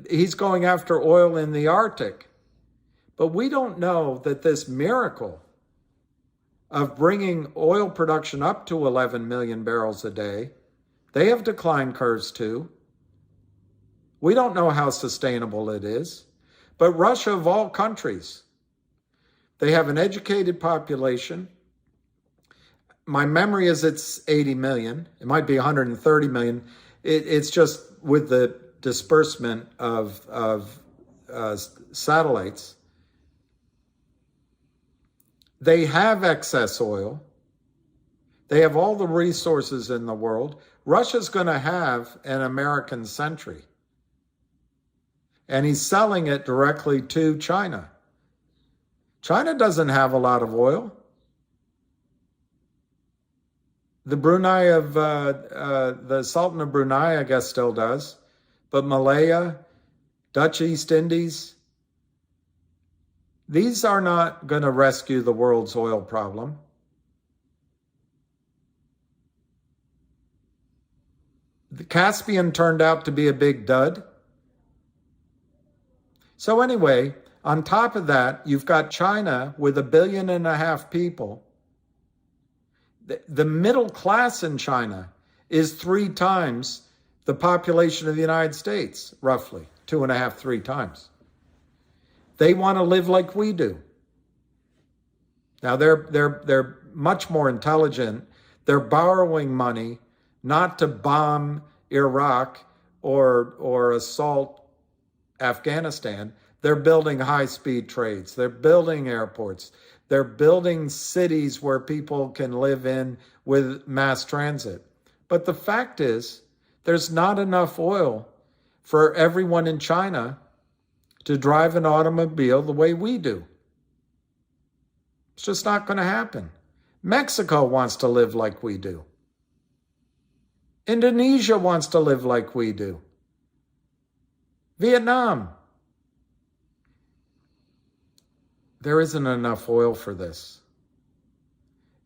he's going after oil in the Arctic. But we don't know that this miracle of bringing oil production up to 11 million barrels a day, they have decline curves too. We don't know how sustainable it is. But Russia, of all countries, they have an educated population. My memory is it's 80 million. It might be 130 million. It's just with the disbursement of satellites. They have excess oil. They have all the resources in the world. Russia's going to have an American century. and he's selling it directly to China. China doesn't have a lot of oil. The the Sultan of Brunei, I guess, still does. But Malaya, Dutch East Indies, these are not going to rescue the world's oil problem. The Caspian turned out to be a big dud. So anyway, on top of that, you've got China with 1.5 billion people. The middle class in China is 3 times the population of the United States, roughly 2.5, 3 times. They want to live like we do. Now they're much more intelligent. They're borrowing money not to bomb Iraq or assault Afghanistan. They're building high-speed trades. They're building airports. They're building cities where people can live in with mass transit. But the fact is, there's not enough oil for everyone in China to drive an automobile the way we do. It's just not going to happen. Mexico wants to live like we do. Indonesia wants to live like we do. Vietnam. There isn't enough oil for this.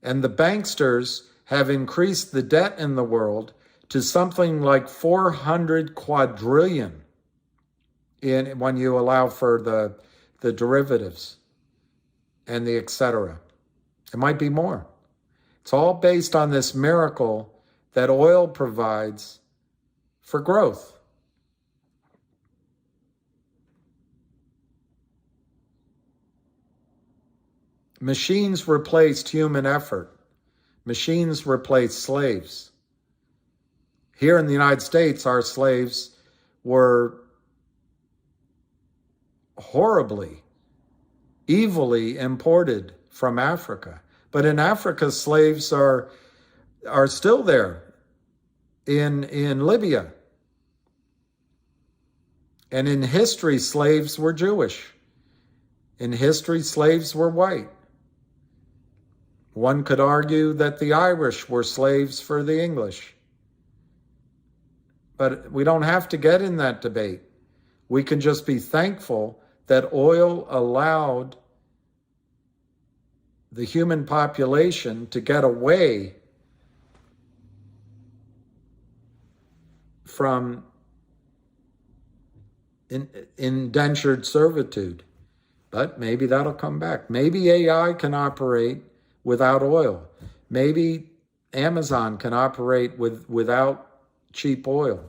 And the banksters have increased the debt in the world to something like 400 quadrillion when you allow for the derivatives and the et cetera. It might be more. It's all based on this miracle that oil provides for growth. Machines replaced human effort. Machines replaced slaves. Here in the United States, our slaves were horribly, evilly imported from Africa. But in Africa, slaves are still there in Libya. And in history, slaves were Jewish. In history, slaves were white. One could argue that the Irish were slaves for the English. But we don't have to get in that debate. We can just be thankful that oil allowed the human population to get away from indentured servitude. But maybe that'll come back. Maybe AI can operate without oil. Maybe Amazon can operate without cheap oil.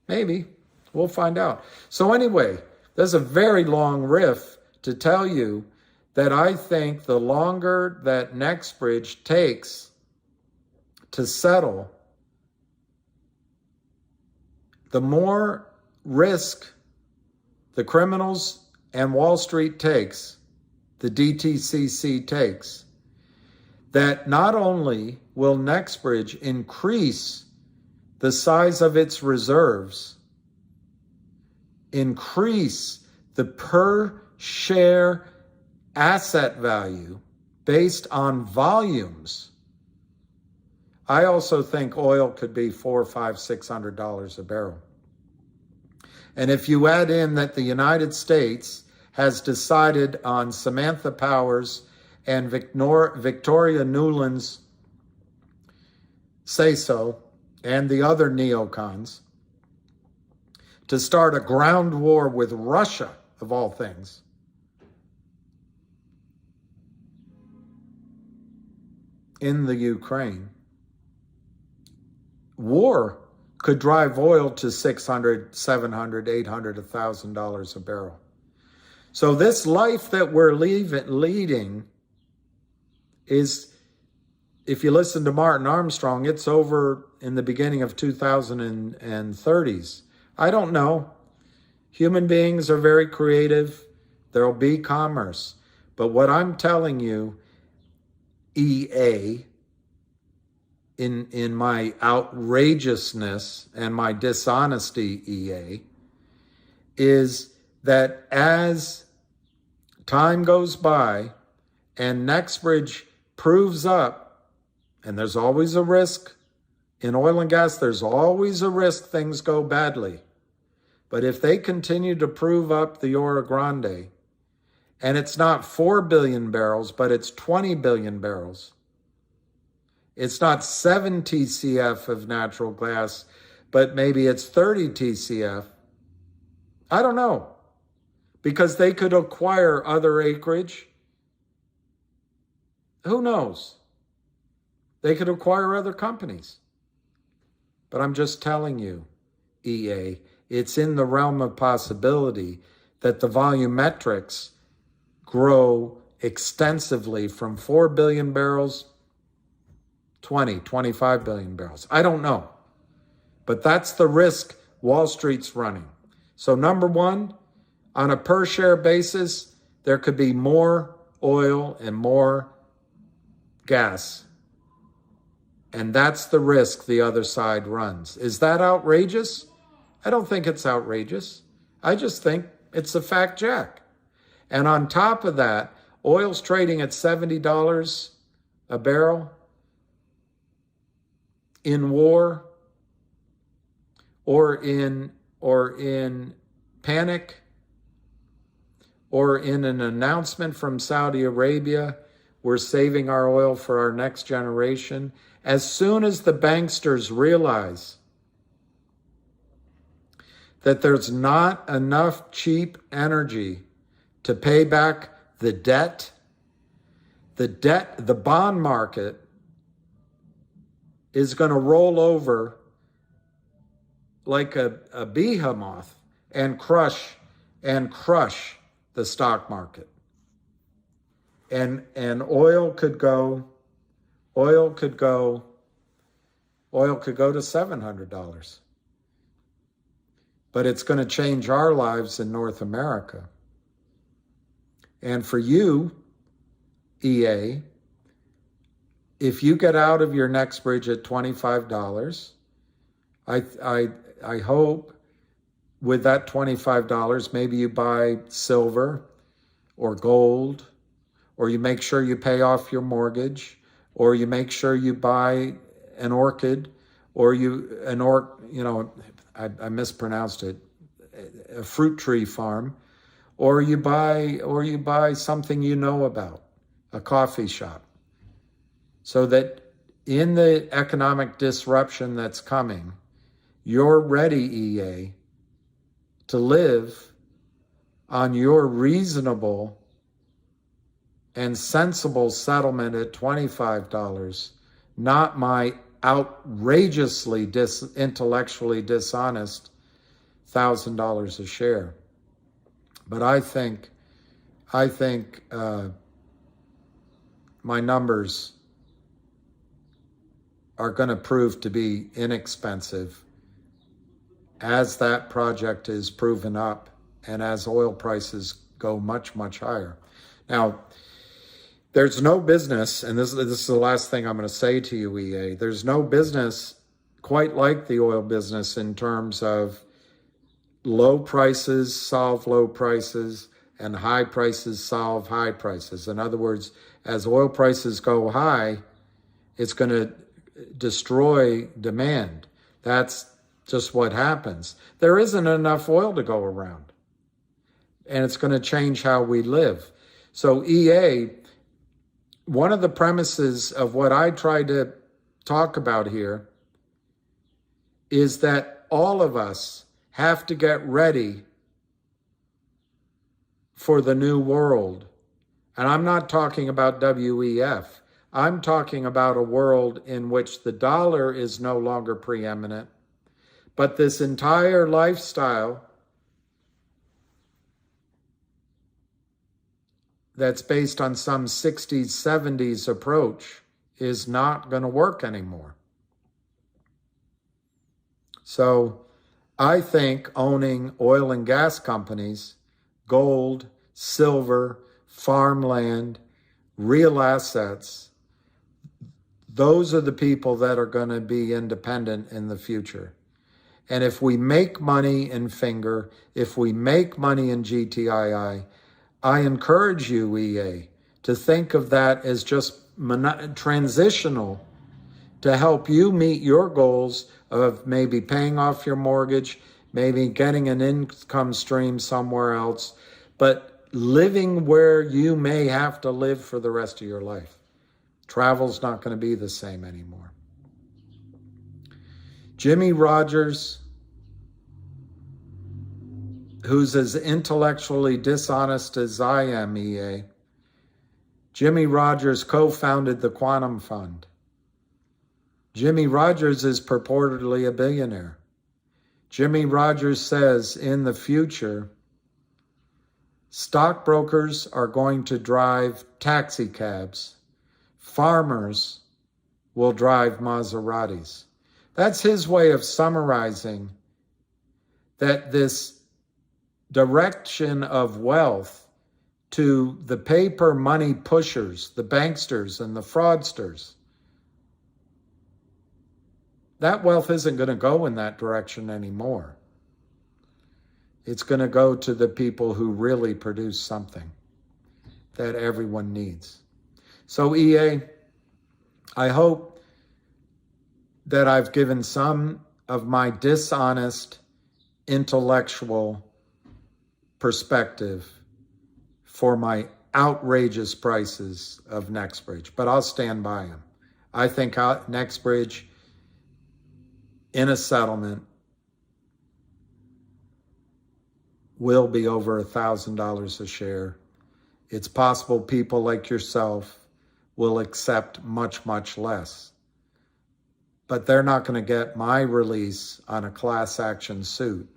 Maybe. We'll find out. So anyway, there's a very long riff to tell you that I think the longer that Nextbridge takes to settle, the more risk the criminals and Wall Street takes, the DTCC takes, that not only will Nextbridge increase the size of its reserves, increase the per share asset value based on volumes. I also think oil could be $400, $500, $600 a barrel. And if you add in that the United States has decided on Samantha Powers and Victoria Nuland's say-so, and the other neocons, to start a ground war with Russia, of all things, in the Ukraine, war could drive oil to $600, $700, $800, $1,000 a barrel. So this life that we're leading is, if you listen to Martin Armstrong, it's over in the beginning of 2030s. I don't know. Human beings are very creative. There'll be commerce. But what I'm telling you, EA, in my outrageousness and my dishonesty, EA, is that as time goes by and Nexbridge proves up, and there's always a risk in oil and gas, there's always a risk things go badly. But if they continue to prove up the Oro Grande, and it's not 4 billion barrels, but it's 20 billion barrels, it's not 7 TCF of natural gas, but maybe it's 30 TCF. I don't know, because they could acquire other acreage. Who knows? They could acquire other companies. But I'm just telling you, EA, it's in the realm of possibility that the volumetrics grow extensively from 4 billion barrels, 25 billion barrels. I don't know. But that's the risk Wall Street's running. So number one, on a per share basis, there could be more oil and more gas. And that's the risk the other side runs. Is that outrageous? I don't think it's outrageous. I just think it's a fact, Jack. And on top of that, oil's trading at $70 a barrel. In war or in panic or in an announcement from Saudi Arabia, we're saving our oil for our next generation. As soon as the banksters realize that there's not enough cheap energy to pay back the debt, the bond market is going to roll over like a behemoth and crush the stock market. And oil could go to $700. But it's going to change our lives in North America. And for you, EA, if you get out of your Nexbridge at $25, I hope with that $25, maybe you buy silver or gold, or you make sure you pay off your mortgage, or you make sure you buy an orchid, I mispronounced it, a fruit tree farm, or you buy something you know about, a coffee shop, so that in the economic disruption that's coming, you're ready, EA, to live on your reasonable and sensible settlement at $25, not my outrageously intellectually dishonest $1,000 a share. But I think my numbers are going to prove to be inexpensive as that project is proven up and as oil prices go much, much higher. Now, there's no business, and this is the last thing I'm going to say to you, EA, there's no business quite like the oil business in terms of low prices solve low prices and high prices solve high prices. In other words, as oil prices go high, it's going to destroy demand. That's just what happens. There isn't enough oil to go around, and it's going to change how we live. So EA, one of the premises of what I try to talk about here is that all of us have to get ready for the new world. And I'm not talking about WEF. I'm talking about a world in which the dollar is no longer preeminent, but this entire lifestyle that's based on some 60s, 70s approach is not going to work anymore. So I think owning oil and gas companies, gold, silver, farmland, real assets, those are the people that are going to be independent in the future. And if we make money in Finger, if we make money in GTII, I encourage you, EA, to think of that as just transitional to help you meet your goals of maybe paying off your mortgage, maybe getting an income stream somewhere else, but living where you may have to live for the rest of your life. Travel's not going to be the same anymore. Jimmy Rogers, who's as intellectually dishonest as I am, EA, Jimmy Rogers co-founded the Quantum Fund. Jimmy Rogers is purportedly a billionaire. Jimmy Rogers says in the future, stockbrokers are going to drive taxi cabs. Farmers will drive Maseratis. That's his way of summarizing that this direction of wealth to the paper money pushers, the banksters and the fraudsters, that wealth isn't going to go in that direction anymore. It's going to go to the people who really produce something that everyone needs. So EA, I hope that I've given some of my dishonest intellectual perspective for my outrageous prices of NextBridge, but I'll stand by them. I think NextBridge in a settlement will be over $1,000 a share. It's possible people like yourself will accept much, much less. But they're not going to get my release on a class action suit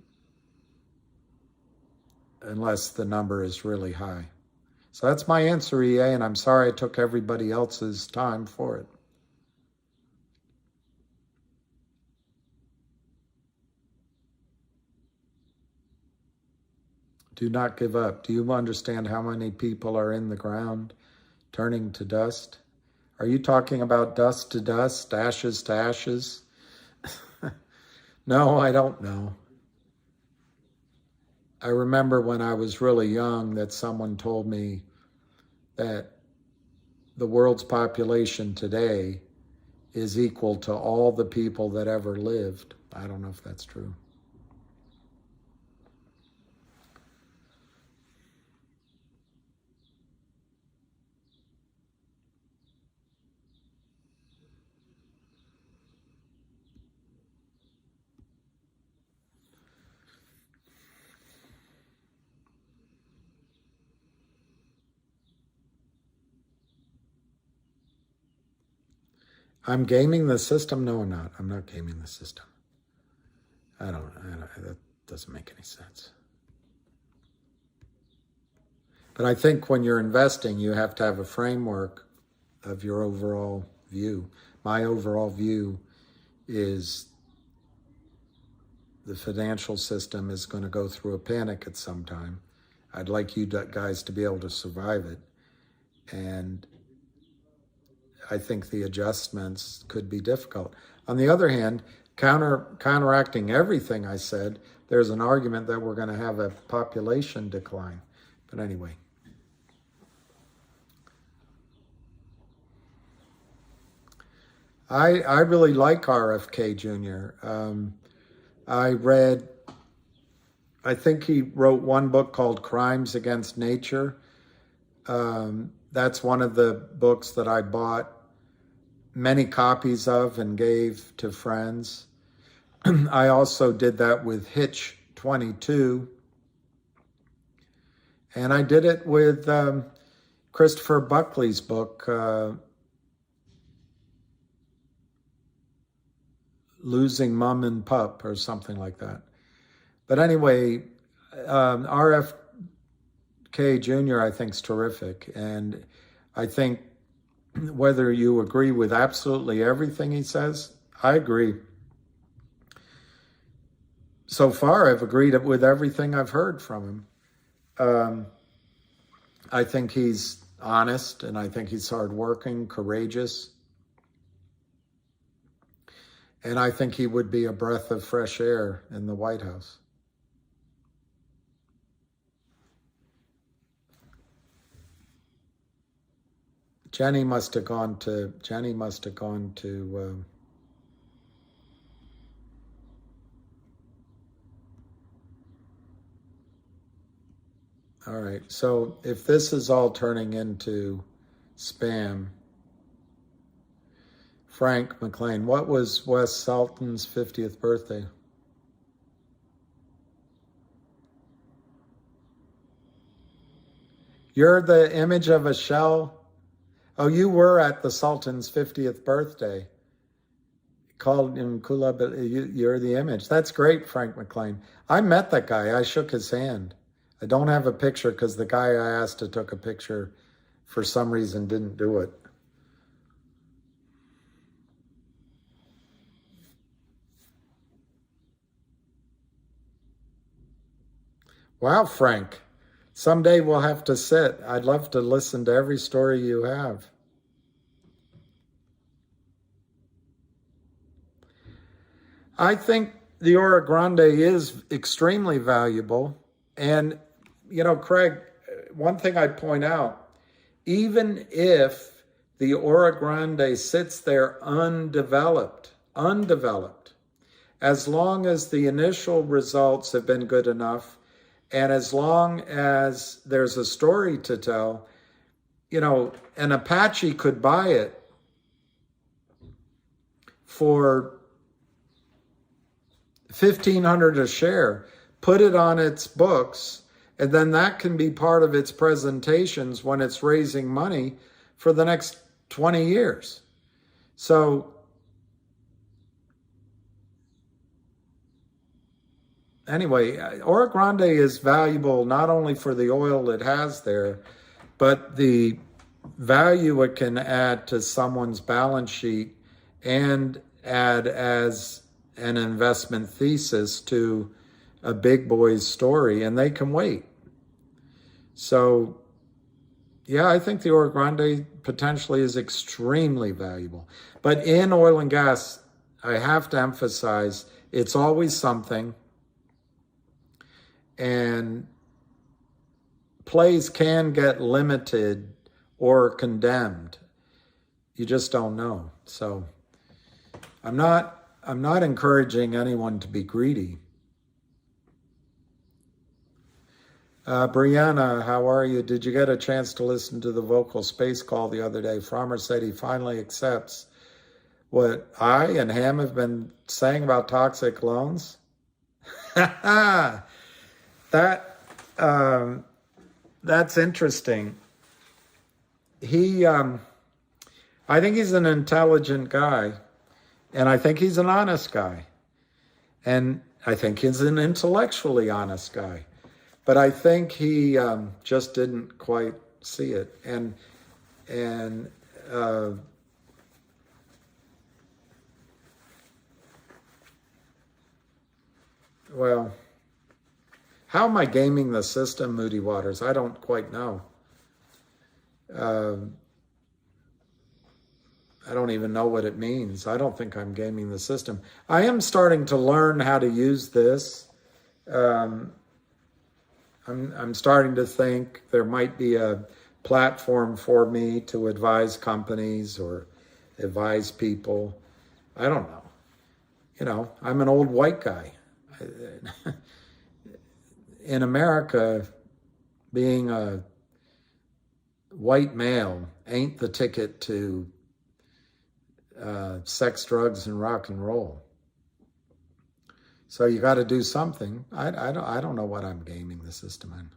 unless the number is really high. So that's my answer, EA, and I'm sorry I took everybody else's time for it. Do not give up. Do you understand how many people are in the ground turning to dust? Are you talking about dust to dust, ashes to ashes? No, I don't know. I remember when I was really young that someone told me that the world's population today is equal to all the people that ever lived. I don't know if that's true. I'm gaming the system? No, I'm not. I'm not gaming the system. That doesn't make any sense. But I think when you're investing, you have to have a framework of your overall view. My overall view is the financial system is going to go through a panic at some time. I'd like you guys to be able to survive it. And I think the adjustments could be difficult. On the other hand, counteracting everything I said, there's an argument that we're going to have a population decline. But anyway. I really like RFK Jr. I think he wrote one book called Crimes Against Nature. That's one of the books that I bought many copies of and gave to friends. I also did that with Hitch 22. And I did it with Christopher Buckley's book, Losing Mum and Pup, or something like that. But anyway, RFK Jr. I think is terrific. And I think whether you agree with absolutely everything he says, I agree. So far, I've agreed with everything I've heard from him. I think he's honest, and I think he's hardworking, courageous. And I think he would be a breath of fresh air in the White House. Jenny must have gone to, all right, so if this is all turning into spam, Frank McLean, what was Wes Sultan's 50th birthday? You're the image of a shell. Oh, you were at the Sultan's 50th birthday. Called him Kula, but you're the image. That's great, Frank McLean. I met that guy. I shook his hand. I don't have a picture because the guy I asked to took a picture for some reason didn't do it. Wow, Frank. Someday we'll have to sit. I'd love to listen to every story you have. I think the Ora Grande is extremely valuable. And, you know, Craig, one thing I'd point out, even if the Ora Grande sits there undeveloped, as long as the initial results have been good enough, and as long as there's a story to tell, you know, an Apache could buy it for $1,500 a share, put it on its books, and then that can be part of its presentations when it's raising money for the next 20 years. So anyway, Ora Grande is valuable not only for the oil it has there, but the value it can add to someone's balance sheet and add as an investment thesis to a big boy's story, and they can wait. So, yeah, I think the Ora Grande potentially is extremely valuable. But in oil and gas, I have to emphasize, it's always something. And plays can get limited or condemned. You just don't know. So I'm not encouraging anyone to be greedy. Brianna, how are you? Did you get a chance to listen to the vocal space call the other day? Farmer said he finally accepts what I and Ham have been saying about toxic loans. That's interesting. I think he's an intelligent guy, and I think he's an honest guy, and I think he's an intellectually honest guy, but I think he just didn't quite see it, and well. How am I gaming the system, Moody Waters? I don't quite know. I don't even know what it means. I don't think I'm gaming the system. I am starting to learn how to use this. I'm starting to think there might be a platform for me to advise companies or advise people. I don't know. You know, I'm an old white guy. In America, being a white male ain't the ticket to sex, drugs, and rock and roll. So you got to do something. I don't know what I'm gaming the system in.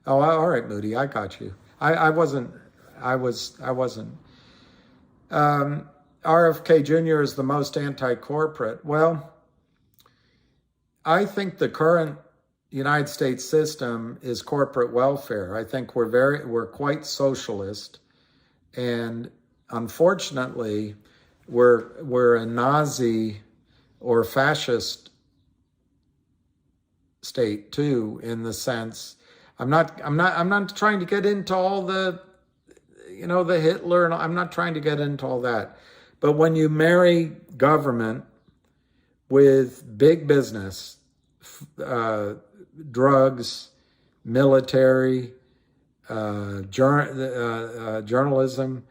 Oh, all right, Moody, I got you. I wasn't. RFK Jr. is the most anti-corporate. Well, I think the current United States system is corporate welfare. I think we're quite socialist, and unfortunately, we're a Nazi or fascist state too, in the sense I'm not trying to get into all the, the Hitler, and I'm not trying to get into all that. But when you marry government with big business, drugs, military, journalism,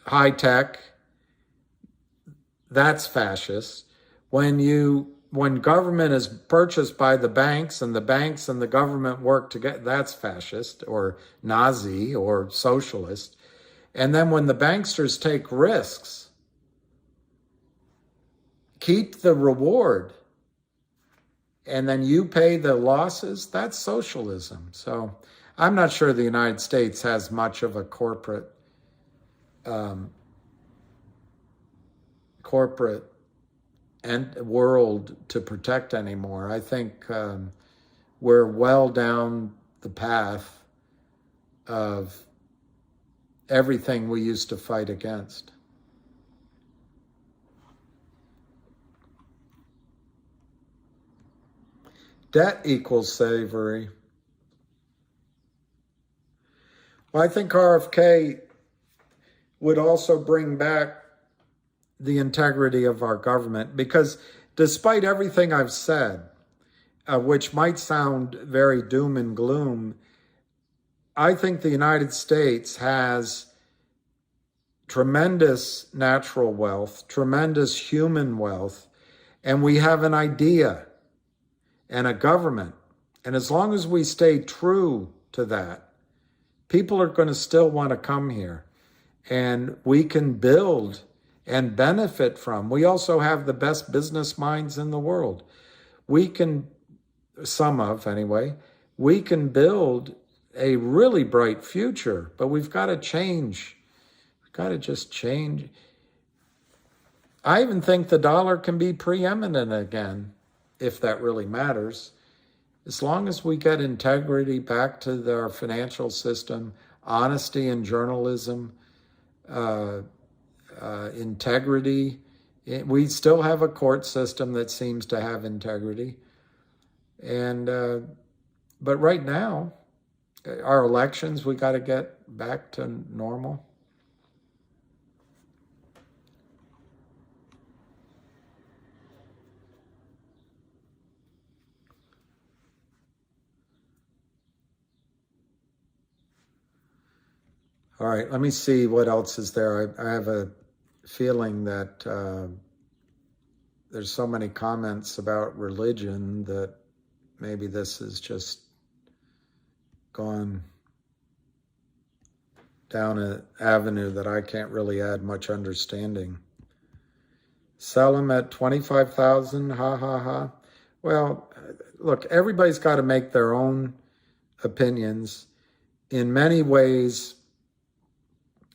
high tech. That's fascist. When government is purchased by the banks and the government work together, that's fascist or Nazi or socialist. And then when the banksters take risks, keep the reward, and then you pay the losses, that's socialism. So I'm not sure the United States has much of a corporate world to protect anymore. I think we're well down the path of everything we used to fight against. Debt equals slavery. Well, I think RFK would also bring back the integrity of our government, because despite everything I've said, which might sound very doom and gloom, I think the United States has tremendous natural wealth, tremendous human wealth, and we have an idea and a government. And as long as we stay true to that, people are going to still want to come here. And we can build and benefit from. We also have the best business minds in the world. We can, some of anyway, we can build a really bright future, but we've got to change. We've got to just change. I even think the dollar can be preeminent again, if that really matters. As long as we get integrity back to our financial system, honesty in journalism, integrity. We still have a court system that seems to have integrity. And but right now, our elections, we got to get back to normal. All right, let me see what else is there. I have a feeling that there's so many comments about religion that maybe this has just gone down an avenue that I can't really add much understanding. Sell them at $25,000, ha ha ha. Well, look, everybody's got to make their own opinions. In many ways,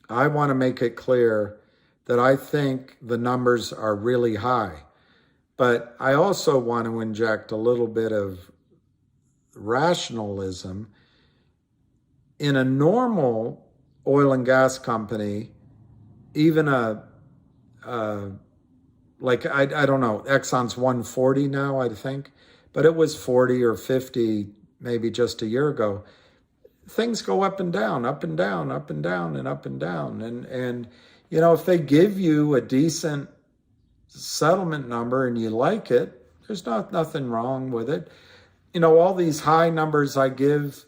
I want to make it clear that I think the numbers are really high. But I also want to inject a little bit of rationalism. In a normal oil and gas company, even I don't know, Exxon's 140 now, I think, but it was 40 or 50 maybe just a year ago. Things go up and down, up and down, up and down, and up and down. And you know, if they give you a decent settlement number and you like it, there's nothing wrong with it. You know, all these high numbers I give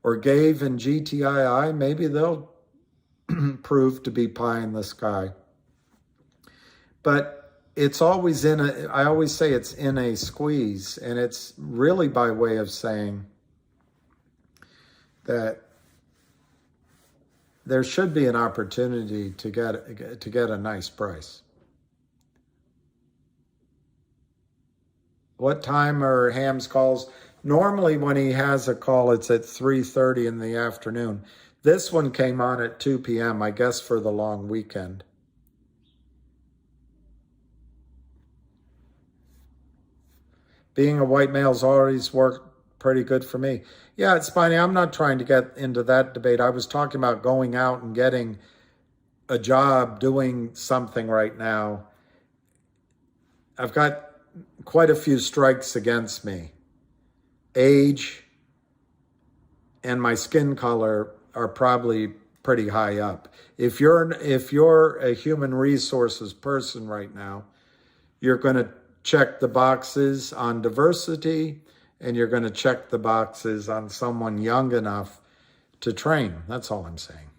or gave in GTII, maybe they'll prove to be pie in the sky. But it's always I always say it's in a squeeze, and it's really by way of saying that there should be an opportunity to get a nice price. What time are Ham's calls? Normally when he has a call, it's at 3:30 in the afternoon. This one came on at 2 p.m., I guess for the long weekend. Being a white male's always worked pretty good for me. Yeah, it's funny. I'm not trying to get into that debate. I was talking about going out and getting a job, doing something right now. I've got quite a few strikes against me. Age and my skin color are probably pretty high up. If you're a human resources person right now, you're going to check the boxes on diversity, and you're going to check the boxes on someone young enough to train. That's all I'm saying.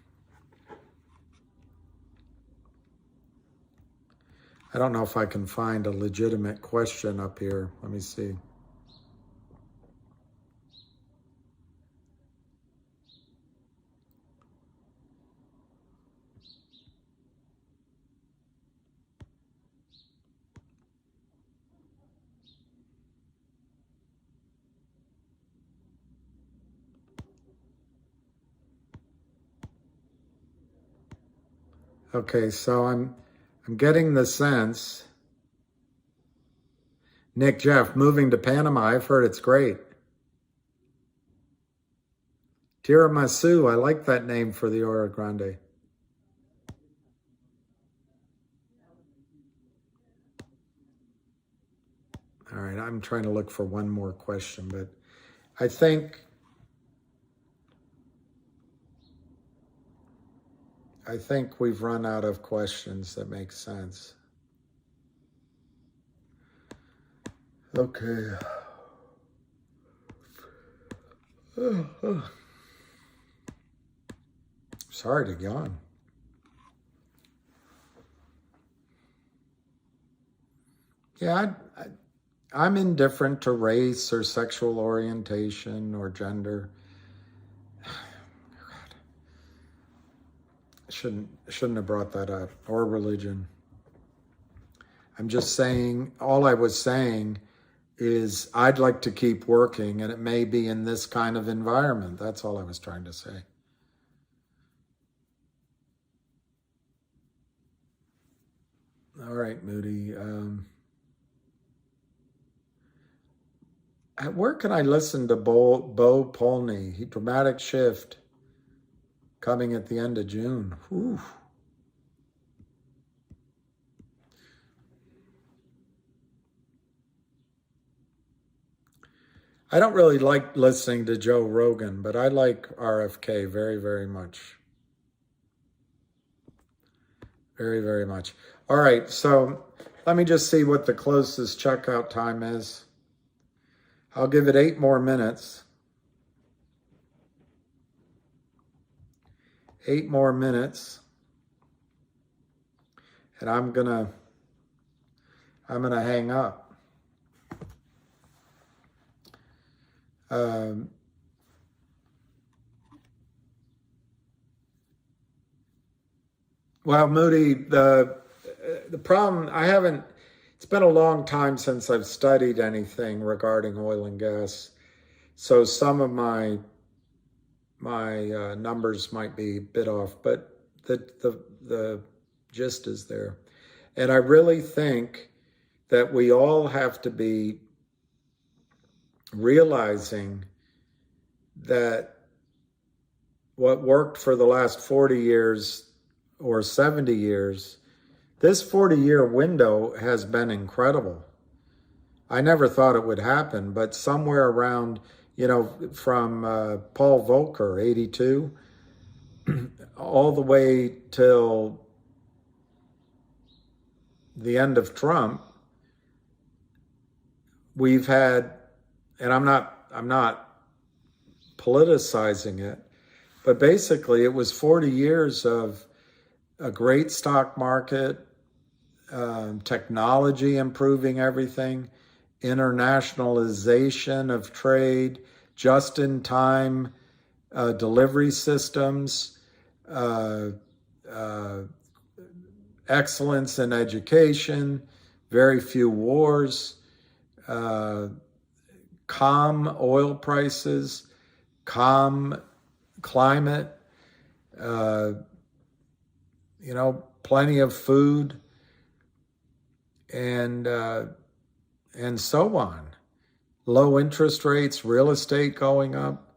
I don't know if I can find a legitimate question up here. Let me see. Okay, so I'm getting the sense. Nick Jeff, moving to Panama, I've heard it's great. Tiramisu, I like that name for the Oro Grande. All right, I'm trying to look for one more question, but I think we've run out of questions that make sense. Okay. Sorry to yawn. Yeah, I'm indifferent to race or sexual orientation or gender. God. Shouldn't have brought that up, or religion. I'm just saying, all I was saying is I'd like to keep working, and it may be in this kind of environment. That's all I was trying to say. All right, Moody. Where can I listen to Bo Polney? Dramatic Shift, coming at the end of June. Whew. I don't really like listening to Joe Rogan, but I like RFK very, very much. Very, very much. All right, so let me just see what the closest checkout time is. I'll give it 8 more minutes. 8 more minutes. And I'm gonna hang up. Well, Moody, the problem, it's been a long time since I've studied anything regarding oil and gas. So some of my numbers might be a bit off, but the gist is there. And I really think that we all have to be realizing that what worked for the last 40 years or 70 years, this 40-year window has been incredible. I never thought it would happen, but somewhere around, from Paul Volcker, 82, all the way till the end of Trump, we've had, and I'm not politicizing it, but basically it was 40 years of a great stock market, technology improving everything, internationalization of trade, just-in-time delivery systems, excellence in education, very few wars, calm oil prices, calm climate, plenty of food, and so on. Low interest rates, real estate going up.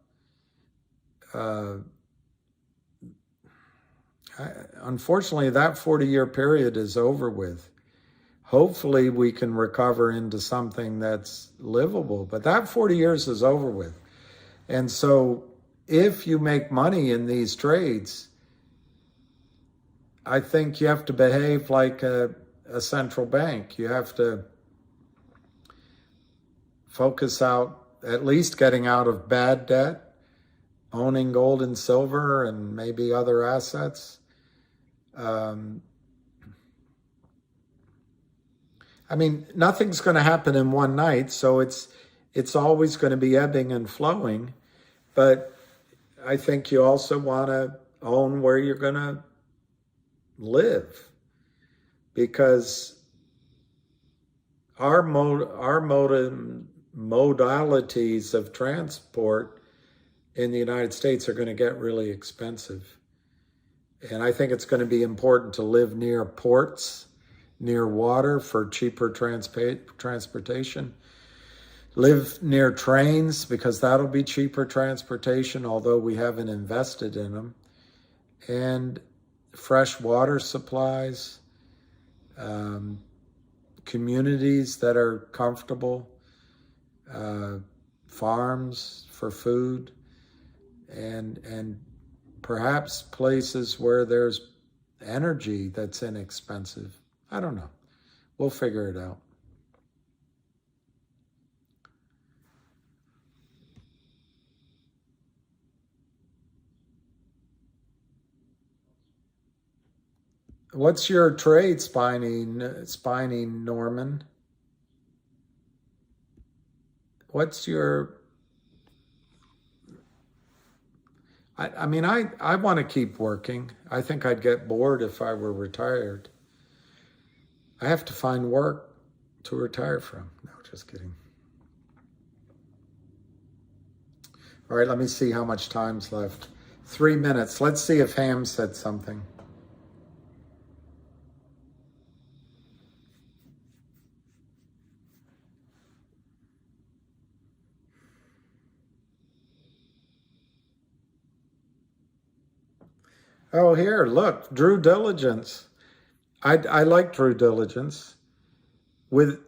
Unfortunately, that 40-year period is over with. Hopefully, we can recover into something that's livable, but that 40 years is over with. And so if you make money in these trades, I think you have to behave like a central bank. You have to focus out, at least getting out of bad debt, owning gold and silver and maybe other assets. I mean, nothing's going to happen in one night, so it's always going to be ebbing and flowing. But I think you also want to own where you're going to live, because our modalities of transport in the United States are going to get really expensive. And I think it's going to be important to live near ports, near water for cheaper transportation. Live near trains, because that'll be cheaper transportation, although we haven't invested in them. And fresh water supplies, communities that are comfortable, farms for food, and perhaps places where there's energy that's inexpensive. I don't know. We'll figure it out. What's your trade, Spiny Norman? What's your... I mean, I want to keep working. I think I'd get bored if I were retired. I have to find work to retire from. No, just kidding. All right, let me see how much time's left. 3 minutes. Let's see if Ham said something. Oh, here, look, Drew Diligence. I like Drew Diligence. With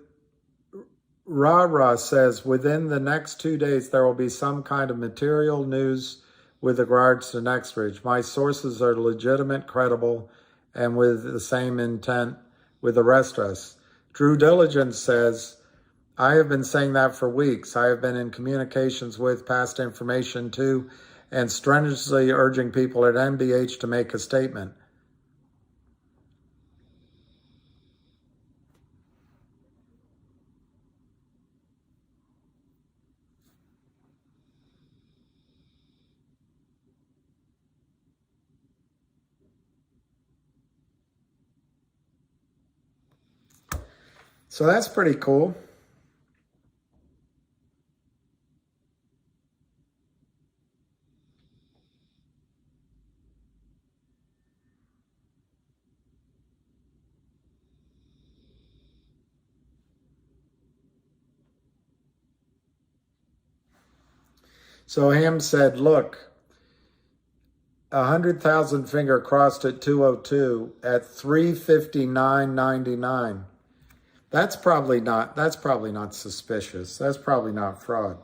Ra says, within the next 2 days, there will be some kind of material news with regards to Nextridge. My sources are legitimate, credible, and with the same intent with the rest of us. Drew Diligence says, I have been saying that for weeks. I have been in communications with, past information to, and strenuously urging people at NBH to make a statement. So that's pretty cool. So Ham said, look, 100,000 finger crossed at 202 at 359.99. That's probably not suspicious. That's probably not fraud.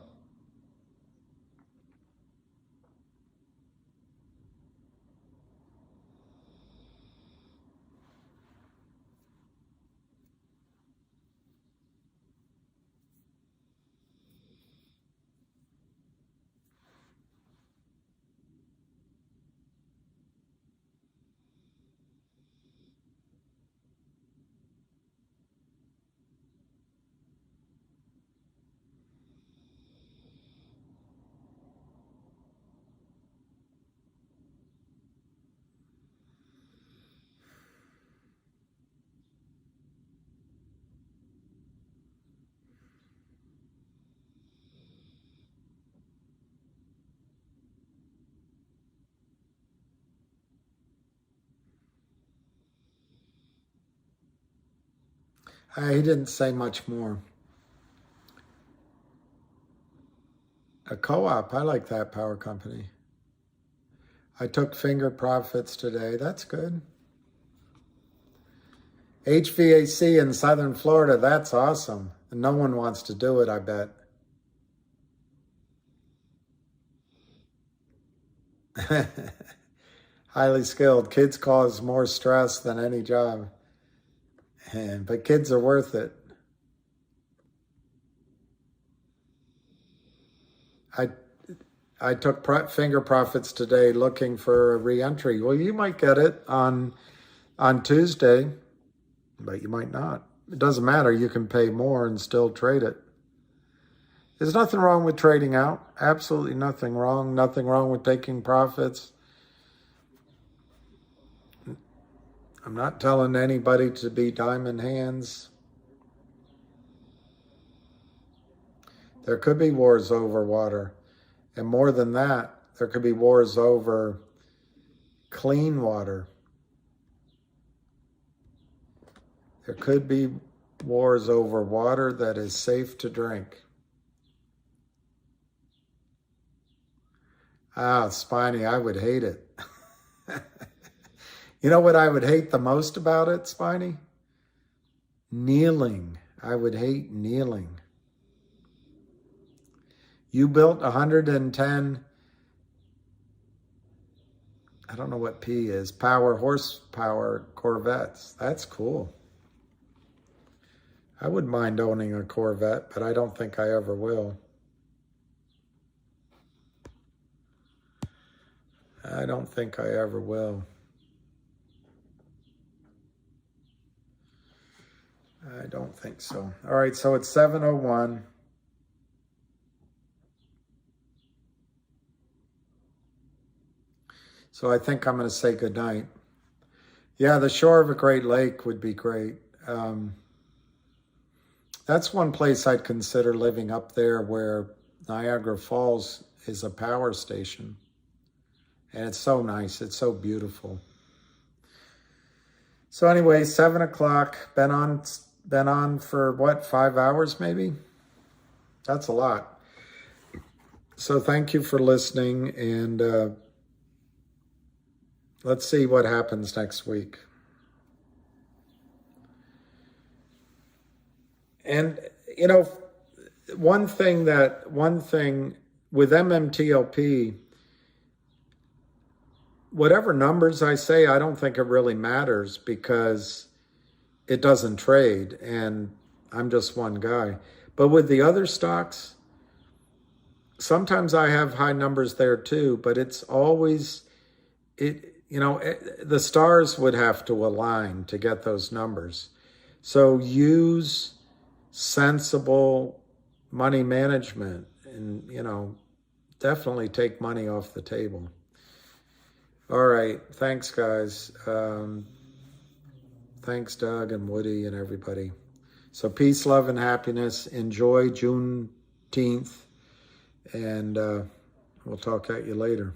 He didn't say much more. A co-op, I like that power company. I took finger profits today. That's good. HVAC in Southern Florida, that's awesome. No one wants to do it, I bet. Highly skilled. Kids cause more stress than any job. But kids are worth it. I took finger profits today looking for a re-entry. Well, you might get it on Tuesday, but you might not. It doesn't matter. You can pay more and still trade it. There's nothing wrong with trading out. Absolutely nothing wrong. Nothing wrong with taking profits. I'm not telling anybody to be diamond hands. There could be wars over water. And more than that, there could be wars over clean water. There could be wars over water that is safe to drink. Ah, Spiny, I would hate it. You know what I would hate the most about it, Spiny? Kneeling. I would hate kneeling. You built 110, I don't know what P is, horsepower Corvettes. That's cool. I wouldn't mind owning a Corvette, but I don't think I ever will. I don't think I ever will. I don't think so. All right, so it's 7:01. So I think I'm going to say goodnight. Yeah, the shore of a Great Lake would be great. That's one place I'd consider living, up there where Niagara Falls is a power station. And it's so nice. It's so beautiful. So anyway, 7 o'clock. Been on for what, 5 hours maybe? That's a lot. So thank you for listening, and let's see what happens next week. And, you know, one thing with MMTLP, whatever numbers I say, I don't think it really matters, because it doesn't trade and I'm just one guy. But with the other stocks, sometimes I have high numbers there too, but it's always, the stars would have to align to get those numbers. So use sensible money management and, definitely take money off the table. All right. Thanks, guys. Thanks, Doug and Woody and everybody. So peace, love, and happiness. Enjoy Juneteenth, and we'll talk at you later.